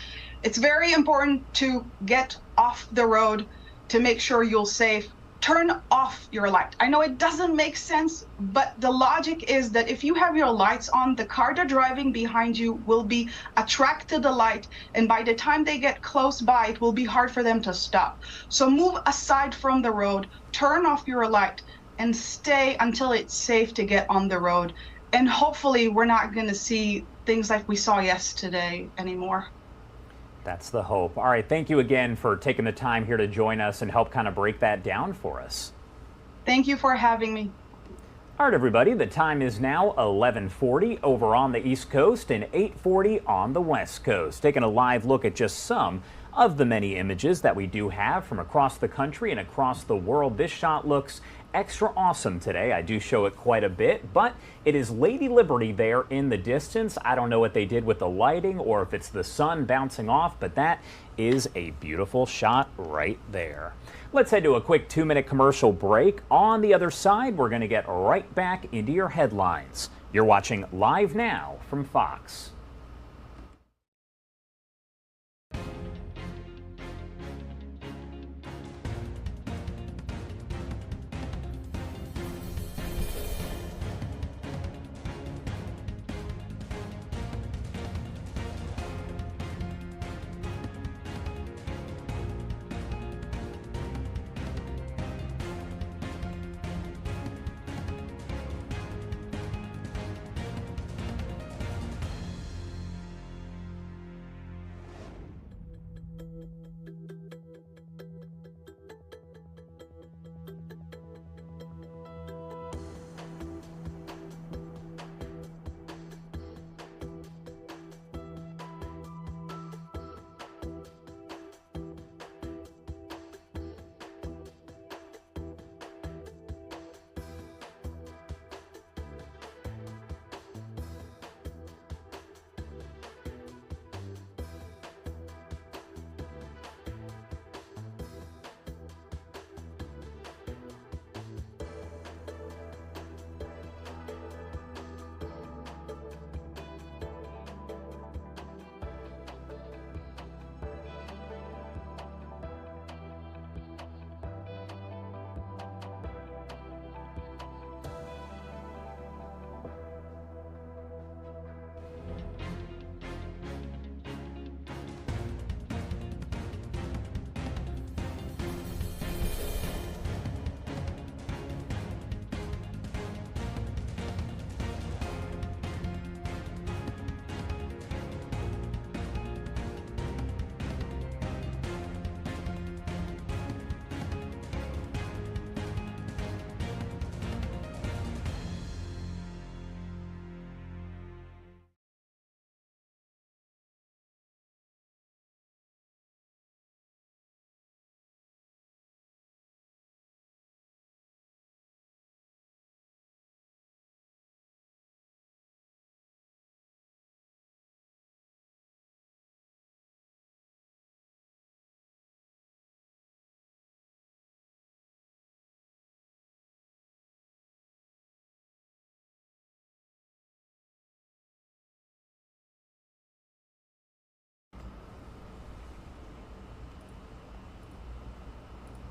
It's very important to get off the road to make sure you're safe. Turn off your light. I know it doesn't make sense, but the logic is that if you have your lights on, the car that's driving behind you will be attracted to the light, and by the time they get close by, it will be hard for them to stop. So move aside from the road, turn off your light, and stay until it's safe to get on the road. And hopefully we're not going to see things like we saw yesterday anymore. That's the hope. All right, thank you again for taking the time here to join us and help kind of break that down for us. Thank you for having me. All right, everybody, the time is now 11:40 over on the East Coast and 8:40 on the West Coast. Taking a live look at just some of the many images that we do have from across the country and across the world. This shot looks extra awesome today. I do show it quite a bit, but it is Lady Liberty there in the distance. I don't know what they did with the lighting or if it's the sun bouncing off, but that is a beautiful shot right there. Let's head to a quick 2-minute commercial break. On the other side, we're going to get right back into your headlines. You're watching Live Now from Fox.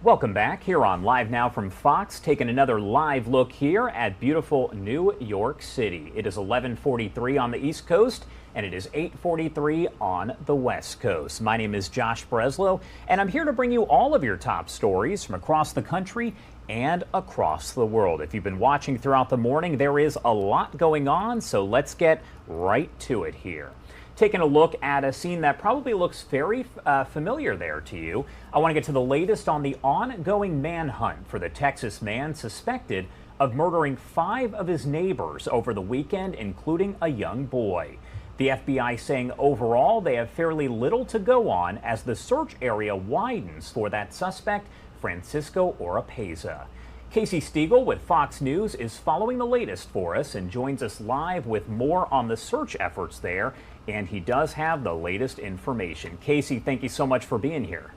Welcome back here on Live Now from Fox, taking another live look here at beautiful New York City. It is 11:43 on the East Coast, and it is 8:43 on the West Coast. My name is Josh Breslow, and I'm here to bring you all of your top stories from across the country and across the world. If you've been watching throughout the morning, there is a lot going on, so let's get right to it here. Taking a look at a scene that probably looks very familiar there to you. I want to get to the latest on the ongoing manhunt for the Texas man suspected of murdering 5 of his neighbors over the weekend, including a young boy. The FBI saying overall they have fairly little to go on as the search area widens for that suspect, Francisco Oropeza. Casey Stiegel with Fox News is following the latest for us and joins us live with more on the search efforts there. And he does have the latest information. Casey, thank you so much for being here.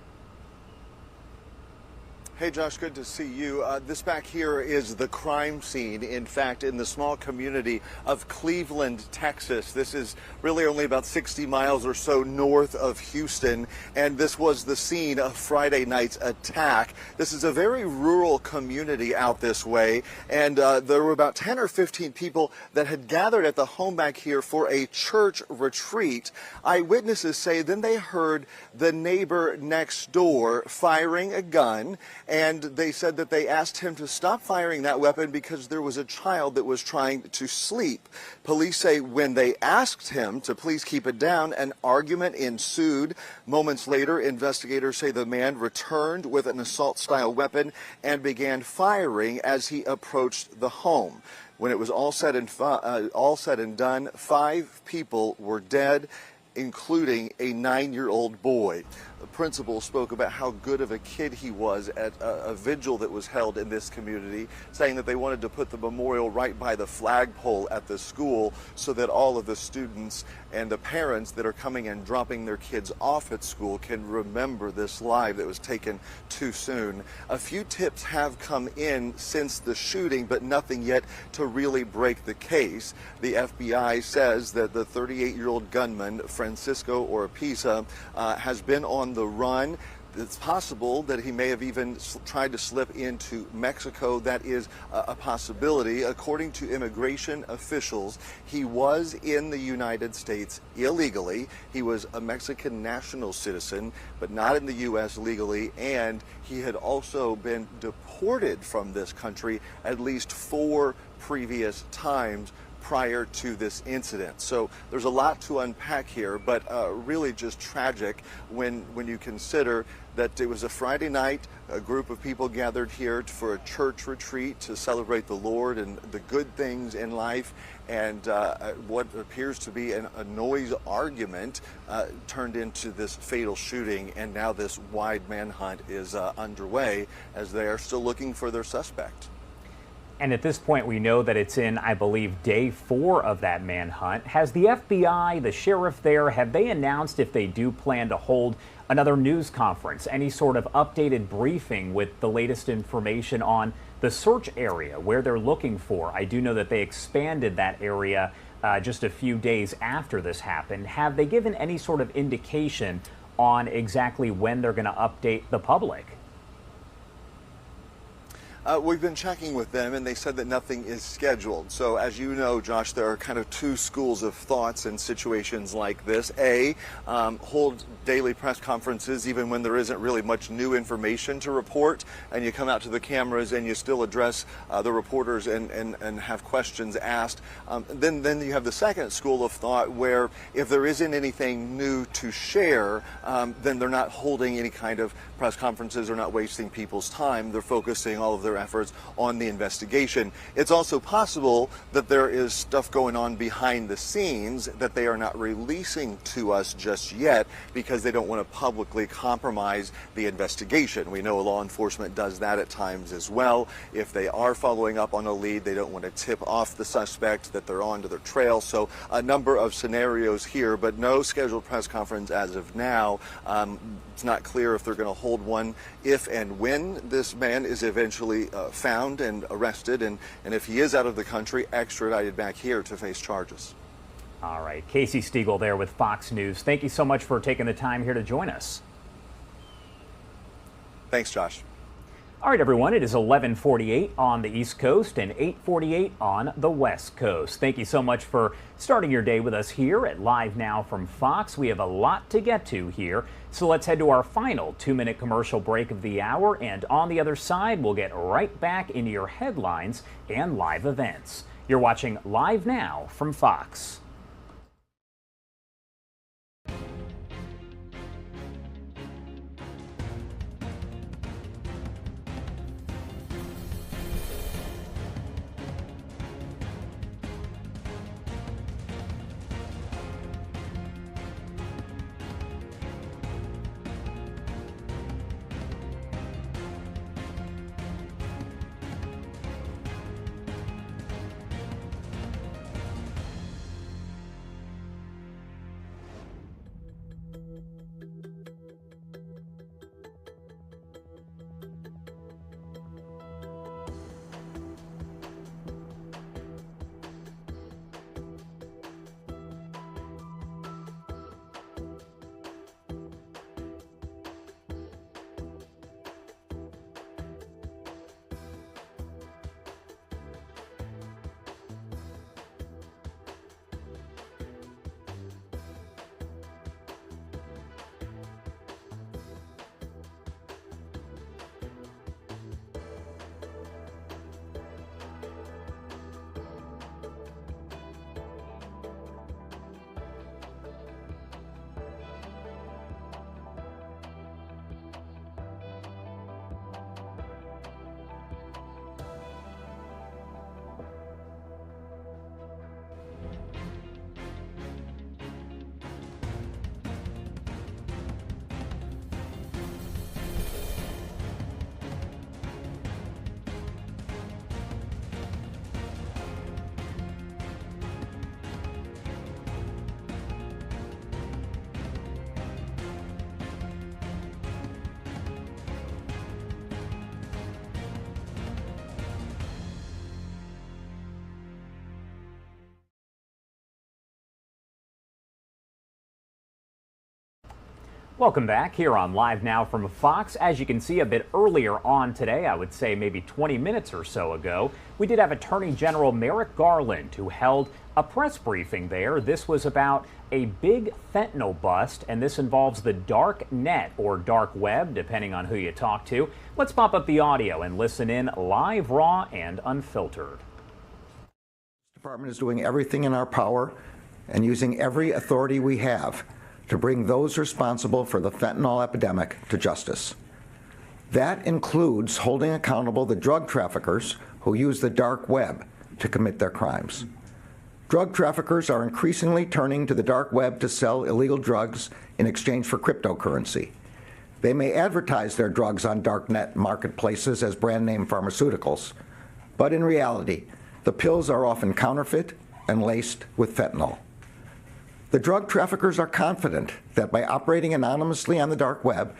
Hey, Josh, good to see you. This back here is the crime scene, in fact, in the small community of Cleveland, Texas. This is really only about 60 miles or so north of Houston, and this was the scene of Friday night's attack. This is a very rural community out this way, and there were about 10 or 15 people that had gathered at the home back here for a church retreat. Eyewitnesses say then they heard the neighbor next door firing a gun, and they said that they asked him to stop firing that weapon because there was a child that was trying to sleep. Police say when they asked him to please keep it down, an argument ensued. Moments later, investigators say the man returned with an assault-style weapon and began firing as he approached the home. When it was all said and done, 5 people were dead, including a 9-year-old boy. The principal spoke about how good of a kid he was at a vigil that was held in this community, saying that they wanted to put the memorial right by the flagpole at the school so that all of the students and the parents that are coming and dropping their kids off at school can remember this life that was taken too soon. A few tips have come in since the shooting, but nothing yet to really break the case. The FBI says that the 38-year-old gunman, Francisco Oropeza, has been on the run. It's possible that he may have even tried to slip into Mexico. That is a possibility. According to immigration officials, he was in the United States illegally. He was a Mexican national citizen, but not in the U.S. legally, and he had also been deported from this country at least 4 previous times prior to this incident. So there's a lot to unpack here, but really just tragic when you consider that it was a Friday night, a group of people gathered here for a church retreat to celebrate the Lord and the good things in life, and what appears to be a noise argument turned into this fatal shooting, and now this wide manhunt is underway as they are still looking for their suspect. And at this point, we know that it's in, I believe, day 4 of that manhunt. Has the FBI, the sheriff there, have they announced if they do plan to hold another news conference, any sort of updated briefing with the latest information on the search area, where they're looking for? I do know that they expanded that area just a few days after this happened. Have they given any sort of indication on exactly when they're going to update the public? We've been checking with them, and they said that nothing is scheduled. So as you know, Josh, there are kind of 2 schools of thoughts in situations like this. A, hold daily press conferences even when there isn't really much new information to report, and you come out to the cameras and you still address the reporters and have questions asked. Then you have the second school of thought where if there isn't anything new to share, then they're not holding any kind of press conferences, or not wasting people's time. They're focusing all of their efforts on the investigation. It's also possible that there is stuff going on behind the scenes that they are not releasing to us just yet because they don't want to publicly compromise the investigation. We know law enforcement does that at times as well. If they are following up on a lead, they don't want to tip off the suspect that they're onto their trail. So a number of scenarios here, but no scheduled press conference as of now. It's not clear if they're going to hold one if and when this man is eventually found and arrested, and if he is out of the country, extradited back here to face charges. All right, Casey Stiegel there with Fox News. Thank you so much for taking the time here to join us. Thanks, Josh. All right, everyone, it is 11:48 on the East Coast and 8:48 on the West Coast. Thank you so much for starting your day with us here at Live Now from Fox. We have a lot to get to here, so let's head to our final 2-minute commercial break of the hour, and on the other side, we'll get right back into your headlines and live events. You're watching Live Now from Fox. Welcome back here on Live Now from Fox. As you can see, a bit earlier on today, I would say maybe 20 minutes or so ago, we did have Attorney General Merrick Garland who held a press briefing there. This was about a big fentanyl bust, and this involves the dark net or dark web, depending on who you talk to. Let's pop up the audio and listen in live, raw, and unfiltered. The department is doing everything in our power and using every authority we have to bring those responsible for the fentanyl epidemic to justice. That includes holding accountable the drug traffickers who use the dark web to commit their crimes. Drug traffickers are increasingly turning to the dark web to sell illegal drugs in exchange for cryptocurrency. They may advertise their drugs on darknet marketplaces as brand name pharmaceuticals, but in reality, the pills are often counterfeit and laced with fentanyl. The drug traffickers are confident that by operating anonymously on the dark web,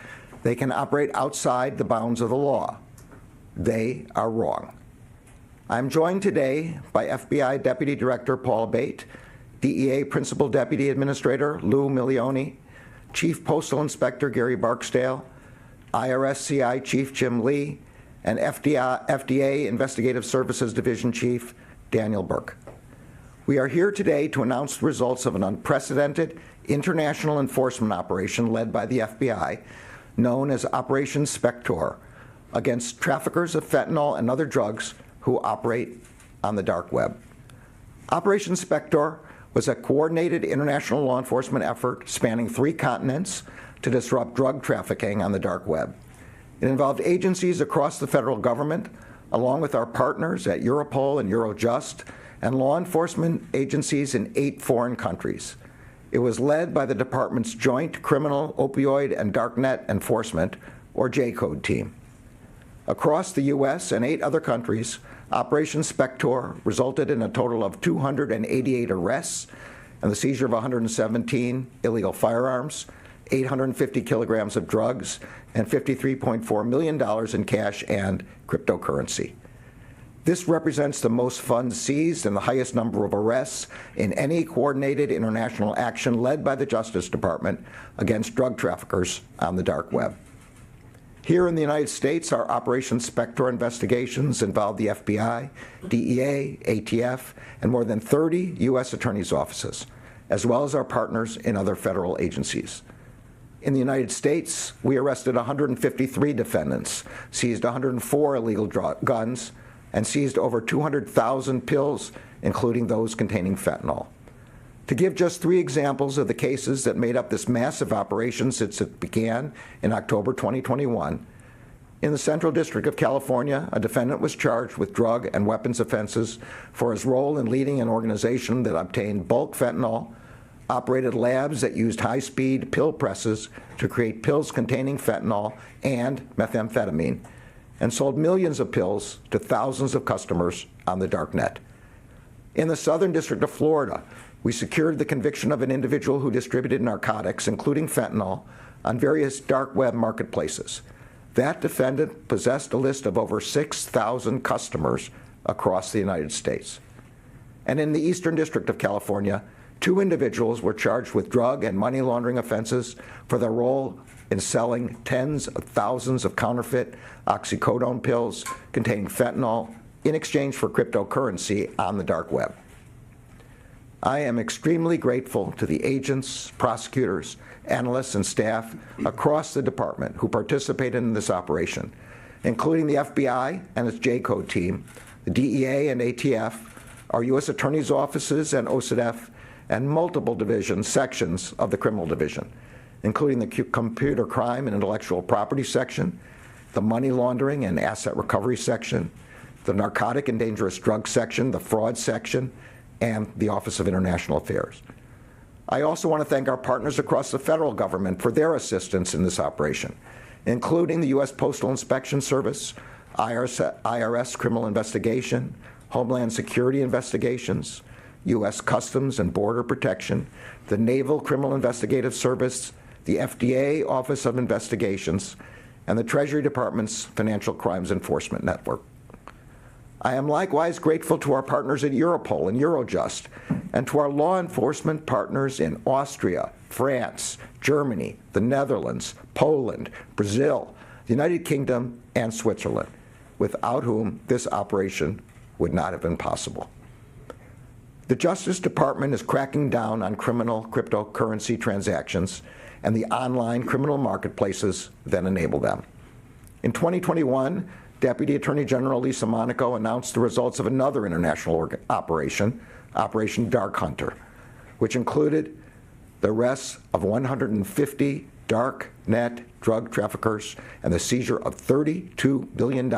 they can operate outside the bounds of the law. They are wrong. I'm joined today by FBI Deputy Director Paul Bate, DEA Principal Deputy Administrator Lou Milioni, Chief Postal Inspector Gary Barksdale, IRS CI Chief Jim Lee, and FDA Investigative Services Division Chief Daniel Burke. We are here today to announce the results of an unprecedented international enforcement operation led by the FBI, known as Operation Spector, against traffickers of fentanyl and other drugs who operate on the dark web. Operation Spector was a coordinated international law enforcement effort spanning 3 continents to disrupt drug trafficking on the dark web. It involved agencies across the federal government, along with our partners at Europol and Eurojust, and law enforcement agencies in 8 foreign countries. It was led by the department's Joint Criminal, Opioid, and Darknet Enforcement, or J-Code team. Across the U.S. and 8 other countries, Operation Spector resulted in a total of 288 arrests and the seizure of 117 illegal firearms, 850 kilograms of drugs, and $53.4 million in cash and cryptocurrency. This represents the most funds seized and the highest number of arrests in any coordinated international action led by the Justice Department against drug traffickers on the dark web. Here in the United States, our Operation Spectre investigations involve the FBI, DEA, ATF, and more than 30 U.S. attorneys' offices, as well as our partners in other federal agencies. In the United States, we arrested 153 defendants, seized 104 illegal guns, and seized over 200,000 pills, including those containing fentanyl. To give just 3 examples of the cases that made up this massive operation since it began in October 2021, in the Central District of California, a defendant was charged with drug and weapons offenses for his role in leading an organization that obtained bulk fentanyl, operated labs that used high-speed pill presses to create pills containing fentanyl and methamphetamine, and sold millions of pills to thousands of customers on the dark net. In the Southern District of Florida, we secured the conviction of an individual who distributed narcotics, including fentanyl, on various dark web marketplaces. That defendant possessed a list of over 6,000 customers across the United States. And in the Eastern District of California, 2 individuals were charged with drug and money laundering offenses for their role in selling tens of thousands of counterfeit oxycodone pills containing fentanyl in exchange for cryptocurrency on the dark web. I am extremely grateful to the agents, prosecutors, analysts, and staff across the department who participated in this operation, including the FBI and its J-Code team, the DEA and ATF, our U.S. Attorney's offices and OCDF, and multiple divisions, sections of the Criminal Division, including the Computer Crime and Intellectual Property section, the Money Laundering and Asset Recovery section, the Narcotic and Dangerous Drugs section, the Fraud section, and the Office of International Affairs. I also want to thank our partners across the federal government for their assistance in this operation, including the U.S. Postal Inspection Service, IRS Criminal Investigation, Homeland Security Investigations, U.S. Customs and Border Protection, the Naval Criminal Investigative Service, the FDA Office of Investigations, and the Treasury Department's Financial Crimes Enforcement Network. I am likewise grateful to our partners at Europol and Eurojust, and to our law enforcement partners in Austria, France, Germany, the Netherlands, Poland, Brazil, the United Kingdom, and Switzerland, without whom this operation would not have been possible. The Justice Department is cracking down on criminal cryptocurrency transactions and the online criminal marketplaces that enable them. In 2021, Deputy Attorney General Lisa Monaco announced the results of another international operation, Operation Dark Hunter, which included the arrest of 150 dark net drug traffickers and the seizure of $32 billion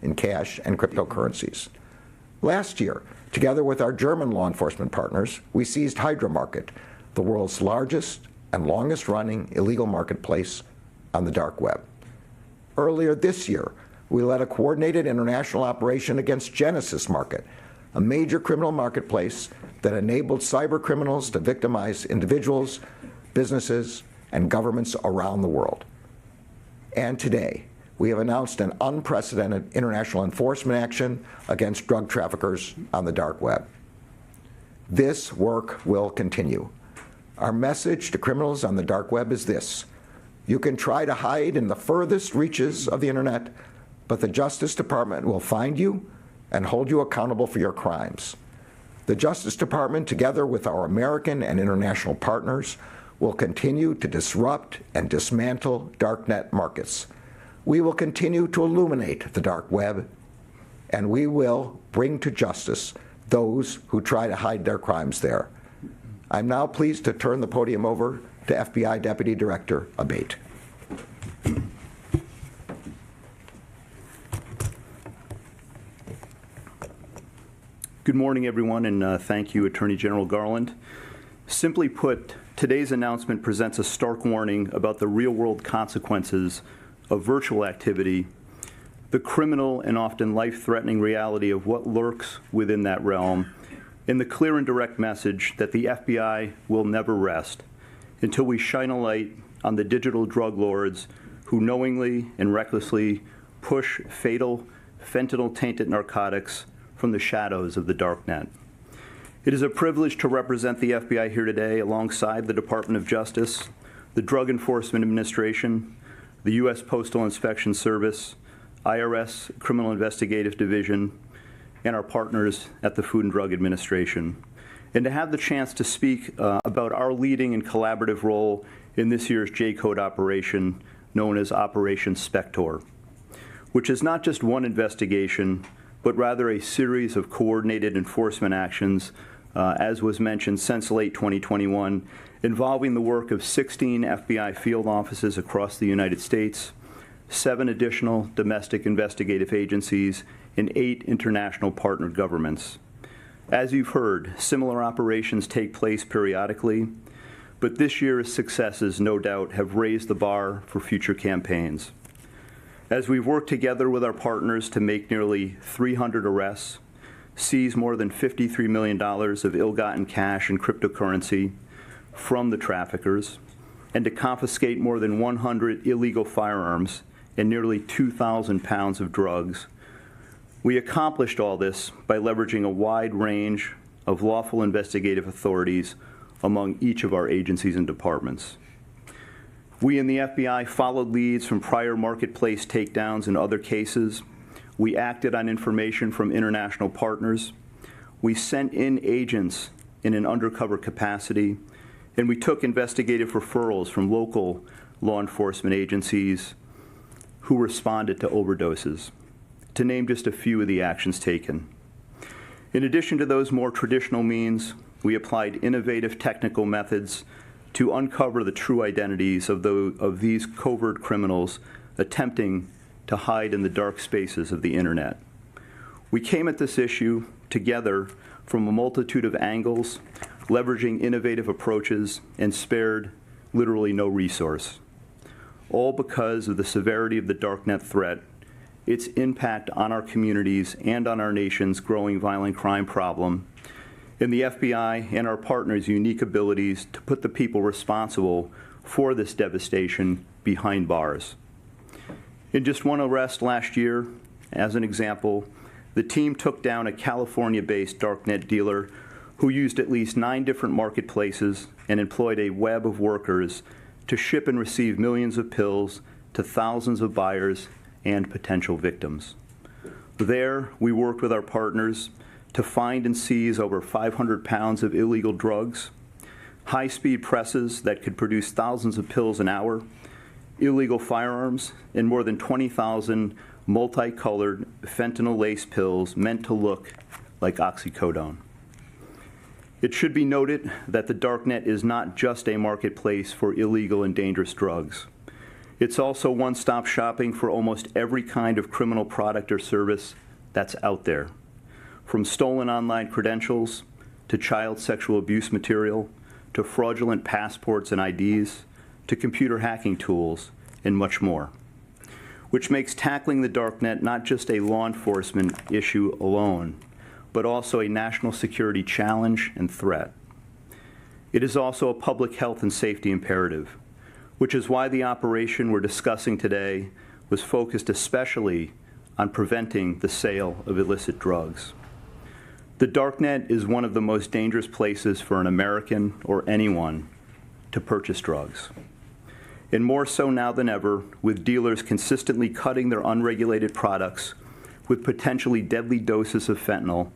in cash and cryptocurrencies. Last year, together with our German law enforcement partners, we seized Hydra Market, the world's largest and longest-running illegal marketplace on the dark web. Earlier this year, we led a coordinated international operation against Genesis Market, a major criminal marketplace that enabled cyber criminals to victimize individuals, businesses, and governments around the world. And today, we have announced an unprecedented international enforcement action against drug traffickers on the dark web. This work will continue. Our message to criminals on the dark web is this: you can try to hide in the furthest reaches of the internet, but the Justice Department will find you and hold you accountable for your crimes. The Justice Department, together with our American and international partners, will continue to disrupt and dismantle darknet markets. We will continue to illuminate the dark web, and we will bring to justice those who try to hide their crimes there. I'm now pleased to turn the podium over to FBI Deputy Director Abate. Good morning, everyone, and thank you, Attorney General Garland. Simply put, today's announcement presents a stark warning about the real-world consequences of virtual activity, the criminal and often life-threatening reality of what lurks within that realm, and the clear and direct message that the FBI will never rest until we shine a light on the digital drug lords who knowingly and recklessly push fatal fentanyl-tainted narcotics from the shadows of the darknet. It is a privilege to represent the FBI here today alongside the Department of Justice, the Drug Enforcement Administration, the U.S. Postal Inspection Service, IRS Criminal Investigative Division, and our partners at the Food and Drug Administration, and to have the chance to speak about our leading and collaborative role in this year's J-Code operation known as Operation Spector, which is not just one investigation, but rather a series of coordinated enforcement actions, as was mentioned, since late 2021, involving the work of 16 FBI field offices across the United States, 7 additional domestic investigative agencies, and 8 international partner governments. As you've heard, similar operations take place periodically, but this year's successes, no doubt, have raised the bar for future campaigns. As we've worked together with our partners to make nearly 300 arrests, seize more than $53 million of ill-gotten cash and cryptocurrency from the traffickers, and to confiscate more than 100 illegal firearms and nearly 2,000 pounds of drugs, we accomplished all this by leveraging a wide range of lawful investigative authorities among each of our agencies and departments. We in the FBI followed leads from prior marketplace takedowns and other cases. We acted on information from international partners. We sent in agents in an undercover capacity, and we took investigative referrals from local law enforcement agencies who responded to overdoses, to name just a few of the actions taken. In addition to those more traditional means, we applied innovative technical methods to uncover the true identities of these covert criminals attempting to hide in the dark spaces of the internet. We came at this issue together from a multitude of angles, leveraging innovative approaches, and spared literally no resource, all because of the severity of the darknet threat, its impact on our communities and on our nation's growing violent crime problem, and the FBI and our partners' unique abilities to put the people responsible for this devastation behind bars. In just one arrest last year, as an example, the team took down a California-based darknet dealer who used at least 9 different marketplaces and employed a web of workers to ship and receive millions of pills to thousands of buyers and potential victims. There, we worked with our partners to find and seize over 500 pounds of illegal drugs, high-speed presses that could produce thousands of pills an hour, illegal firearms, and more than 20,000 multicolored fentanyl-laced pills meant to look like oxycodone. It should be noted that the darknet is not just a marketplace for illegal and dangerous drugs. It's also one-stop shopping for almost every kind of criminal product or service that's out there, from stolen online credentials to child sexual abuse material to fraudulent passports and IDs to computer hacking tools and much more, which makes tackling the darknet not just a law enforcement issue alone, but also a national security challenge and threat. It is also a public health and safety imperative, which is why the operation we're discussing today was focused especially on preventing the sale of illicit drugs. The darknet is one of the most dangerous places for an American or anyone to purchase drugs. And more so now than ever, with dealers consistently cutting their unregulated products with potentially deadly doses of fentanyl,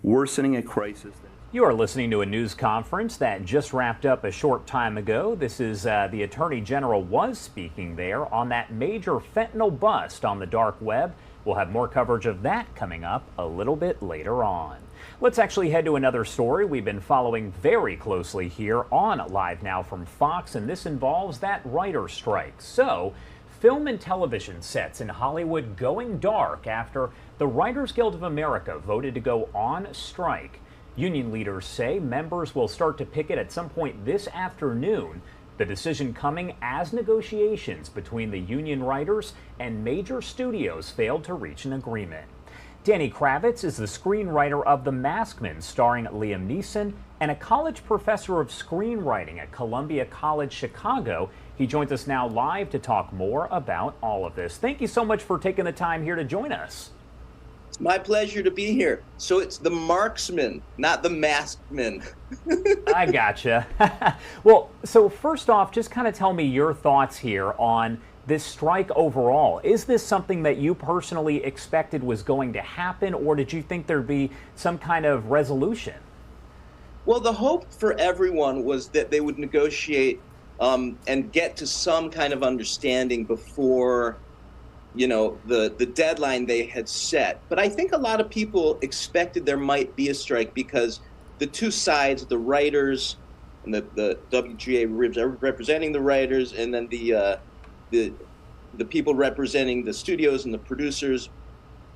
worsening a crisis. You are listening to a news conference that just wrapped up a short time ago. This is the Attorney General was speaking there on that major fentanyl bust on the dark web. We'll have more coverage of that coming up a little bit later on. Let's actually head to another story we've been following very closely here on Live Now from Fox, and this involves that writer's strike. So, film and television sets in Hollywood going dark after the Writers Guild of America voted to go on strike. Union leaders say members will start to picket at some point this afternoon. The decision coming as negotiations between the union writers and major studios failed to reach an agreement. Danny Kravitz is the screenwriter of The Maskman, starring Liam Neeson, and a college professor of screenwriting at Columbia College Chicago. He joins us now live to talk more about all of this. Thank you so much for taking the time here to join us. It's my pleasure to be here. So it's the marksman, not the maskman. I gotcha. Well, so first off, just kind of tell me your thoughts here on this strike overall. Is this something that you personally expected was going to happen, or did you think there'd be some kind of resolution? Well, the hope for everyone was that they would negotiate and get to some kind of understanding before, the deadline they had set. But I think a lot of people expected there might be a strike because the two sides, the writers and the WGA representing the writers, and then the people representing the studios and the producers,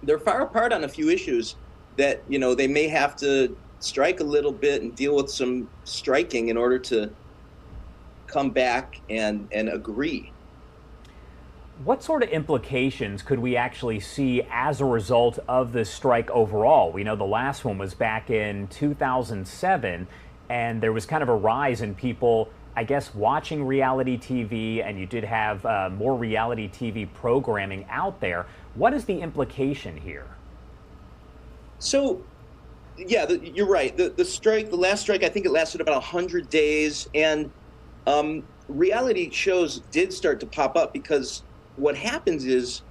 they're far apart on a few issues that, they may have to strike a little bit and deal with some striking in order to come back and agree. What sort of implications could we actually see as a result of this strike overall? We know the last one was back in 2007, and there was kind of a rise in people, I guess, watching reality TV, and you did have more reality TV programming out there. What is the implication here? So, yeah, you're right. The strike, the last strike, I think it lasted about 100 days, and reality shows did start to pop up because what happens is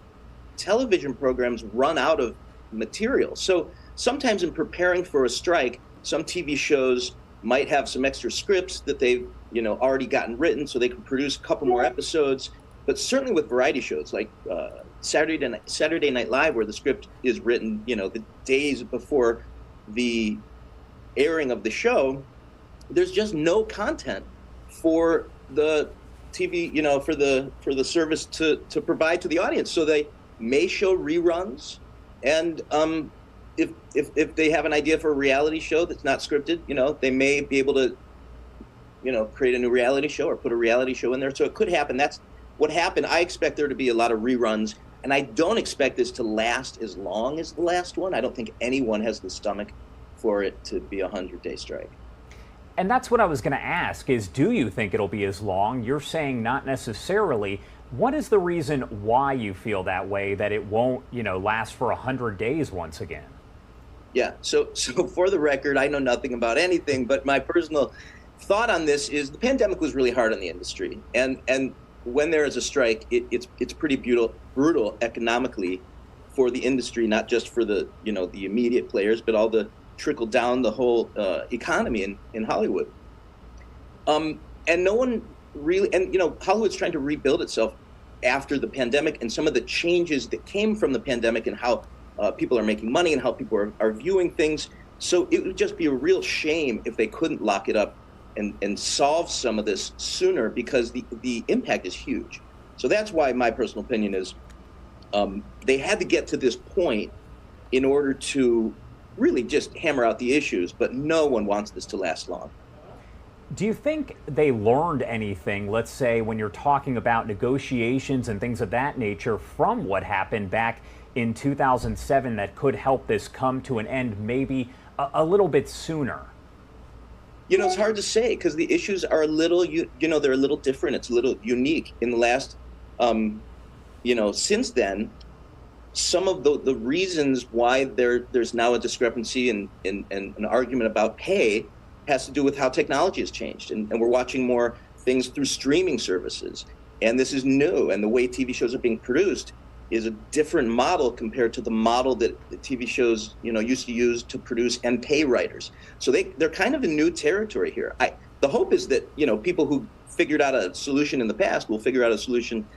television programs run out of material. So sometimes in preparing for a strike, some TV shows might have some extra scripts that they've already gotten written so they can produce a couple more episodes. But certainly with variety shows like Saturday Night Live, where the script is written the days before the airing of the show, there's just no content for the TV, for the service to provide to the audience. So they may show reruns, and if they have an idea for a reality show that's not scripted, they may be able to, create a new reality show or put a reality show in there. So it could happen. That's what happened. I expect there to be a lot of reruns, and I don't expect this to last as long as the last one. I don't think anyone has the stomach for it to be a 100-day strike. And that's what I was going to ask is, do you think it'll be as long? You're saying not necessarily. What is the reason why you feel that way, that it won't, last for 100 days once again? Yeah, so for the record, I know nothing about anything, but my personal thought on this is the pandemic was really hard on the industry. And when there is a strike, it's pretty brutal economically for the industry, not just for the, the immediate players, but all the trickle down the whole economy in Hollywood. And no one really, and Hollywood's trying to rebuild itself after the pandemic, and some of the changes that came from the pandemic and how people are making money and how people are viewing things. So it would just be a real shame if they couldn't lock it up and solve some of this sooner, because the impact is huge. So that's why my personal opinion is they had to get to this point in order to really just hammer out the issues, but no one wants this to last long. Do you think they learned anything, let's say, when you're talking about negotiations and things of that nature from what happened back in 2007 that could help this come to an end maybe a little bit sooner? It's hard to say because the issues are a little, they're a little different. It's a little unique. In the last, since then, some of the reasons why there's now a discrepancy and an argument about pay has to do with how technology has changed. And we're watching more things through streaming services. And this is new. And the way TV shows are being produced is a different model compared to the model that the TV shows, used to use to produce and pay writers. So they're kind of in new territory here. The hope is that, people who figured out a solution in the past will figure out a solution,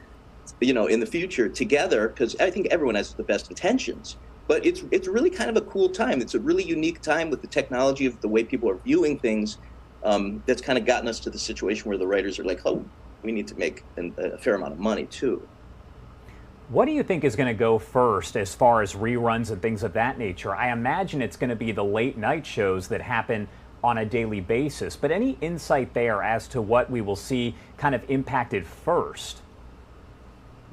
in the future together, because I think everyone has the best intentions. But it's really kind of a cool time. It's a really unique time with the technology of the way people are viewing things. That's kind of gotten us to the situation where the writers are like, oh, we need to make a fair amount of money too. What do you think is going to go first as far as reruns and things of that nature? I imagine it's going to be the late night shows that happen on a daily basis, but any insight there as to what we will see kind of impacted first?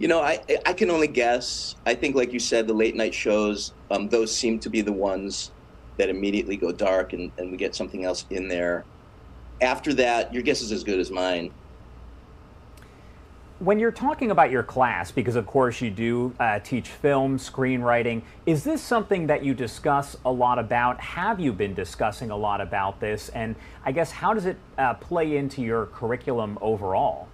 I can only guess. I think, like you said, the late night shows, those seem to be the ones that immediately go dark and we get something else in there. After that, your guess is as good as mine. When you're talking about your class, because of course you do teach film, screenwriting, is this something that you discuss a lot about? Have you been discussing a lot about this? And I guess how does it play into your curriculum overall?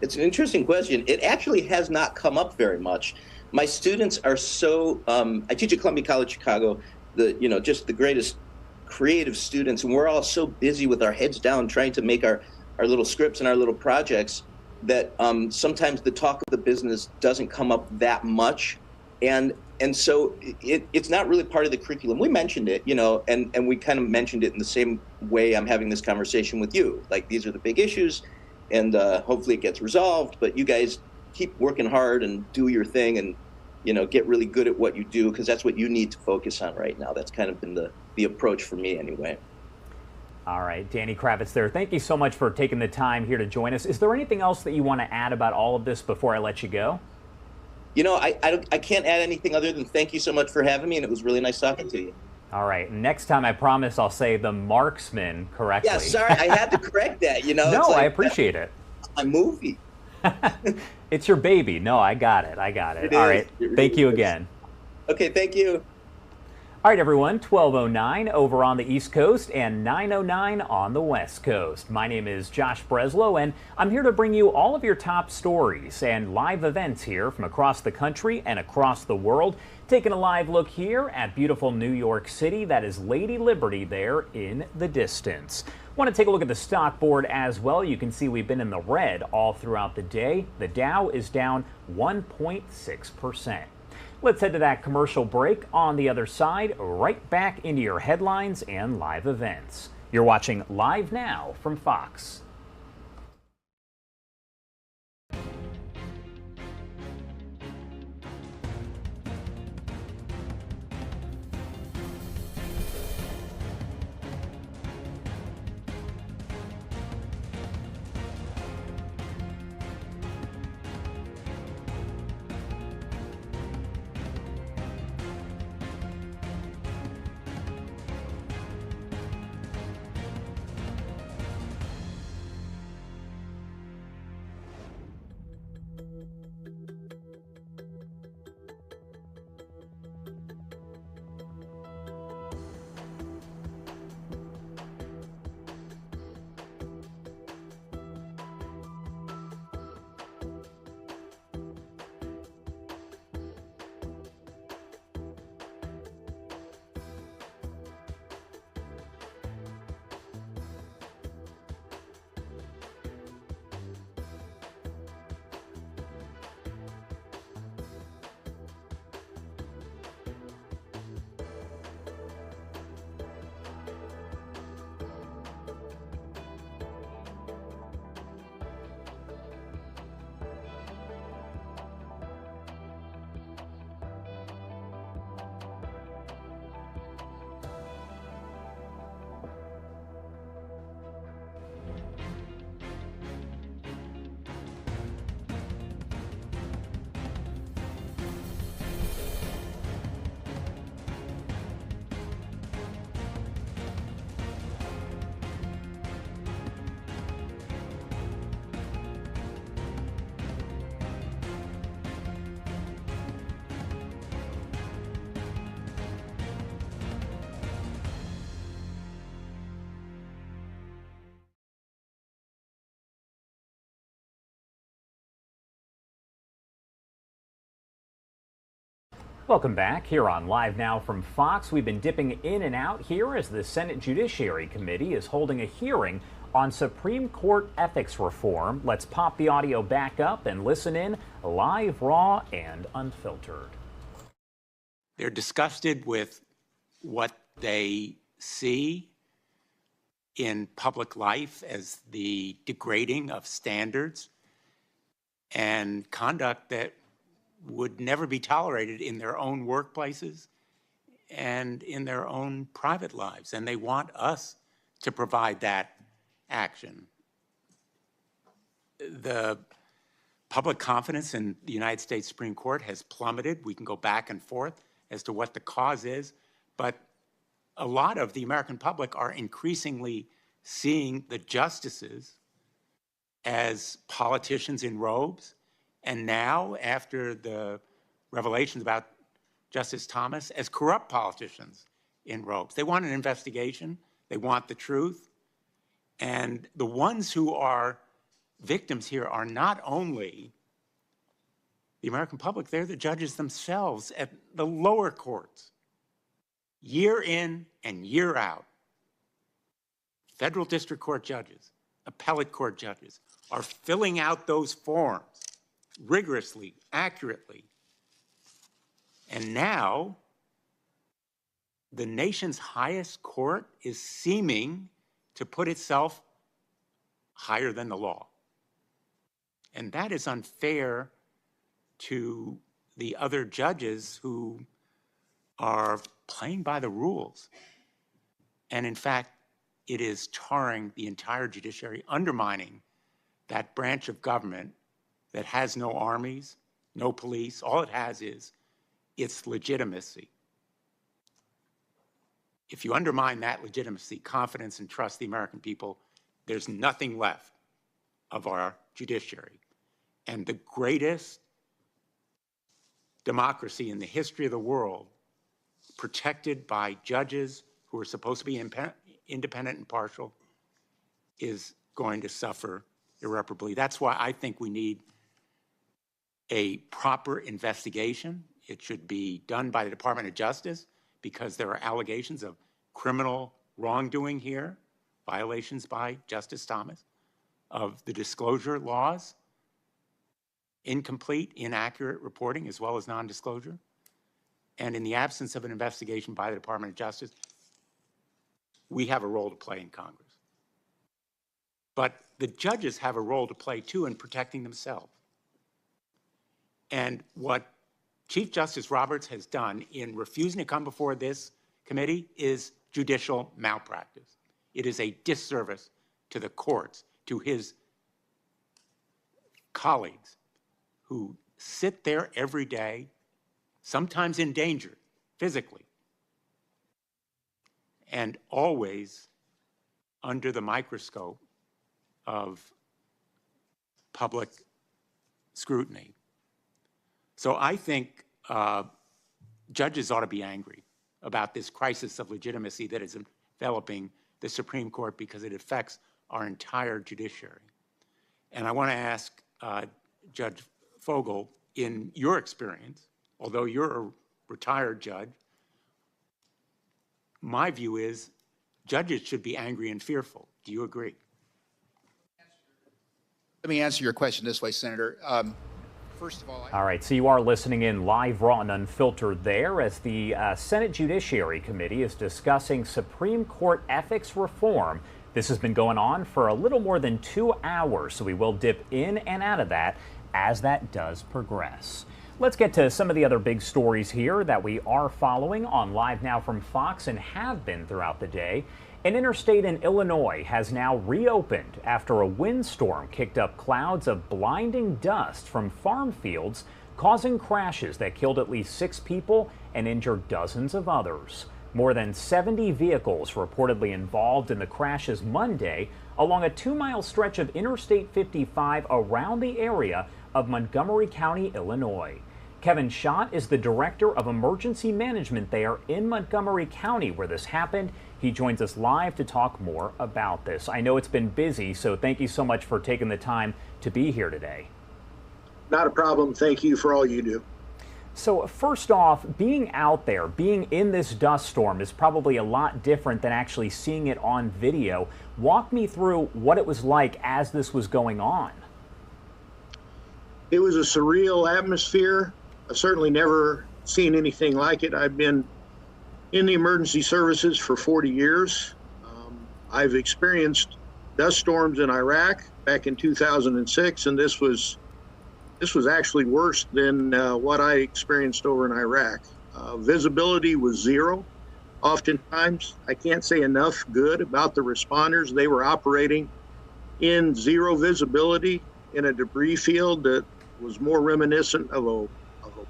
It's an interesting question. It actually has not come up very much. My students are so, I teach at Columbia College Chicago, just the greatest creative students, and we're all so busy with our heads down trying to make our little scripts and our little projects that sometimes the talk of the business doesn't come up that much. And so it's not really part of the curriculum. We mentioned it, and we kind of mentioned it in the same way I'm having this conversation with you. Like, these are the big issues, and hopefully it gets resolved, but you guys keep working hard and do your thing and, get really good at what you do, because that's what you need to focus on right now. That's kind of been the approach for me anyway. All right, Danny Kravitz there. Thank you so much for taking the time here to join us. Is there anything else that you want to add about all of this before I let you go? I can't add anything other than thank you so much for having me, and it was really nice talking to you. All right, next time I promise I'll say the marksman correctly. Yeah, sorry, I had to correct that, No, I appreciate it. A movie. It's your baby. No, I got it. All right, thank you again. Okay, thank you. All right, everyone, 12:09 over on the East Coast and 9:09 on the West Coast. My name is Josh Breslow, and I'm here to bring you all of your top stories and live events here from across the country and across the world. Taking a live look here at beautiful New York City. That is Lady Liberty there in the distance. Want to take a look at the stock board as well. You can see we've been in the red all throughout the day. The Dow is down 1.6%. Let's head to that commercial break. On the other side, right back into your headlines and live events. You're watching Live Now from Fox. Welcome back here on Live Now from Fox. We've been dipping in and out here as the Senate Judiciary Committee is holding a hearing on Supreme Court ethics reform. Let's pop the audio back up and listen in live, raw, and unfiltered. They're disgusted with what they see in public life as the degrading of standards and conduct that would never be tolerated in their own workplaces and in their own private lives. And they want us to provide that action. The public confidence in the United States Supreme Court has plummeted. We can go back and forth as to what the cause is, but a lot of the American public are increasingly seeing the justices as politicians in robes. And now, after the revelations about Justice Thomas, as corrupt politicians in robes. They want an investigation. They want the truth. And the ones who are victims here are not only the American public, they're the judges themselves at the lower courts. Year in and year out, federal district court judges, appellate court judges are filling out those forms rigorously, accurately. And now, the nation's highest court is seeming to put itself higher than the law. And that is unfair to the other judges who are playing by the rules. And in fact, it is tarring the entire judiciary, undermining that branch of government that has no armies, no police. All it has is its legitimacy. If you undermine that legitimacy, confidence, and trust the American people, there's nothing left of our judiciary. And the greatest democracy in the history of the world, protected by judges who are supposed to be independent and impartial, is going to suffer irreparably. That's why I think we need a proper investigation. It should be done by the Department of Justice, because there are allegations of criminal wrongdoing here, violations by Justice Thomas of the disclosure laws, incomplete, inaccurate reporting, as well as non-disclosure. And in the absence of an investigation by the Department of Justice, we have a role to play in Congress. But the judges have a role to play, too, in protecting themselves. And what Chief Justice Roberts has done in refusing to come before this committee is judicial malpractice. It is a disservice to the courts, to his colleagues who sit there every day, sometimes in danger physically, and always under the microscope of public scrutiny. So I think judges ought to be angry about this crisis of legitimacy that is enveloping the Supreme Court, because it affects our entire judiciary. And I want to ask Judge Fogel, in your experience, although you're a retired judge, my view is judges should be angry and fearful. Do you agree? Let me answer your question this way, Senator. First of all, right, so you are listening in live, raw, and unfiltered there as the Senate Judiciary Committee is discussing Supreme Court ethics reform. This has been going on for a little more than 2 hours, so we will dip in and out of that as that does progress. Let's get to some of the other big stories here that we are following on Live Now from Fox and have been throughout the day. An interstate in Illinois has now reopened after a windstorm kicked up clouds of blinding dust from farm fields, causing crashes that killed at least 6 people and injured dozens of others. More than 70 vehicles reportedly involved in the crashes Monday along a 2-mile stretch of Interstate 55 around the area of Montgomery County, Illinois. Kevin Schott is the Director of Emergency Management there in Montgomery County where this happened. He joins us live to talk more about this. I know it's been busy, so thank you so much for taking the time to be here today. Not a problem. Thank you for all you do. So first off, being out there, being in this dust storm is probably a lot different than actually seeing it on video. Walk me through what it was like as this was going on. It was a surreal atmosphere. I've certainly never seen anything like it. I've been in the emergency services for 40 years. I've experienced dust storms in Iraq back in 2006, and this was actually worse than what I experienced over in Iraq. Visibility was zero. Oftentimes, I can't say enough good about the responders. They were operating in zero visibility in a debris field that was more reminiscent of a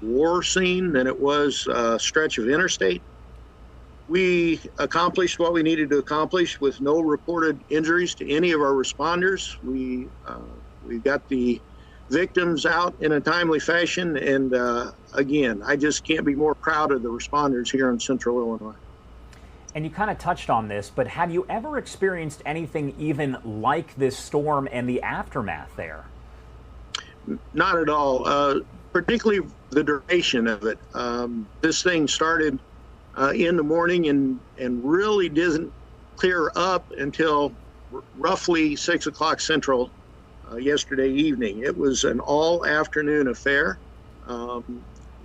war scene than it was a stretch of interstate. We accomplished what we needed to accomplish with no reported injuries to any of our responders. We got the victims out in a timely fashion, and again, I just can't be more proud of the responders here in Central Illinois. And you kind of touched on this, but have you ever experienced anything even like this storm and the aftermath there? Not at all, particularly the duration of it. This thing started in the morning and really didn't clear up until roughly 6 o'clock Central yesterday evening. It was an all afternoon affair.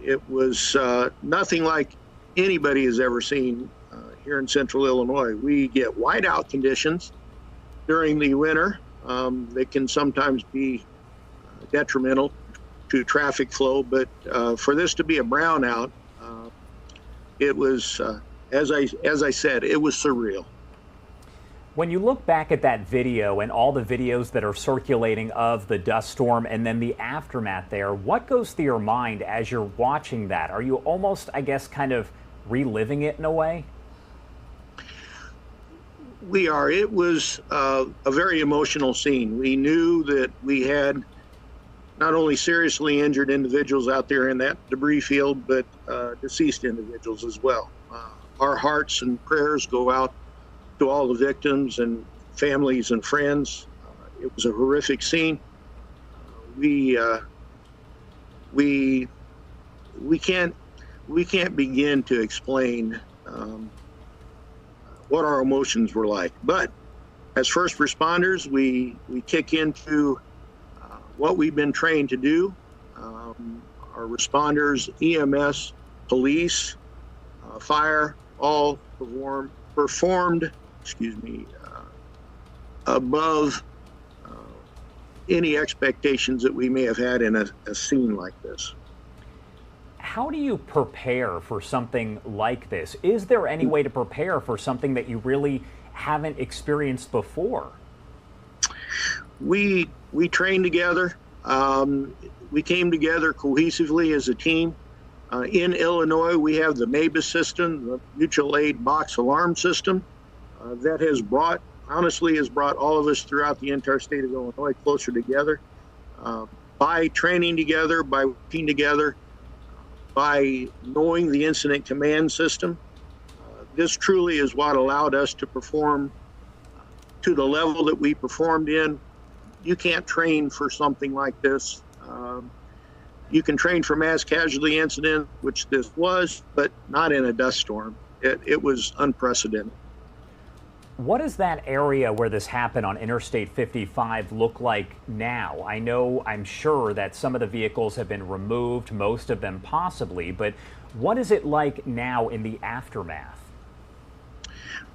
It was nothing like anybody has ever seen here in Central Illinois. We get whiteout conditions during the winter. They can sometimes be detrimental to traffic flow, but for this to be a brownout, it was, as I said, it was surreal. When you look back at that video and all the videos that are circulating of the dust storm and then the aftermath there, what goes through your mind as you're watching that? Are you almost, I guess, kind of reliving it in a way? We are. It was a very emotional scene. We knew that we had not only seriously injured individuals out there in that debris field, but deceased individuals as well. Our hearts and prayers go out to all the victims and families and friends. It was a horrific scene. We can't begin to explain what our emotions were like. But as first responders, we kick into what we've been trained to do. Our responders, EMS, police, fire, all performed above any expectations that we may have had in a scene like this. How do you prepare for something like this? Is there any way to prepare for something that you really haven't experienced before? We trained together. We came together cohesively as a team. In Illinois, we have the MABUS system, the Mutual Aid Box Alarm System, that has brought all of us throughout the entire state of Illinois closer together. By training together, by working together, by knowing the incident command system, this truly is what allowed us to perform to the level that we performed in. You can't train for something like this. You can train for mass casualty incident, which this was, but not in a dust storm. It was unprecedented. What does that area where this happened on Interstate 55 look like now? I'm sure that some of the vehicles have been removed, most of them possibly, but what is it like now in the aftermath?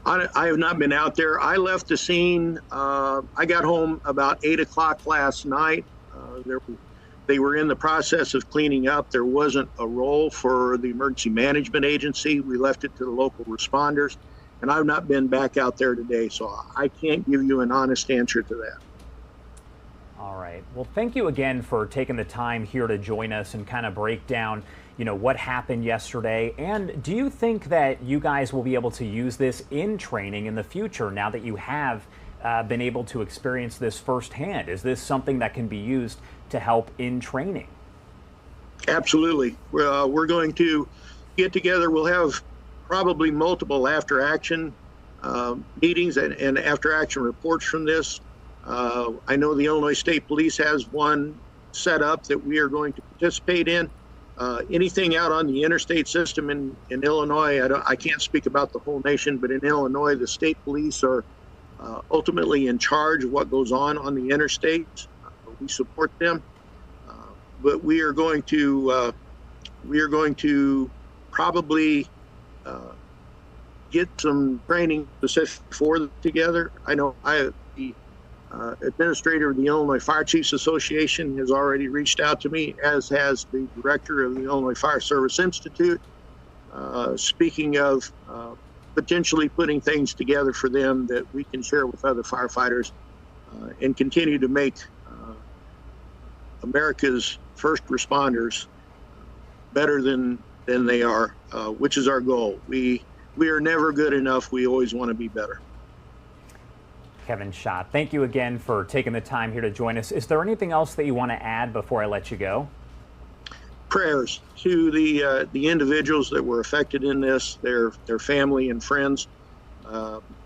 I have not been out there. I left the scene. I got home about 8 o'clock last night. They were in the process of cleaning up. There wasn't a role for the emergency management agency. We left it to the local responders, and I've not been back out there today, so I can't give you an honest answer to that. All right. Well, thank you again for taking the time here to join us and kind of break down, what happened yesterday. And do you think that you guys will be able to use this in training in the future now that you have been able to experience this firsthand? Is this something that can be used to help in training? Absolutely. We're going to get together. We'll have probably multiple after-action meetings and after-action reports from this. I know the Illinois State Police has one set up that we are going to participate in. Anything out on the interstate system in Illinois, I can't speak about the whole nation, but in Illinois, the state police are ultimately in charge of what goes on the interstates. We support them, but we are going to probably get some training specific for them together. I know the administrator of the Illinois Fire Chiefs Association has already reached out to me, as has the director of the Illinois Fire Service Institute, speaking of potentially putting things together for them that we can share with other firefighters and continue to make America's first responders better than they are, which is our goal. We are never good enough. We always want to be better. Kevin Schott, thank you again for taking the time here to join us. Is there anything else that you want to add before I let you go? Prayers to the individuals that were affected in this, their family and friends.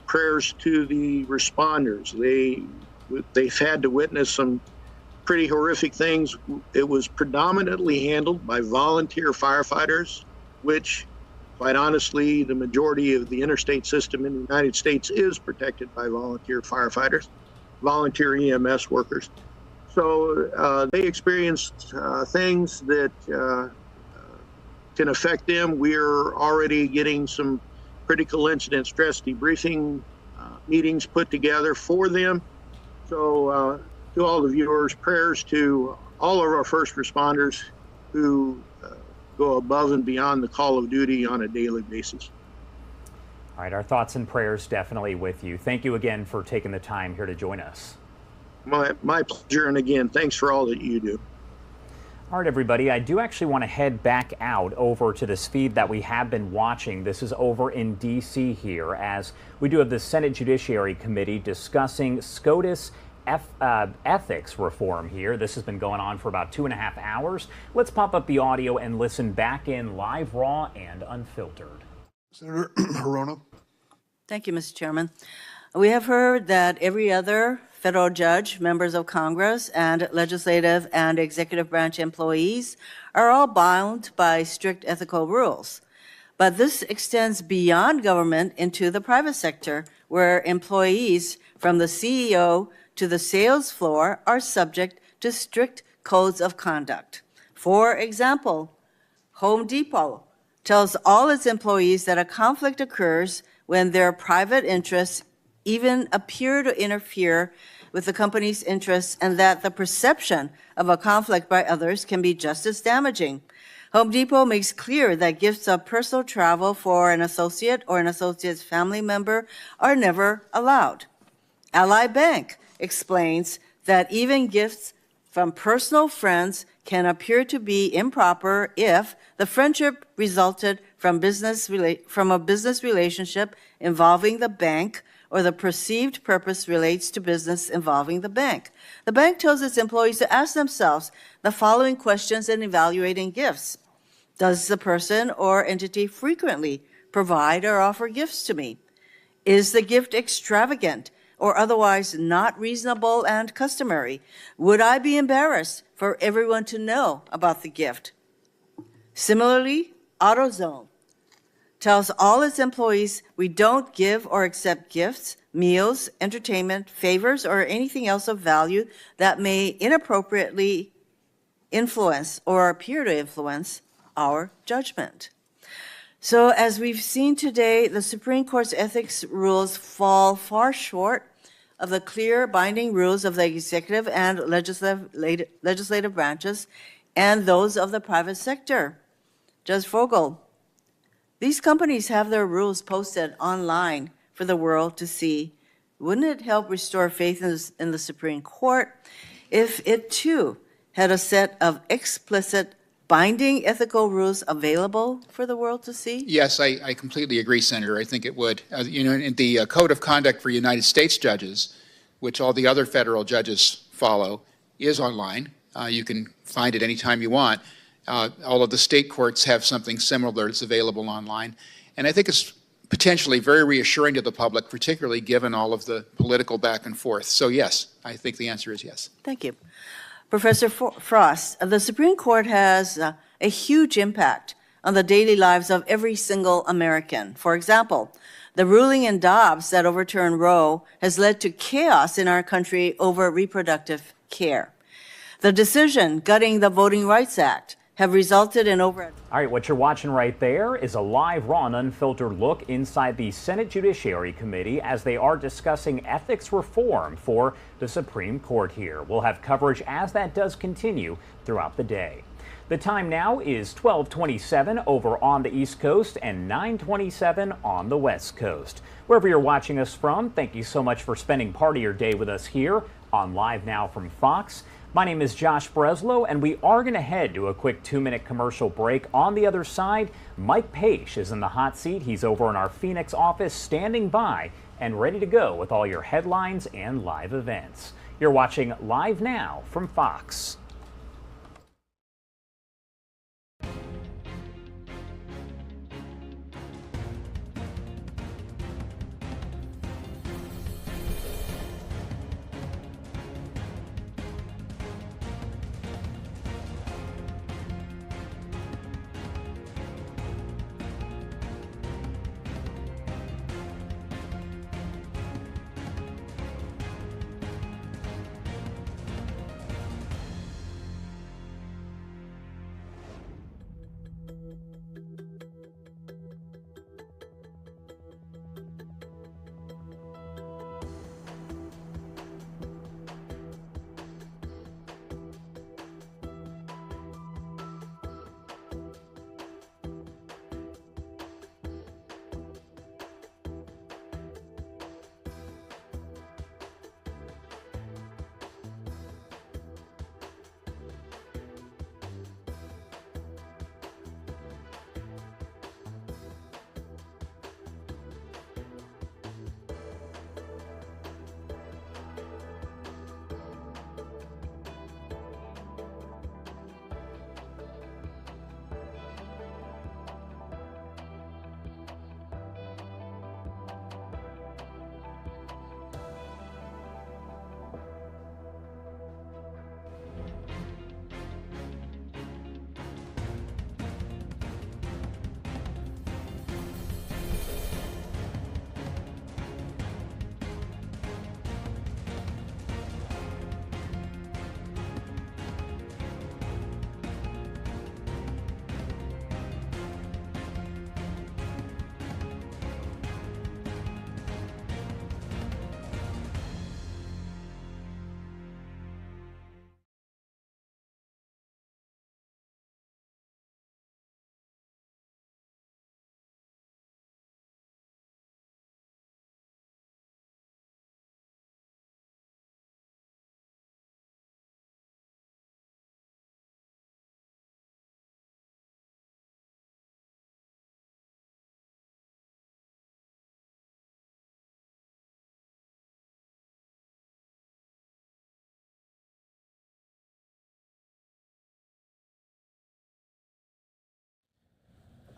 Prayers to the responders. They've had to witness some pretty horrific things. It was predominantly handled by volunteer firefighters, which, quite honestly, the majority of the interstate system in the United States is protected by volunteer firefighters, volunteer EMS workers. So they experienced things that can affect them. We're already getting some critical incident stress debriefing meetings put together for them. So to all the viewers, prayers to all of our first responders who go above and beyond the call of duty on a daily basis. All right, our thoughts and prayers definitely with you. Thank you again for taking the time here to join us. My pleasure, and again, thanks for all that you do. All right, everybody, I do actually want to head back out over to this feed that we have been watching. This is over in D.C. here, as we do have the Senate Judiciary Committee discussing SCOTUS ethics reform here. This has been going on for about 2.5 hours. Let's pop up the audio and listen back in live, raw, and unfiltered. Senator Hirono. Thank you, Mr. Chairman. We have heard that every other federal judge, members of Congress, and legislative and executive branch employees are all bound by strict ethical rules. But this extends beyond government into the private sector, where employees from the CEO to the sales floor are subject to strict codes of conduct. For example, Home Depot tells all its employees that a conflict occurs when their private interests even appear to interfere with the company's interests, and that the perception of a conflict by others can be just as damaging. Home Depot makes clear that gifts of personal travel for an associate or an associate's family member are never allowed. Ally Bank explains that even gifts from personal friends can appear to be improper if the friendship resulted from a business relationship involving the bank, or the perceived purpose relates to business involving the bank. The bank tells its employees to ask themselves the following questions in evaluating gifts. Does the person or entity frequently provide or offer gifts to me? Is the gift extravagant or otherwise not reasonable and customary? Would I be embarrassed for everyone to know about the gift? Similarly, AutoZone tells all its employees we don't give or accept gifts, meals, entertainment, favors, or anything else of value that may inappropriately influence or appear to influence our judgment. So as we've seen today, the Supreme Court's ethics rules fall far short of the clear binding rules of the executive and legislative branches and those of the private sector. Judge Fogel, these companies have their rules posted online for the world to see. Wouldn't it help restore faith in the Supreme Court if it too had a set of explicit binding ethical rules available for the world to see? Yes, I completely agree, Senator. I think it would. In the Code of Conduct for United States judges, which all the other federal judges follow, is online. You can find it anytime you want. All of the state courts have something similar that's available online. And I think it's potentially very reassuring to the public, particularly given all of the political back and forth. So yes, I think the answer is yes. Thank you. Professor Frost, the Supreme Court has a huge impact on the daily lives of every single American. For example, the ruling in Dobbs that overturned Roe has led to chaos in our country over reproductive care. The decision gutting the Voting Rights Act have resulted in over... All right, what you're watching right there is a live, raw, and unfiltered look inside the Senate Judiciary Committee as they are discussing ethics reform for the Supreme Court here. We'll have coverage as that does continue throughout the day. The time now is 12:27 over on the East Coast and 9:27 on the West Coast. Wherever you're watching us from, thank you so much for spending part of your day with us here on Live Now from Fox. My name is Josh Breslow, and we are going to head to a quick 2-minute commercial break. On the other side, Mike Page is in the hot seat. He's over in our Phoenix office standing by and ready to go with all your headlines and live events. You're watching Live Now from Fox.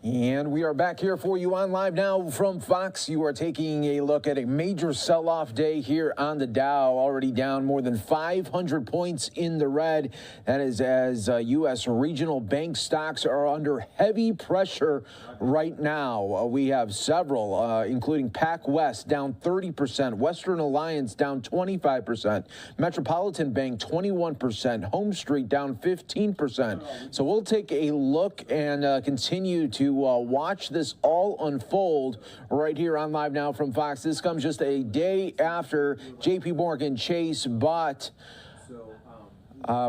And we are back here for you on Live Now from Fox. You are taking a look at a major sell-off day here on the Dow, already down more than 500 points in the red. That is as U.S. regional bank stocks are under heavy pressure right now. We have several, including PacWest down 30%, Western Alliance down 25%, Metropolitan Bank 21%, Home Street down 15%. So we'll take a look and continue to watch this all unfold right here on Live Now from Fox. This comes just a day after J.P. Morgan Chase bought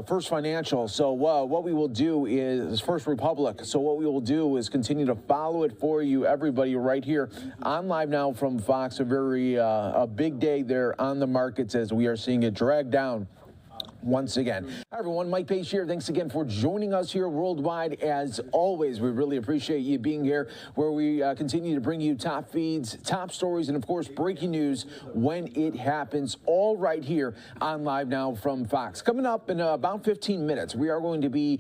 First Financial. So what we will do is First Republic. So what we will do is continue to follow it for you, everybody, right here on Live Now from Fox. A big day there on the markets as we are seeing it drag down once again. Hi, everyone. Mike Pace here. Thanks again for joining us here worldwide. As always, we really appreciate you being here, where we continue to bring you top feeds, top stories, and, of course, breaking news when it happens, all right here on Live Now from Fox. Coming up in about 15 minutes, we are going to be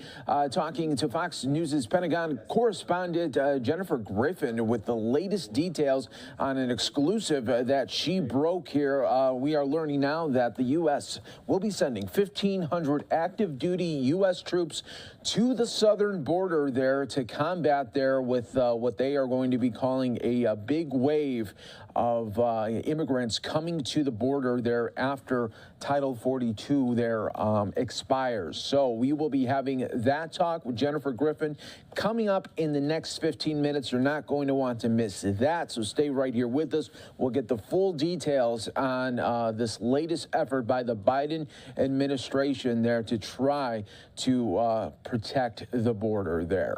talking to Fox News' Pentagon correspondent Jennifer Griffin with the latest details on an exclusive that she broke here. We are learning now that the U.S. will be sending 1,500 active duty U.S. troops to the southern border there to combat there with what they are going to be calling a big wave of immigrants coming to the border there after Title 42 there expires. So we will be having that talk with Jennifer Griffin coming up in the next 15 minutes. You're not going to want to miss that, so stay right here with us. We'll get the full details on this latest effort by the Biden administration there to try to protect the border there.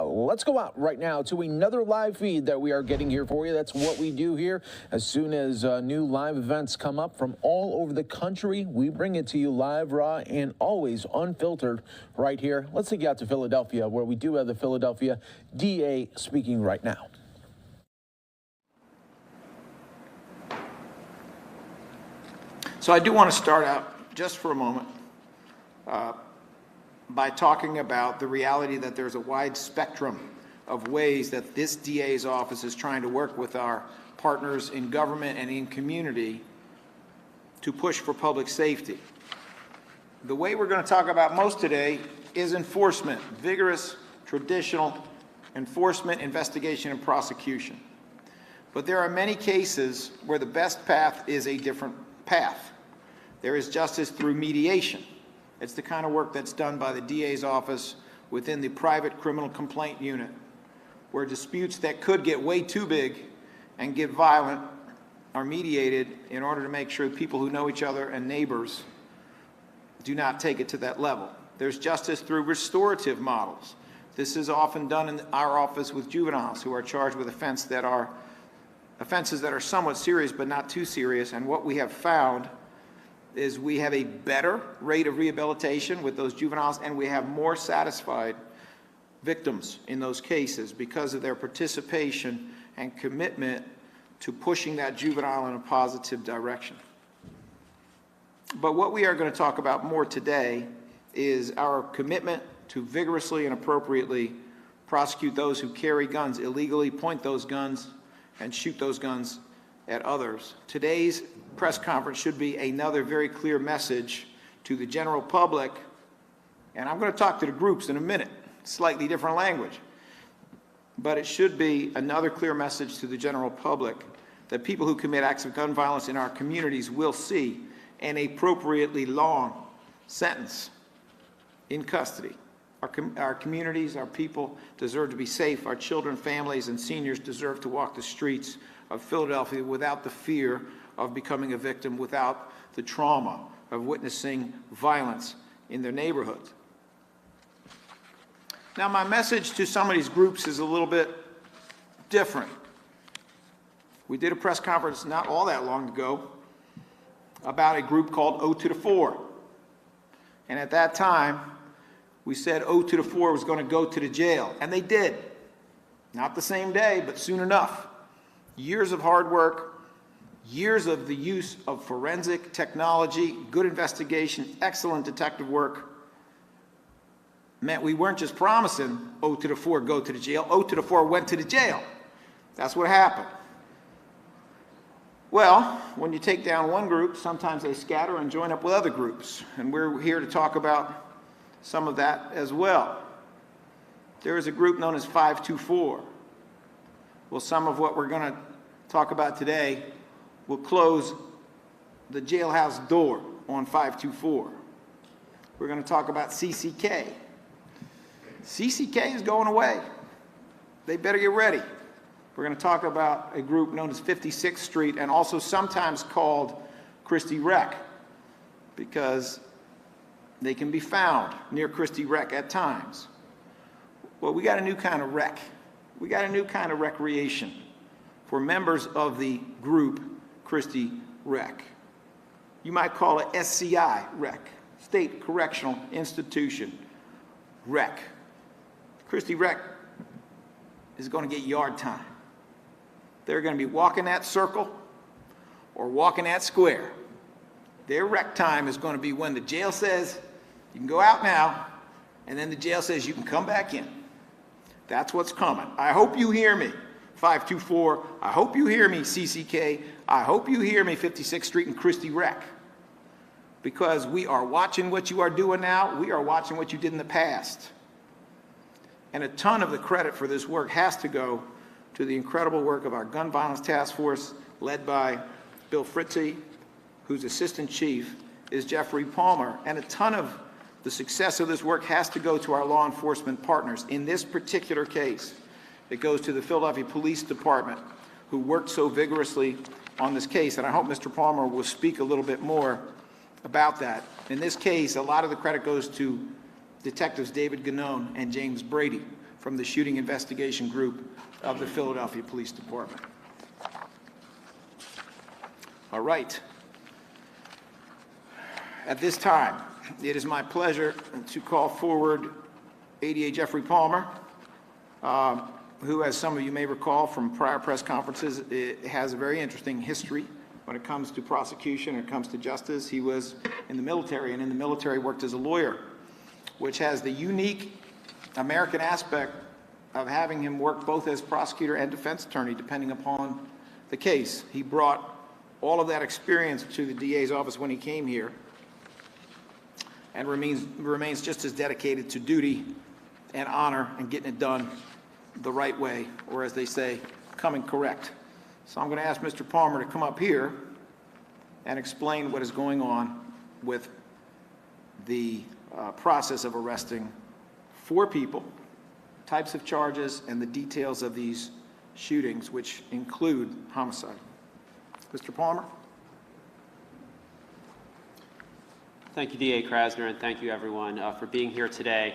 Let's go out right now to another live feed that we are getting here for you. That's what we do here. As soon as new live events come up from all over the country, we bring it to you live, raw, and always unfiltered right here. Let's take you out to Philadelphia, where we do have the Philadelphia DA speaking right now. So I do want to start out just for a moment by talking about the reality that there's a wide spectrum of ways that this DA's office is trying to work with our partners in government and in community to push for public safety. The way we're going to talk about most today is enforcement, vigorous, traditional enforcement, investigation, and prosecution. But there are many cases where the best path is a different path. There is justice through mediation. It's the kind of work that's done by the DA's office within the private criminal complaint unit, where disputes that could get way too big and get violent are mediated in order to make sure people who know each other and neighbors do not take it to that level. There's justice through restorative models. This is often done in our office with juveniles who are charged with offenses that are somewhat serious but not too serious. And what we have found is we have a better rate of rehabilitation with those juveniles, and we have more satisfied victims in those cases because of their participation and commitment to pushing that juvenile in a positive direction. But what we are going to talk about more today is our commitment to vigorously and appropriately prosecute those who carry guns illegally, point those guns, and shoot those guns at others. Today's press conference should be another very clear message to the general public, and I'm going to talk to the groups in a minute, slightly different language, but it should be another clear message to the general public that people who commit acts of gun violence in our communities will see an appropriately long sentence in custody. Our communities, our people deserve to be safe. Our children, families, and seniors deserve to walk the streets of Philadelphia without the fear of becoming a victim, without the trauma of witnessing violence in their neighborhoods. Now, my message to some of these groups is a little bit different. We did a press conference not all that long ago about a group called O to the 4. And at that time, we said O to the 4 was going to go to the jail. And they did. Not the same day, but soon enough. Years of hard work, years of the use of forensic technology, good investigation, excellent detective work. meant we weren't just promising O to the 4 go to the jail. O to the 4 went to the jail. That's what happened. Well, when you take down one group, sometimes they scatter and join up with other groups. And we're here to talk about some of that as well. There is a group known as 524. Well, some of what we're going to talk about today will close the jailhouse door on 524. We're going to talk about CCK. CCK is going away. They better get ready. We're going to talk about a group known as 56th Street, and also sometimes called Christie Rec, because they can be found near Christie Rec at times. Well, we got a new kind of rec. We got a new kind of recreation for members of the group Christie Rec. You might call it SCI Rec, State Correctional Institution Rec. Christie Rec is going to get yard time. They're going to be walking that circle or walking that square. Their rec time is going to be when the jail says you can go out now, and then the jail says you can come back in. That's what's coming. I hope you hear me, 524. I hope you hear me, CCK. I hope you hear me, 56th Street and Christie Rec. Because we are watching what you are doing now. We are watching what you did in the past. And a ton of the credit for this work has to go to the incredible work of our Gun Violence Task Force, led by Bill Fritzy, whose assistant chief is Jeffrey Palmer. And a ton of the success of this work has to go to our law enforcement partners. In this particular case, it goes to the Philadelphia Police Department, who worked so vigorously on this case. And I hope Mr. Palmer will speak a little bit more about that. In this case, a lot of the credit goes to Detectives David Ganone and James Brady from the Shooting Investigation Group of the Philadelphia Police Department. All right. At this time, it is my pleasure to call forward ADA Jeffrey Palmer, who, as some of you may recall from prior press conferences, has a very interesting history when it comes to prosecution, when it comes to justice. He was in the military, and in the military worked as a lawyer, which has the unique American aspect of having him work both as prosecutor and defense attorney, depending upon the case. He brought all of that experience to the DA's office when he came here, and remains just as dedicated to duty and honor and getting it done the right way, or as they say, coming correct. So I'm going to ask Mr. Palmer to come up here and explain what is going on with the process of arresting 4 people, types of charges, and the details of these shootings, which include homicide. Mr. Palmer? Thank you, DA Krasner, and thank you, everyone, for being here today.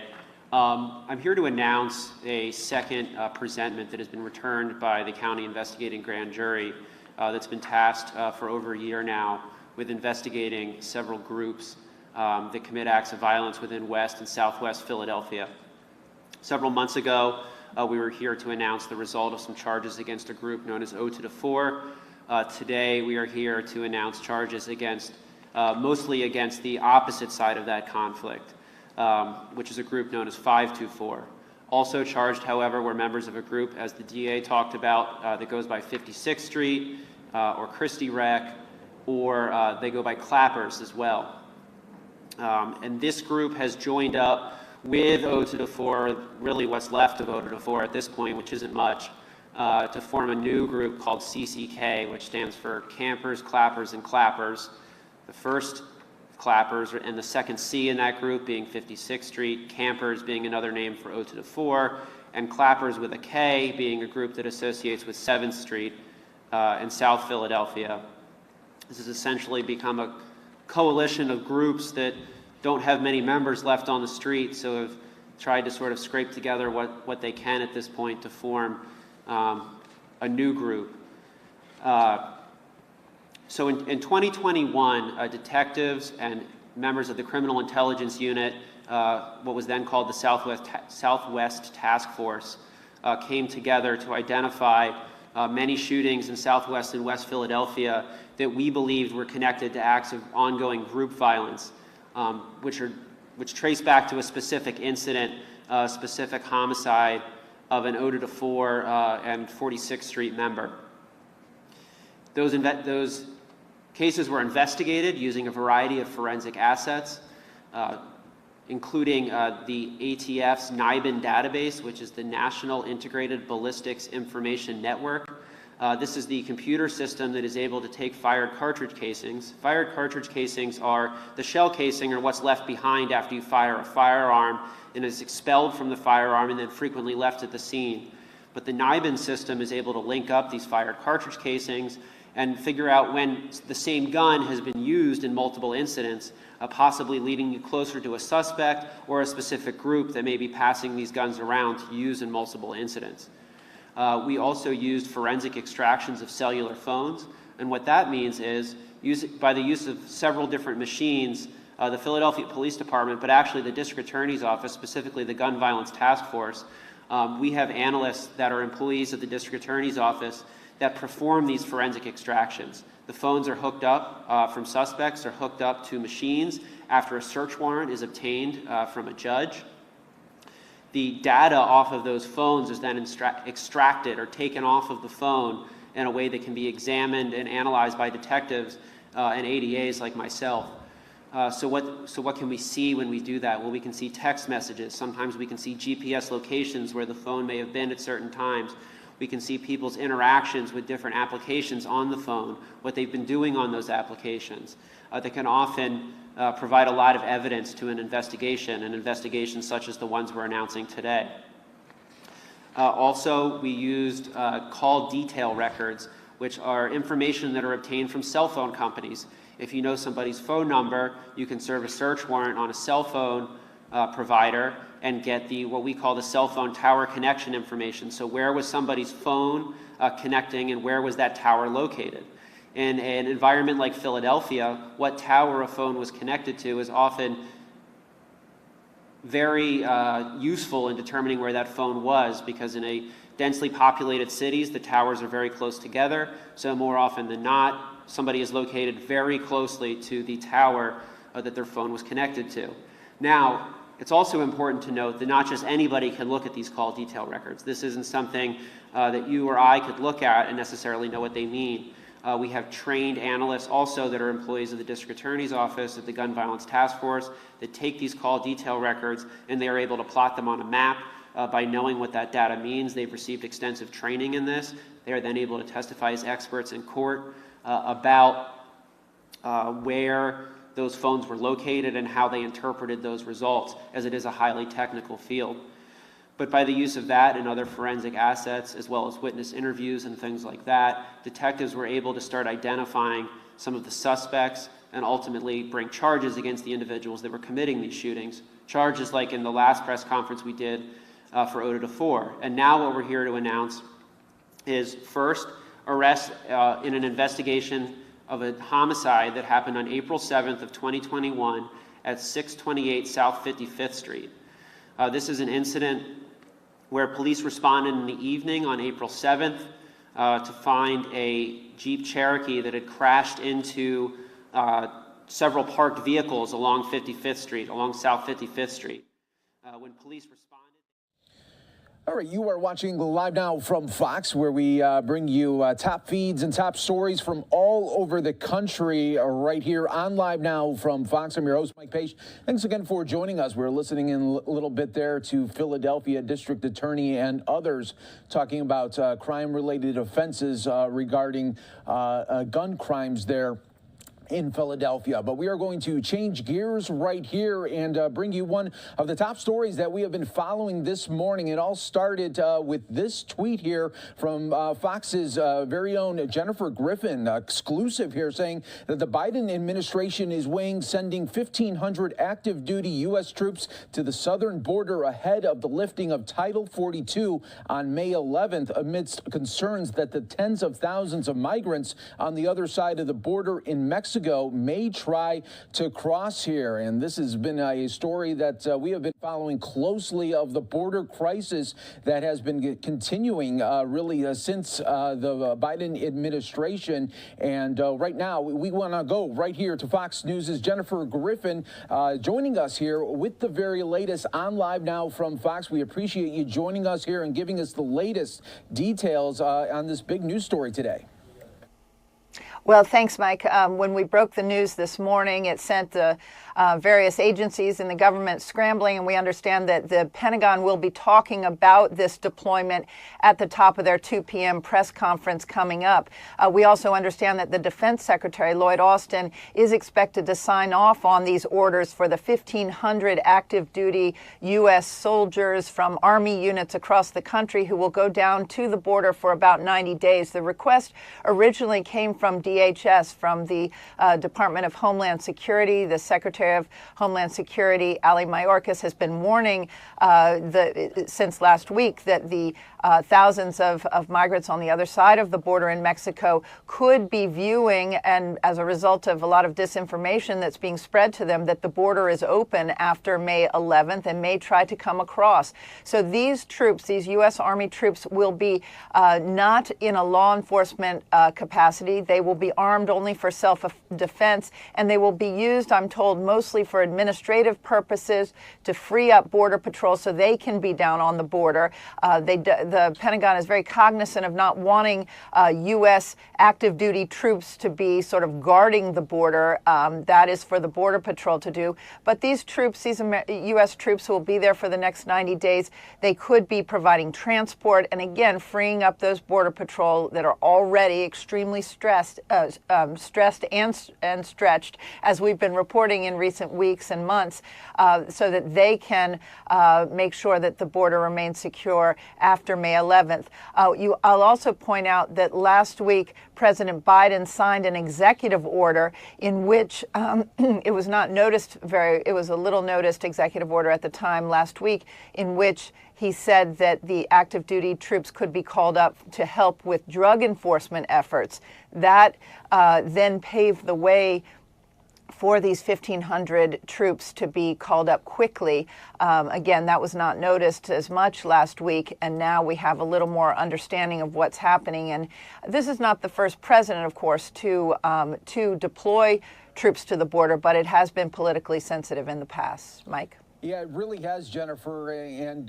I'm here to announce a second presentment that has been returned by the county investigating grand jury that's been tasked for over a year now with investigating several groups that commit acts of violence within West and Southwest Philadelphia. Several months ago, we were here to announce the result of some charges against a group known as O to the 4. Today, we are here to announce charges against, mostly against the opposite side of that conflict, which is a group known as 524. Also charged, however, were members of a group, as the DA talked about, that goes by 56th Street or Christie Rec, or they go by Clappers as well. And this group has joined up with O to the 4, really what's left of O to the 4 at this point, which isn't much, to form a new group called CCK, which stands for Campers, Clappers, and Clappers. The first Clappers and the second C in that group being 56th Street, Campers being another name for O to the 4, and Clappers with a K being a group that associates with 7th Street in South Philadelphia. This has essentially become a coalition of groups that don't have many members left on the street, so have tried to sort of scrape together what they can at this point to form a new group. So in 2021, detectives and members of the Criminal Intelligence Unit, what was then called the Southwest Task Force, came together to identify many shootings in Southwest and West Philadelphia that we believed were connected to acts of ongoing group violence, which are which trace back to a specific incident, a specific homicide of an Oda to 4 and 46th Street member. Those cases were investigated using a variety of forensic assets, including the ATF's NIBIN database, which is the National Integrated Ballistics Information Network. This is the computer system that is able to take fired cartridge casings. Fired cartridge casings are the shell casing or what's left behind after you fire a firearm and is expelled from the firearm and then frequently left at the scene. But the NIBIN system is able to link up these fired cartridge casings and figure out when the same gun has been used in multiple incidents, possibly leading you closer to a suspect or a specific group that may be passing these guns around to use in multiple incidents. We also used forensic extractions of cellular phones, and what that means is, by the use of several different machines, the Philadelphia Police Department, but actually the District Attorney's Office, specifically the Gun Violence Task Force, we have analysts that are employees of the District Attorney's Office that perform these forensic extractions. The phones are hooked up from suspects, are hooked up to machines after a search warrant is obtained from a judge. The data off of those phones is then extracted or taken off of the phone in a way that can be examined and analyzed by detectives and ADAs like myself. So what can we see when we do that? Well, we can see text messages. Sometimes we can see GPS locations where the phone may have been at certain times. We can see people's interactions with different applications on the phone, what they've been doing on those applications. That can often provide a lot of evidence to an investigation, and investigations such as the ones we're announcing today. Also, we used call detail records, which are information that are obtained from cell phone companies. If you know somebody's phone number, you can serve a search warrant on a cell phone provider and get what we call the cell phone tower connection information. So where was somebody's phone connecting and where was that tower located? In an environment like Philadelphia, what tower a phone was connected to is often very useful in determining where that phone was, because in a densely populated cities, the towers are very close together. So more often than not, somebody is located very closely to the tower that their phone was connected to. Now, it's also important to note that not just anybody can look at these call detail records. This isn't something that you or I could look at and necessarily know what they mean. We have trained analysts also that are employees of the District Attorney's Office, at the Gun Violence Task Force, that take these call detail records and they are able to plot them on a map by knowing what that data means. They've received extensive training in this. They are then able to testify as experts in court about where those phones were located and how they interpreted those results, as it is a highly technical field. But by the use of that and other forensic assets, as well as witness interviews and things like that, detectives were able to start identifying some of the suspects and ultimately bring charges against the individuals that were committing these shootings. Charges like in the last press conference we did for Oda to 4. And now what we're here to announce is, first, arrest in an investigation of a homicide that happened on April 7th of 2021 at 628 South 55th Street. This is an incident where police responded in the evening on April 7th to find a Jeep Cherokee that had crashed into several parked vehicles along 55th Street, along South 55th Street. When police responded... All right, you are watching Live Now from Fox, where we bring you top feeds and top stories from all over the country right here on Live Now from Fox. I'm your host, Mike Page. Thanks again for joining us. We're listening in a little bit there to Philadelphia District Attorney and others talking about crime-related offenses regarding gun crimes there in Philadelphia. But we are going to change gears right here and bring you one of the top stories that we have been following this morning. It all started with this tweet here from Fox's very own Jennifer Griffin, exclusive here, saying that the Biden administration is weighing sending 1,500 active duty U.S. troops to the southern border ahead of the lifting of Title 42 on May 11th, amidst concerns that the tens of thousands of migrants on the other side of the border in Mexico Mexico may try to cross here. And this has been a story that we have been following closely, of the border crisis that has been continuing really since the Biden administration. And right now, we want to go right here to Fox News' Jennifer Griffin joining us here with the very latest on Live Now from Fox. We appreciate you joining us here and giving us the latest details on this big news story today. Well, thanks, Mike. When we broke the news this morning, it sent the various agencies in the government scrambling, and we understand that the Pentagon will be talking about this deployment at the top of their 2 p.m. press conference coming up. We also understand that the Defense Secretary, Lloyd Austin, is expected to sign off on these orders for the 1,500 active duty U.S. soldiers from Army units across the country who will go down to the border for about 90 days. The request originally came from DHS, from the Department of Homeland Security. The Secretary of Homeland Security, Ali Mayorkas, has been warning since last week that the thousands of migrants on the other side of the border in Mexico could be viewing, and as a result of a lot of disinformation that's being spread to them, that the border is open after May 11th and may try to come across. So these troops, these U.S. Army troops, will be not in a law enforcement capacity. They will be armed only for self-defense, and they will be used, I'm told, mostly for administrative purposes to free up Border Patrol so they can be down on the border. The Pentagon is very cognizant of not wanting U.S. active duty troops to be sort of guarding the border. That is for the Border Patrol to do. But these troops, these U.S. troops who will be there for the next 90 days, they could be providing transport and, again, freeing up those Border Patrol that are already extremely stressed and stretched, as we've been reporting in recent weeks and months, so that they can make sure that the border remains secure after May 11th. I'll also point out that last week, President Biden signed an executive order in which it was a little noticed executive order at the time last week, in which he said that the active duty troops could be called up to help with drug enforcement efforts. That then paved the way for these 1,500 troops to be called up quickly. Again, that was not noticed as much last week, and now we have a little more understanding of what's happening. And this is not the first president, of course, to deploy troops to the border, but it has been politically sensitive in the past. Mike? Yeah, it really has, Jennifer. And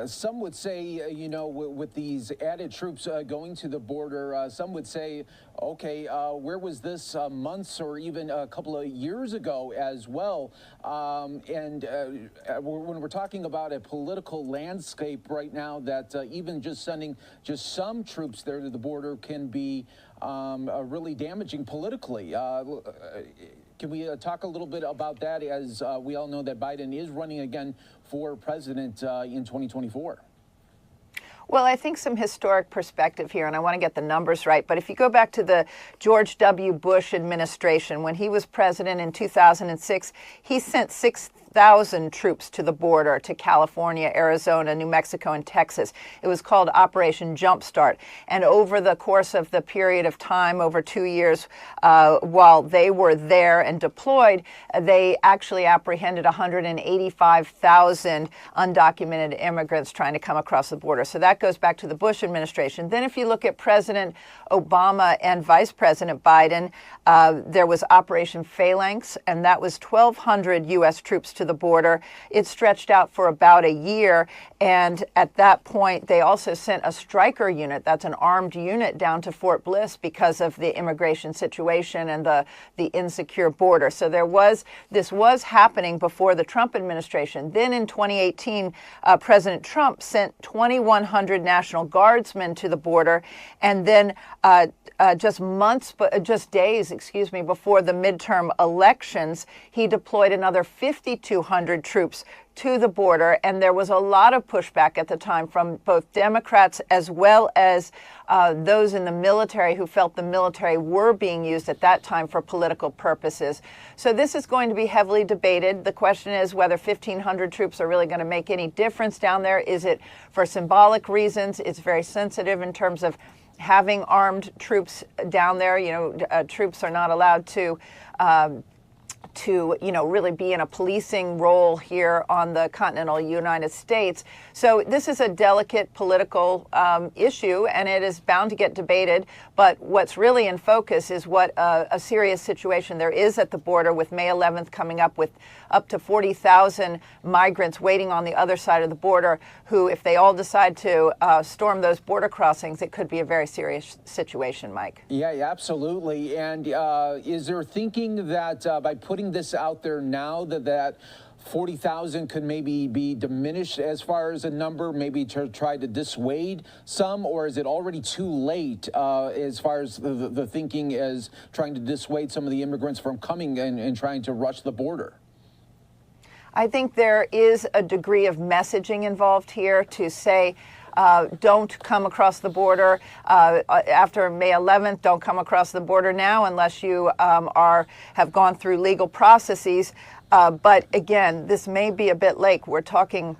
some would say, with these added troops going to the border, some would say, okay, where was this months or even a couple of years ago as well? When we're talking about a political landscape right now, that even just sending just some troops there to the border can be really damaging politically. Can we talk a little bit about that, as we all know that Biden is running again for president in 2024? Well, I think some historic perspective here, and I want to get the numbers right, but if you go back to the George W. Bush administration, when he was president in 2006, he sent 6,000 troops to the border, to California, Arizona, New Mexico, and Texas. It was called Operation Jumpstart. And over the course of the period of time, over 2 years, while they were there and deployed, they actually apprehended 185,000 undocumented immigrants trying to come across the border. So that goes back to the Bush administration. Then if you look at President Obama and Vice President Biden, there was Operation Phalanx, and that was 1,200 U.S. troops to the border. It stretched out for about a year, and at that point, they also sent a Stryker unit, that's an armed unit, down to Fort Bliss because of the immigration situation and the insecure border. So this was happening before the Trump administration. Then in 2018, President Trump sent 2,100 National Guardsmen to the border, and then just days, before the midterm elections, he deployed another 5,200 troops to the border, and there was a lot of pushback at the time from both Democrats as well as those in the military who felt the military were being used at that time for political purposes. So this is going to be heavily debated. The question is whether 1,500 troops are really going to make any difference down there. Is it for symbolic reasons? It's very sensitive in terms of having armed troops down there. Troops are not allowed to really be in a policing role here on the continental United States. So this is a delicate political issue, and it is bound to get debated. But what's really in focus is what a serious situation there is at the border, with May 11th coming up, with up to 40,000 migrants waiting on the other side of the border, who, if they all decide to storm those border crossings, it could be a very serious situation, Mike. Yeah, absolutely. And is there thinking that by putting this out there now that 40,000 could maybe be diminished as far as a number, maybe to try to dissuade some, or is it already too late as far as the thinking as trying to dissuade some of the immigrants from coming and trying to rush the border? I think there is a degree of messaging involved here to say, don't come across the border after May 11th. Don't come across the border now unless you have gone through legal processes. But again, this may be a bit late. We're talking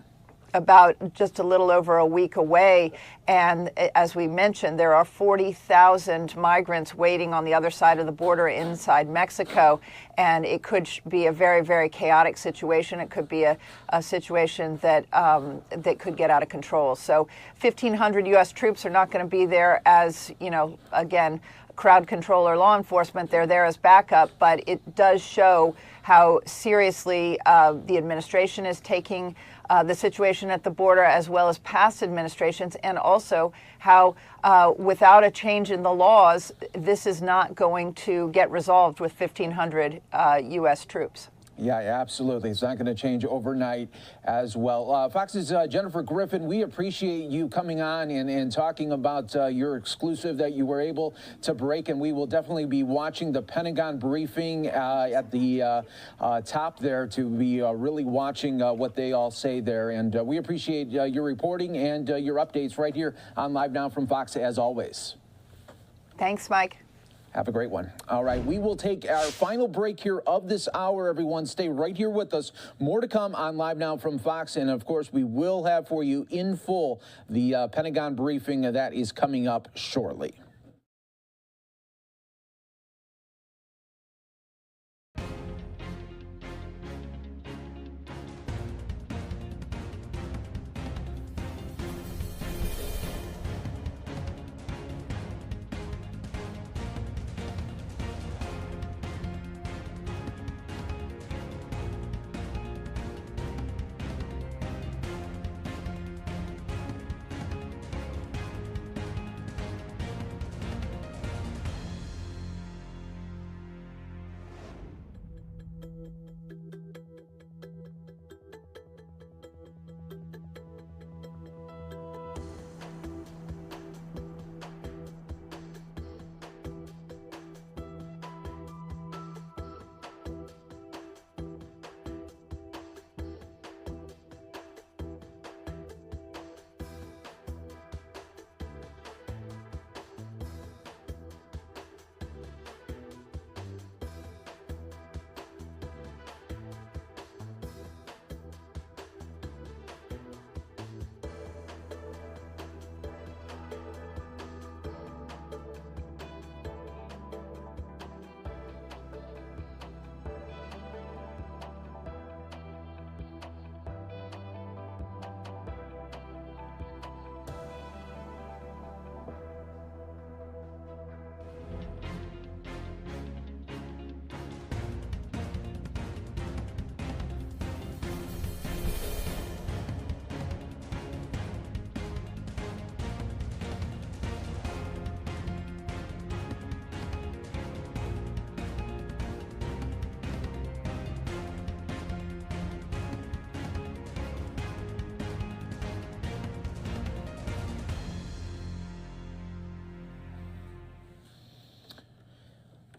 about just a little over a week away. And as we mentioned, there are 40,000 migrants waiting on the other side of the border inside Mexico. And it could be a very, very chaotic situation. It could be a situation that could get out of control. So 1,500 U.S. troops are not going to be there as, again, crowd control or law enforcement. They're there as backup, but it does show how seriously the administration is taking the situation at the border, as well as past administrations, and also how without a change in the laws, this is not going to get resolved with 1,500 U.S. troops. Yeah, absolutely. It's not going to change overnight as well. Fox's Jennifer Griffin, we appreciate you coming on and talking about your exclusive that you were able to break, and we will definitely be watching the Pentagon briefing at the top there to be really watching what they all say there. And we appreciate your reporting and your updates right here on Live Now from Fox, as always. Thanks, Mike. Have a great one. All right, we will take our final break here of this hour, everyone. Stay right here with us. More to come on Live Now from Fox. And, of course, we will have for you in full the Pentagon briefing that is coming up shortly.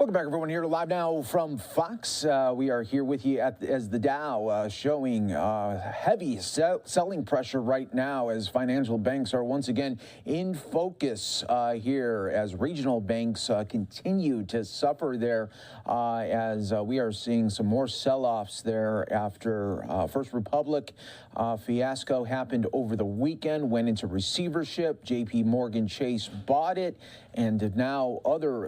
Welcome back, everyone, here to Live Now from Fox. We are here with you as the Dow showing heavy selling pressure right now as financial banks are once again in focus here as regional banks continue to suffer there as we are seeing some more sell-offs there after First Republic fiasco happened over the weekend, went into receivership. JP Morgan Chase bought it, and now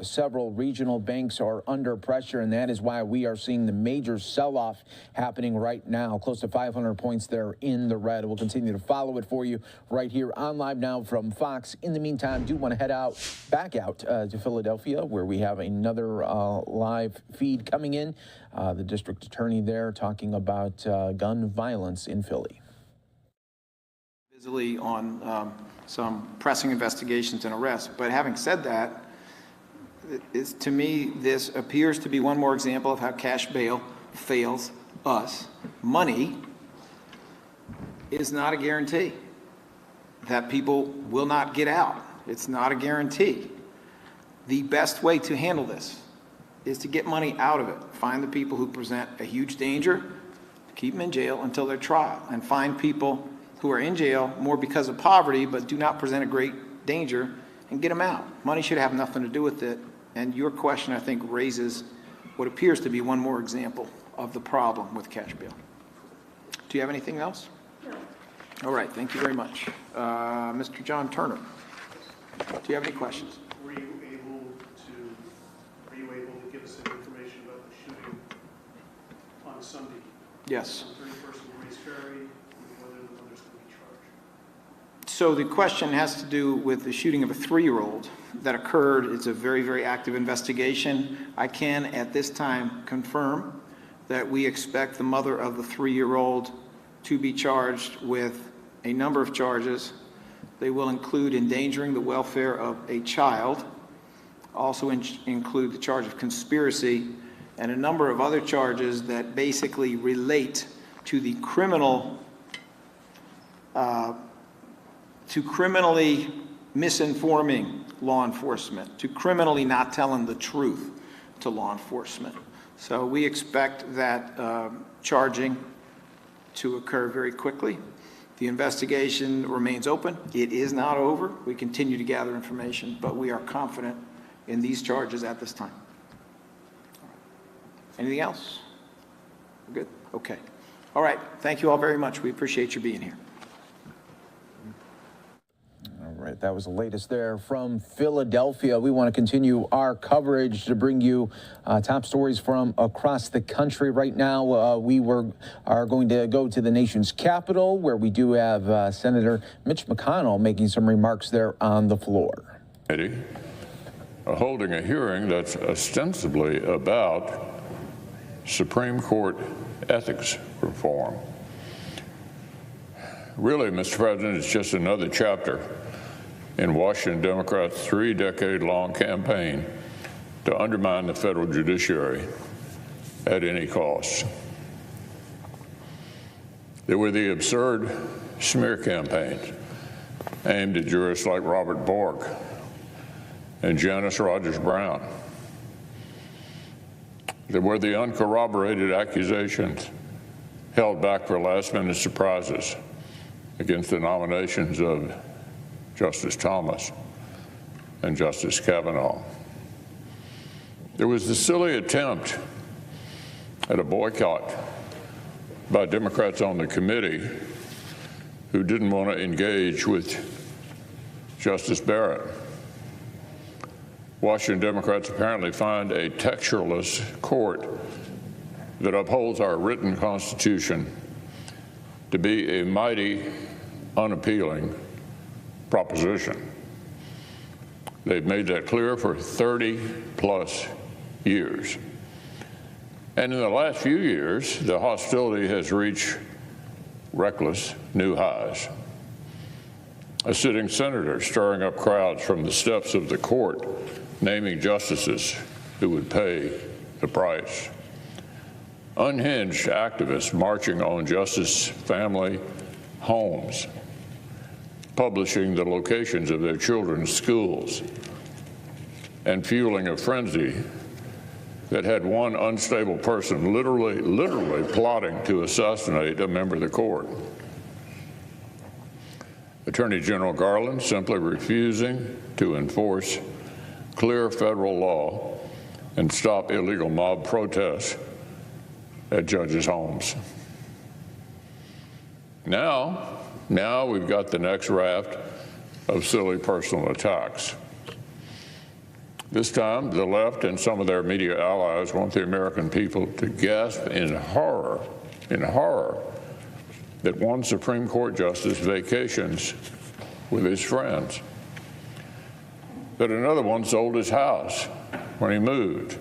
several regional banks are under pressure, and that is why we are seeing the major sell-off happening right now, close to 500 points there in the red. We'll continue to follow it for you right here on Live Now from Fox. In the meantime, do want to head back out to Philadelphia, where we have another live feed coming in. The district attorney there talking about gun violence in Philly. Busily on some pressing investigations and arrests. But having said that, to me, this appears to be one more example of how cash bail fails us. Money is not a guarantee that people will not get out. It's not a guarantee. The best way to handle this is to get money out of it. Find the people who present a huge danger, keep them in jail until their trial, and find people who are in jail more because of poverty but do not present a great danger and get them out. Money should have nothing to do with it. And your question, I think, raises what appears to be one more example of the problem with cash bail. Do you have anything else? No. All right, thank you very much. Mr. John Turner, do you have any questions? Were you able to give us any information about the shooting on Sunday? Yes. On 31st and Grace Ferry, and whether the mother's going to be charged? So the question has to do with the shooting of a 3-year-old that occurred. It's a very, very active investigation. I can, at this time, confirm that we expect the mother of the 3-year-old to be charged with a number of charges. They will include endangering the welfare of a child, also include the charge of conspiracy, and a number of other charges that basically relate to the criminally misinforming law enforcement, to criminally not telling the truth to law enforcement. So we expect that charging to occur very quickly. The investigation remains open. It is not over. We continue to gather information, but we are confident in these charges at this time. Anything else? We're good? Okay. All right. Thank you all very much. We appreciate you being here. All right, that was the latest there from Philadelphia. We want to continue our coverage to bring you top stories from across the country. Right now, we are going to go to the nation's capital, where we do have Senator Mitch McConnell making some remarks there on the floor. Holding a hearing that's ostensibly about Supreme Court ethics reform. Really, Mr. President, it's just another chapter in Washington Democrats' 3-decade-long campaign to undermine the federal judiciary at any cost. There were the absurd smear campaigns aimed at jurists like Robert Bork and Janice Rogers Brown. There were the uncorroborated accusations held back for last-minute surprises against the nominations of Justice Thomas and Justice Kavanaugh. There was the silly attempt at a boycott by Democrats on the committee who didn't want to engage with Justice Barrett. Washington Democrats apparently find a textualist court that upholds our written Constitution to be a mighty, unappealing proposition. They've made that clear for 30+ years. And in the last few years, the hostility has reached reckless new highs. A sitting senator stirring up crowds from the steps of the court, naming justices who would pay the price. Unhinged activists marching on justice family homes, publishing the locations of their children's schools, and fueling a frenzy that had one unstable person literally plotting to assassinate a member of the court. Attorney General Garland simply refusing to enforce clear federal law and stop illegal mob protests at judges' homes. Now we've got the next raft of silly personal attacks. This time, the left and some of their media allies want the American people to gasp in horror, that one Supreme Court justice vacations with his friends, that another one sold his house when he moved,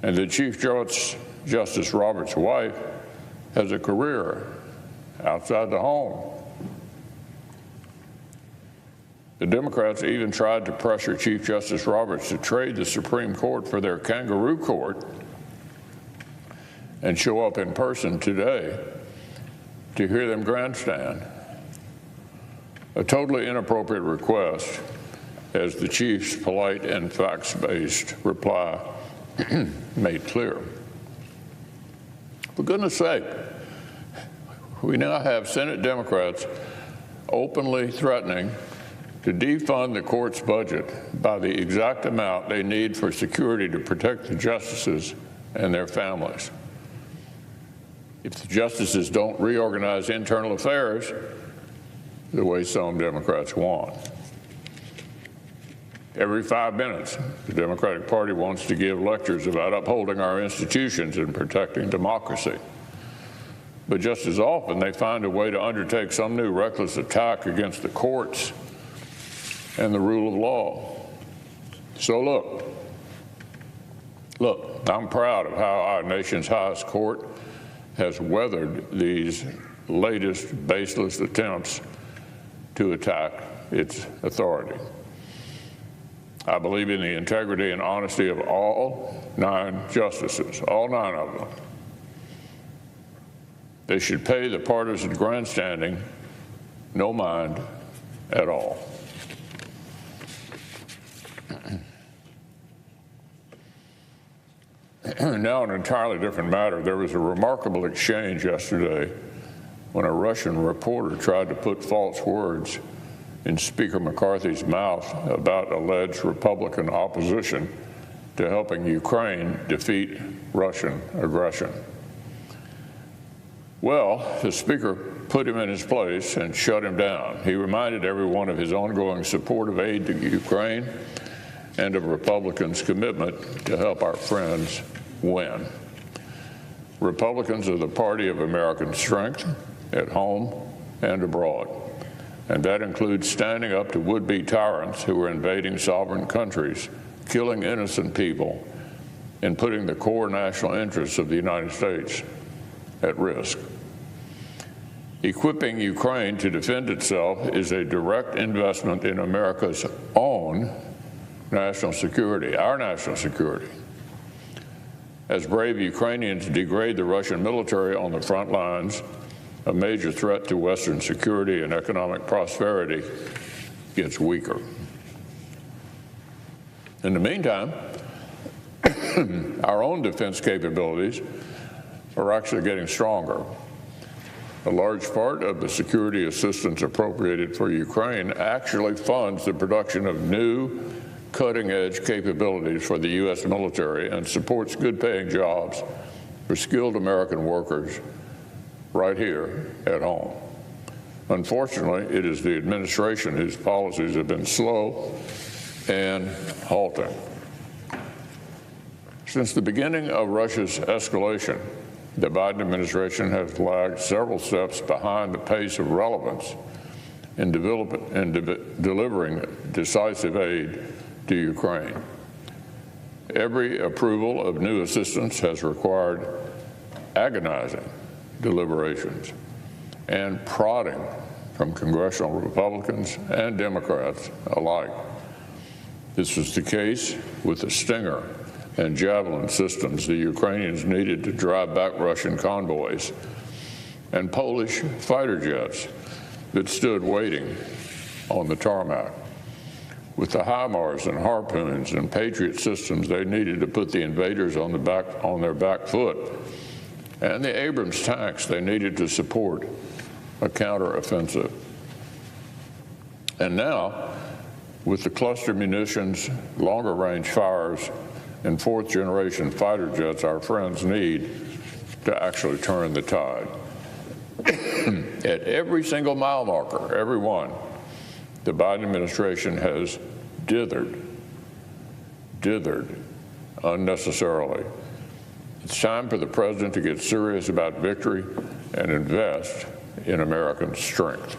and that Chief Justice Roberts' wife has a career outside the home. The Democrats even tried to pressure Chief Justice Roberts to trade the Supreme Court for their kangaroo court and show up in person today to hear them grandstand. A totally inappropriate request, as the Chief's polite and facts-based reply made clear. For goodness sake, we now have Senate Democrats openly threatening to defund the court's budget by the exact amount they need for security to protect the justices and their families. If the justices don't reorganize internal affairs the way some Democrats want. Every 5 minutes, the Democratic Party wants to give lectures about upholding our institutions and protecting democracy. But just as often, they find a way to undertake some new reckless attack against the courts and the rule of law. So look, I'm proud of how our nation's highest court has weathered these latest baseless attempts to attack its authority. I believe in the integrity and honesty of all 9 justices, all 9 of them. They should pay the partisan grandstanding no mind at all. Now, an entirely different matter. There was a remarkable exchange yesterday when a Russian reporter tried to put false words in Speaker McCarthy's mouth about alleged Republican opposition to helping Ukraine defeat Russian aggression. Well, the Speaker put him in his place and shut him down. He reminded everyone of his ongoing support of aid to Ukraine and of Republicans' commitment to help our friends win. Republicans are the party of American strength at home and abroad, and that includes standing up to would-be tyrants who are invading sovereign countries, killing innocent people, and putting the core national interests of the United States at risk. Equipping Ukraine to defend itself is a direct investment in America's own national security, our national security. As brave Ukrainians degrade the Russian military on the front lines, a major threat to Western security and economic prosperity gets weaker. In the meantime, our own defense capabilities are actually getting stronger. A large part of the security assistance appropriated for Ukraine actually funds the production of new cutting-edge capabilities for the U.S. military and supports good-paying jobs for skilled American workers right here at home. Unfortunately, it is the administration whose policies have been slow and halting. Since the beginning of Russia's escalation, the Biden administration has lagged several steps behind the pace of relevance in delivering decisive aid to Ukraine. Every approval of new assistance has required agonizing deliberations and prodding from congressional Republicans and Democrats alike. This was the case with the Stinger and Javelin systems the Ukrainians needed to drive back Russian convoys, and Polish fighter jets that stood waiting on the tarmac. with the HIMARS and Harpoons and Patriot systems they needed to put the invaders on their back foot, and the Abrams tanks they needed to support a counteroffensive. And now, with the cluster munitions, longer range fires, and fourth-generation fighter jets our friends need to actually turn the tide. At every single mile marker, every one, the Biden administration has dithered unnecessarily. It's time for the president to get serious about victory and invest in American strength.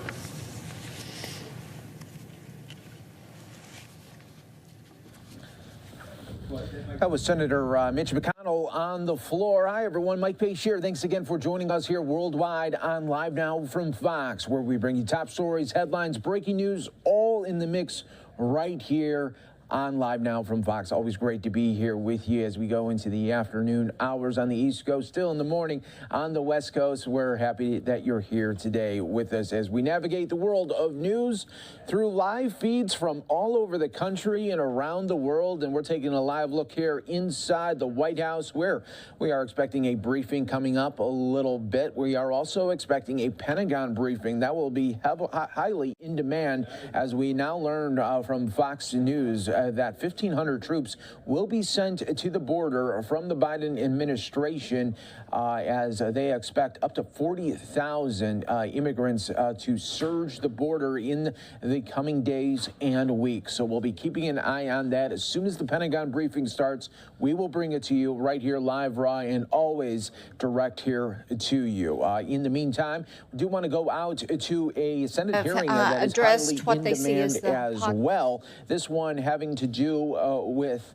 That was Senator Mitch McConnell on the floor. Hi, everyone. Mike Pace here. Thanks again for joining us here worldwide on Live Now from Fox, where we bring you top stories, headlines, breaking news, all in the mix right here on Live Now from Fox. Always great to be here with you as we go into the afternoon hours on the East Coast, still in the morning on the West Coast. We're happy that you're here today with us as we navigate the world of news through live feeds from all over the country and around the world. And we're taking a live look here inside the White House, where we are expecting a briefing coming up a little bit. We are also expecting a Pentagon briefing that will be highly in demand, as we now learned from Fox News that 1,500 troops will be sent to the border from the Biden administration as they expect up to 40,000 immigrants to surge the border in the coming days and weeks. So we'll be keeping an eye on that. As soon as the Pentagon briefing starts, we will bring it to you right here live, raw, and always direct here to you. In the meantime, we do want to go out to a Senate hearing that is highly in demand as well. This one having to do with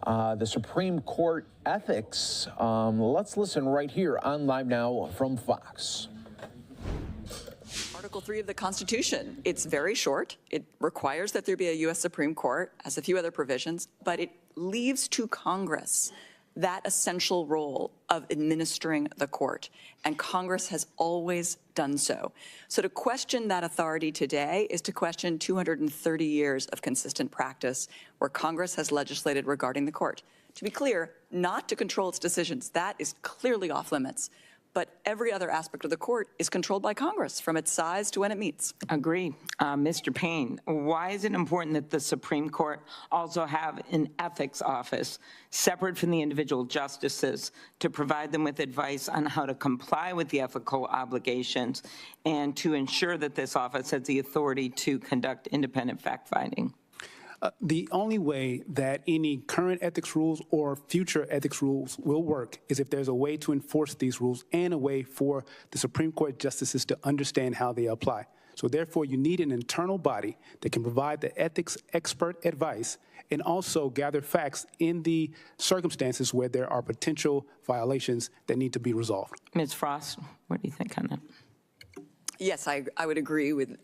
the Supreme Court ethics. Let's listen right here on Live Now from Fox. Article 3 of the Constitution. It's very short. It requires that there be a U.S. Supreme Court, has a few other provisions, but it leaves to Congress that essential role of administering the court, and Congress has always done so. So to question that authority today is to question 230 years of consistent practice where Congress has legislated regarding the court. To be clear, not to control its decisions. That is clearly off limits. But every other aspect of the court is controlled by Congress, from its size to when it meets. Agree. Mr. Payne, why is it important that the Supreme Court also have an ethics office separate from the individual justices to provide them with advice on how to comply with the ethical obligations and to ensure that this office has the authority to conduct independent fact-finding? The only way that any current ethics rules or future ethics rules will work is if there's a way to enforce these rules and a way for the Supreme Court justices to understand how they apply. So therefore, you need an internal body that can provide the ethics expert advice and also gather facts in the circumstances where there are potential violations that need to be resolved. Ms. Frost, what do you think on that? Yes, I would agree with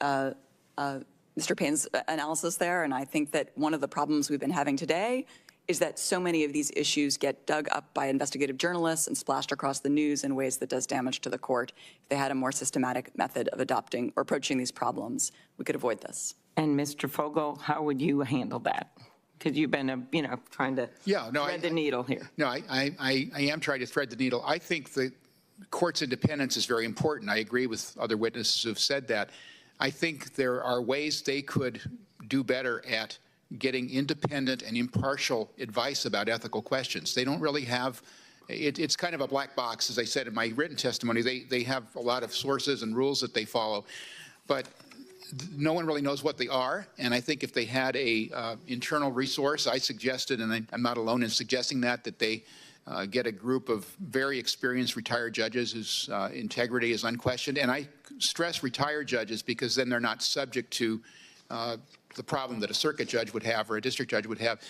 Mr. Payne's analysis there, and I think that one of the problems we've been having today is that so many of these issues get dug up by investigative journalists and splashed across the news in ways that does damage to the court. If they had a more systematic method of adopting or approaching these problems, we could avoid this. And Mr. Fogel, how would you handle that? Because you've been, trying to thread the needle here. No, I am trying to thread the needle. I think the court's independence is very important. I agree with other witnesses who have said that. I think there are ways they could do better at getting independent and impartial advice about ethical questions. They don't really have, it's kind of a black box, as I said in my written testimony. They have a lot of sources and rules that they follow, but no one really knows what they are. And I think if they had a internal resource, I suggested, and I'm not alone in suggesting that they get a group of very experienced retired judges whose integrity is unquestioned. And I stress retired judges because then they're not subject to the problem that a circuit judge would have or a district judge would have.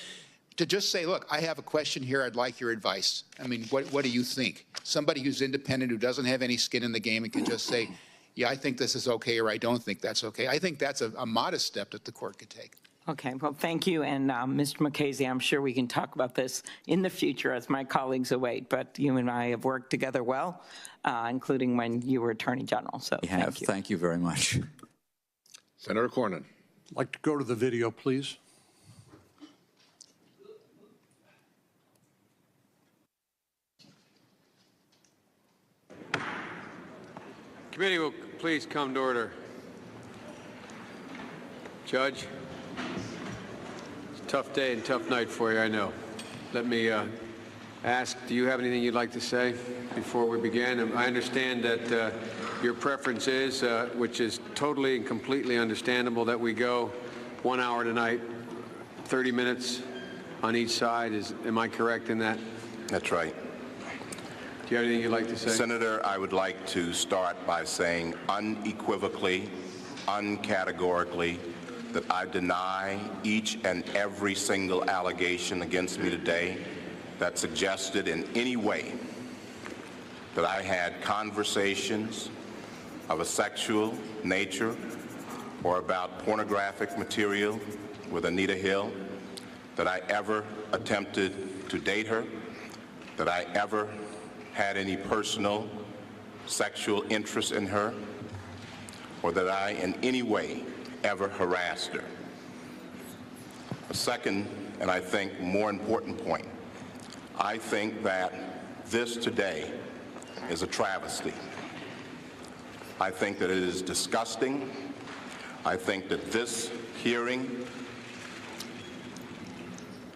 To just say, look, I have a question here, I'd like your advice. I mean, what do you think? Somebody who's independent, who doesn't have any skin in the game and can just say, yeah, I think this is okay, or I don't think that's okay. I think that's a modest step that the court could take. Okay, well, thank you. And Mr. Mukasey, I'm sure we can talk about this in the future as my colleagues await, but you and I have worked together well, including when you were Attorney General, so thank you. Thank you very much. Senator Cornyn. I'd like to go to the video, please. Committee will please come to order. Judge, it's a tough day and tough night for you, I know. Let me ask, do you have anything you'd like to say before we begin? I understand that your preference is, which is totally and completely understandable, that we go 1 hour tonight, 30 minutes on each side. Am I correct in that? That's right. Do you have anything you'd like to say? Senator, I would like to start by saying unequivocally, uncategorically, that I deny each and every single allegation against me today that suggested in any way that I had conversations of a sexual nature or about pornographic material with Anita Hill, that I ever attempted to date her, that I ever had any personal sexual interest in her, or that I in any way ever harassed her. A second, and I think more important point, I think that this today is a travesty. I think that it is disgusting. I think that this hearing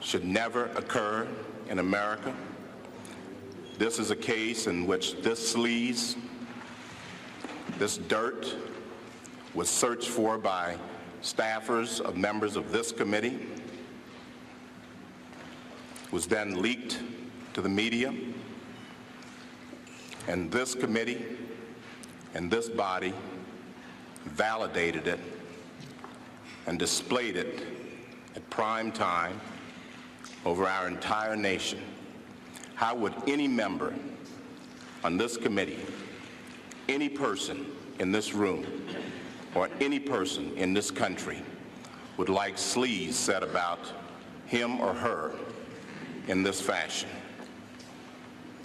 should never occur in America. This is a case in which this sleaze, this dirt, was searched for by staffers of members of this committee, was then leaked to the media, and this committee and this body validated it and displayed it at prime time over our entire nation. How would any member on this committee, any person in this room, or any person in this country would like sleaze said about him or her in this fashion,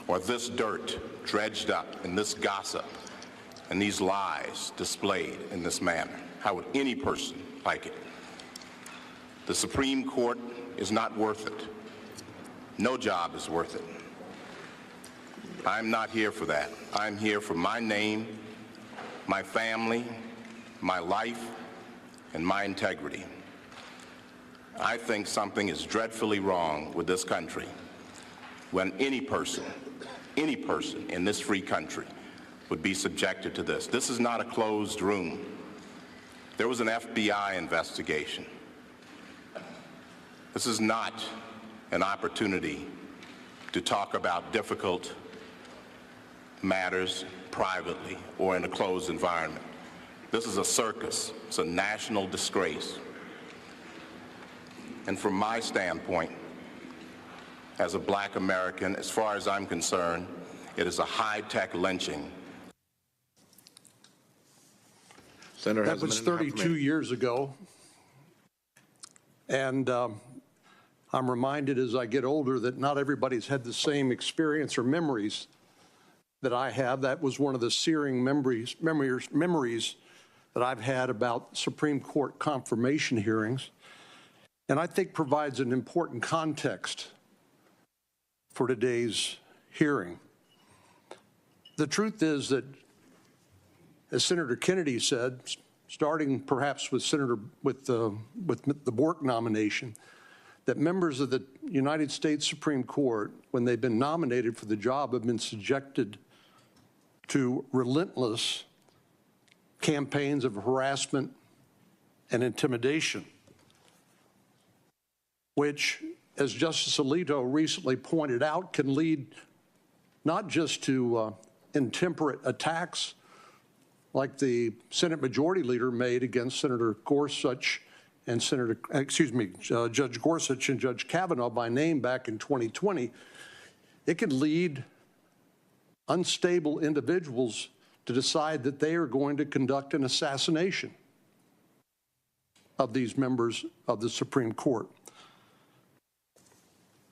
or this dirt dredged up, and this gossip and these lies displayed in this manner? How would any person like it? The Supreme Court is not worth it. No job is worth it. I'm not here for that. I'm here for my name, my family, my life, and my integrity. I think something is dreadfully wrong with this country when any person in this free country would be subjected to this. This is not a closed room. There was an FBI investigation. This is not an opportunity to talk about difficult matters privately or in a closed environment. This is a circus. It's a national disgrace. And from my standpoint, as a black American, as far as I'm concerned, it is a high-tech lynching. Senator, that was 32 years ago. And I'm reminded as I get older that not everybody's had the same experience or memories that I have. That was one of the searing memories that I've had about Supreme Court confirmation hearings, and I think provides an important context for today's hearing. The truth is that, as Senator Kennedy said, starting perhaps with the Bork nomination, that members of the United States Supreme Court, when they've been nominated for the job, have been subjected to relentless campaigns of harassment and intimidation, which, as Justice Alito recently pointed out, can lead not just to intemperate attacks like the Senate Majority Leader made against Senator Gorsuch and Judge Gorsuch and Judge Kavanaugh by name back in 2020. It could lead unstable individuals to decide that they are going to conduct an assassination of these members of the Supreme Court.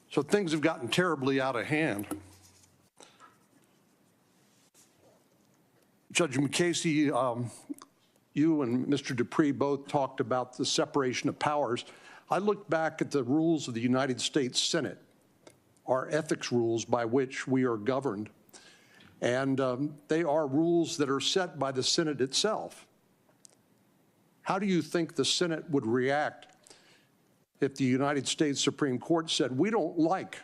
So things have gotten terribly out of hand. Judge McCasey, you and Mr. Dupree both talked about the separation of powers. I looked back at the rules of the United States Senate, our ethics rules by which we are governed. And they are rules that are set by the Senate itself. How do you think the Senate would react if the United States Supreme Court said, we don't like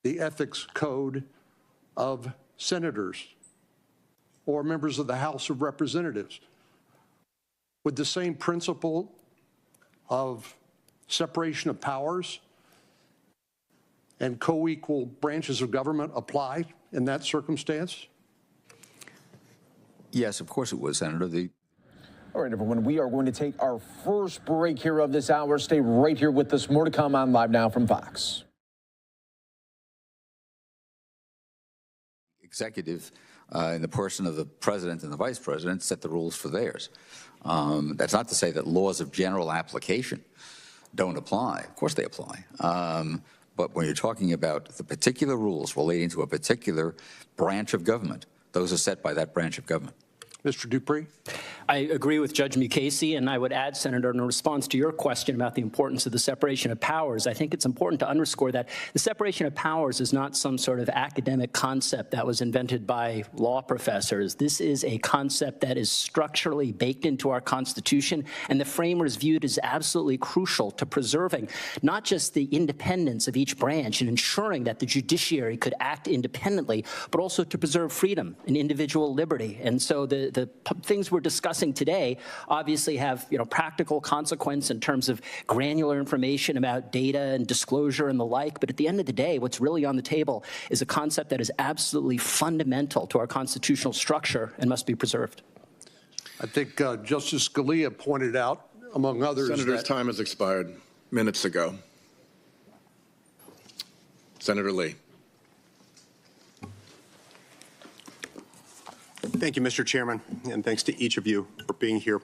the ethics code of senators or members of the House of Representatives? Would the same principle of separation of powers and co-equal branches of government apply in that circumstance? Yes, of course it would, Senator. All right, everyone, we are going to take our first break here of this hour. Stay right here with us. More to come on Live Now from Fox. Executive, in the person of the president and the vice president, set the rules for theirs. That's not to say that laws of general application don't apply. Of course they apply. But when you're talking about the particular rules relating to a particular branch of government, those are set by that branch of government. Mr. Dupree? I agree with Judge Mukasey, and I would add, Senator, in response to your question about the importance of the separation of powers, I think it's important to underscore that the separation of powers is not some sort of academic concept that was invented by law professors. This is a concept that is structurally baked into our Constitution, and the framers viewed as absolutely crucial to preserving not just the independence of each branch and ensuring that the judiciary could act independently, but also to preserve freedom and individual liberty. And so the things we're discussing today obviously have, practical consequence in terms of granular information about data and disclosure and the like. But at the end of the day, what's really on the table is a concept that is absolutely fundamental to our constitutional structure and must be preserved. I think Justice Scalia pointed out, among others, Senator's time has expired minutes ago. Senator Lee. Thank you, Mr. Chairman, and thanks to each of you for being here.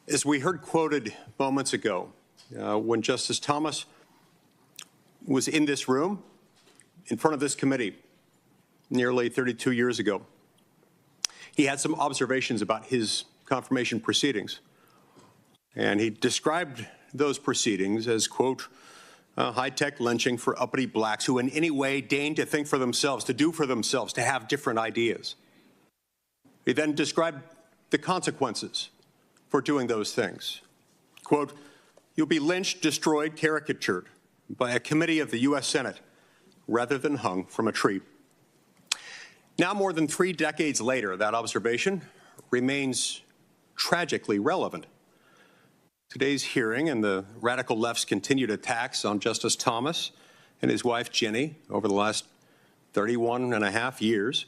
As we heard quoted moments ago, when Justice Thomas was in this room, in front of this committee, nearly 32 years ago, he had some observations about his confirmation proceedings. And he described those proceedings as, quote, high-tech lynching for uppity blacks who in any way deign to think for themselves, to do for themselves, to have different ideas. He then described the consequences for doing those things. Quote, you'll be lynched, destroyed, caricatured by a committee of the U.S. Senate rather than hung from a tree. Now, more than 3 decades later, that observation remains tragically relevant. Today's hearing and the radical left's continued attacks on Justice Thomas and his wife, Ginny, over the last 31 and a half years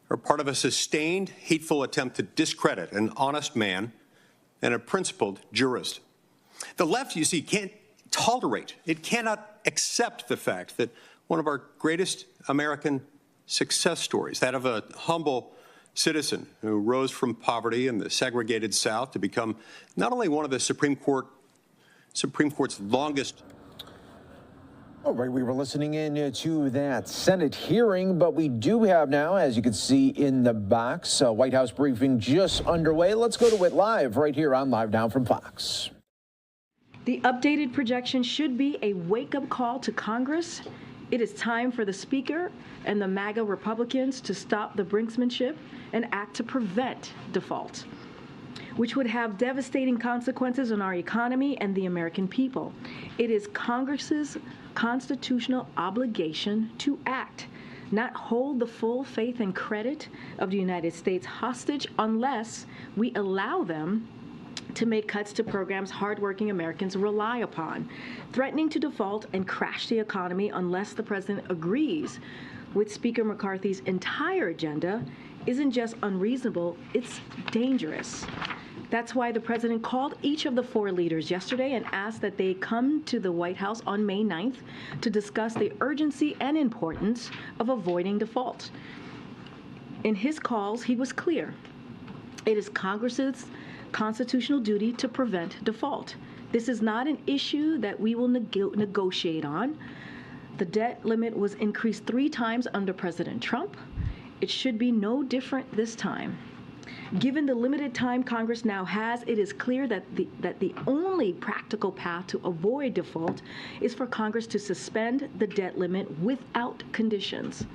are part of a sustained, hateful attempt to discredit an honest man and a principled jurist. The left, you see, can't tolerate, it cannot accept the fact that one of our greatest American success stories, that of a humble citizen who rose from poverty in the segregated South to become not only one of the Supreme Court's longest. All right, we were listening in to that Senate hearing, but we do have now, as you can see in the box, a White House briefing just underway. Let's go to it live right here on Live Now from Fox. The updated projection should be a wake-up call to Congress. It is time for the Speaker and the MAGA Republicans to stop the brinksmanship and act to prevent default, which would have devastating consequences on our economy and the American people. It is Congress's constitutional obligation to act, not hold the full faith and credit of the United States hostage unless we allow them to make cuts to programs hardworking Americans rely upon, threatening to default and crash the economy unless the president agrees with Speaker McCarthy's entire agenda isn't just unreasonable, it's dangerous. That's why the president called each of the 4 leaders yesterday and asked that they come to the White House on May 9th to discuss the urgency and importance of avoiding default. In his calls, he was clear. It is Congress's constitutional duty to prevent default. This is not an issue that we will negotiate on. The debt limit was increased 3 times under President Trump. It should be no different this time. Given the limited time Congress now has, it is clear that the only practical path to avoid default is for Congress to suspend the debt limit without conditions.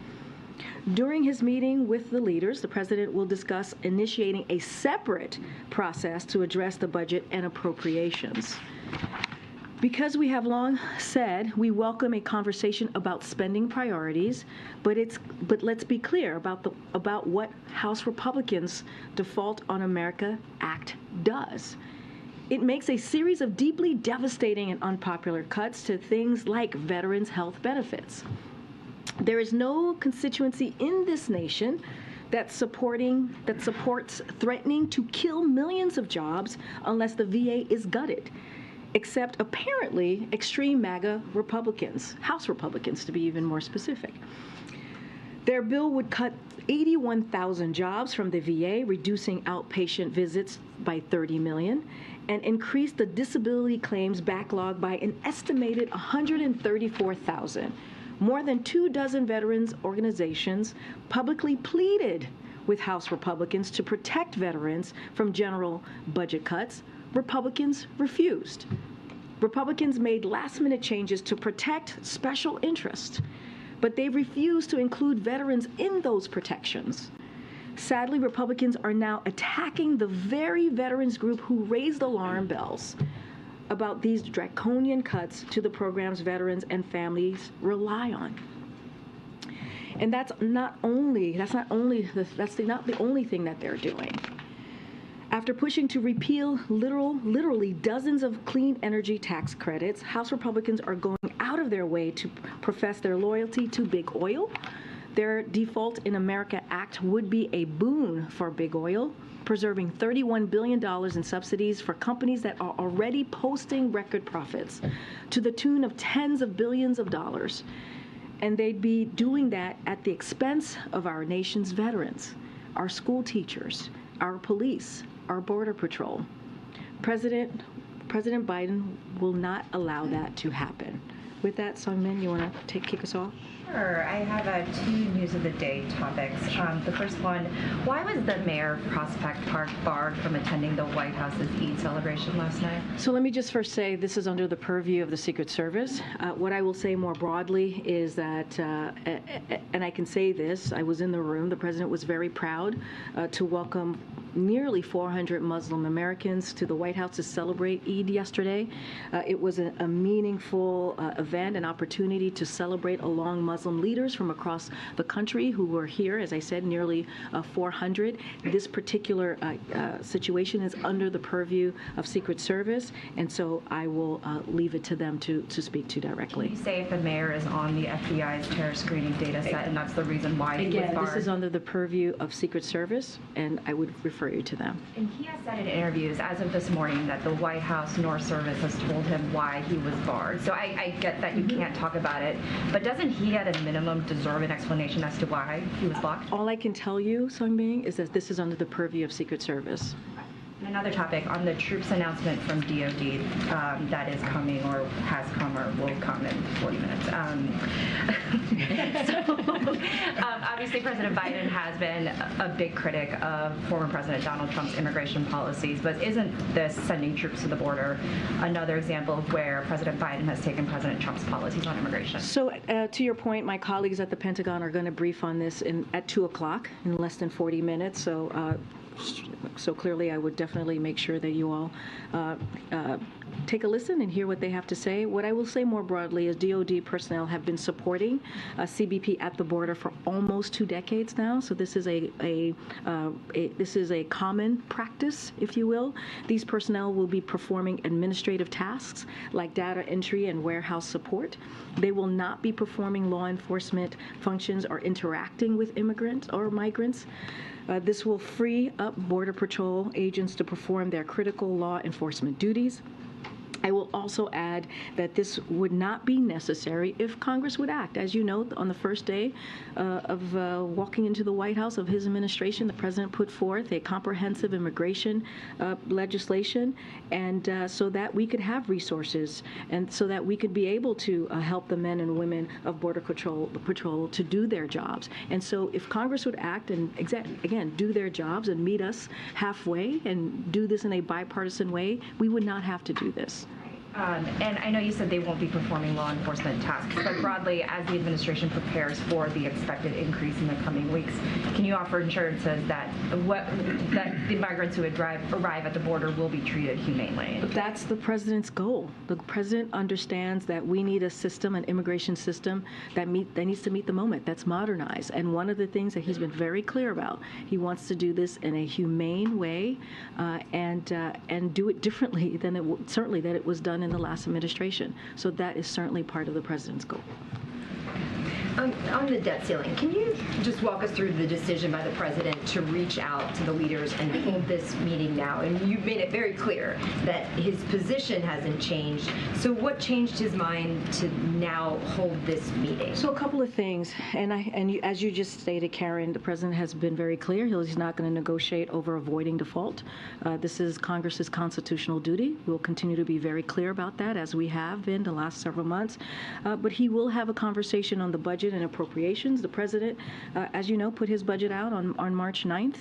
During his meeting with the leaders, the president will discuss initiating a separate process to address the budget and appropriations. Because we have long said we welcome a conversation about spending priorities, but let's be clear about what House Republicans' Default on America Act does. It makes a series of deeply devastating and unpopular cuts to things like veterans' health benefits. There is no constituency in this nation that supports threatening to kill millions of jobs unless the VA is gutted, except apparently extreme MAGA Republicans, House Republicans to be even more specific. Their bill would cut 81,000 jobs from the VA, reducing outpatient visits by 30 million, and increase the disability claims backlog by an estimated 134,000. More than 24 veterans organizations publicly pleaded with House Republicans to protect veterans from general budget cuts. Republicans refused. Republicans made last-minute changes to protect special interests, but they refused to include veterans in those protections. Sadly, Republicans are now attacking the very veterans group who raised alarm bells about these draconian cuts to the programs veterans and families rely on. And that's not the only thing that they're doing. After pushing to repeal literally dozens of clean energy tax credits, House Republicans are going out of their way to profess their loyalty to big oil. Their Default in America Act would be a boon for big oil, preserving $31 billion in subsidies for companies that are already posting record profits to the tune of tens of billions of dollars. And they'd be doing that at the expense of our nation's veterans, our school teachers, our police, our Border Patrol. President Biden will not allow that to happen. With that, Sungmin, you want to kick us off? Sure. I have 2 news of the day topics. The first one, why was the mayor of Prospect Park barred from attending the White House's Eid celebration last night? So let me just first say this is under the purview of the Secret Service. What I will say more broadly is that, and I can say this, I was in the room, the president was very proud to welcome nearly 400 Muslim Americans to the White House to celebrate Eid yesterday. It was a meaningful event, an opportunity to celebrate along Muslim leaders from across the country who were here, as I said, nearly 400. This particular situation is under the purview of Secret Service, and so I will leave it to them to speak to directly. Can you say if the mayor is on the FBI's terror screening data set, and that's the reason why he was barred? Again, this is under the purview of Secret Service, and I would refer you to them. And he has said in interviews, as of this morning, that the White House nor service has told him why he was barred. So I get that you can't talk about it, but doesn't he at a minimum deserve an explanation as to why he was blocked? All I can tell you, Sungbing, is that this is under the purview of Secret Service. And another topic on the troops announcement from DOD that is coming or has come or will come in 40 minutes. Obviously, President Biden has been a big critic of former President Donald Trump's immigration policies, but isn't this sending troops to the border another example of where President Biden has taken President Trump's policies on immigration? So to your point, my colleagues at the Pentagon are going to brief on this at 2 o'clock in less than 40 minutes. So clearly, I would definitely make sure that you all take a listen and hear what they have to say. What I will say more broadly is DOD personnel have been supporting CBP at the border for almost 2 decades now. So this is a common practice, if you will. These personnel will be performing administrative tasks like data entry and warehouse support. They will not be performing law enforcement functions or interacting with immigrants or migrants. This will free up Border Patrol agents to perform their critical law enforcement duties. I will also add that this would not be necessary if Congress would act. As you know, on the first day of walking into the White House of his administration, the president put forth a comprehensive immigration legislation, and so that we could have resources and so that we could be able to help the men and women of Border Patrol to do their jobs. And so if Congress would act and, again, do their jobs and meet us halfway and do this in a bipartisan way, we would not have to do this. And I know you said they won't be performing law enforcement tasks, but broadly, as the administration prepares for the expected increase in the coming weeks, can you offer assurances that the migrants who arrive at the border will be treated humanely? That's the president's goal. The president understands that we need a system, an immigration system that needs to meet the moment, that's modernized. And one of the things that he's been very clear about, he wants to do this in a humane way and do it differently than it was done in the last administration. So that is certainly part of the president's goal. On the debt ceiling, can you just walk us through the decision by the president to reach out to the leaders and hold this meeting now? And you've made it very clear that his position hasn't changed. So what changed his mind to now hold this meeting? So a couple of things, as you just stated, Karen, the president has been very clear. He's not going to negotiate over avoiding default. This is Congress's constitutional duty. We will continue to be very clear about that, as we have been the last several months. But he will have a conversation on the budget and appropriations. The president, as you know, put his budget out on March 9th,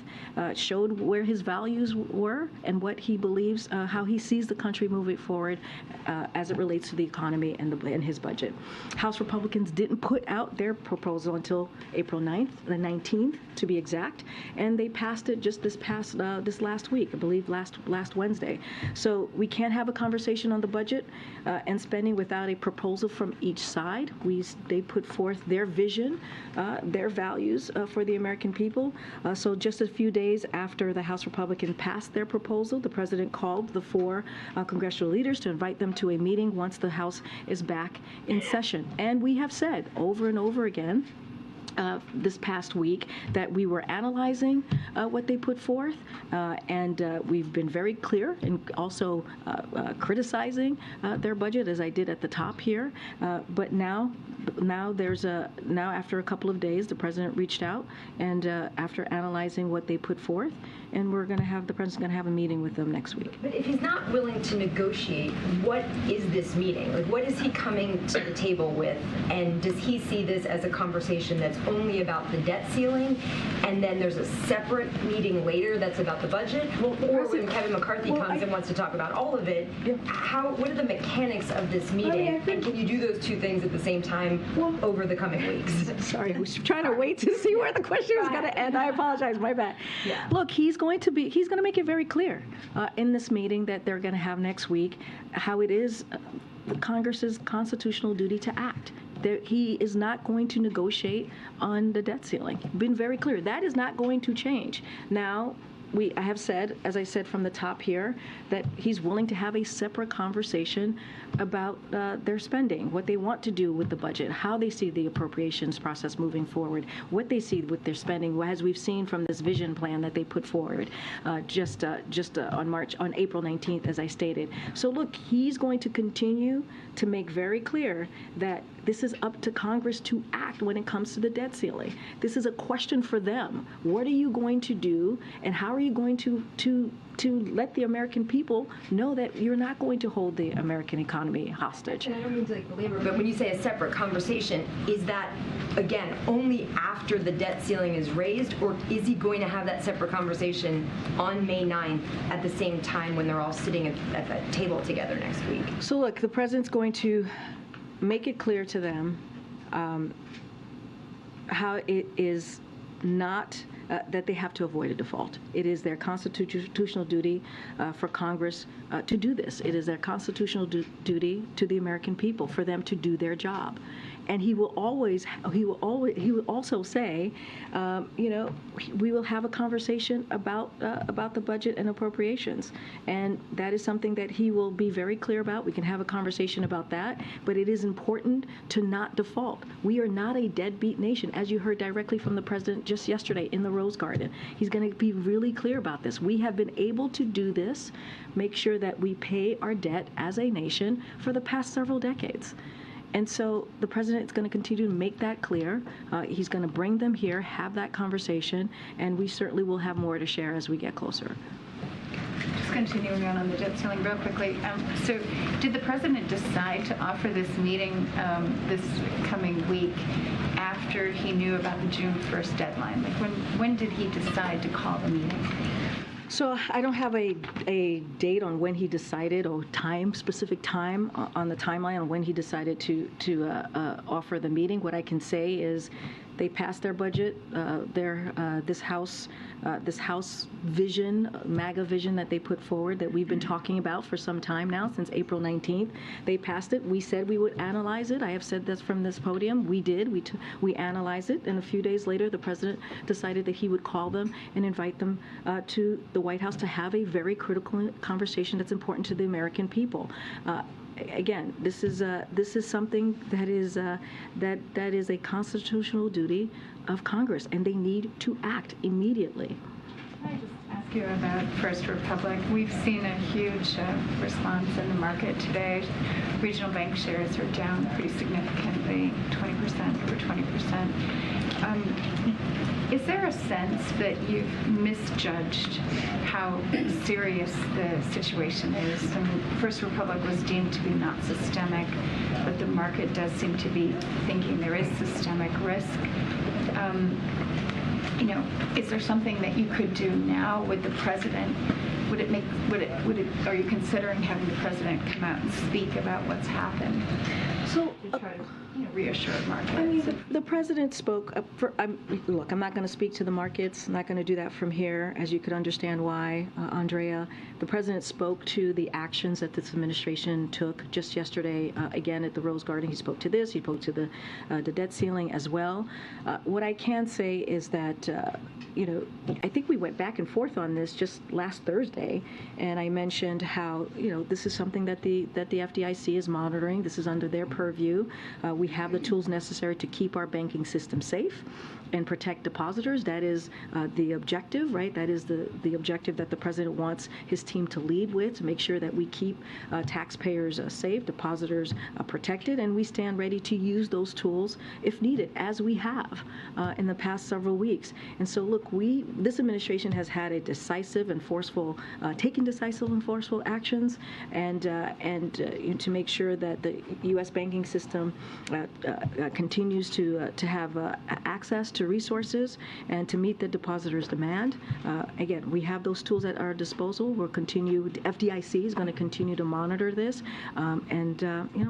showed where his values were and what he believes, how he sees the country moving forward as it relates to the economy and his budget. House Republicans didn't put out their proposal until April 9th, the 19th to be exact, and they passed it just this last week, I believe last Wednesday. So we can't have a conversation on the budget and spending without a proposal from each side. They put forth their vision, their values for the American people. So just a few days after the House Republicans passed their proposal, the president called the four congressional leaders to invite them to a meeting once the House is back in session. And we have said over and over again this past week that we were analyzing what they put forth, and we've been very clear in also criticizing their budget, as I did at the top here. But now after a couple of days, the president reached out, and after analyzing what they put forth, and the president's going to have a meeting with them next week. But if he's not willing to negotiate, what is this meeting? Like, what is he coming to the table with? And does he see this as a conversation that's only about the debt ceiling, and then there's a separate meeting later that's about the budget? Or when Kevin McCarthy comes and wants to talk about all of it, what are the mechanics of this meeting? And can you do those two things at the same time over the coming weeks? Sorry, I was trying to wait to see where the question was going to end. I apologize, my bad. Yeah. Look, he's going to make it very clear in this meeting that they're going to have next week how it is the Congress's constitutional duty to act. He is not going to negotiate on the debt ceiling. Been very clear. That is not going to change. Now, I have said, as I said from the top here, that he's willing to have a separate conversation about their spending, what they want to do with the budget, how they see the appropriations process moving forward, what they see with their spending, as we've seen from this vision plan that they put forward on April 19th, as I stated. So look, he's going to continue to make very clear that this is up to Congress to act when it comes to the debt ceiling. This is a question for them. What are you going to do, and how are you going to let the American people know that you're not going to hold the American economy hostage? And I don't mean to belabor, but when you say a separate conversation, is that, again, only after the debt ceiling is raised, or is he going to have that separate conversation on May 9th at the same time when they're all sitting at that table together next week? So look, the president's going to make it clear to them how it is not that they have to avoid a default. It is their constitutional duty for Congress to do this. It is their constitutional duty to the American people for them to do their job. And he will also say, we will have a conversation about the budget and appropriations, and that is something that he will be very clear about. We can have a conversation about that, but it is important to not default. We are not a deadbeat nation, as you heard directly from the president just yesterday in the Rose Garden. He's going to be really clear about this. We have been able to do this, make sure that we pay our debt as a nation for the past several decades. And so the president is going to continue to make that clear. He's going to bring them here, have that conversation, and we certainly will have more to share as we get closer. Just continuing on the debt ceiling real quickly. So did the president decide to offer this meeting this coming week after he knew about the June 1st deadline? Like when did he decide to call the meeting? So I don't have a date on when he decided, or specific time on the timeline on when he decided to offer the meeting. What I can say is they passed their budget, this House vision, MAGA vision that they put forward that we've been talking about for some time now, since April 19th. They passed it. We said we would analyze it. I have said this from this podium. We did. We analyzed it, and a few days later, the president decided that he would call them and invite them to the White House to have a very critical conversation that's important to the American people. Again, this is something that is a constitutional duty of Congress, and they need to act immediately. Can I just ask you about First Republic? We've seen a huge response in the market today. Regional bank shares are down pretty significantly, 20%, over 20%. Is there a sense that you've misjudged how serious the situation is? I mean, First Republic was deemed to be not systemic, but the market does seem to be thinking there is systemic risk. Is there something that you could do now with the president? Are you considering having the president come out and speak about what's happened? So, to try to reassure markets. I mean, the president spoke. Look, I'm not going to speak to the markets. I'm not going to do that from here, as you could understand why, Andrea. The president spoke to the actions that this administration took just yesterday. Again, at the Rose Garden, he spoke to this. He spoke to the debt ceiling as well. What I can say is that, I think we went back and forth on this just last Thursday, and I mentioned how, this is something that the FDIC is monitoring. This is under their purview. We have the tools necessary to keep our banking system safe and protect depositors. That is the objective, right? That is the objective that the president wants his team to lead with, to make sure that we keep taxpayers safe, depositors protected, and we stand ready to use those tools if needed, as we have in the past several weeks. And so, look, this administration has had a decisive and forceful, taken decisive and forceful actions, and to make sure that the U.S. banking system continues to have access to resources and to meet the depositors' demand. Again, we have those tools at our disposal. The FDIC is going to continue to monitor this, and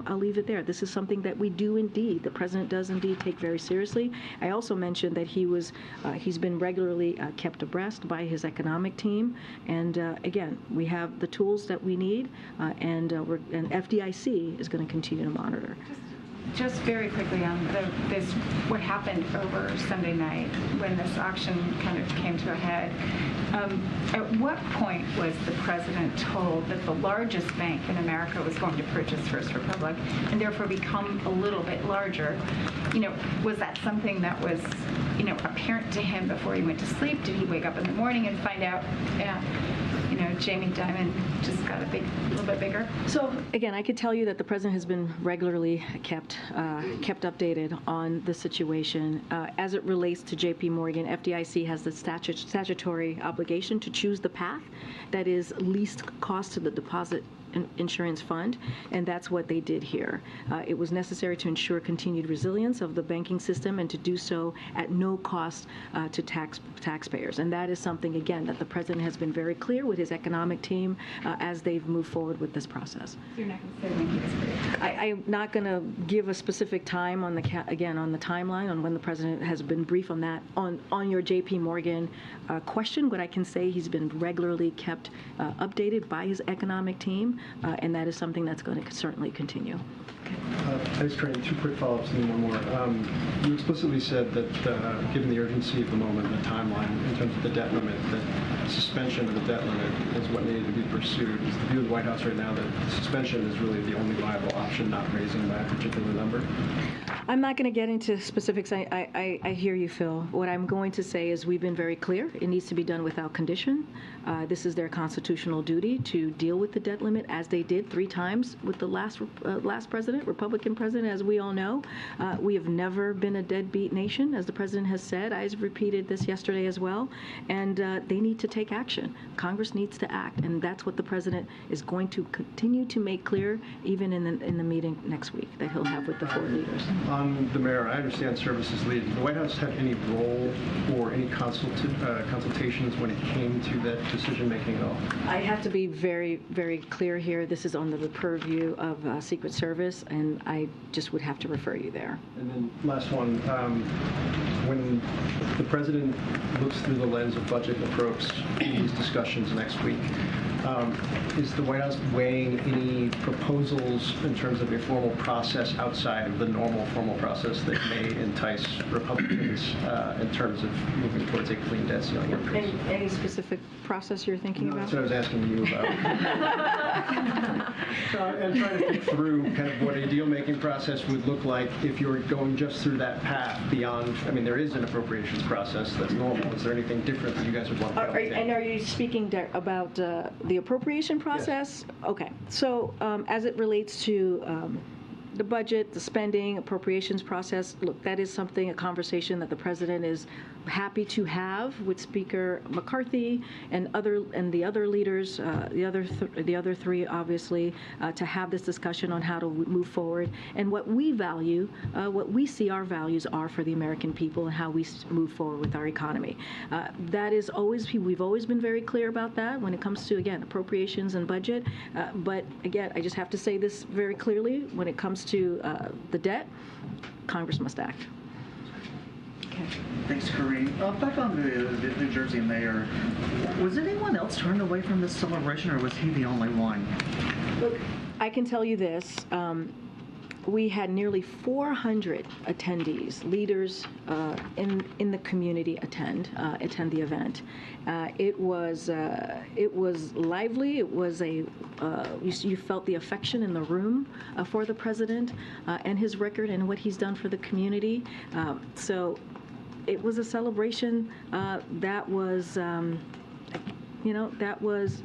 I'll leave it there. This is something that we do indeed, the president does indeed take very seriously. I also mentioned that he's been regularly kept abreast by his economic team, and again, we have the tools that we need, and FDIC is going to continue to monitor. Just very quickly on what happened over Sunday night when this auction kind of came to a head. At what point was the president told that the largest bank in America was going to purchase First Republic and therefore become a little bit larger? Was that something that was, apparent to him before he went to sleep? Did he wake up in the morning and find out, Jamie Dimon just got a little bit bigger? So again, I could tell you that the president has been regularly kept updated on the situation. As it relates to J.P. Morgan, FDIC has the statutory obligation to choose the path that is least cost to the deposit insurance fund, and that's what they did here. It was necessary to ensure continued resilience of the banking system and to do so at no cost to taxpayers. And that is something, again, that the president has been very clear with his economic team as they've moved forward with this process. So you're not going to say when he was briefed? I'm not going to give a specific time on the timeline on when the president has been briefed on that. On your J.P. Morgan question, what I can say, he's been regularly kept updated by his economic team, and that is something that's going to certainly continue. Thanks, Training. Two quick follow-ups and then one more. You explicitly said that given the urgency of the moment and the timeline in terms of the debt limit, that suspension of the debt limit is what needed to be pursued. Is the view of the White House right now that suspension is really the only viable option, not raising by a particular number? I'm not going to get into specifics. I hear you, Phil. What I'm going to say is we've been very clear. It needs to be done without condition. This is their constitutional duty to deal with the debt limit, as they did 3 times with the last president, Republican president, as we all know. We have never been a deadbeat nation, as the president has said. I repeated this yesterday as well. And they need to take action. Congress needs to act, and that's what the president is going to continue to make clear, even in the meeting next week that he'll have with the 4 leaders. On the mayor, I understand services lead. Did the White House have any role or any consultations when it came to that decision-making at all? I have to be very, very clear here. This is under the purview of Secret Service, and I just would have to refer you there. And then last one, when the president looks through the lens of budget and approach these discussions next week, is the White House weighing any proposals in terms of a formal process outside of the normal formal process that may entice Republicans in terms of moving towards a clean debt ceiling increase? Any specific process you're thinking about? That's what I was asking you about. I'm trying to think through kind of what a deal-making process would look like if you're going just through that path beyond, I mean, there is an appropriations process that's normal. Is there anything different that you guys would want to And are you speaking about the appropriation process? Yes. Okay. So as it relates to the budget, the spending, appropriations process, look, that is something, a conversation that the president is happy to have with Speaker McCarthy and the other leaders, the other three, obviously, to have this discussion on how to move forward and what we value, what we see our values are for the American people and how we move forward with our economy. That is always, we've always been very clear about that when it comes to, again, appropriations and budget. But again, I just have to say this very clearly, when it comes to the debt, Congress must act. Okay. Thanks, Karine. Back on the New Jersey mayor, was anyone else turned away from this celebration, or was he the only one? Look, I can tell you this. We had nearly 400 attendees, leaders in the community attend the event. It was lively. It was you felt the affection in the room for the president and his record and what he's done for the community. So it was a celebration that was.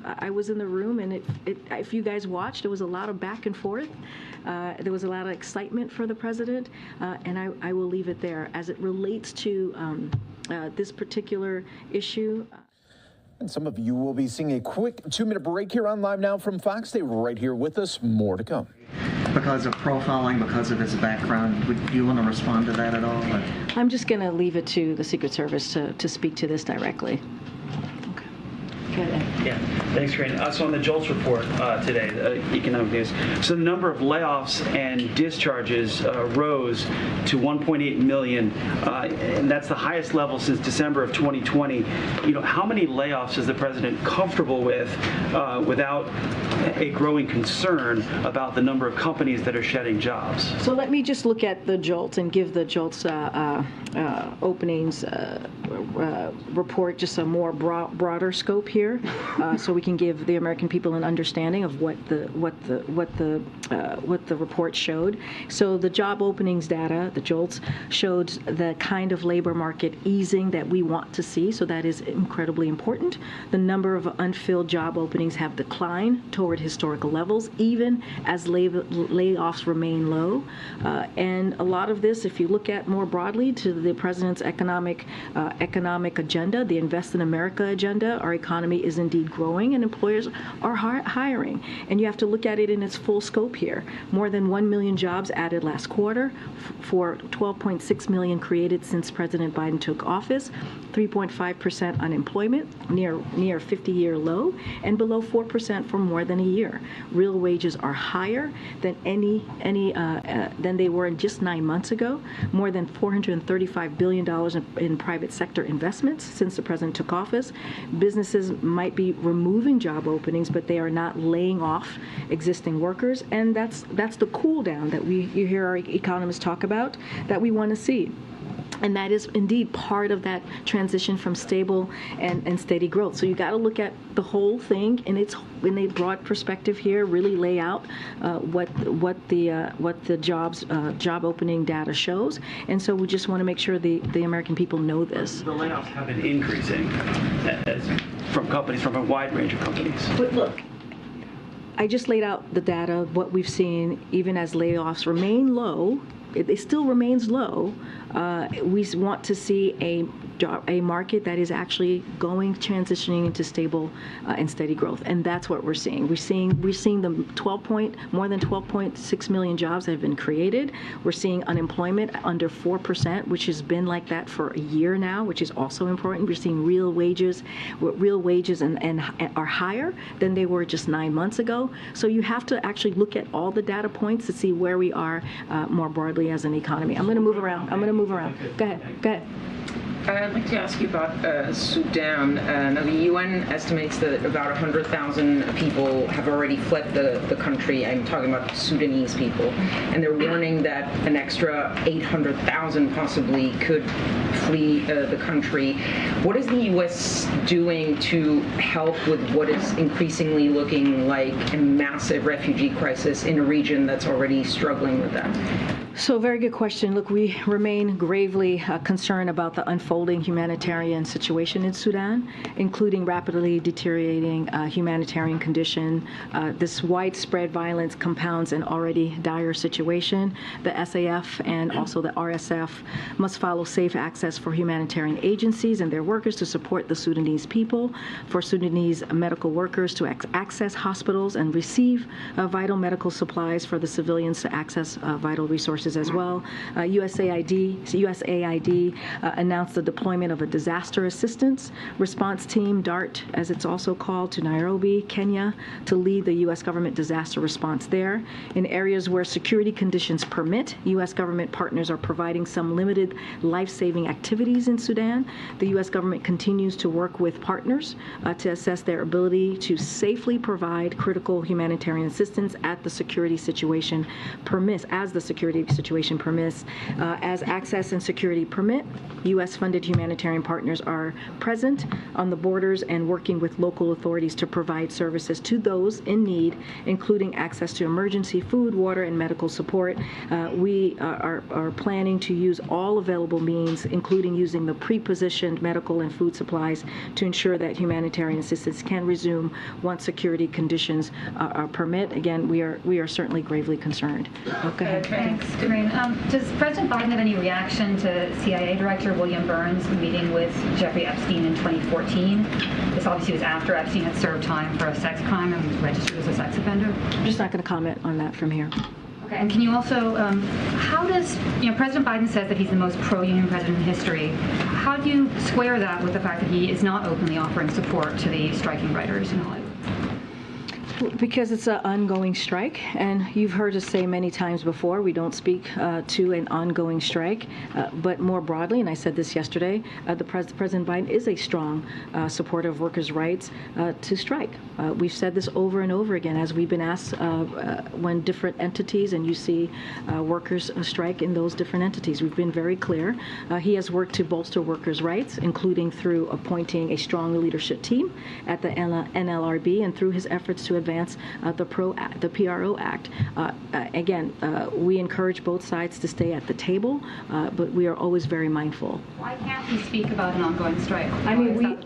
I was in the room, and if you guys watched, there was a lot of back and forth. There was a lot of excitement for the president, and I will leave it there. As it relates to this particular issue. And some of you will be seeing a quick 2-minute break here on Live Now from Fox. Stay right here with us. More to come. Because of profiling, because of his background, would you want to respond to that at all? Or? I'm just going to leave it to the Secret Service to speak to this directly. Yeah, thanks, Karine. So on the JOLTS report today, economic news, so the number of layoffs and discharges rose to 1.8 million, and that's the highest level since December of 2020. How many layoffs is the president comfortable with without a growing concern about the number of companies that are shedding jobs? So let me just look at the JOLTS and give the JOLTS openings report just a more broader scope here. So we can give the American people an understanding of what the report showed. So the job openings data, the JOLTS, showed the kind of labor market easing that we want to see. So that is incredibly important. The number of unfilled job openings have declined toward historical levels, even as layoffs remain low. And a lot of this, if you look at more broadly to the president's economic agenda, the Invest in America agenda, our economy is indeed growing and employers are hiring. And you have to look at it in its full scope here. More than 1 million jobs added last quarter, for 12.6 million created since President Biden took office, 3.5% unemployment, near 50-year low, and below 4% for more than a year. Real wages are higher than than they were just 9 months ago. More than $435 billion in private sector investments since the president took office. Businesses might be removing job openings, but they are not laying off existing workers, and that's the cool down that you hear our economists talk about that we want to see. And that is indeed part of that transition from stable and steady growth. So you got to look at the whole thing in a broad perspective here. Really lay out what the job opening data shows. And so we just want to make sure the American people know this. The layoffs have been increasing from companies, from a wide range of companies. But look, I just laid out the data, what we've seen, even as layoffs remain low. It still remains low. We want to see a market that is actually transitioning into stable and steady growth, and that's what we're seeing. We're seeing the more than 12.6 million jobs that have been created. We're seeing unemployment under 4%, which has been like that for a year now, which is also important. We're seeing real wages and are higher than they were just 9 months ago. So you have to actually look at all the data points to see where we are more broadly as an economy. I'm going to move around. Go ahead. I'd like to ask you about Sudan. Now, the UN estimates that about 100,000 people have already fled the country. I'm talking about Sudanese people. And they're warning that an extra 800,000 possibly could flee the country. What is the U.S. doing to help with what is increasingly looking like a massive refugee crisis in a region that's already struggling with that? So, very good question. Look, we remain gravely concerned about the unfolding humanitarian situation in Sudan, including rapidly deteriorating humanitarian condition. This widespread violence compounds an already dire situation. The SAF and also the RSF must follow safe access for humanitarian agencies and their workers to support the Sudanese people, for Sudanese medical workers to access hospitals and receive vital medical supplies, for the civilians to access vital resources as well. USAID announced the deployment of a disaster assistance response team, DART, as it's also called, to Nairobi, Kenya, to lead the U.S. government disaster response there. In areas where security conditions permit, U.S. government partners are providing some limited life-saving activities in Sudan. The U.S. government continues to work with partners to assess their ability to safely provide critical humanitarian assistance as the security situation permits. As access and security permit, U.S.-funded humanitarian partners are present on the borders and working with local authorities to provide services to those in need, including access to emergency food, water, and medical support. We are planning to use all available means, including using the pre-positioned medical and food supplies, to ensure that humanitarian assistance can resume once security conditions permit. Again, we are certainly gravely concerned. Okay. Thanks, Corinne. Does President Biden have any reaction to CIA Director William Burns meeting with Jeffrey Epstein in 2014? This obviously was after Epstein had served time for a sex crime and was registered as a sex offender. I'm just not going to comment on that from here. Okay, and can you also, how does, President Biden says that he's the most pro-union president in history. How do you square that with the fact that he is not openly offering support to the striking writers in Hollywood? Because it's an ongoing strike, and you've heard us say many times before, we don't speak to an ongoing strike, but more broadly, and I said this yesterday, President Biden is a strong supporter of workers' rights to strike. We've said this over and over again as we've been asked when different entities, and you see workers strike in those different entities. We've been very clear. He has worked to bolster workers' rights, including through appointing a strong leadership team at the NLRB and through his efforts to advance the PRO Act. Again, we encourage both sides to stay at the table, but we are always very mindful. Why can't he speak about an ongoing strike? I mean,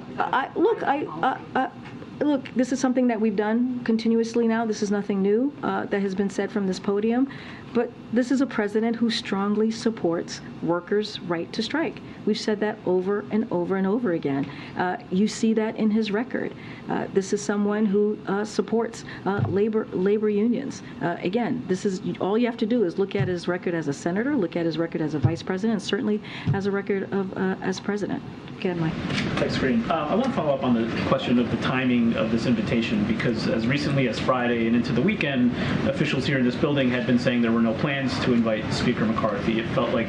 look, this is something that we've done continuously now. This is nothing new that has been said from this podium. But this is a president who strongly supports workers' right to strike. We've said that over and over and over again. You see that in his record. This is someone who supports labor unions. Again, this is all you have to do is look at his record as a senator, look at his record as a vice president, and certainly as a record of as president. Go ahead, Mike. Thanks, Corinne. I want to follow up on the question of the timing of this invitation, because as recently as Friday and into the weekend, officials here in this building had been saying there were no plans to invite Speaker McCarthy. It felt like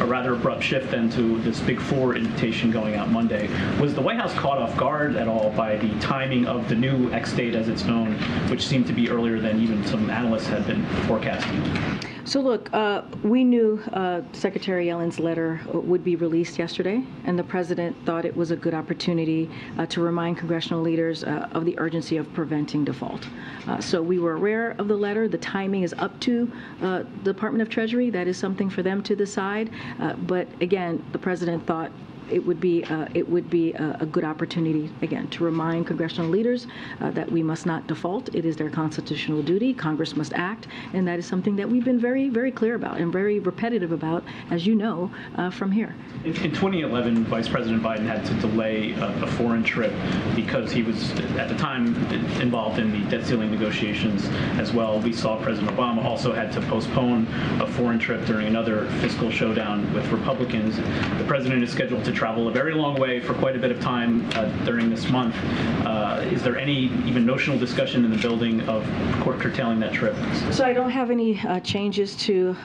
a rather abrupt shift then to this Big Four invitation going out Monday. Was the White House caught off guard at all by the timing of the new X date as it's known, which seemed to be earlier than even some analysts had been forecasting? So look, we knew Secretary Yellen's letter would be released yesterday, and the president thought it was a good opportunity to remind congressional leaders of the urgency of preventing default. So we were aware of the letter. The timing is up to the Department of Treasury. That is something for them to decide. But again, the president thought it would be a good opportunity, again, to remind congressional leaders that we must not default. It is their constitutional duty. Congress must act, and that is something that we've been very, very clear about and very repetitive about, as you know, from here. In 2011, Vice President Biden had to delay a foreign trip because he was, at the time, involved in the debt ceiling negotiations as well. We saw President Obama also had to postpone a foreign trip during another fiscal showdown with Republicans. The president is scheduled to travel a very long way for quite a bit of time during this month. Is there any even notional discussion in the building of curtailing that trip? So I don't have any changes to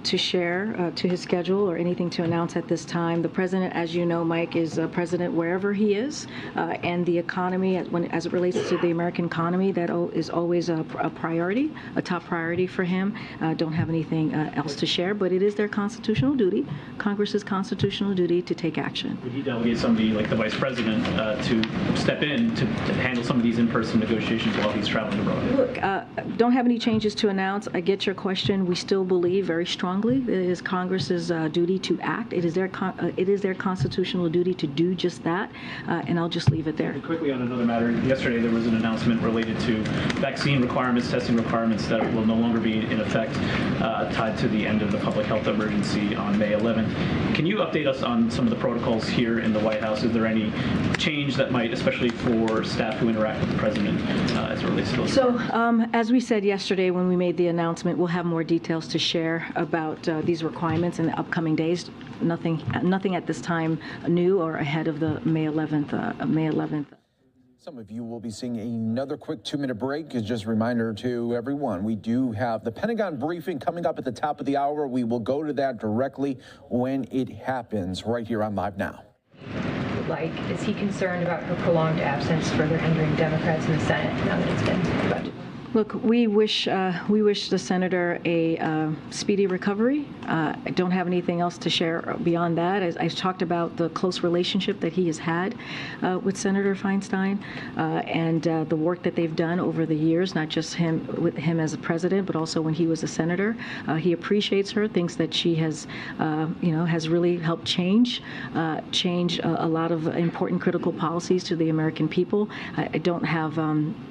share to his schedule or anything to announce at this time. The president, as you know, Mike, is president wherever he is, and the economy, as it relates to the American economy, that is always a priority, a top priority for him. Don't have anything else to share, but it is their constitutional duty, Congress's constitutional duty, to take action. Would he delegate somebody like the vice president to step in to handle some of these in-person negotiations while he's traveling abroad? Look, don't have any changes to announce. I get your question. We still believe very strongly that it is Congress's duty to act. It is their constitutional duty to do just that, and I'll just leave it there. Quickly on another matter, yesterday there was an announcement related to vaccine requirements, testing requirements that will no longer be in effect, tied to the end of the public health emergency on May 11th. Can you update us on some of the protocols here in the White House? Is there any change that might, especially for staff who interact with the president, as it relates to those? So, as we said yesterday when we made the announcement, we'll have more details to share about these requirements in the upcoming days. Nothing at this time new or ahead of the May 11th. Some of you will be seeing another quick 2-minute break. Just a reminder to everyone, we do have the Pentagon briefing coming up at the top of the hour. We will go to that directly when it happens right here on Live Now. Is he concerned about her prolonged absence further hindering Democrats in the Senate now that it's been budgeted? Look, we wish the senator a speedy recovery. I don't have anything else to share beyond that. As I talked about the close relationship that he has had with Senator Feinstein and the work that they've done over the years, not just with him as a president, but also when he was a senator. He appreciates her, thinks that she has, has really helped change a lot of important critical policies to the American people. I don't have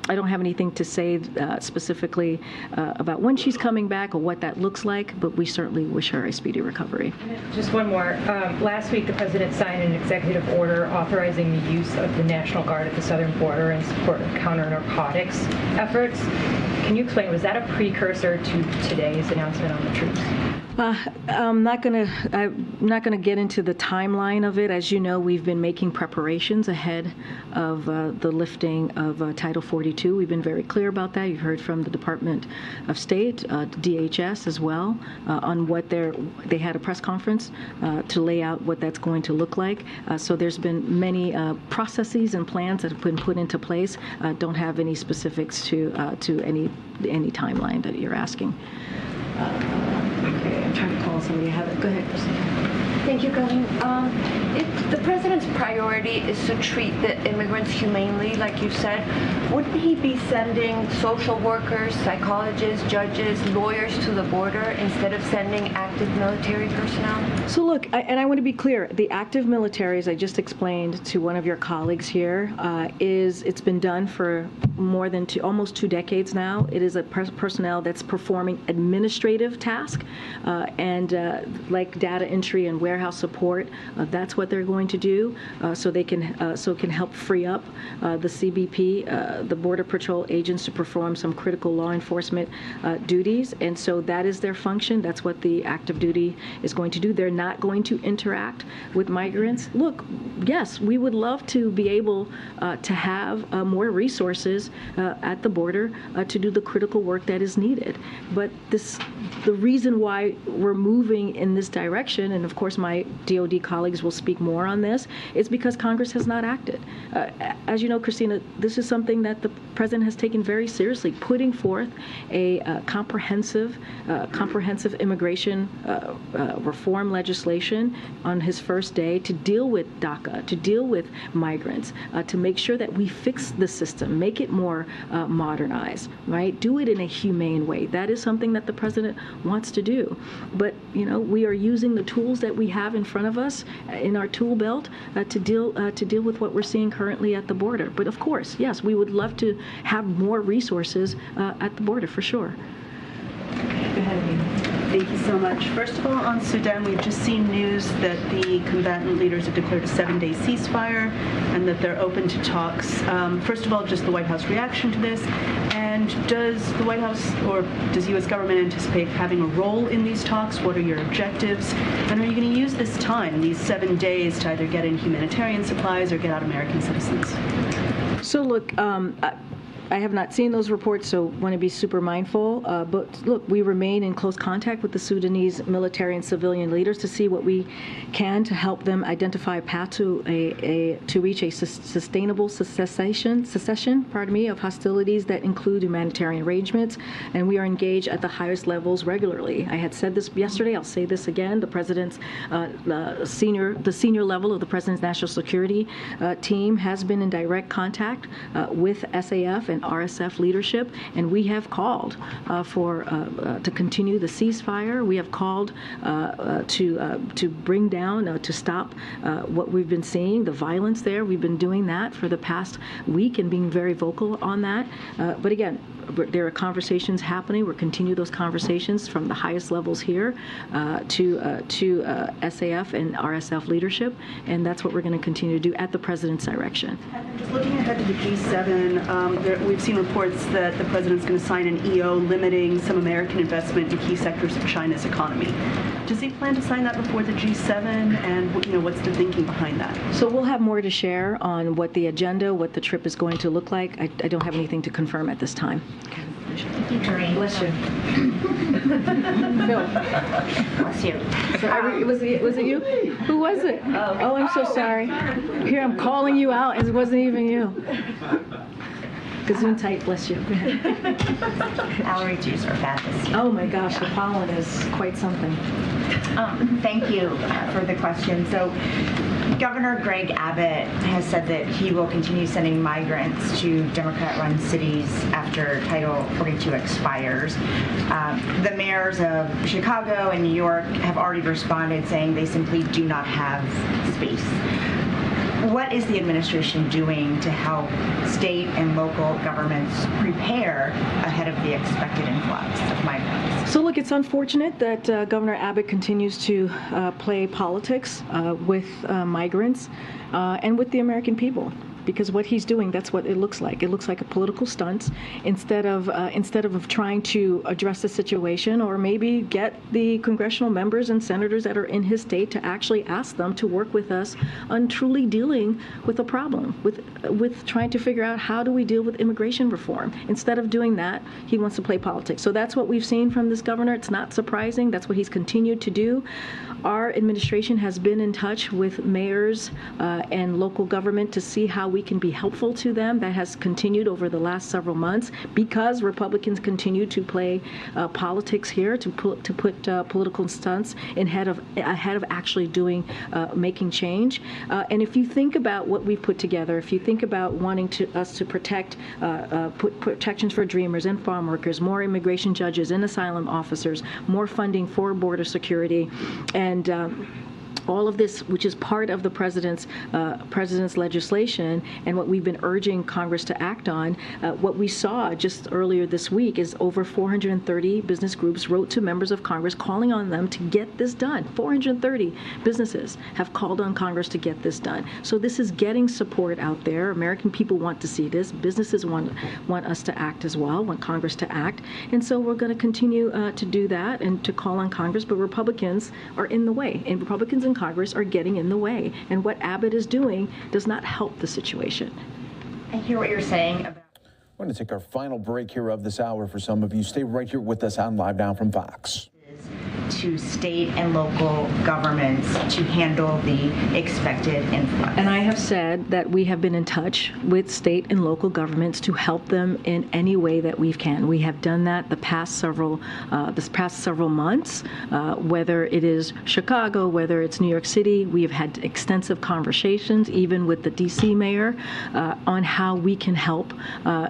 anything to say specifically about when she's coming back or what that looks like, but we certainly wish her a speedy recovery. Just one more. Last week, the president signed an executive order authorizing the use of the National Guard at the southern border in support of counter-narcotics efforts. Can you explain, was that a precursor to today's announcement on the troops? I'm not going to get into the timeline of it. As you know, we've been making preparations ahead of the lifting of Title 42. We've been very clear about that. You've heard from the Department of State, DHS as well, on what they had a press conference to lay out what that's going to look like. So there's been many processes and plans that have been put into place. Don't have any specifics to any timeline that you're asking. Okay, I'm trying to call somebody. I have it. Go ahead, Christina. Thank you, Colleen. If the president's priority is to treat the immigrants humanely, like you said, wouldn't he be sending social workers, psychologists, judges, lawyers to the border instead of sending active military personnel? So look, and I want to be clear, the active military, as I just explained to one of your colleagues here, it's been done for more than almost 2 decades now. It is a personnel that's performing administrative tasks and like data entry and warehouse support. That's what they're going to do, so they can help free up the CBP, the Border Patrol agents, to perform some critical law enforcement duties. And so that is their function. That's what the active duty is going to do. They're not going to interact with migrants. Look, yes, we would love to be able to have more resources at the border to do the critical work that is needed. But the reason why we're moving in this direction, and of course my DOD colleagues will speak more on this, is because Congress has not acted. As you know, Christina, this is something that the president has taken very seriously, putting forth a comprehensive immigration reform legislation on his first day to deal with DACA, to deal with migrants, to make sure that we fix the system, make it more modernized, right? Do it in a humane way. That is something that the president wants to do. But, we are using the tools that we have have in front of us in our tool belt to deal with what we're seeing currently at the border. But of course, yes, we would love to have more resources at the border for sure. Thank you so much. First of all, on Sudan, we've just seen news that the combatant leaders have declared a 7-day ceasefire and that they're open to talks. First of all, just the White House reaction to this, and does the White House or does U.S. government anticipate having a role in these talks? What are your objectives? And are you going to use this time, these 7 days, to either get in humanitarian supplies or get out American citizens? So look, I have not seen those reports, so want to be super mindful. But look, we remain in close contact with the Sudanese military and civilian leaders to see what we can to help them identify a path to reach a sustainable cessation, of hostilities that include humanitarian arrangements. And we are engaged at the highest levels regularly. I had said this yesterday. I'll say this again. The president's senior level of the president's national security team has been in direct contact with SAF and RSF leadership, and we have called to continue the ceasefire. We have called to bring down, to stop what we've been seeing, the violence there. We've been doing that for the past week and being very vocal on that. But again, there are conversations happening. We'll continue those conversations from the highest levels here to SAF and RSF leadership, and that's what we're going to continue to do at the president's direction. Just looking ahead to the G7, we've seen reports that the president's going to sign an EO limiting some American investment in key sectors of China's economy. Does he plan to sign that before the G7, and what's the thinking behind that? So we'll have more to share on what the agenda, what the trip is going to look like. I don't have anything to confirm at this time. Thank you, Doreen. Bless you. Phil. Bless you. Was it you? Who was it? Oh, I'm so sorry. Here, I'm calling you out, and it wasn't even you. Gesundheit, bless you. Allergies are bad this year. Oh my gosh, the pollen is quite something. Thank you for the question. So, Governor Greg Abbott has said that he will continue sending migrants to Democrat-run cities after Title 42 expires. The mayors of Chicago and New York have already responded saying they simply do not have space. What is the administration doing to help state and local governments prepare ahead of the expected influx of migrants? So look, it's unfortunate that Governor Abbott continues to play politics with migrants and with the American people. Because what he's doing, that's what it looks like. It looks like a political stunt instead of trying to address the situation or maybe get the congressional members and senators that are in his state to actually ask them to work with us on truly dealing with the problem, with trying to figure out how do we deal with immigration reform. Instead of doing that, he wants to play politics. So that's what we've seen from this governor. It's not surprising. That's what he's continued to do. Our administration has been in touch with mayors and local government to see how we can be helpful to them. That has continued over the last several months because Republicans continue to play politics here to put political stunts ahead of actually making change. And if you think about what we've put together, if you think about wanting us to protect put protections for dreamers and farm workers, more immigration judges and asylum officers, more funding for border security, and all of this, which is part of the president's legislation and what we've been urging Congress to act on, what we saw just earlier this week is over 430 business groups wrote to members of Congress calling on them to get this done. 430 businesses have called on Congress to get this done. So this is getting support out there. American people want to see this. Businesses want us to act as well, want Congress to act. And so we're going to continue to do that and to call on Congress, but Republicans are in the way. And Republicans in Congress are getting in the way. And what Abbott is doing does not help the situation. I hear what you're saying about... We're going to take our final break here of this hour for some of you. Stay right here with us on Live Now from Fox. To state and local governments to handle the expected influx. And I have said that we have been in touch with state and local governments to help them in any way that we can. We have done that this past several months, whether it is Chicago, whether it's New York City. We have had extensive conversations, even with the D.C. mayor, on how we can help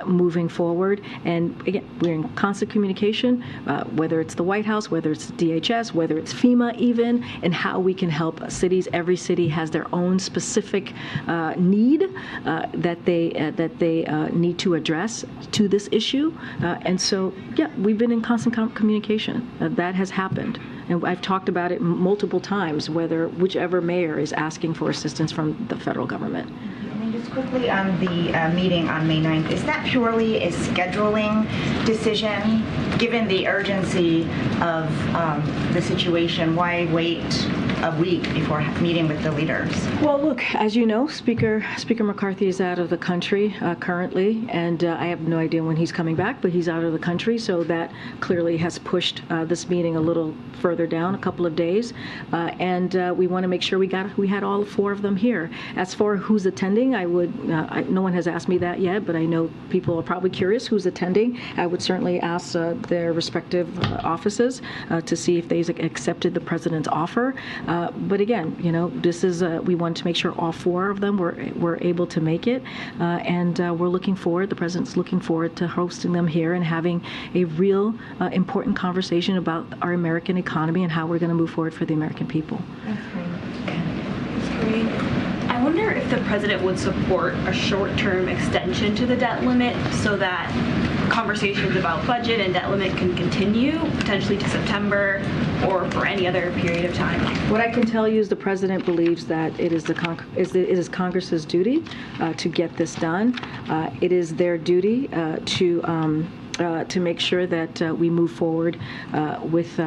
moving forward. And again, we're in constant communication, whether it's the White House, whether it's DHS, DHS, whether it's FEMA even, and how we can help cities. Every city has their own specific need that they need to address to this issue. And so, yeah, we've been in constant communication. That has happened. And I've talked about it multiple times, whichever mayor is asking for assistance from the federal government. And just quickly on the meeting on May 9th, is that purely a scheduling decision? Given the urgency of the situation, why wait a week before meeting with the leaders? Well, look, as you know, Speaker McCarthy is out of the country currently, and I have no idea when he's coming back, but he's out of the country, so that clearly has pushed this meeting a little further down, a couple of days, and we want to make sure we had all 4 of them here. As for who's attending, no one has asked me that yet, but I know people are probably curious who's attending. I would certainly ask their respective offices to see if they've accepted the president's offer. But again, this is we want to make sure all 4 of them were able to make it, and the president's looking forward to hosting them here and having a real important conversation about our American economy and how we're going to move forward for the American people. I wonder if the president would support a short-term extension to the debt limit so that conversations about budget and debt limit can continue, potentially to September or for any other period of time. What I can tell you is the president believes that it is Congress's duty to get this done. It is their duty to make sure that we move forward with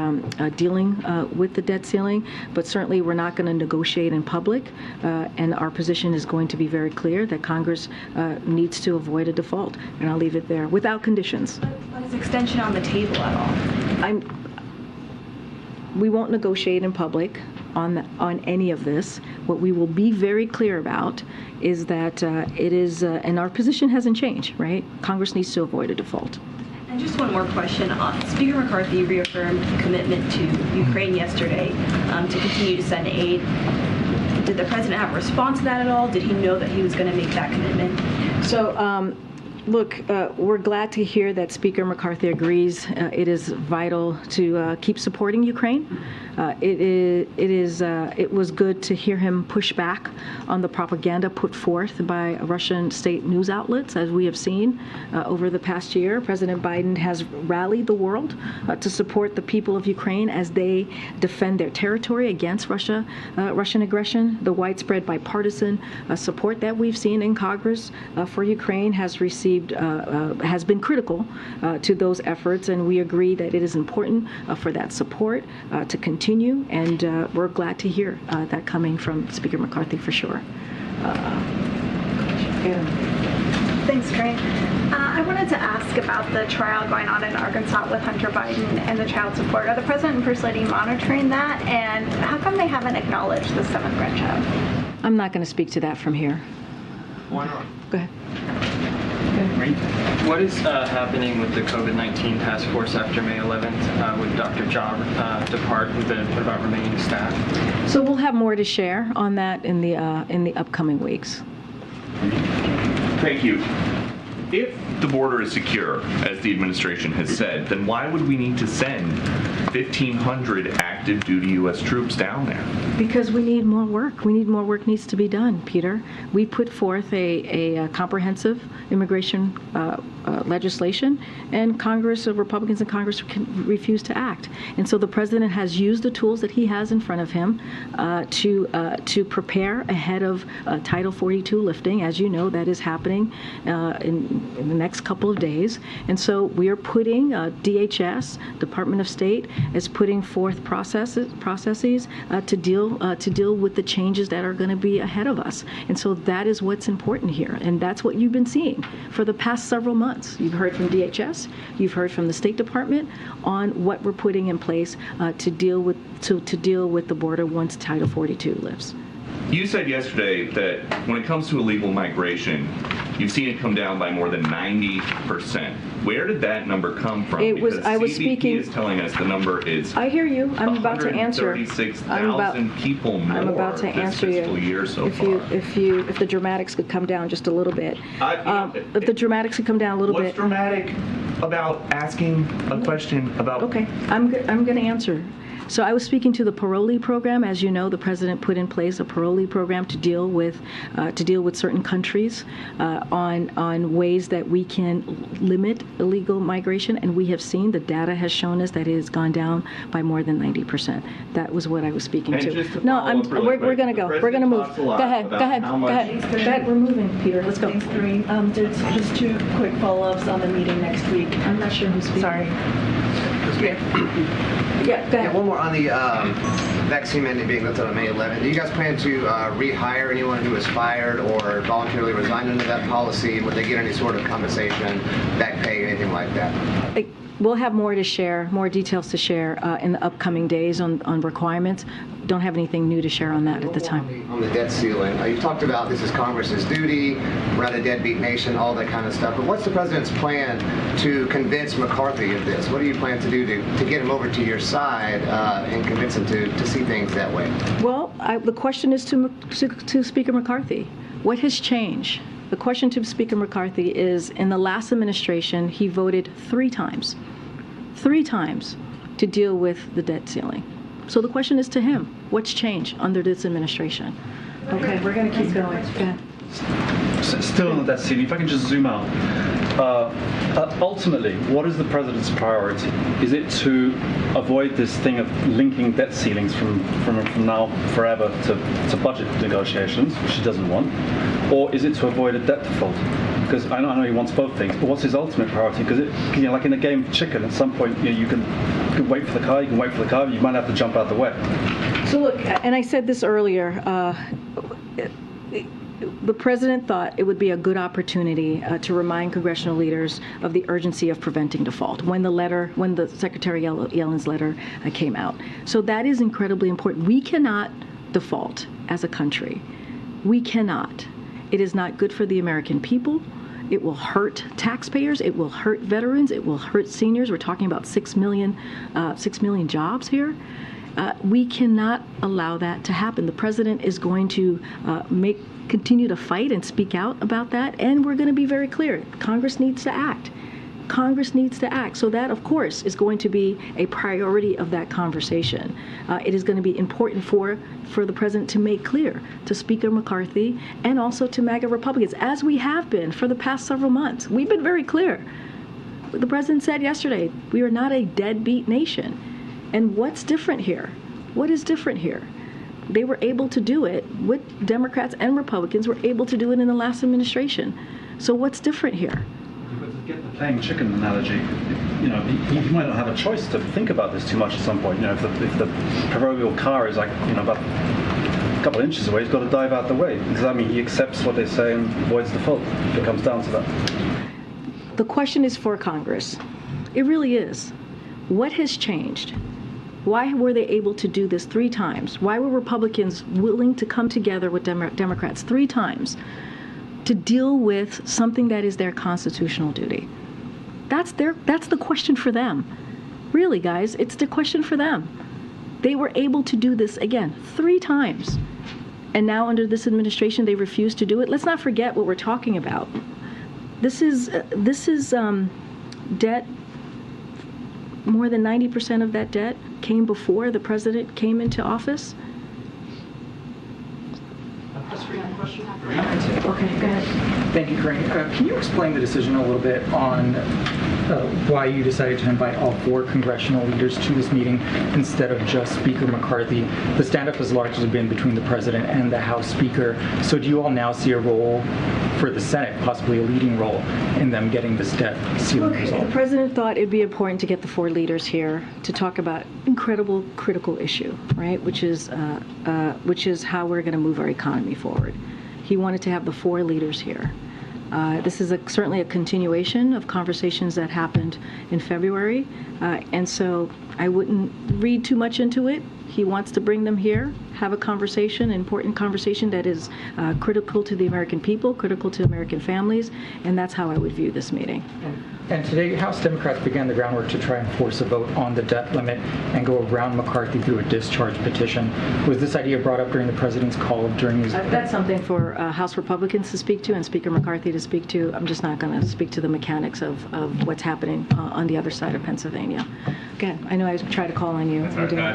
dealing with the debt ceiling, but certainly we're not going to negotiate in public, and our position is going to be very clear that Congress needs to avoid a default, and I'll leave it there, without conditions. But is extension on the table at all? We won't negotiate in public on any of this. What we will be very clear about is that it is, and our position hasn't changed, right? Congress needs to avoid a default. And just one more question. Speaker McCarthy reaffirmed commitment to Ukraine yesterday to continue to send aid. Did the president have a response to that at all? Did he know that he was going to make that commitment? So, look, we're glad to hear that Speaker McCarthy agrees it is vital to keep supporting Ukraine. It was good to hear him push back on the propaganda put forth by Russian state news outlets, as we have seen over the past year. President Biden has rallied the world to support the people of Ukraine as they defend their territory against Russian aggression. The widespread bipartisan support that we've seen in Congress for Ukraine has been critical to those efforts, and we agree that it is important for that support to continue, and we're glad to hear that coming from Speaker McCarthy for sure. Thanks, Corinne. I wanted to ask about the trial going on in Arkansas with Hunter Biden and the child support. Are the president and First Lady monitoring that, and how come they haven't acknowledged the 7th grandchild? I'm not going to speak to that from here. Why not? Go ahead. What is happening with the COVID-19 task force after May 11th? Would Dr. Jha depart? What about remaining staff? So we'll have more to share on that in the upcoming weeks. Thank you. If the border is secure, as the administration has said, then why would we need to send 1,500 active duty U.S. troops down there? Because we need more work. More work needs to be done, Peter. We put forth a comprehensive immigration legislation, and Republicans in Congress refuse to act. And so the president has used the tools that he has in front of him to prepare ahead of Title 42 lifting. As you know, that is happening in the next couple of days. And so we are putting DHS, Department of State, is putting forth processes to deal with the changes that are going to be ahead of us. And so that is what's important here, and that's what you've been seeing for the past several months. You've heard from DHS, you've heard from the State Department on what we're putting in place to deal with the border once Title 42 lifts. You said yesterday that when it comes to illegal migration, you've seen it come down by more than 90%. Where did that number come from? I was speaking. is telling us the number is. I hear you. I'm about to answer. 136,000 people more. I'm about to answer this fiscal year so far. If the dramatics could come down just a little bit. If the dramatics could come down a little bit. What's dramatic about asking a question about? Okay, I'm going to answer. So I was speaking to the parolee program. As you know, the president put in place a parolee program to deal with certain countries on ways that we can limit illegal migration, and we have seen the data has shown us that it has gone down by more than 90%. That was what I was speaking to. No, we're going to go. We're going to move. Go ahead. We're moving, Peter. Let's go. Thanks, Doreen. There's just two quick follow-ups on the meeting next week. I'm not sure who's speaking. Sorry. Yeah, go ahead. One more on the vaccine mandate being lifted on May 11th. Do you guys plan to rehire anyone who was fired or voluntarily resigned under that policy? Would they get any sort of compensation, back pay, anything like that? We'll have more to share, more details to share in the upcoming days on requirements. Don't have anything new to share on that at the time. On the debt ceiling, you talked about this is Congress's duty, we're not a deadbeat nation, all that kind of stuff. But what's the president's plan to convince McCarthy of this? What do you plan to do to get him over to your side and convince him to see things that way? Well, the question is to Speaker McCarthy. What has changed? The question to Speaker McCarthy is, in the last administration, he voted 3 times to deal with the debt ceiling. So the question is to him, what's changed under this administration? Okay, we're going to keep going. Go ahead. Still on the debt ceiling, if I can just zoom out. Ultimately, what is the president's priority? Is it to avoid this thing of linking debt ceilings from now forever to budget negotiations, which he doesn't want? Or is it to avoid a debt default? Because I know he wants both things, but what's his ultimate priority? Because like in a game of chicken, at some point you can wait for the car, you might have to jump out the way. So look, and I said this earlier, the president thought it would be a good opportunity to remind congressional leaders of the urgency of preventing default when the Secretary Yellen's letter came out. So that is incredibly important. We cannot default as a country. We cannot. It is not good for the American people. It will hurt taxpayers. It will hurt veterans. It will hurt seniors. We're talking about 6 million jobs here. We cannot allow that to happen. The president is going to continue to fight and speak out about that, and we're going to be very clear. Congress needs to act. Congress needs to act. So that, of course, is going to be a priority of that conversation. It is going to be important for the president to make clear to Speaker McCarthy and also to MAGA Republicans, as we have been for the past several months. We've been very clear. The president said yesterday, we are not a deadbeat nation. And what's different here? What is different here? They were able to do it with Democrats and Republicans were able to do it in the last administration. So what's different here? But to get the playing chicken analogy, he might not have a choice to think about this too much at some point. If the proverbial car is like, about a couple of inches away, he's got to dive out the way. Does that mean he accepts what they say and avoids the fault? If it comes down to that. The question is for Congress. It really is. What has changed? Why were they able to do this 3 times? Why were Republicans willing to come together with Democrats 3 times to deal with something that is their constitutional duty? That's the question for them. Really, guys, it's the question for them. They were able to do this, again, 3 times. And now under this administration, they refuse to do it. Let's not forget what we're talking about. This is debt. More than 90% of that debt came before the president came into office. Okay, go ahead. Thank you, Corinne. Can you explain the decision a little bit on why you decided to invite all 4 congressional leaders to this meeting instead of just Speaker McCarthy? The stand-up has largely been between the president and the House Speaker. So do you all now see a role for the Senate, possibly a leading role, in them getting this debt ceiling resolved? The president thought it'd be important to get the 4 leaders here to talk about incredible, critical issue, right? Which is how we're going to move our economy forward. He wanted to have the 4 leaders here. This is certainly a continuation of conversations that happened in February, and so I wouldn't read too much into it. He wants to bring them here, have a conversation, an important conversation that is critical to the American people, critical to American families, and that's how I would view this meeting. And today, House Democrats began the groundwork to try and force a vote on the debt limit and go around McCarthy through a discharge petition. Was this idea brought up during the president's call during his... That's something for House Republicans to speak to and Speaker McCarthy to speak to. I'm just not going to speak to the mechanics of what's happening on the other side of Pennsylvania. Again, I know I tried to call on you.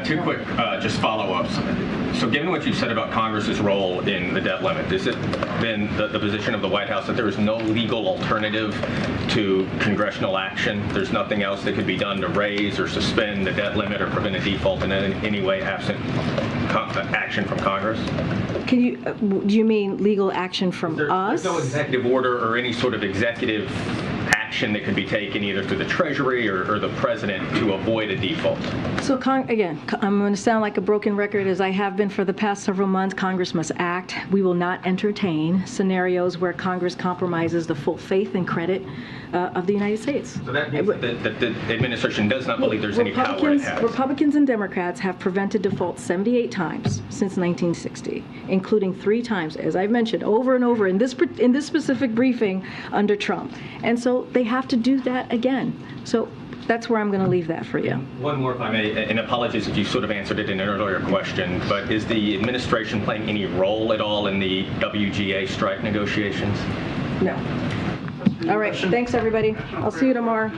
Two quick just follow-ups. So given what you said about Congress's role in the debt limit, has it been the position of the White House that there is no legal alternative to congressional action? There's nothing else that could be done to raise or suspend the debt limit or prevent a default in any way absent action from Congress? Can you, do you mean legal action from us? There's no executive order or any sort of executive action that could be taken either through the Treasury or the President to avoid a default? So again, I'm going to sound like a broken record as I have been for the past several months. Congress must act. We will not entertain scenarios where Congress compromises the full faith and credit of the United States. So that means that the administration does not believe there's any power it has. Republicans and Democrats have prevented default 78 times since 1960, including 3 times, as I've mentioned, over and over in this specific briefing under Trump. And so they have to do that again. So that's where I'm going to leave that for you. One more, if I may, and apologies if you sort of answered it in an earlier question, but is the administration playing any role at all in the WGA strike negotiations? No. All right. Thanks, everybody. I'll see you tomorrow.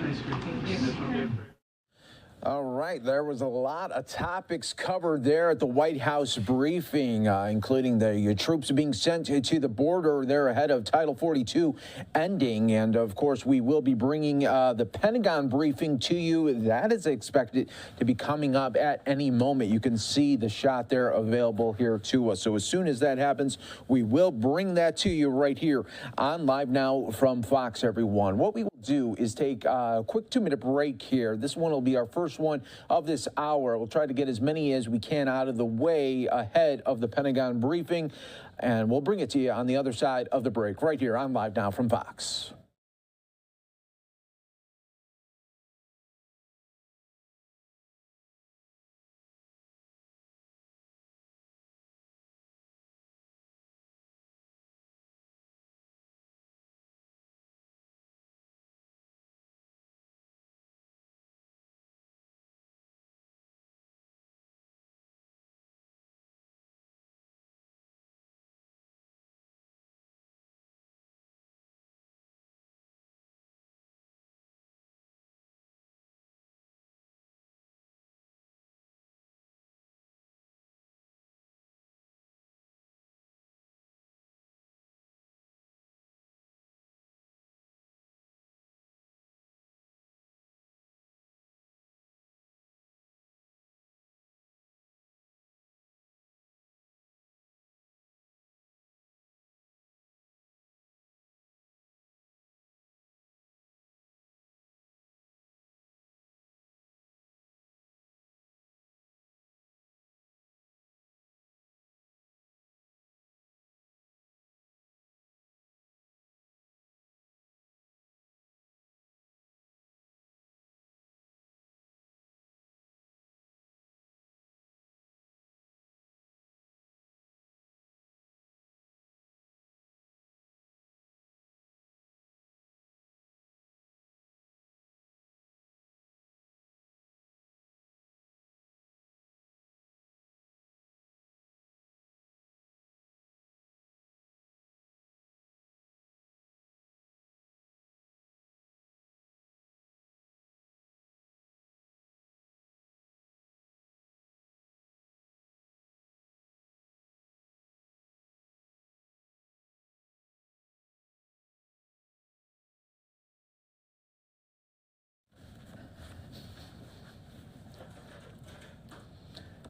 All right, there was a lot of topics covered there at the White House briefing, including the troops being sent to the border there ahead of Title 42 ending. And, of course, we will be bringing the Pentagon briefing to you. That is expected to be coming up at any moment. You can see the shot there available here to us. So as soon as that happens, we will bring that to you right here on Live Now from Fox, everyone. What we will do is take a quick 2-minute break here. This one will be our first one of this hour. We'll try to get as many as we can out of the way ahead of the Pentagon briefing, and we'll bring it to you on the other side of the break right here on Live Now from Fox.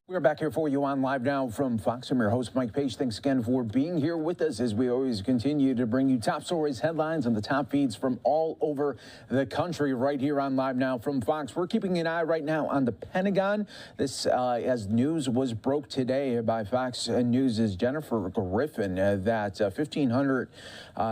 We're back here for you on Live Now from Fox. I'm your host, Mike Page. Thanks again for being here with us as we always continue to bring you top stories, headlines, and the top feeds from all over the country right here on Live Now from Fox. We're keeping an eye right now on the Pentagon. This, as news was broke today by Fox News' Jennifer Griffin, that 1,500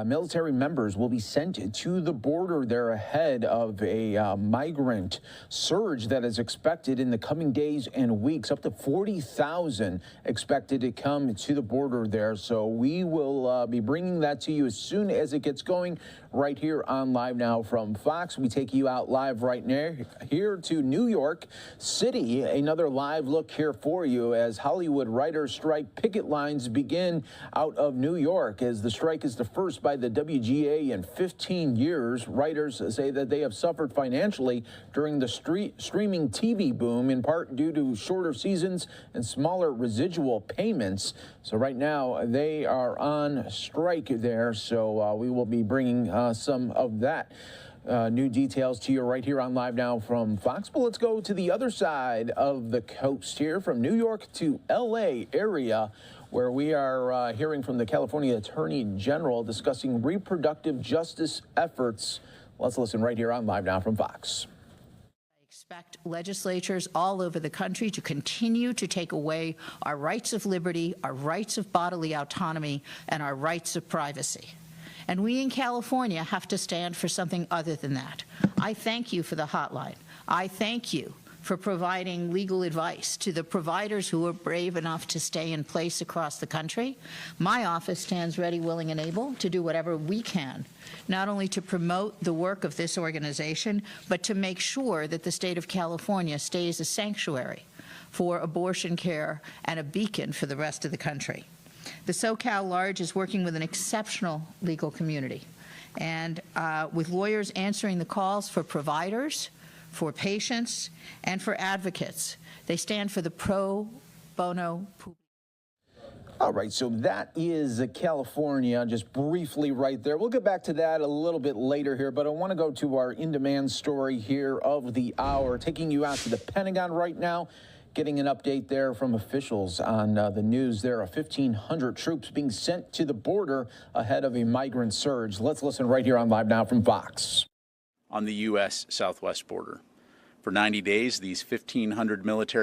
military members will be sent to the border there ahead of a migrant surge that is expected in the coming days and weeks. Up to 40,000 expected to come to the border there. So we will be bringing that to you as soon as it gets going right here on Live Now from Fox. We take you out live right now here to New York City. Another live look here for you as Hollywood writers strike picket lines begin out of New York. As the strike is the first by the WGA in 15 years, writers say that they have suffered financially during the streaming TV boom, in part due to shorter seasons and smaller residual payments. So right now they are on strike there. So we will be bringing some of that new details to you right here on Live Now from Fox. But let's go to the other side of the coast here, from New York to LA area, where we are hearing from the California Attorney General discussing reproductive justice efforts. Let's listen right here on Live Now from Fox. Expect legislatures all over the country to continue to take away our rights of liberty, our rights of bodily autonomy, and our rights of privacy. And we in California have to stand for something other than that. I thank you for the hotline. I thank you for providing legal advice to the providers who are brave enough to stay in place across the country. My office stands ready, willing, and able to do whatever we can, not only to promote the work of this organization, but to make sure that the state of California stays a sanctuary for abortion care and a beacon for the rest of the country. The SoCal Large is working with an exceptional legal community, and with lawyers answering the calls for providers, for patients, and for advocates. They stand for the pro bono. All right, so that is California, just briefly right there. We'll get back to that a little bit later here, but I want to go to our in-demand story here of the hour, taking you out to the Pentagon right now, getting an update there from officials on the news. There are 1,500 troops being sent to the border ahead of a migrant surge. Let's listen right here on Live Now from Fox. On the U.S. southwest border. For 90 days, these 1,500 military